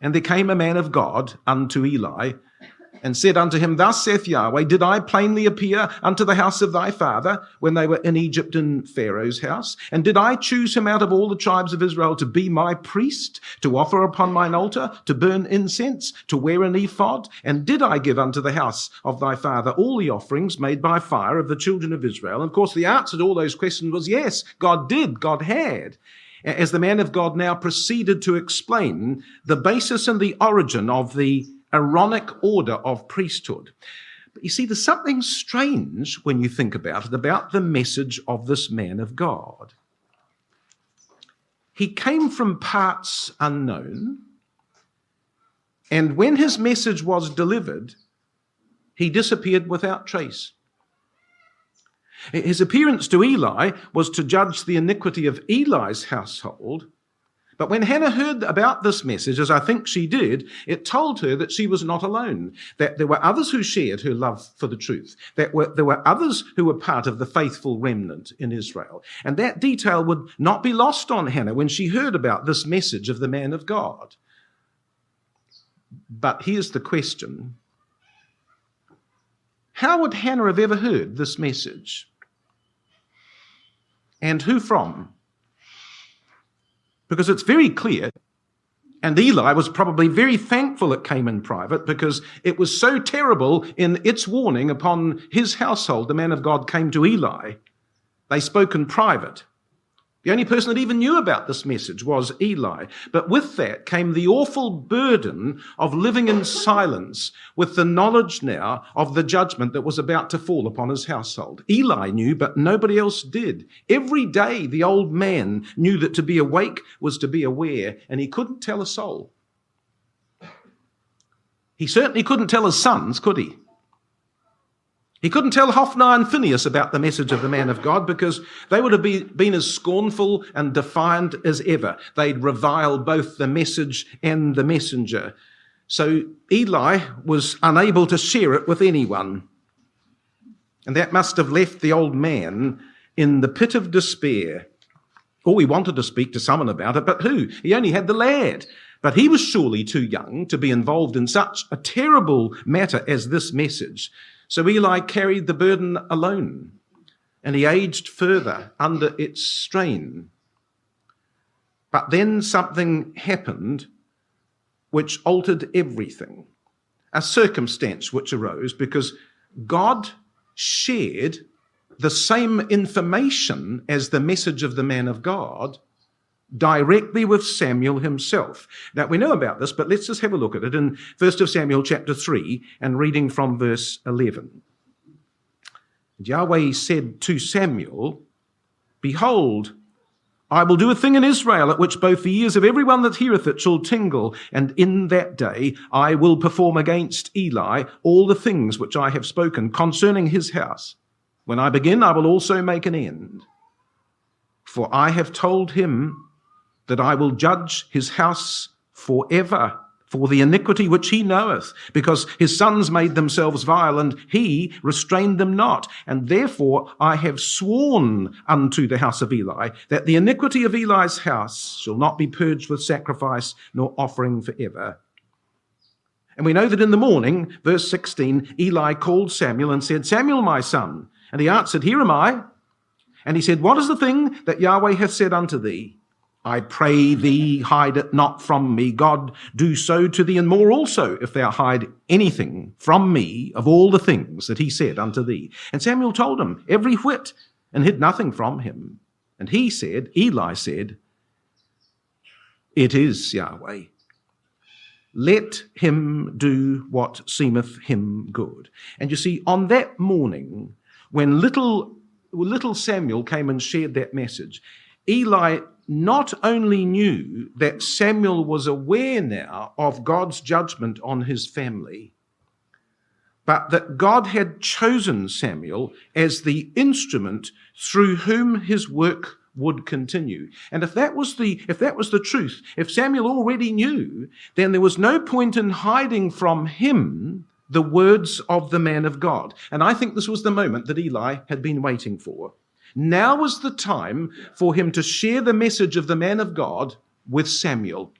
And there came a man of God unto Eli, and said unto him, Thus saith Yahweh, did I plainly appear unto the house of thy father when they were in Egypt in Pharaoh's house? And did I choose him out of all the tribes of Israel to be my priest, to offer upon mine altar, to burn incense, to wear an ephod? And did I give unto the house of thy father all the offerings made by fire of the children of Israel? And of course, the answer to all those questions was yes, God did, God had. As the man of God now proceeded to explain the basis and the origin of the Aaronic order of priesthood. But you see, there's something strange when you think about it, about the message of this man of God. He came from parts unknown, and when his message was delivered, he disappeared without trace. His appearance to Eli was to judge the iniquity of Eli's household. But when Hannah heard about this message, as I think she did, it told her that she was not alone, that there were others who shared her love for the truth, that there were others who were part of the faithful remnant in Israel. And that detail would not be lost on Hannah when she heard about this message of the man of God. But here's the question. How would Hannah have ever heard this message? And who from? Because it's very clear, and Eli was probably very thankful it came in private because it was so terrible in its warning upon his household. The man of God came to Eli. They spoke in private. The only person that even knew about this message was Eli. But with that came the awful burden of living in silence with the knowledge now of the judgment that was about to fall upon his household. Eli knew, but nobody else did. Every day the old man knew that to be awake was to be aware, and he couldn't tell a soul. He certainly couldn't tell his sons, could he? He couldn't tell Hophni and Phinehas about the message of the man of God because they would have been as scornful and defiant as ever. They'd revile both the message and the messenger. So Eli was unable to share it with anyone. And that must have left the old man in the pit of despair. Oh, he wanted to speak to someone about it, but who? He only had the lad. But he was surely too young to be involved in such a terrible matter as this message. So Eli carried the burden alone, and he aged further under its strain. But then something happened which altered everything, a circumstance which arose because God shared the same information as the message of the man of God directly with Samuel himself. Now, we know about this, but let's just have a look at it in 1 Samuel chapter 3 and reading from verse 11. Yahweh said to Samuel, "Behold, I will do a thing in Israel at which both the ears of everyone that heareth it shall tingle, and in that day I will perform against Eli all the things which I have spoken concerning his house. When I begin, I will also make an end. For I have told him that I will judge his house forever for the iniquity which he knoweth, because his sons made themselves vile, and he restrained them not. And therefore I have sworn unto the house of Eli, that the iniquity of Eli's house shall not be purged with sacrifice nor offering forever." And we know that in the morning, verse 16, Eli called Samuel and said, "Samuel, my son." And he answered, "Here am I." And he said, "What is the thing that Yahweh hath said unto thee? I pray thee, hide it not from me. God do so to thee, and more also, if thou hide anything from me of all the things that he said unto thee." And Samuel told him every whit, and hid nothing from him. And Eli said, "It is Yahweh. Let him do what seemeth him good." And you see, on that morning, when little Samuel came and shared that message, Eli not only knew that Samuel was aware now of God's judgment on his family, but that God had chosen Samuel as the instrument through whom his work would continue. And if that was the truth, if Samuel already knew, then there was no point in hiding from him the words of the man of God. And I think this was the moment that Eli had been waiting for. Now was the time for him to share the message of the man of God with Samuel.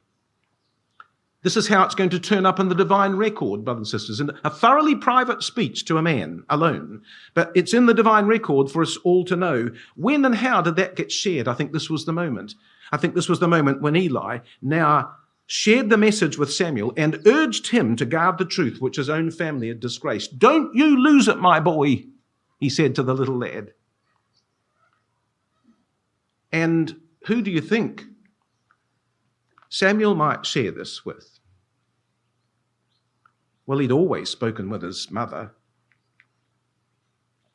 This is how it's going to turn up in the divine record, brothers and sisters, in a thoroughly private speech to a man alone. But it's in the divine record for us all to know. When and how did that get shared? I think this was the moment. I think this was the moment when Eli now shared the message with Samuel and urged him to guard the truth which his own family had disgraced. "Don't you lose it, my boy," he said to the little lad. And who do you think Samuel might share this with? Well, he'd always spoken with his mother.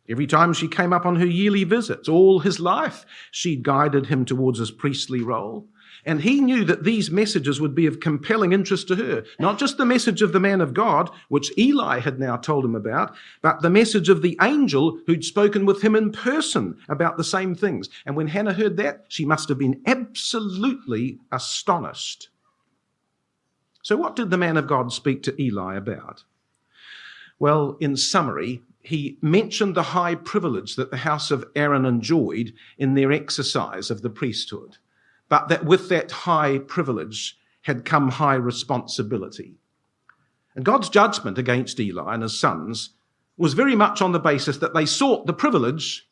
Every time she came up on her yearly visits, all his life, she'd guided him towards his priestly role. And he knew that these messages would be of compelling interest to her. Not just the message of the man of God, which Eli had now told him about, but the message of the angel who'd spoken with him in person about the same things. And when Hannah heard that, she must have been absolutely astonished. So what did the man of God speak to Eli about? Well, in summary, he mentioned the high privilege that the house of Aaron enjoyed in their exercise of the priesthood, but that with that high privilege had come high responsibility. And God's judgment against Eli and his sons was very much on the basis that they sought the privilege,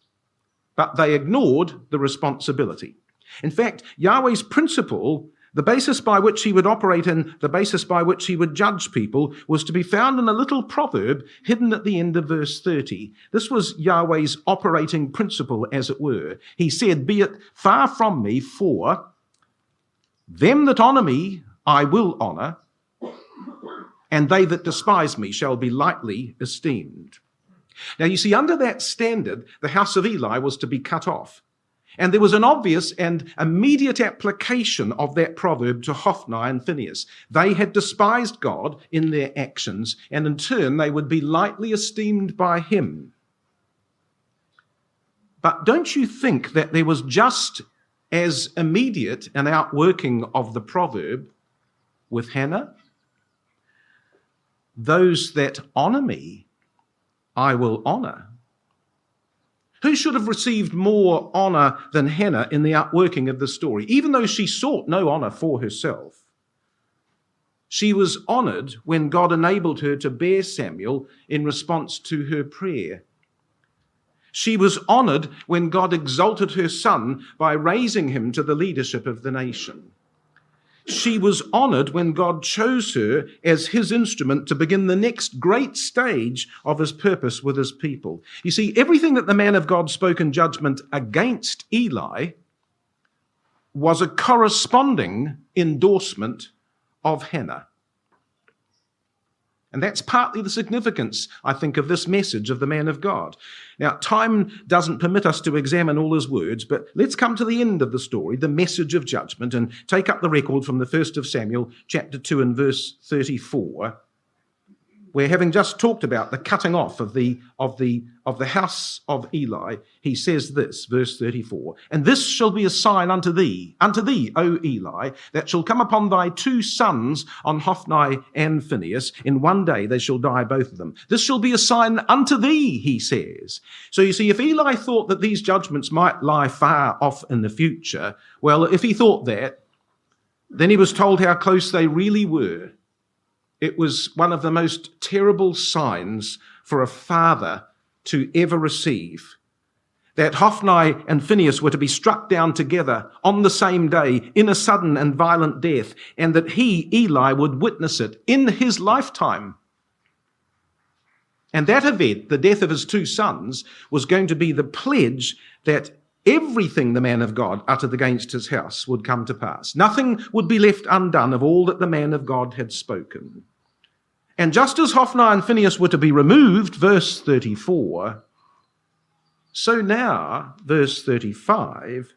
but they ignored the responsibility. In fact, Yahweh's principle, the basis by which he would operate and the basis by which he would judge people, was to be found in a little proverb hidden at the end of verse 30. This was Yahweh's operating principle, as it were. He said, "Be it far from me, for them that honour me I will honour, and they that despise me shall be lightly esteemed." Now, you see, under that standard, the house of Eli was to be cut off. And there was an obvious and immediate application of that proverb to Hophni and Phinehas. They had despised God in their actions, and in turn they would be lightly esteemed by him. But don't you think that there was just as immediate an outworking of the proverb with Hannah? "Those that honour me, I will honour." Who should have received more honour than Hannah in the outworking of the story? Even though she sought no honour for herself, she was honoured when God enabled her to bear Samuel in response to her prayer. She was honoured when God exalted her son by raising him to the leadership of the nation. She was honoured when God chose her as his instrument to begin the next great stage of his purpose with his people. You see, everything that the man of God spoke in judgment against Eli was a corresponding endorsement of Hannah. And that's partly the significance, I think, of this message of the man of God. Now, time doesn't permit us to examine all his words, but let's come to the end of the story, the message of judgment, and take up the record from the 1st of Samuel, chapter 2 and verse 34, where, having just talked about the cutting off of the house of Eli, he says this, verse 34, "And this shall be a sign unto thee, O Eli, that shall come upon thy 2 sons on Hophni and Phinehas. In one day they shall die, both of them. This shall be a sign unto thee," he says. So you see, if Eli thought that these judgments might lie far off in the future, well, if he thought that, then he was told how close they really were. It was one of the most terrible signs for a father to ever receive, that Hophni and Phinehas were to be struck down together on the same day in a sudden and violent death, and that he, Eli, would witness it in his lifetime. And that event, the death of his 2 sons, was going to be the pledge that everything the man of God uttered against his house would come to pass. Nothing would be left undone of all that the man of God had spoken. And just as Hophni and Phinehas were to be removed, verse 34, so now, verse 35,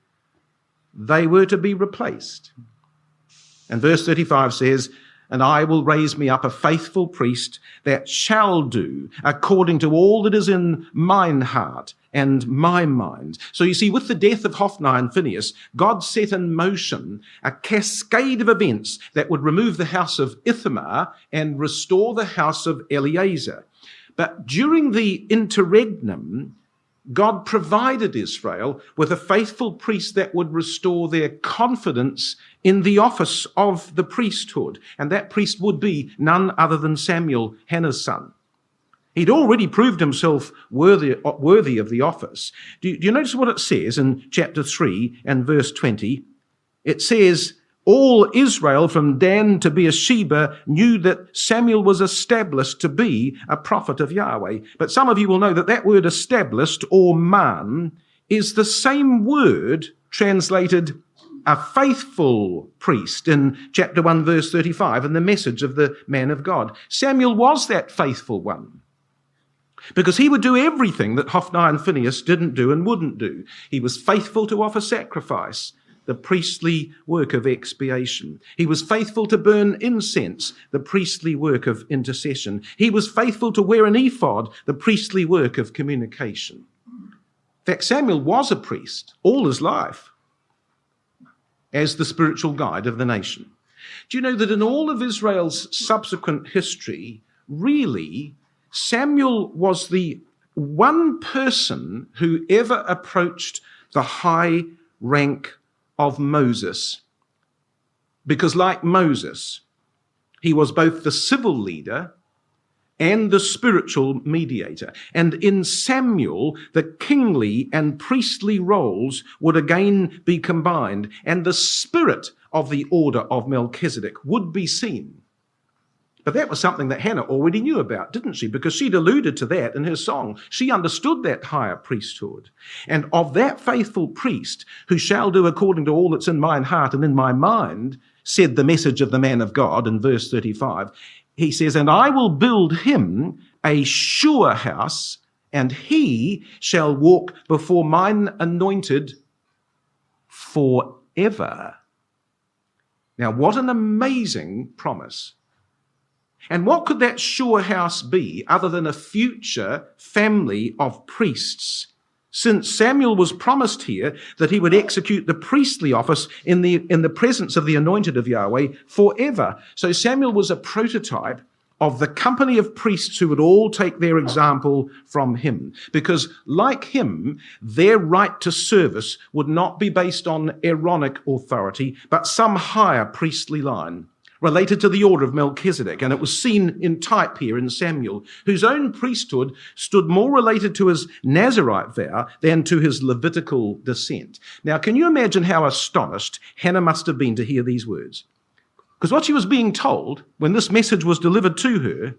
they were to be replaced. And verse 35 says, "And I will raise me up a faithful priest that shall do according to all that is in mine heart and my mind." So you see, with the death of Hophni and Phinehas, God set in motion a cascade of events that would remove the house of Ithamar and restore the house of Eleazar. But during the interregnum, God provided Israel with a faithful priest that would restore their confidence in the office of the priesthood. And that priest would be none other than Samuel, Hannah's son. He'd already proved himself worthy of the office. Do you notice what it says in chapter 3 and verse 20? It says, "All Israel from Dan to Beersheba knew that Samuel was established to be a prophet of Yahweh." But some of you will know that that word established, or man, is the same word translated a faithful priest in chapter 1 verse 35 in the message of the man of God. Samuel was that faithful one, because he would do everything that Hophni and Phinehas didn't do and wouldn't do. He was faithful to offer sacrifice, the priestly work of expiation. He was faithful to burn incense, the priestly work of intercession. He was faithful to wear an ephod, the priestly work of communication. In fact, Samuel was a priest all his life as the spiritual guide of the nation. Do you know that in all of Israel's subsequent history, really, Samuel was the one person who ever approached the high rank of Moses? Because like Moses, he was both the civil leader and the spiritual mediator. And in Samuel, the kingly and priestly roles would again be combined, and the spirit of the order of Melchizedek would be seen. But that was something that Hannah already knew about, didn't she? Because she'd alluded to that in her song. She understood that higher priesthood. And of that faithful priest, who shall do according to all that's in mine heart and in my mind, said the message of the man of God in verse 35, he says, "And I will build him a sure house, and he shall walk before mine anointed forever." Now, what an amazing promise. And what could that sure house be other than a future family of priests? Since Samuel was promised here that he would execute the priestly office in the presence of the anointed of Yahweh forever. So Samuel was a prototype of the company of priests who would all take their example from him. Because like him, their right to service would not be based on Aaronic authority, but some higher priestly line related to the order of Melchizedek. And it was seen in type here in Samuel, whose own priesthood stood more related to his Nazarite vow than to his Levitical descent. Now, can you imagine how astonished Hannah must have been to hear these words? Because what she was being told when this message was delivered to her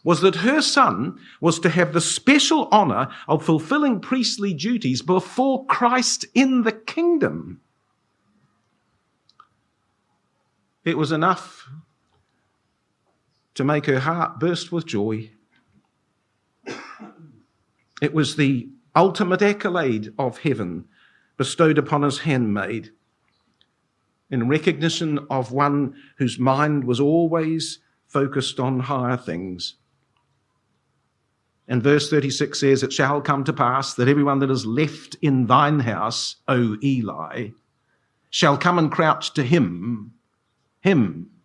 was that her son was to have the special honor of fulfilling priestly duties before Christ in the kingdom. It was enough to make her heart burst with joy. It was the ultimate accolade of heaven bestowed upon his handmaid in recognition of one whose mind was always focused on higher things. And verse 36 says, "It shall come to pass that everyone that is left in thine house, O Eli, shall come and crouch to him,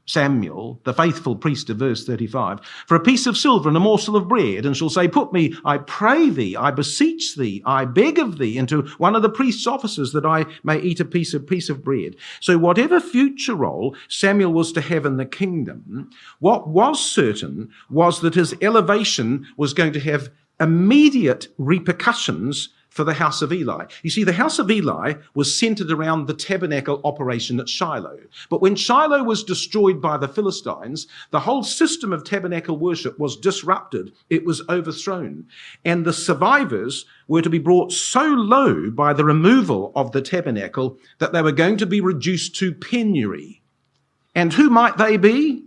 Samuel, the faithful priest," of verse 35, "for a piece of silver and a morsel of bread, and shall say, Put me, I pray thee, I beseech thee, I beg of thee, into one of the priest's offices, that I may eat a piece of bread." So whatever future role Samuel was to have in the kingdom, what was certain was that his elevation was going to have immediate repercussions for the house of Eli. You see, the house of Eli was centered around the tabernacle operation at Shiloh. But when Shiloh was destroyed by the Philistines, the whole system of tabernacle worship was disrupted. It was overthrown. And the survivors were to be brought so low by the removal of the tabernacle that they were going to be reduced to penury. And who might they be?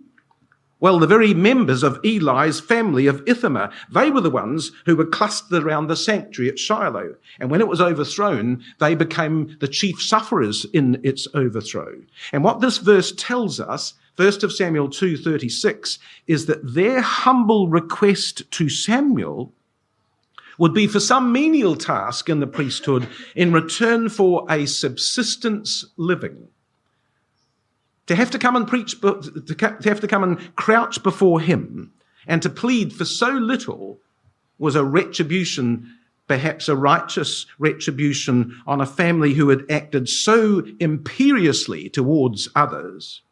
Well, the very members of Eli's family of Ithamar, they were the ones who were clustered around the sanctuary at Shiloh. And when it was overthrown, they became the chief sufferers in its overthrow. And what this verse tells us, 1 Samuel 2:36, is that their humble request to Samuel would be for some menial task in the priesthood in return for a subsistence living. To have to come and preach, to have to come and crouch before him and to plead for so little was a retribution, perhaps a righteous retribution on a family who had acted so imperiously towards others.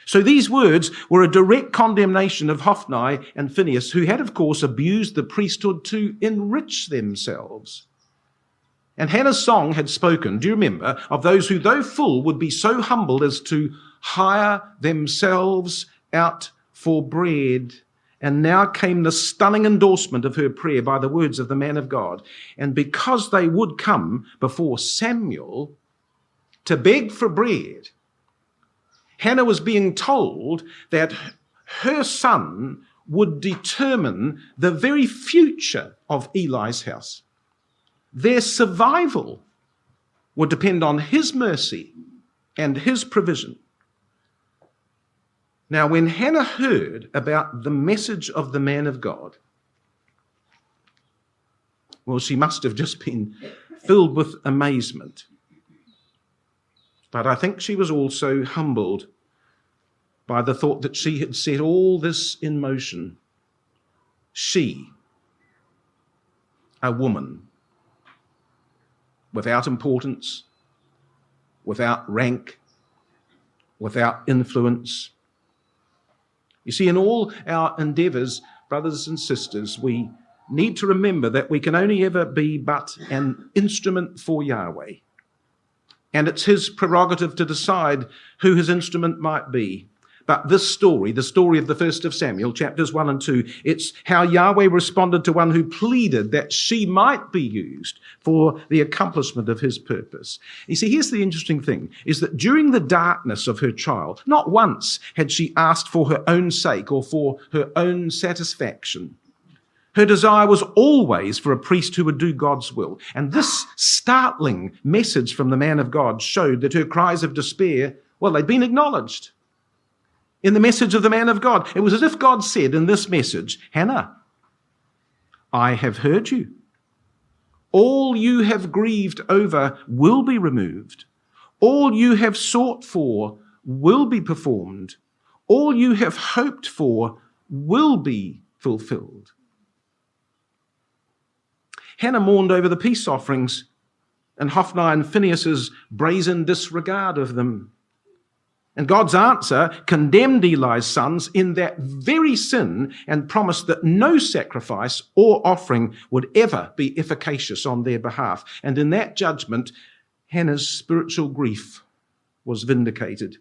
So these words were a direct condemnation of Hophni and Phinehas, who had, of course, abused the priesthood to enrich themselves. And Hannah's song had spoken, do you remember, of those who, though full, would be so humble as to hire themselves out for bread. And now came the stunning endorsement of her prayer by the words of the man of God. And because they would come before Samuel to beg for bread, Hannah was being told that her son would determine the very future of Eli's house. Their survival would depend on his mercy and his provision. Now, when Hannah heard about the message of the man of God, well, she must have just been filled with amazement. But I think she was also humbled by the thought that she had set all this in motion. She, a woman, without importance, without rank, without influence. You see, in all our endeavours, brothers and sisters, we need to remember that we can only ever be but an instrument for Yahweh. And it's his prerogative to decide who his instrument might be. But this story, the story of the 1st of Samuel, chapters 1 and 2, it's how Yahweh responded to one who pleaded that she might be used for the accomplishment of his purpose. You see, here's the interesting thing, is that during the darkness of her trial, not once had she asked for her own sake or for her own satisfaction. Her desire was always for a priest who would do God's will. And this startling message from the man of God showed that her cries of despair, well, they'd been acknowledged. In the message of the man of God, it was as if God said in this message, Hannah, I have heard you. All you have grieved over will be removed. All you have sought for will be performed. All you have hoped for will be fulfilled. Hannah mourned over the peace offerings and Hophni and Phinehas's brazen disregard of them. And God's answer condemned Eli's sons in that very sin and promised that no sacrifice or offering would ever be efficacious on their behalf. And in that judgment, Hannah's spiritual grief was vindicated.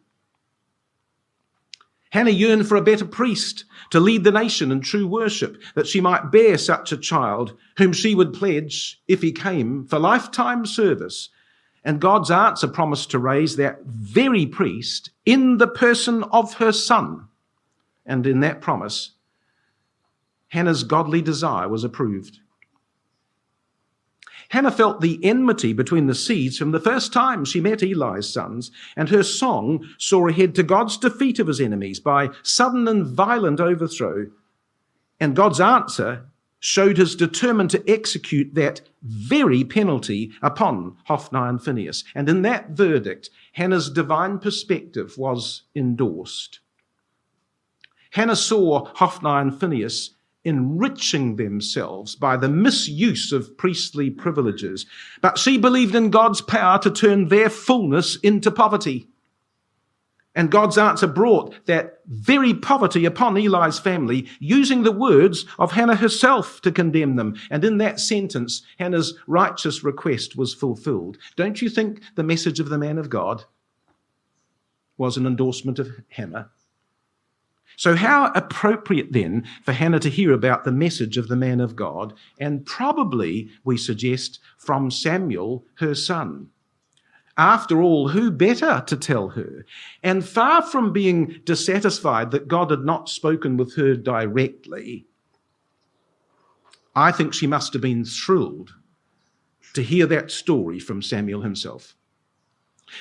Hannah yearned for a better priest to lead the nation in true worship, that she might bear such a child whom she would pledge, if he came, for lifetime service. And God's answer promised to raise that very priest in the person of her son. And in that promise, Hannah's godly desire was approved. Hannah felt the enmity between the seeds from the first time she met Eli's sons, and her song saw ahead to God's defeat of his enemies by sudden and violent overthrow. And God's answer showed his determined to execute that very penalty upon Hophni and Phinehas. And in that verdict, Hannah's divine perspective was endorsed. Hannah saw Hophni and Phinehas enriching themselves by the misuse of priestly privileges, but she believed in God's power to turn their fullness into poverty. And God's answer brought that very poverty upon Eli's family, using the words of Hannah herself to condemn them. And in that sentence, Hannah's righteous request was fulfilled. Don't you think the message of the man of God was an endorsement of Hannah? So how appropriate then for Hannah to hear about the message of the man of God, and probably, we suggest, from Samuel, her son. After all, who better to tell her? And far from being dissatisfied that God had not spoken with her directly, I think she must have been thrilled to hear that story from Samuel himself.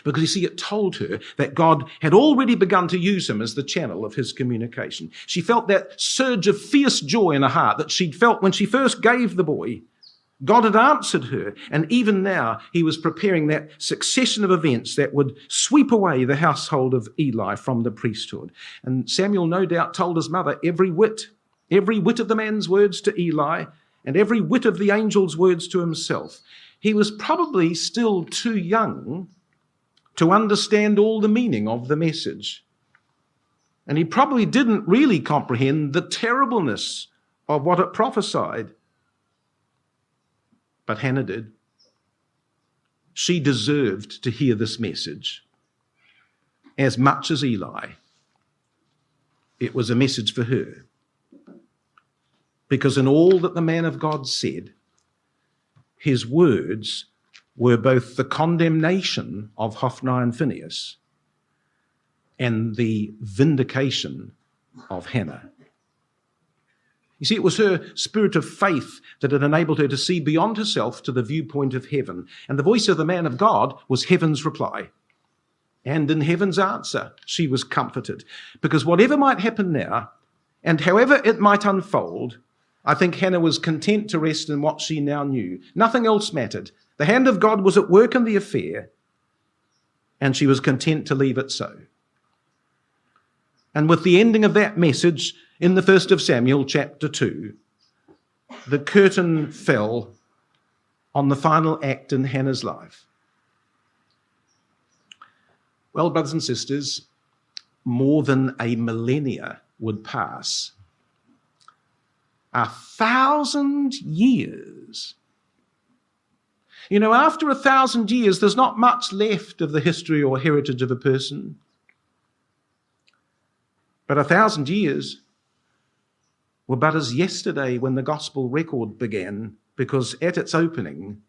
Because, you see, it told her that God had already begun to use him as the channel of his communication. She felt that surge of fierce joy in her heart that she'd felt when she first gave the boy. God had answered her, and even now he was preparing that succession of events that would sweep away the household of Eli from the priesthood. And Samuel no doubt told his mother every whit of the man's words to Eli, and every whit of the angel's words to himself. He was probably still too young to understand all the meaning of the message. And he probably didn't really comprehend the terribleness of what it prophesied. But Hannah did. She deserved to hear this message as much as Eli. It was a message for her. Because in all that the man of God said, his words were both the condemnation of Hophni and Phinehas and the vindication of Hannah. You see, it was her spirit of faith that had enabled her to see beyond herself to the viewpoint of heaven. And the voice of the man of God was heaven's reply. And in heaven's answer, she was comforted. Because whatever might happen now, and however it might unfold, I think Hannah was content to rest in what she now knew. Nothing else mattered. The hand of God was at work in the affair, and she was content to leave it so. And with the ending of that message in the 1st of Samuel, chapter 2, the curtain fell on the final act in Hannah's life. Well, brothers and sisters, more than a millennia would pass. 1,000 years. You know, after 1,000 years, there's not much left of the history or heritage of a person. But 1,000 years were but as yesterday when the gospel record began, because at its opening,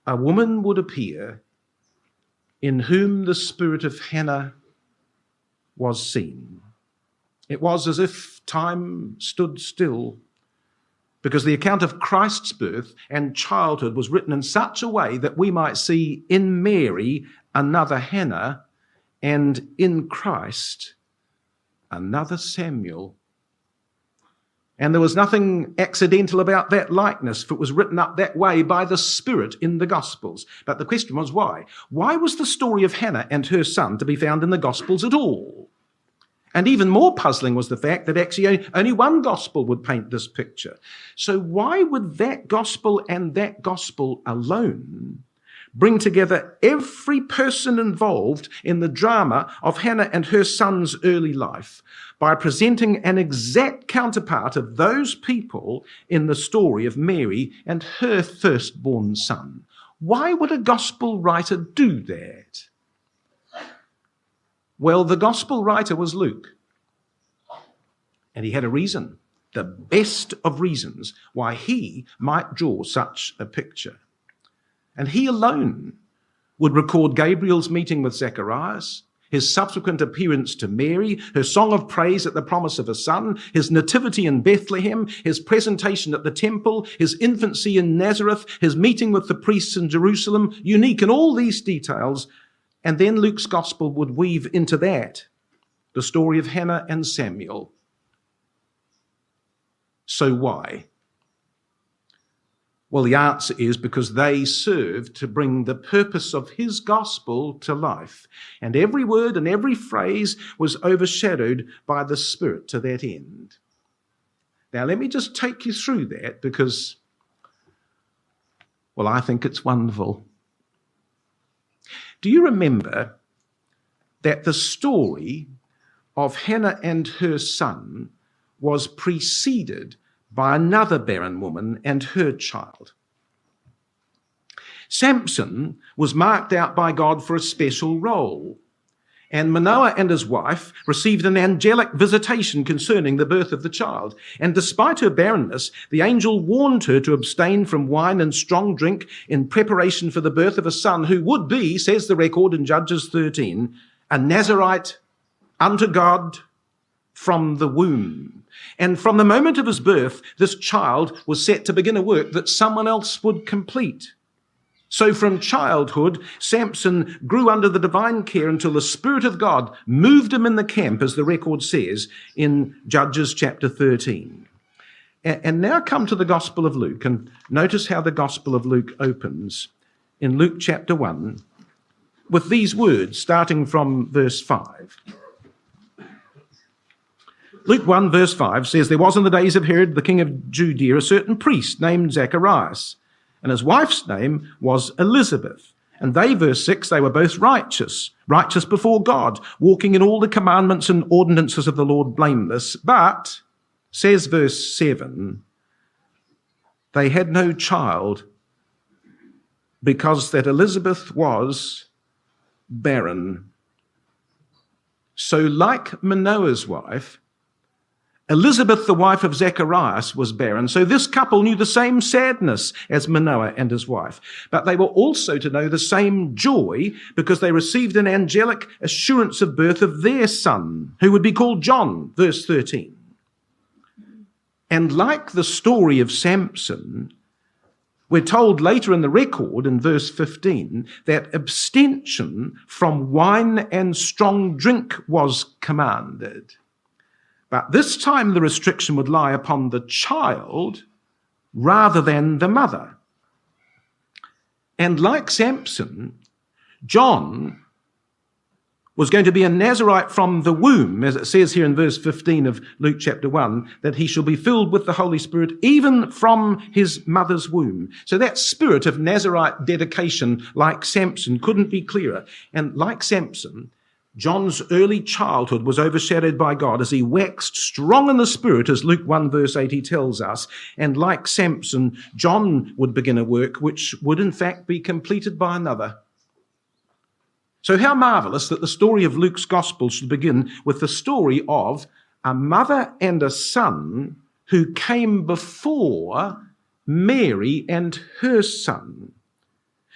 a woman would appear in whom the spirit of Hannah was seen. It was as if time stood still, because the account of Christ's birth and childhood was written in such a way that we might see in Mary another Hannah, and in Christ another Samuel. And there was nothing accidental about that likeness, for it was written up that way by the Spirit in the Gospels. But the question was why? Why was the story of Hannah and her son to be found in the Gospels at all? And even more puzzling was the fact that actually only one gospel would paint this picture. So why would that gospel and that gospel alone bring together every person involved in the drama of Hannah and her son's early life by presenting an exact counterpart of those people in the story of Mary and her firstborn son? Why would a gospel writer do that? Well, the gospel writer was Luke, and he had a reason, the best of reasons, why he might draw such a picture. And he alone would record Gabriel's meeting with Zacharias, his subsequent appearance to Mary, her song of praise at the promise of a son, his nativity in Bethlehem, his presentation at the temple, his infancy in Nazareth, his meeting with the priests in Jerusalem, unique in all these details. And then Luke's gospel would weave into that the story of Hannah and Samuel. So why? Well, the answer is because they served to bring the purpose of his gospel to life. And every word and every phrase was overshadowed by the Spirit to that end. Now, let me just take you through that because, well, I think it's wonderful. Do you remember that the story of Hannah and her son was preceded by another barren woman and her child? Samson was marked out by God for a special role, and Manoah and his wife received an angelic visitation concerning the birth of the child. And despite her barrenness, the angel warned her to abstain from wine and strong drink in preparation for the birth of a son who would be, says the record in Judges 13, a Nazarite unto God from the womb. And from the moment of his birth, this child was set to begin a work that someone else would complete. So from childhood, Samson grew under the divine care until the Spirit of God moved him in the camp, as the record says in Judges chapter 13. And now come to the Gospel of Luke, and notice how the Gospel of Luke opens in Luke chapter 1 with these words, starting from verse 5. Luke 1 verse 5 says, "There was in the days of Herod, the king of Judea, a certain priest named Zacharias, and his wife's name was Elizabeth. And they," verse 6, "they were both righteous before God, walking in all the commandments and ordinances of the Lord blameless. But," says verse 7, "they had no child because that Elizabeth was barren." So like Manoah's wife, Elizabeth, the wife of Zacharias, was barren. So this couple knew the same sadness as Manoah and his wife. But they were also to know the same joy because they received an angelic assurance of birth of their son, who would be called John, verse 13. And like the story of Samson, we're told later in the record, in verse 15, that abstention from wine and strong drink was commanded. But this time the restriction would lie upon the child rather than the mother. And like Samson, John was going to be a Nazarite from the womb, as it says here in verse 15 of Luke chapter 1, that he shall be filled with the Holy Spirit even from his mother's womb. So that spirit of Nazarite dedication, like Samson, couldn't be clearer. And like Samson, John's early childhood was overshadowed by God as he waxed strong in the Spirit, as Luke 1 verse 80 tells us. And like Samson, John would begin a work which would in fact be completed by another. So how marvelous that the story of Luke's gospel should begin with the story of a mother and a son who came before Mary and her son.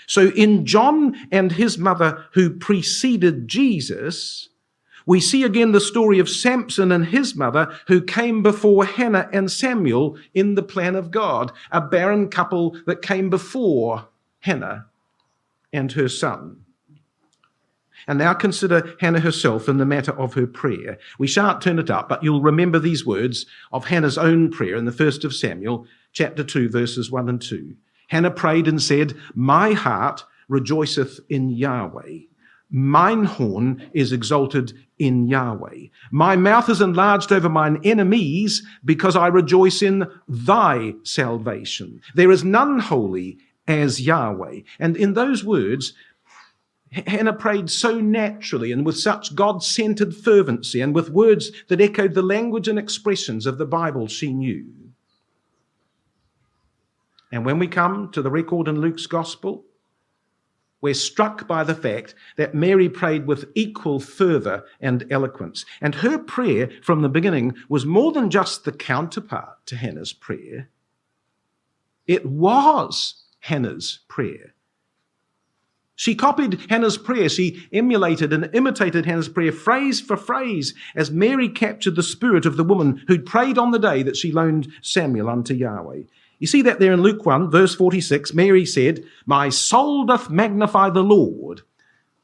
So in John and his mother who preceded Jesus, we see again the story of Samson and his mother who came before Hannah and Samuel in the plan of God, a barren couple that came before Hannah and her son. And now consider Hannah herself in the matter of her prayer. We shan't turn it up, but you'll remember these words of Hannah's own prayer in the 1st of Samuel, chapter 2, verses 1 and 2. Hannah prayed and said, "My heart rejoiceth in Yahweh. Mine horn is exalted in Yahweh. My mouth is enlarged over mine enemies because I rejoice in thy salvation. There is none holy as Yahweh." And in those words, Hannah prayed so naturally and with such God-centered fervency and with words that echoed the language and expressions of the Bible she knew. And when we come to the record in Luke's gospel, we're struck by the fact that Mary prayed with equal fervour and eloquence. And her prayer from the beginning was more than just the counterpart to Hannah's prayer. It was Hannah's prayer. She copied Hannah's prayer. She emulated and imitated Hannah's prayer phrase for phrase as Mary captured the spirit of the woman who'd prayed on the day that she loaned Samuel unto Yahweh. You see that there in Luke 1, verse 46, Mary said, "My soul doth magnify the Lord."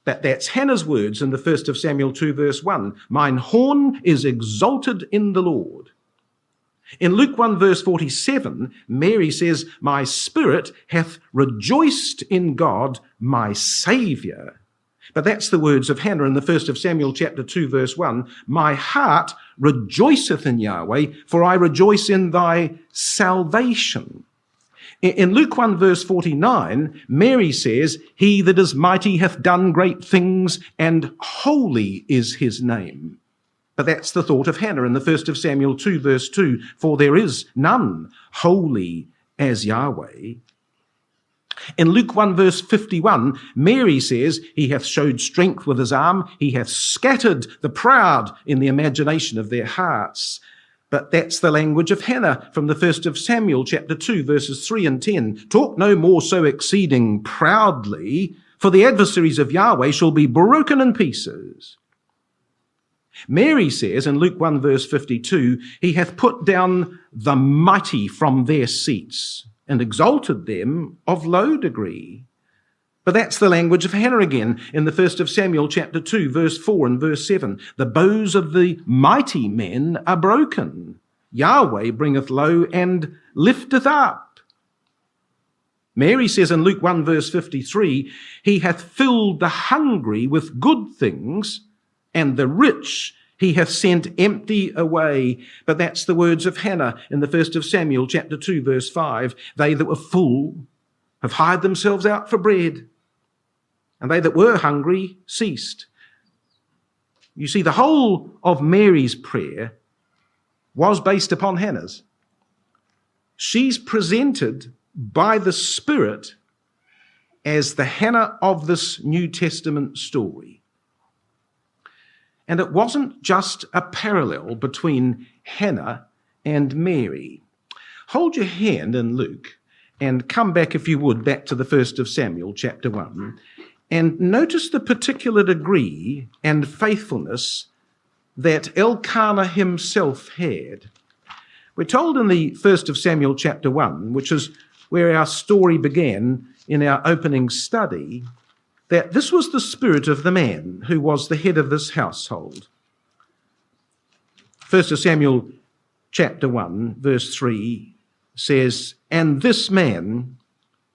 That's Hannah's words in the 1st of Samuel 2, verse 1. "Mine horn is exalted in the Lord." In Luke 1, verse 47, Mary says, "My spirit hath rejoiced in God, my Saviour." But that's the words of Hannah in the 1st of Samuel chapter 2, verse 1. "My heart rejoiceth in Yahweh, for I rejoice in thy salvation." In Luke 1, verse 49, Mary says, "He that is mighty hath done great things, and holy is his name." But that's the thought of Hannah in the 1st of Samuel 2, verse 2, "For there is none holy as Yahweh." In Luke 1, verse 51, Mary says, "He hath showed strength with his arm, he hath scattered the proud in the imagination of their hearts." But that's the language of Hannah from the 1st of Samuel chapter 2, verses 3 and 10. "Talk no more so exceeding proudly, for the adversaries of Yahweh shall be broken in pieces." Mary says in Luke 1, verse 52, "He hath put down the mighty from their seats and exalted them of low degree." But that's the language of Hannah again in the 1st of Samuel chapter 2, verse 4 and verse 7. "The bows of the mighty men are broken. Yahweh bringeth low and lifteth up." Mary says in Luke 1, verse 53, "He hath filled the hungry with good things, and the rich he hath sent empty away." But that's the words of Hannah in the 1st of Samuel chapter 2, verse 5. "They that were full have hired themselves out for bread, and they that were hungry ceased." You see, the whole of Mary's prayer was based upon Hannah's. She's presented by the Spirit as the Hannah of this New Testament story. And it wasn't just a parallel between Hannah and Mary. Hold your hand in Luke and come back, if you would, back to the 1st of Samuel, chapter 1, and notice the particular degree and faithfulness that Elkanah himself had. We're told in the 1st of Samuel, chapter 1, which is where our story began in our opening study, that this was the spirit of the man who was the head of this household. 1 Samuel chapter 1, verse 3 says, "And this man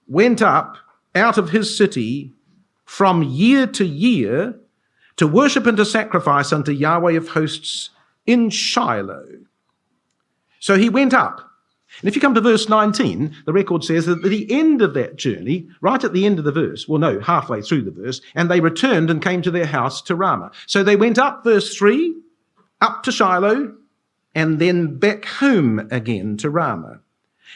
went up out of his city from year to year to worship and to sacrifice unto Yahweh of hosts in Shiloh." So he went up. And if you come to verse 19, the record says that at the end of that journey, right at the end of the verse, well, no, halfway through the verse, "and they returned and came to their house to Rama." So they went up, verse 3, up to Shiloh, and then back home again to Rama.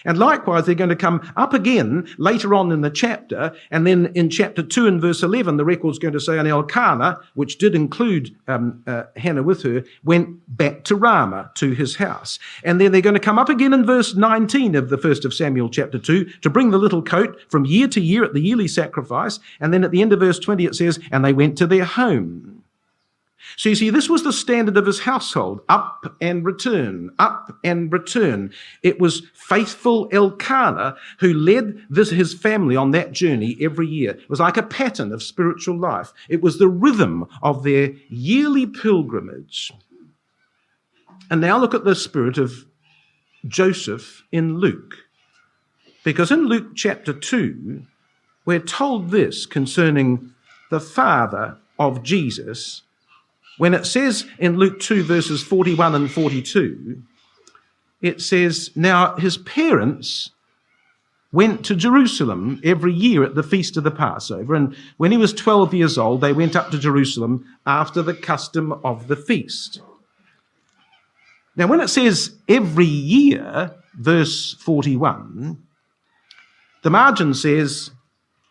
And likewise, they're going to come up again later on in the chapter, and then in chapter 2 and verse 11, the record's going to say, "And Elkanah," which did include Hannah with her, "went back to Rama, to his house." And then they're going to come up again in verse 19 of the 1st of Samuel chapter 2 to bring the little coat from year to year at the yearly sacrifice. And then at the end of verse 20 it says, "And they went to their home." So you see, this was the standard of his household, up and return, up and return. It was faithful Elkanah who led his family on that journey every year. It was like a pattern of spiritual life. It was the rhythm of their yearly pilgrimage. And now look at the spirit of Joseph in Luke. Because in Luke chapter 2, we're told this concerning the father of Jesus, when it says in Luke 2, verses 41 and 42, it says, "Now his parents went to Jerusalem every year at the feast of the Passover, and when he was 12 years old, they went up to Jerusalem after the custom of the feast." Now, when it says every year, verse 41, the margin says,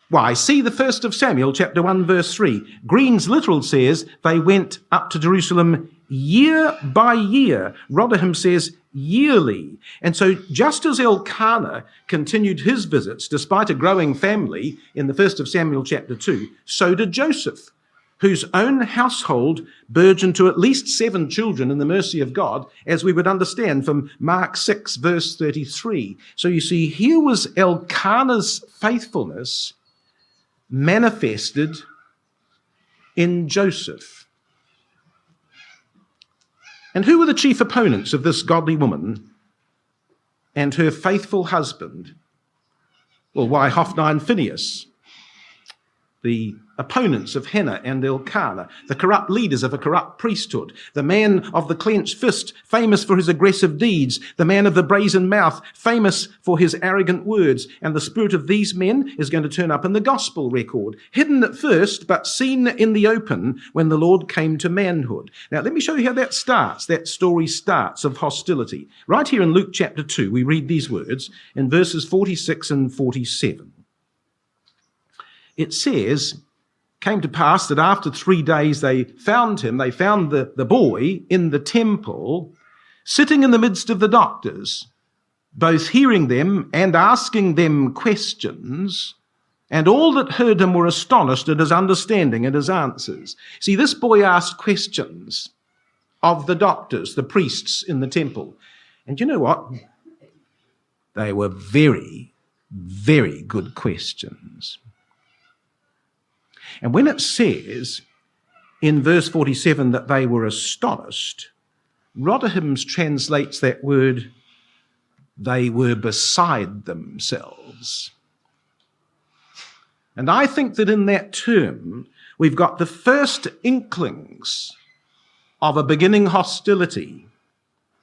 "Why, see the 1st of Samuel, chapter 1, verse 3. Green's literal says they went up to Jerusalem year by year. Rotherham says yearly. And so just as Elkanah continued his visits despite a growing family in the 1st of Samuel chapter 2, so did Joseph, whose own household burgeoned to at least 7 children in the mercy of God, as we would understand from Mark 6, verse 33. So you see, here was Elkanah's faithfulness manifested in Joseph. And who were the chief opponents of this godly woman and her faithful husband? Well, why, Hophni and Phinehas, the opponents of Hannah and Elkanah, the corrupt leaders of a corrupt priesthood, the man of the clenched fist, famous for his aggressive deeds, the man of the brazen mouth, famous for his arrogant words. And the spirit of these men is going to turn up in the gospel record, hidden at first, but seen in the open when the Lord came to manhood. Now, let me show you how that story starts of hostility. Right here in Luke chapter 2, we read these words in verses 46 and 47. It says, came to pass that after 3 days they found the boy in the temple, sitting in the midst of the doctors, both hearing them and asking them questions, and all that heard him were astonished at his understanding and his answers. See, this boy asked questions of the doctors, the priests in the temple. And you know what? They were very, very good questions. And when it says in verse 47 that they were astonished, Rotherham's translates that word, they were beside themselves. And I think that in that term, we've got the first inklings of a beginning hostility.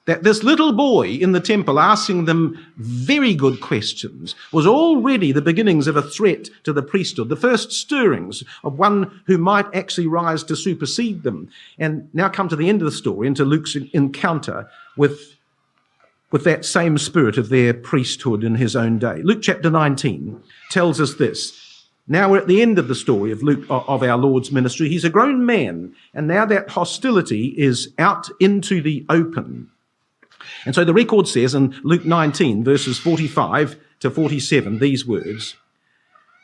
That this little boy in the temple asking them very good questions was already the beginnings of a threat to the priesthood, the first stirrings of one who might actually rise to supersede them. And now come to the end of the story, into Luke's encounter with that same spirit of their priesthood in his own day. Luke chapter 19 tells us this. Now we're at the end of the story of Luke, of our Lord's ministry. He's a grown man, and now that hostility is out into the open. And so the record says in Luke 19, verses 45 to 47, these words.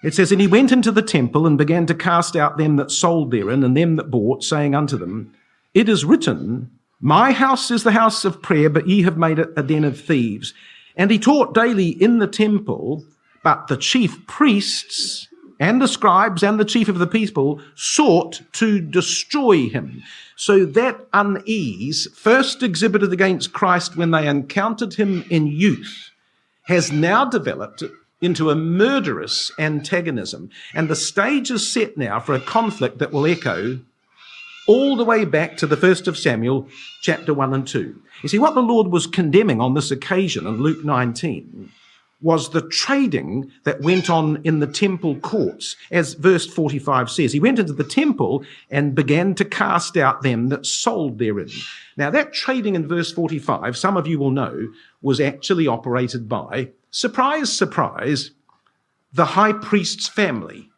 It says, And he went into the temple and began to cast out them that sold therein and them that bought, saying unto them, It is written, My house is the house of prayer, but ye have made it a den of thieves. And he taught daily in the temple, but the chief priests and the scribes and the chief of the people sought to destroy him. So that unease, first exhibited against Christ when they encountered him in youth, has now developed into a murderous antagonism. And the stage is set now for a conflict that will echo all the way back to the 1st of Samuel, chapter 1 and 2. You see, what the Lord was condemning on this occasion in Luke 19 was the trading that went on in the temple courts. As verse 45 says, he went into the temple and began to cast out them that sold therein. Now that trading in verse 45, some of you will know, was actually operated by, surprise, surprise, the high priest's family.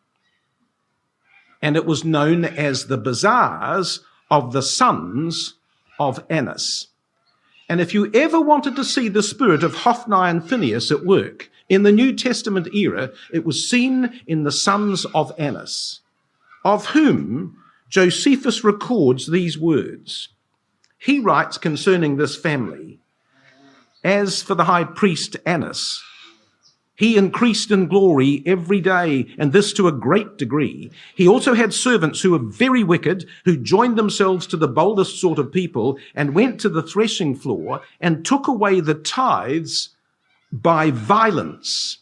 And it was known as the bazaars of the sons of Annas. And if you ever wanted to see the spirit of Hophni and Phinehas at work in the New Testament era, it was seen in the sons of Annas, of whom Josephus records these words. He writes concerning this family, As for the high priest Annas, he increased in glory every day, and this to a great degree. He also had servants who were very wicked, who joined themselves to the boldest sort of people, and went to the threshing floor, and took away the tithes by violence,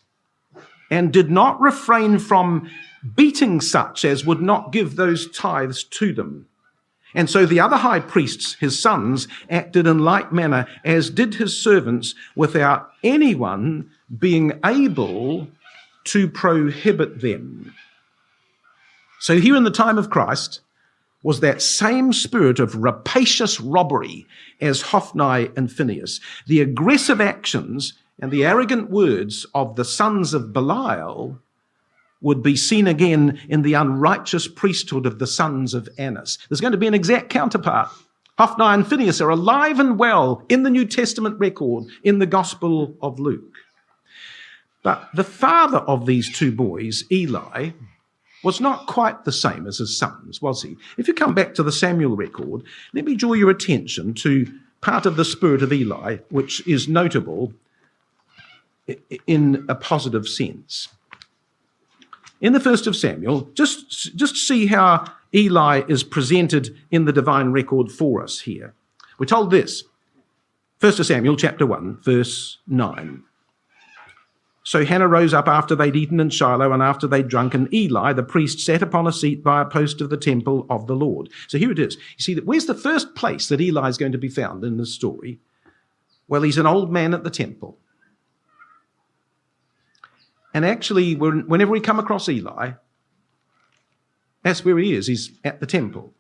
and did not refrain from beating such as would not give those tithes to them. And so the other high priests, his sons, acted in like manner, as did his servants, without anyone being able to prohibit them. So here in the time of Christ was that same spirit of rapacious robbery as Hophni and Phinehas. The aggressive actions and the arrogant words of the sons of Belial would be seen again in the unrighteous priesthood of the sons of Annas. There's going to be an exact counterpart Hophni and Phinehas are alive and well in the New Testament record, in the Gospel of Luke. But the father of these two boys, Eli, was not quite the same as his sons, was he? If you come back to the Samuel record, let me draw your attention to part of the spirit of Eli, which is notable in a positive sense. In the 1st of Samuel, just see how Eli is presented in the divine record for us here. We're told this, 1st of Samuel chapter 1, verse 9. So Hannah rose up after they'd eaten in Shiloh and after they'd drunk, and Eli, the priest, sat upon a seat by a post of the temple of the Lord. So here it is. You see, where's the first place that Eli is going to be found in this story? Well, he's an old man at the temple. And actually, whenever we come across Eli, that's where he is. He's at the temple.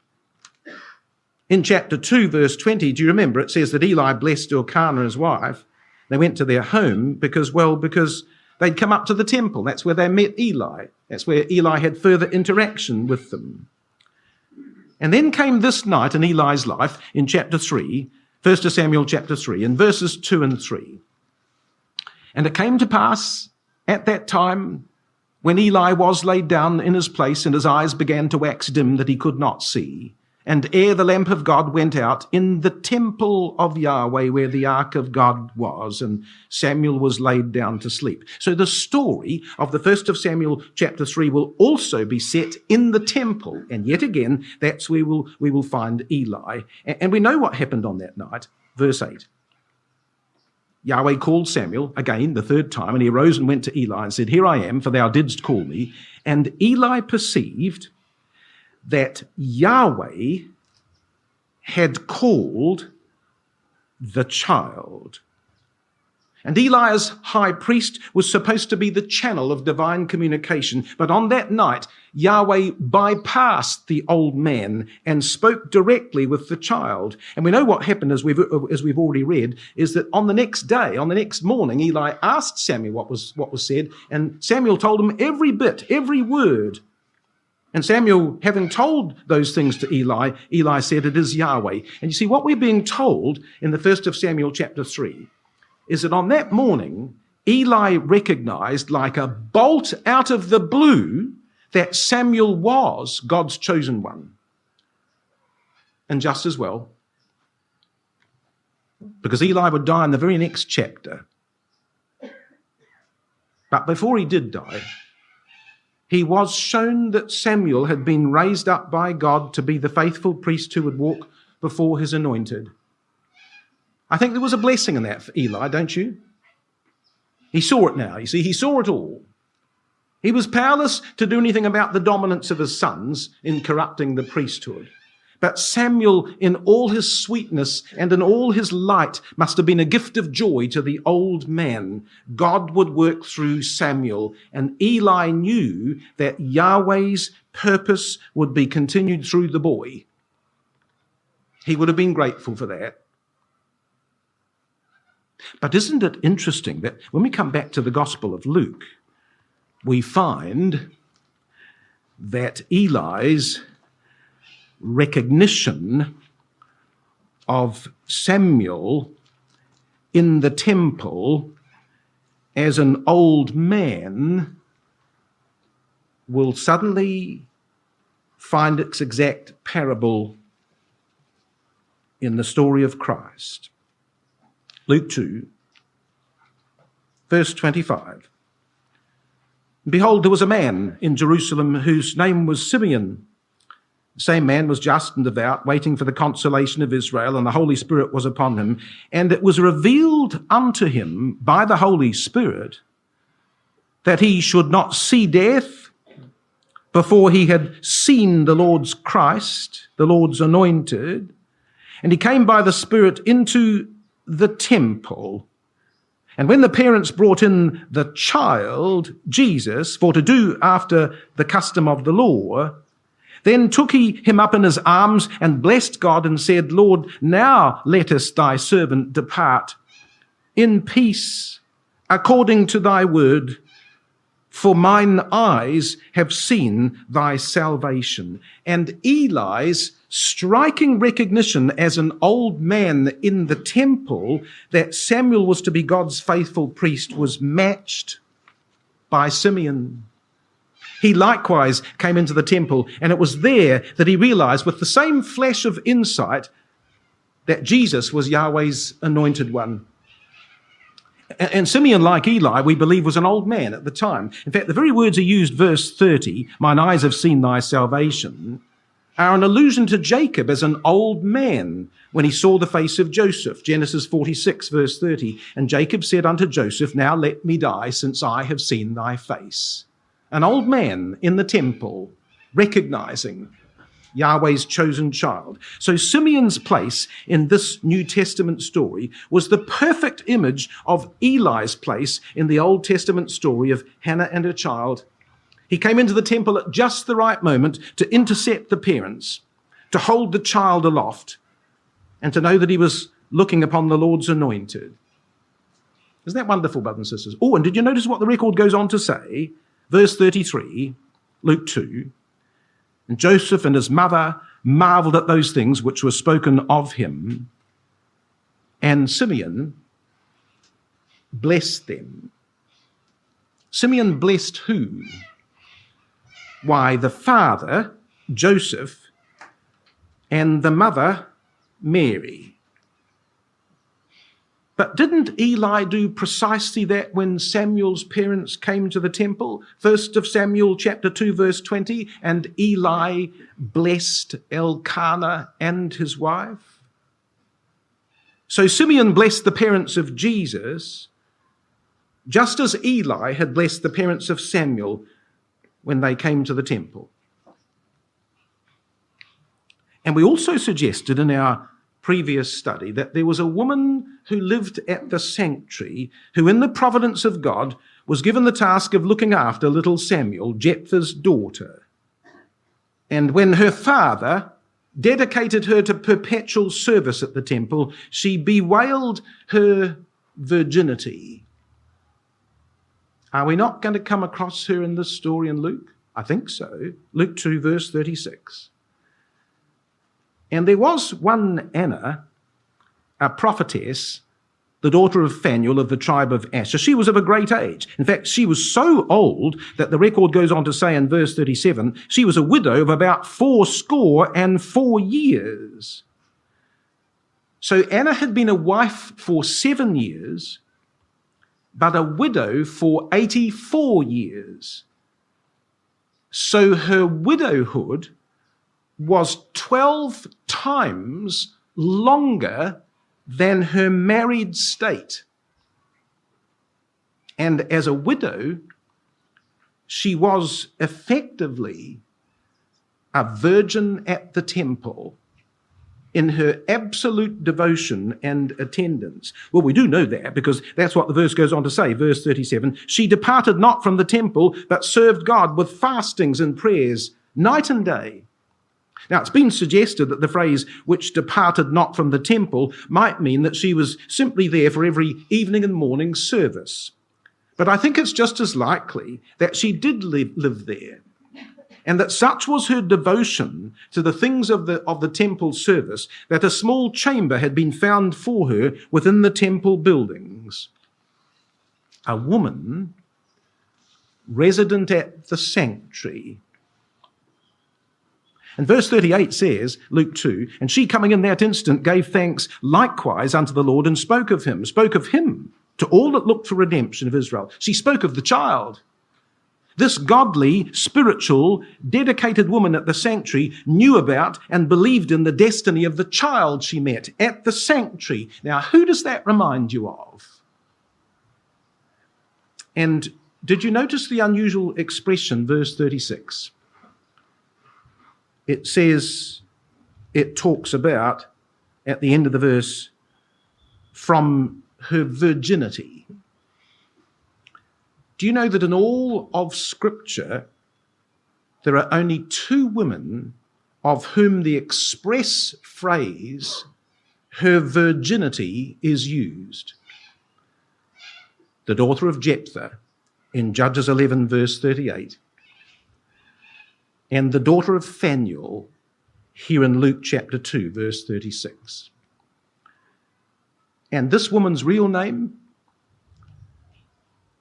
In chapter 2, verse 20, do you remember? It says that Eli blessed Elkanah, his wife. They went to their home because they'd come up to the temple. That's where they met Eli. That's where Eli had further interaction with them. And then came this night in Eli's life in chapter 3, 1 Samuel chapter 3, in verses 2 and 3. And it came to pass at that time when Eli was laid down in his place and his eyes began to wax dim that he could not see, and ere the lamp of God went out in the temple of Yahweh where the ark of God was, and Samuel was laid down to sleep. So the story of the 1st of Samuel chapter 3 will also be set in the temple. And yet again, that's where we will find Eli. And we know what happened on that night. Verse 8. Yahweh called Samuel, again, the third time, and he arose and went to Eli and said, "Here I am, for thou didst call me." And Eli perceived that Yahweh had called the child. And Eli, as high priest, was supposed to be the channel of divine communication. But on that night, Yahweh bypassed the old man and spoke directly with the child. And we know what happened, as we've already read, is that on the next day, on the next morning, Eli asked Samuel what was said, and Samuel told him every bit, every word. And Samuel, having told those things to Eli, Eli said, "It is Yahweh." And you see, what we're being told in the 1st of Samuel chapter 3 is that on that morning, Eli recognized like a bolt out of the blue that Samuel was God's chosen one. And just as well, because Eli would die in the very next chapter. But before he did die, he was shown that Samuel had been raised up by God to be the faithful priest who would walk before his anointed. I think there was a blessing in that for Eli, don't you? He saw it now. You see, he saw it all. He was powerless to do anything about the dominance of his sons in corrupting the priesthood. But Samuel, in all his sweetness and in all his light, must have been a gift of joy to the old man. God would work through Samuel, and Eli knew that Yahweh's purpose would be continued through the boy. He would have been grateful for that. But isn't it interesting that when we come back to the Gospel of Luke, we find that Eli's recognition of Samuel in the temple as an old man will suddenly find its exact parable in the story of Christ. Luke 2, verse 25. "Behold, there was a man in Jerusalem whose name was Simeon. The same man was just and devout, waiting for the consolation of Israel, and the Holy Spirit was upon him. And it was revealed unto him by the Holy Spirit that he should not see death before he had seen the Lord's Christ, the Lord's anointed. And he came by the Spirit into the temple. And when the parents brought in the child, Jesus, for to do after the custom of the law, then took he him up in his arms and blessed God and said, Lord, now lettest thy servant depart in peace according to thy word. for mine eyes have seen thy salvation. And Eli's striking recognition as an old man in the temple that Samuel was to be God's faithful priest was matched by Simeon. He likewise came into the temple, and it was there that he realized with the same flash of insight that Jesus was Yahweh's anointed one. And Simeon, like Eli, we believe was an old man at the time. In fact, the very words he used, verse 30, mine eyes have seen thy salvation, are an allusion to Jacob as an old man when he saw the face of Joseph. Genesis 46, verse 30. And Jacob said unto Joseph, now let me die, since I have seen thy face. An old man in the temple, recognizing Yahweh's chosen child. So Simeon's place in this New Testament story was the perfect image of Eli's place in the Old Testament story of Hannah and her child. He came into the temple at just the right moment to intercept the parents, to hold the child aloft, and to know that he was looking upon the Lord's anointed. Isn't that wonderful, brothers and sisters? Oh, and did you notice what the record goes on to say? Verse 33, Luke 2, and Joseph and his mother marveled at those things which were spoken of him, and Simeon blessed them. Simeon blessed who? Why, the father, Joseph, and the mother, Mary. But didn't Eli do precisely that when Samuel's parents came to the temple? 1 Samuel chapter 2, verse 20, and Eli blessed Elkanah and his wife. So Simeon blessed the parents of Jesus, just as Eli had blessed the parents of Samuel when they came to the temple. And we also suggested in our previous study that there was a woman who lived at the sanctuary who, in the providence of God, was given the task of looking after little Samuel, Jephthah's daughter. And when her father dedicated her to perpetual service at the temple, she bewailed her virginity. Are we not going to come across her in this story in Luke? I think so. Luke 2, verse 36. And there was one Anna, a prophetess, the daughter of Phanuel of the tribe of Asher. She was of a great age. In fact, she was so old that the record goes on to say in verse 37, she was a widow of about 84 years. So Anna had been a wife for 7 years, but a widow for 84 years. So her widowhood was 12 times longer than her married state. And as a widow, she was effectively a virgin at the temple in her absolute devotion and attendance. Well, we do know that because that's what the verse goes on to say, verse 37. She departed not from the temple, but served God with fastings and prayers night and day. Now, it's been suggested that the phrase, which departed not from the temple, might mean that she was simply there for every evening and morning service. But I think it's just as likely that she did live there, and that such was her devotion to the things of the temple service that a small chamber had been found for her within the temple buildings. A woman resident at the sanctuary. And verse 38 says, Luke 2, and she coming in that instant gave thanks likewise unto the Lord and spoke of him to all that looked for redemption of Israel. She spoke of the child. This godly, spiritual, dedicated woman at the sanctuary knew about and believed in the destiny of the child she met at the sanctuary. Now, who does that remind you of? And did you notice the unusual expression, verse 36? It says, it talks about, at the end of the verse, from her virginity. Do you know that in all of Scripture, there are only 2 women of whom the express phrase, her virginity, is used? The daughter of Jephthah in Judges 11, verse 38, and the daughter of Phanuel here in Luke chapter 2, verse 36. And this woman's real name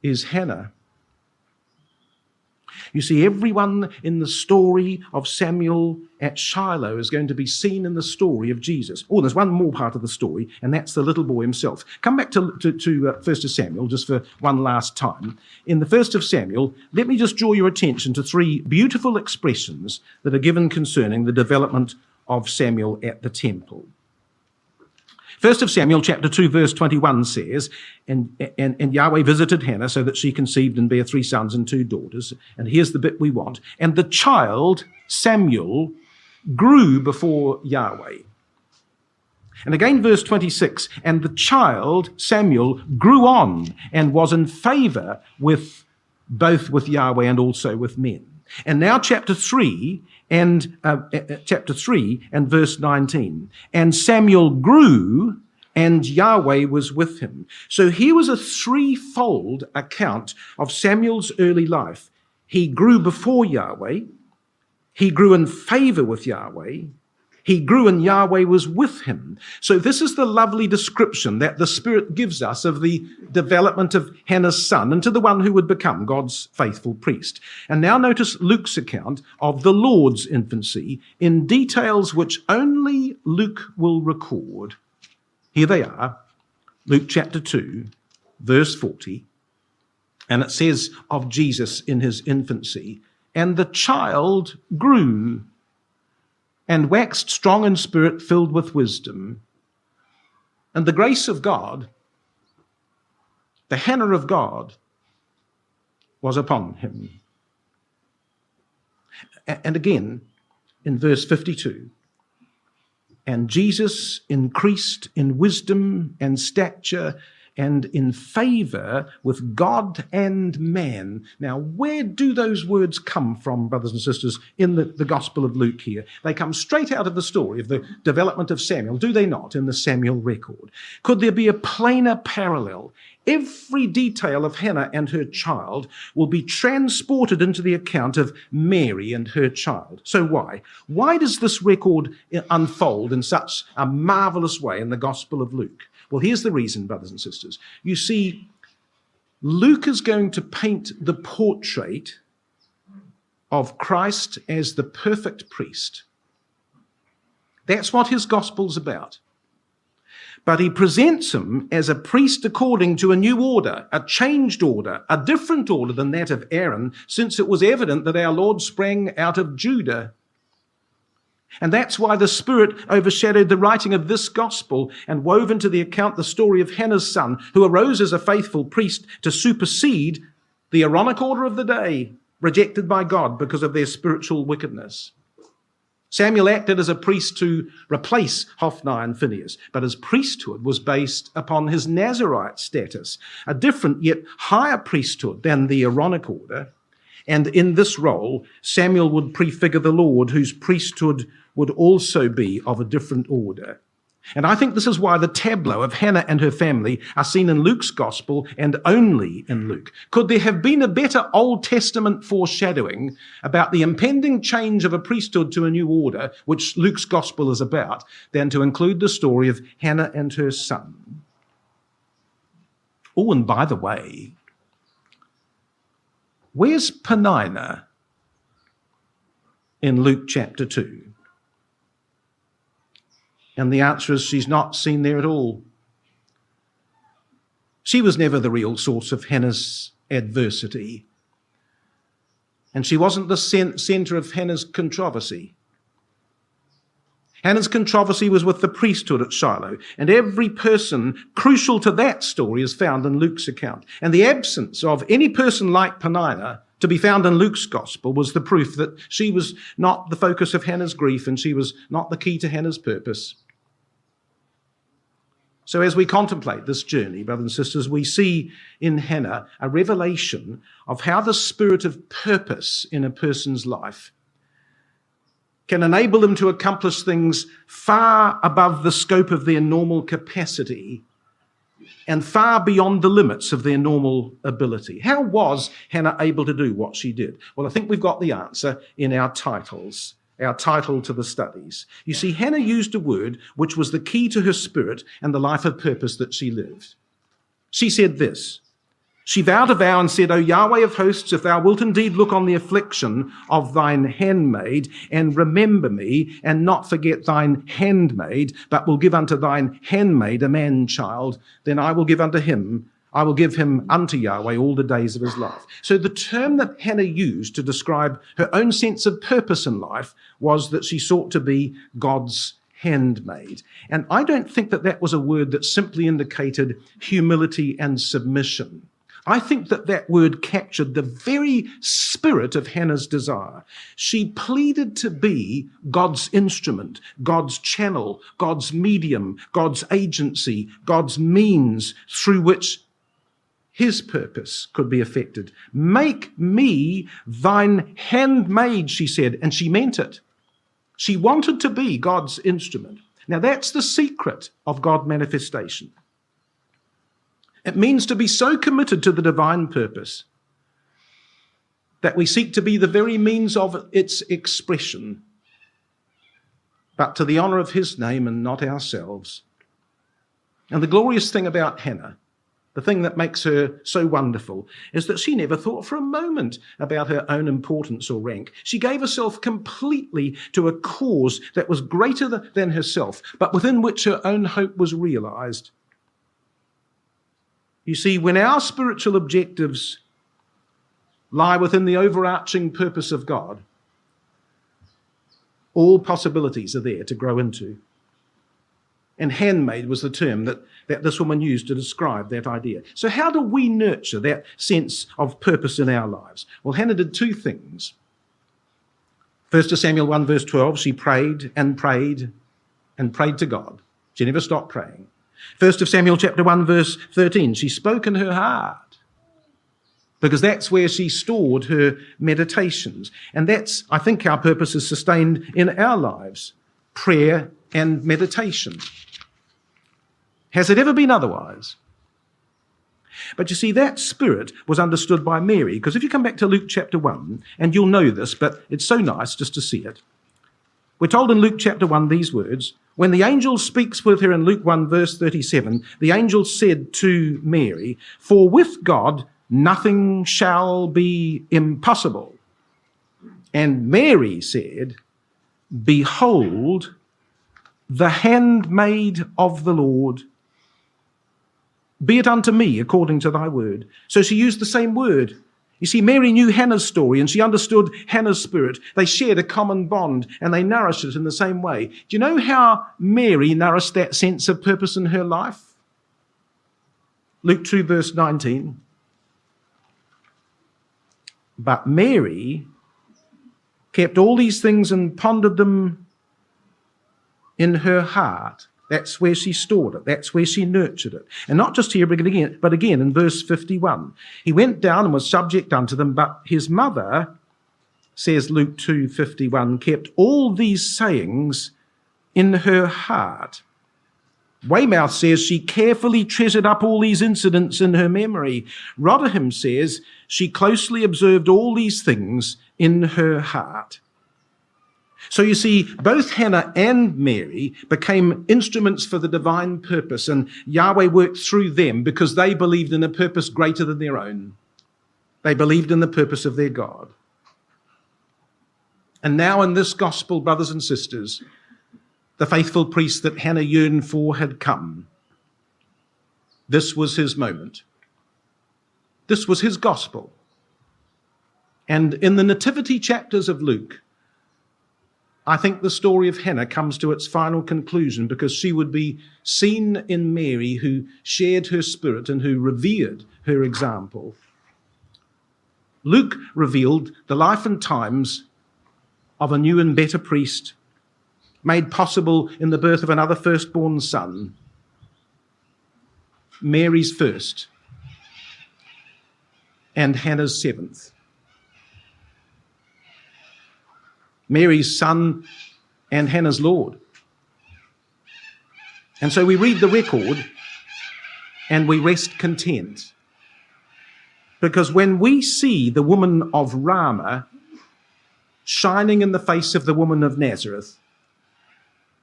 is Hannah. You see, everyone in the story of Samuel at Shiloh is going to be seen in the story of Jesus. Oh, there's one more part of the story, and that's the little boy himself. Come back to 1 Samuel just for one last time. In the 1 Samuel, let me just draw your attention to three beautiful expressions that are given concerning the development of Samuel at the temple. 1 Samuel chapter 2 verse 21 says, and Yahweh visited Hannah so that she conceived and bare 3 sons and 2 daughters. And here's the bit we want. And the child, Samuel, grew before Yahweh. And again, verse 26, and the child, Samuel, grew on and was in favor with both with Yahweh and also with men. And now chapter 3 and verse 19. And Samuel grew, and Yahweh was with him. So here was a threefold account of Samuel's early life. He grew before Yahweh, he grew in favor with Yahweh, he grew and Yahweh was with him. So this is the lovely description that the Spirit gives us of the development of Hannah's son into the one who would become God's faithful priest. And now notice Luke's account of the Lord's infancy in details which only Luke will record. Here they are, Luke chapter 2, verse 40. And it says of Jesus in his infancy, and the child grew and waxed strong in spirit, filled with wisdom. And the grace of God, the Hannah of God, was upon him. And again, in verse 52, and Jesus increased in wisdom and stature and in favor with God and man. Now, where do those words come from, brothers and sisters, in the Gospel of Luke here? They come straight out of the story of the development of Samuel, do they not, in the Samuel record? Could there be a plainer parallel? Every detail of Hannah and her child will be transported into the account of Mary and her child. So why? Why does this record unfold in such a marvelous way in the Gospel of Luke? Well, here's the reason, brothers and sisters. You see, Luke is going to paint the portrait of Christ as the perfect priest. That's what his gospel's about. But he presents him as a priest according to a new order, a changed order, a different order than that of Aaron, since it was evident that our Lord sprang out of Judah. And that's why the Spirit overshadowed the writing of this gospel and wove into the account the story of Hannah's son, who arose as a faithful priest to supersede the Aaronic order of the day, rejected by God because of their spiritual wickedness. Samuel acted as a priest to replace Hophni and Phinehas, but his priesthood was based upon his Nazarite status, a different yet higher priesthood than the Aaronic order. And in this role, Samuel would prefigure the Lord, whose priesthood would also be of a different order. And I think this is why the tableau of Hannah and her family are seen in Luke's gospel and only in Luke. Could there have been a better Old Testament foreshadowing about the impending change of a priesthood to a new order, which Luke's gospel is about, than to include the story of Hannah and her son? Oh, and by the way, where's Peninnah in Luke chapter 2? And the answer is she's not seen there at all. She was never the real source of Hannah's adversity. And she wasn't the centre of Hannah's controversy. Hannah's controversy was with the priesthood at Shiloh, and every person crucial to that story is found in Luke's account. And the absence of any person like Peninnah to be found in Luke's gospel was the proof that she was not the focus of Hannah's grief and she was not the key to Hannah's purpose. So as we contemplate this journey, brothers and sisters, we see in Hannah a revelation of how the spirit of purpose in a person's life can enable them to accomplish things far above the scope of their normal capacity and far beyond the limits of their normal ability. How was Hannah able to do what she did? Well, I think we've got the answer in our titles, our title to the studies. You see, Hannah used a word which was the key to her spirit and the life of purpose that she lived. She said this. She vowed a vow and said, O Yahweh of hosts, if thou wilt indeed look on the affliction of thine handmaid, and remember me, and not forget thine handmaid, but will give unto thine handmaid a man-child, then I will give him unto Yahweh all the days of his life. So the term that Hannah used to describe her own sense of purpose in life was that she sought to be God's handmaid. And I don't think that that was a word that simply indicated humility and submission. I think that that word captured the very spirit of Hannah's desire. She pleaded to be God's instrument, God's channel, God's medium, God's agency, God's means through which his purpose could be effected. Make me thine handmaid, she said, and she meant it. She wanted to be God's instrument. Now that's the secret of God manifestation. It means to be so committed to the divine purpose that we seek to be the very means of its expression, but to the honor of his name and not ourselves. And the glorious thing about Hannah, the thing that makes her so wonderful, is that she never thought for a moment about her own importance or rank. She gave herself completely to a cause that was greater than herself, but within which her own hope was realized. You see, when our spiritual objectives lie within the overarching purpose of God, all possibilities are there to grow into. And handmaid was the term that this woman used to describe that idea. So how do we nurture that sense of purpose in our lives? Well, Hannah did two things. 1 Samuel 1 verse 12, she prayed and prayed and prayed to God. She never stopped praying. 1 Samuel chapter 1 verse 13, she spoke in her heart, because that's where she stored her meditations. And that's, I think, our purpose is sustained in our lives, prayer and meditation. Has it ever been otherwise? But you see, that spirit was understood by Mary, because if you come back to Luke chapter 1, and you'll know this, but it's so nice just to see it. We're told in Luke chapter 1 these words, when the angel speaks with her in Luke 1 verse 37, the angel said to Mary, for with God nothing shall be impossible. And Mary said, behold, the handmaid of the Lord, be it unto me according to thy word. So she used the same word. You see, Mary knew Hannah's story and she understood Hannah's spirit. They shared a common bond and they nourished it in the same way. Do you know how Mary nourished that sense of purpose in her life? Luke 2 verse 19. But Mary kept all these things and pondered them in her heart. That's where she stored it. That's where she nurtured it. And not just here, but again in verse 51. He went down and was subject unto them, but his mother, says Luke 2:51, kept all these sayings in her heart. Weymouth says she carefully treasured up all these incidents in her memory. Rotherham says she closely observed all these things in her heart. So you see, both Hannah and Mary became instruments for the divine purpose, and Yahweh worked through them because they believed in a purpose greater than their own. They believed in the purpose of their God. And now in this gospel, brothers and sisters, the faithful priest that Hannah yearned for had come. This was his moment. This was his gospel. And in the nativity chapters of Luke, I think the story of Hannah comes to its final conclusion because she would be seen in Mary, who shared her spirit and who revered her example. Luke revealed the life and times of a new and better priest, made possible in the birth of another firstborn son, Mary's first and Hannah's seventh. Mary's son and Hannah's Lord. And so we read the record and we rest content. Because when we see the woman of Rama shining in the face of the woman of Nazareth,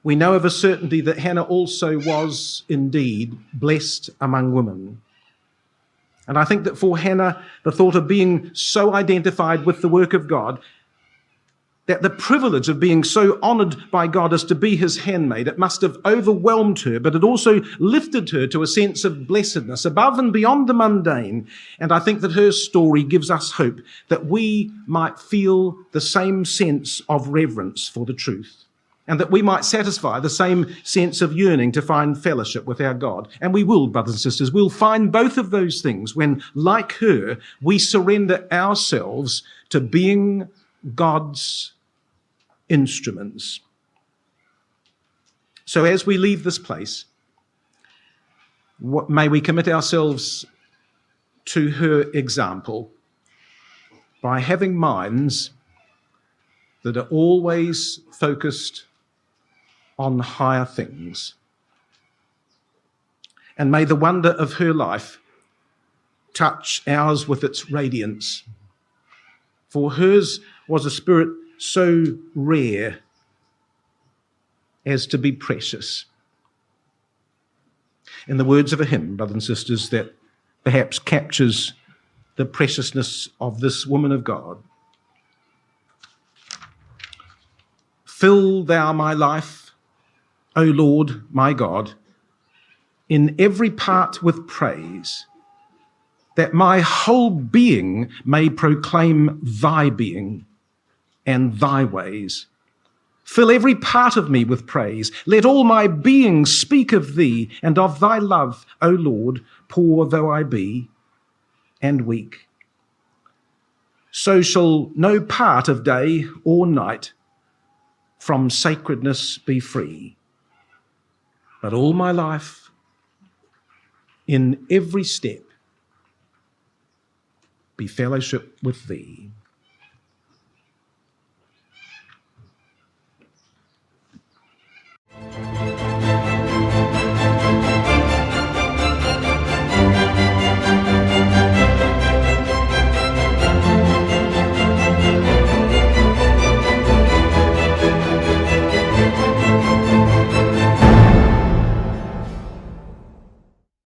we know of a certainty that Hannah also was indeed blessed among women. And I think that for Hannah, the thought of being so identified with the work of God, that the privilege of being so honoured by God as to be his handmaid, it must have overwhelmed her, but it also lifted her to a sense of blessedness above and beyond the mundane. And I think that her story gives us hope that we might feel the same sense of reverence for the truth, and that we might satisfy the same sense of yearning to find fellowship with our God. And we will, brothers and sisters, we'll find both of those things when, like her, we surrender ourselves to being God's instruments. So as we leave this place, may we commit ourselves to her example by having minds that are always focused on higher things. And may the wonder of her life touch ours with its radiance. For hers was a spirit so rare as to be precious. In the words of a hymn, brothers and sisters, that perhaps captures the preciousness of this woman of God. Fill thou my life, O Lord my God, in every part with praise, that my whole being may proclaim thy being and thy ways. Fill every part of me with praise. Let all my being speak of thee and of thy love, O Lord, poor though I be and weak. So shall no part of day or night from sacredness be free, but all my life, in every step, be fellowship with thee.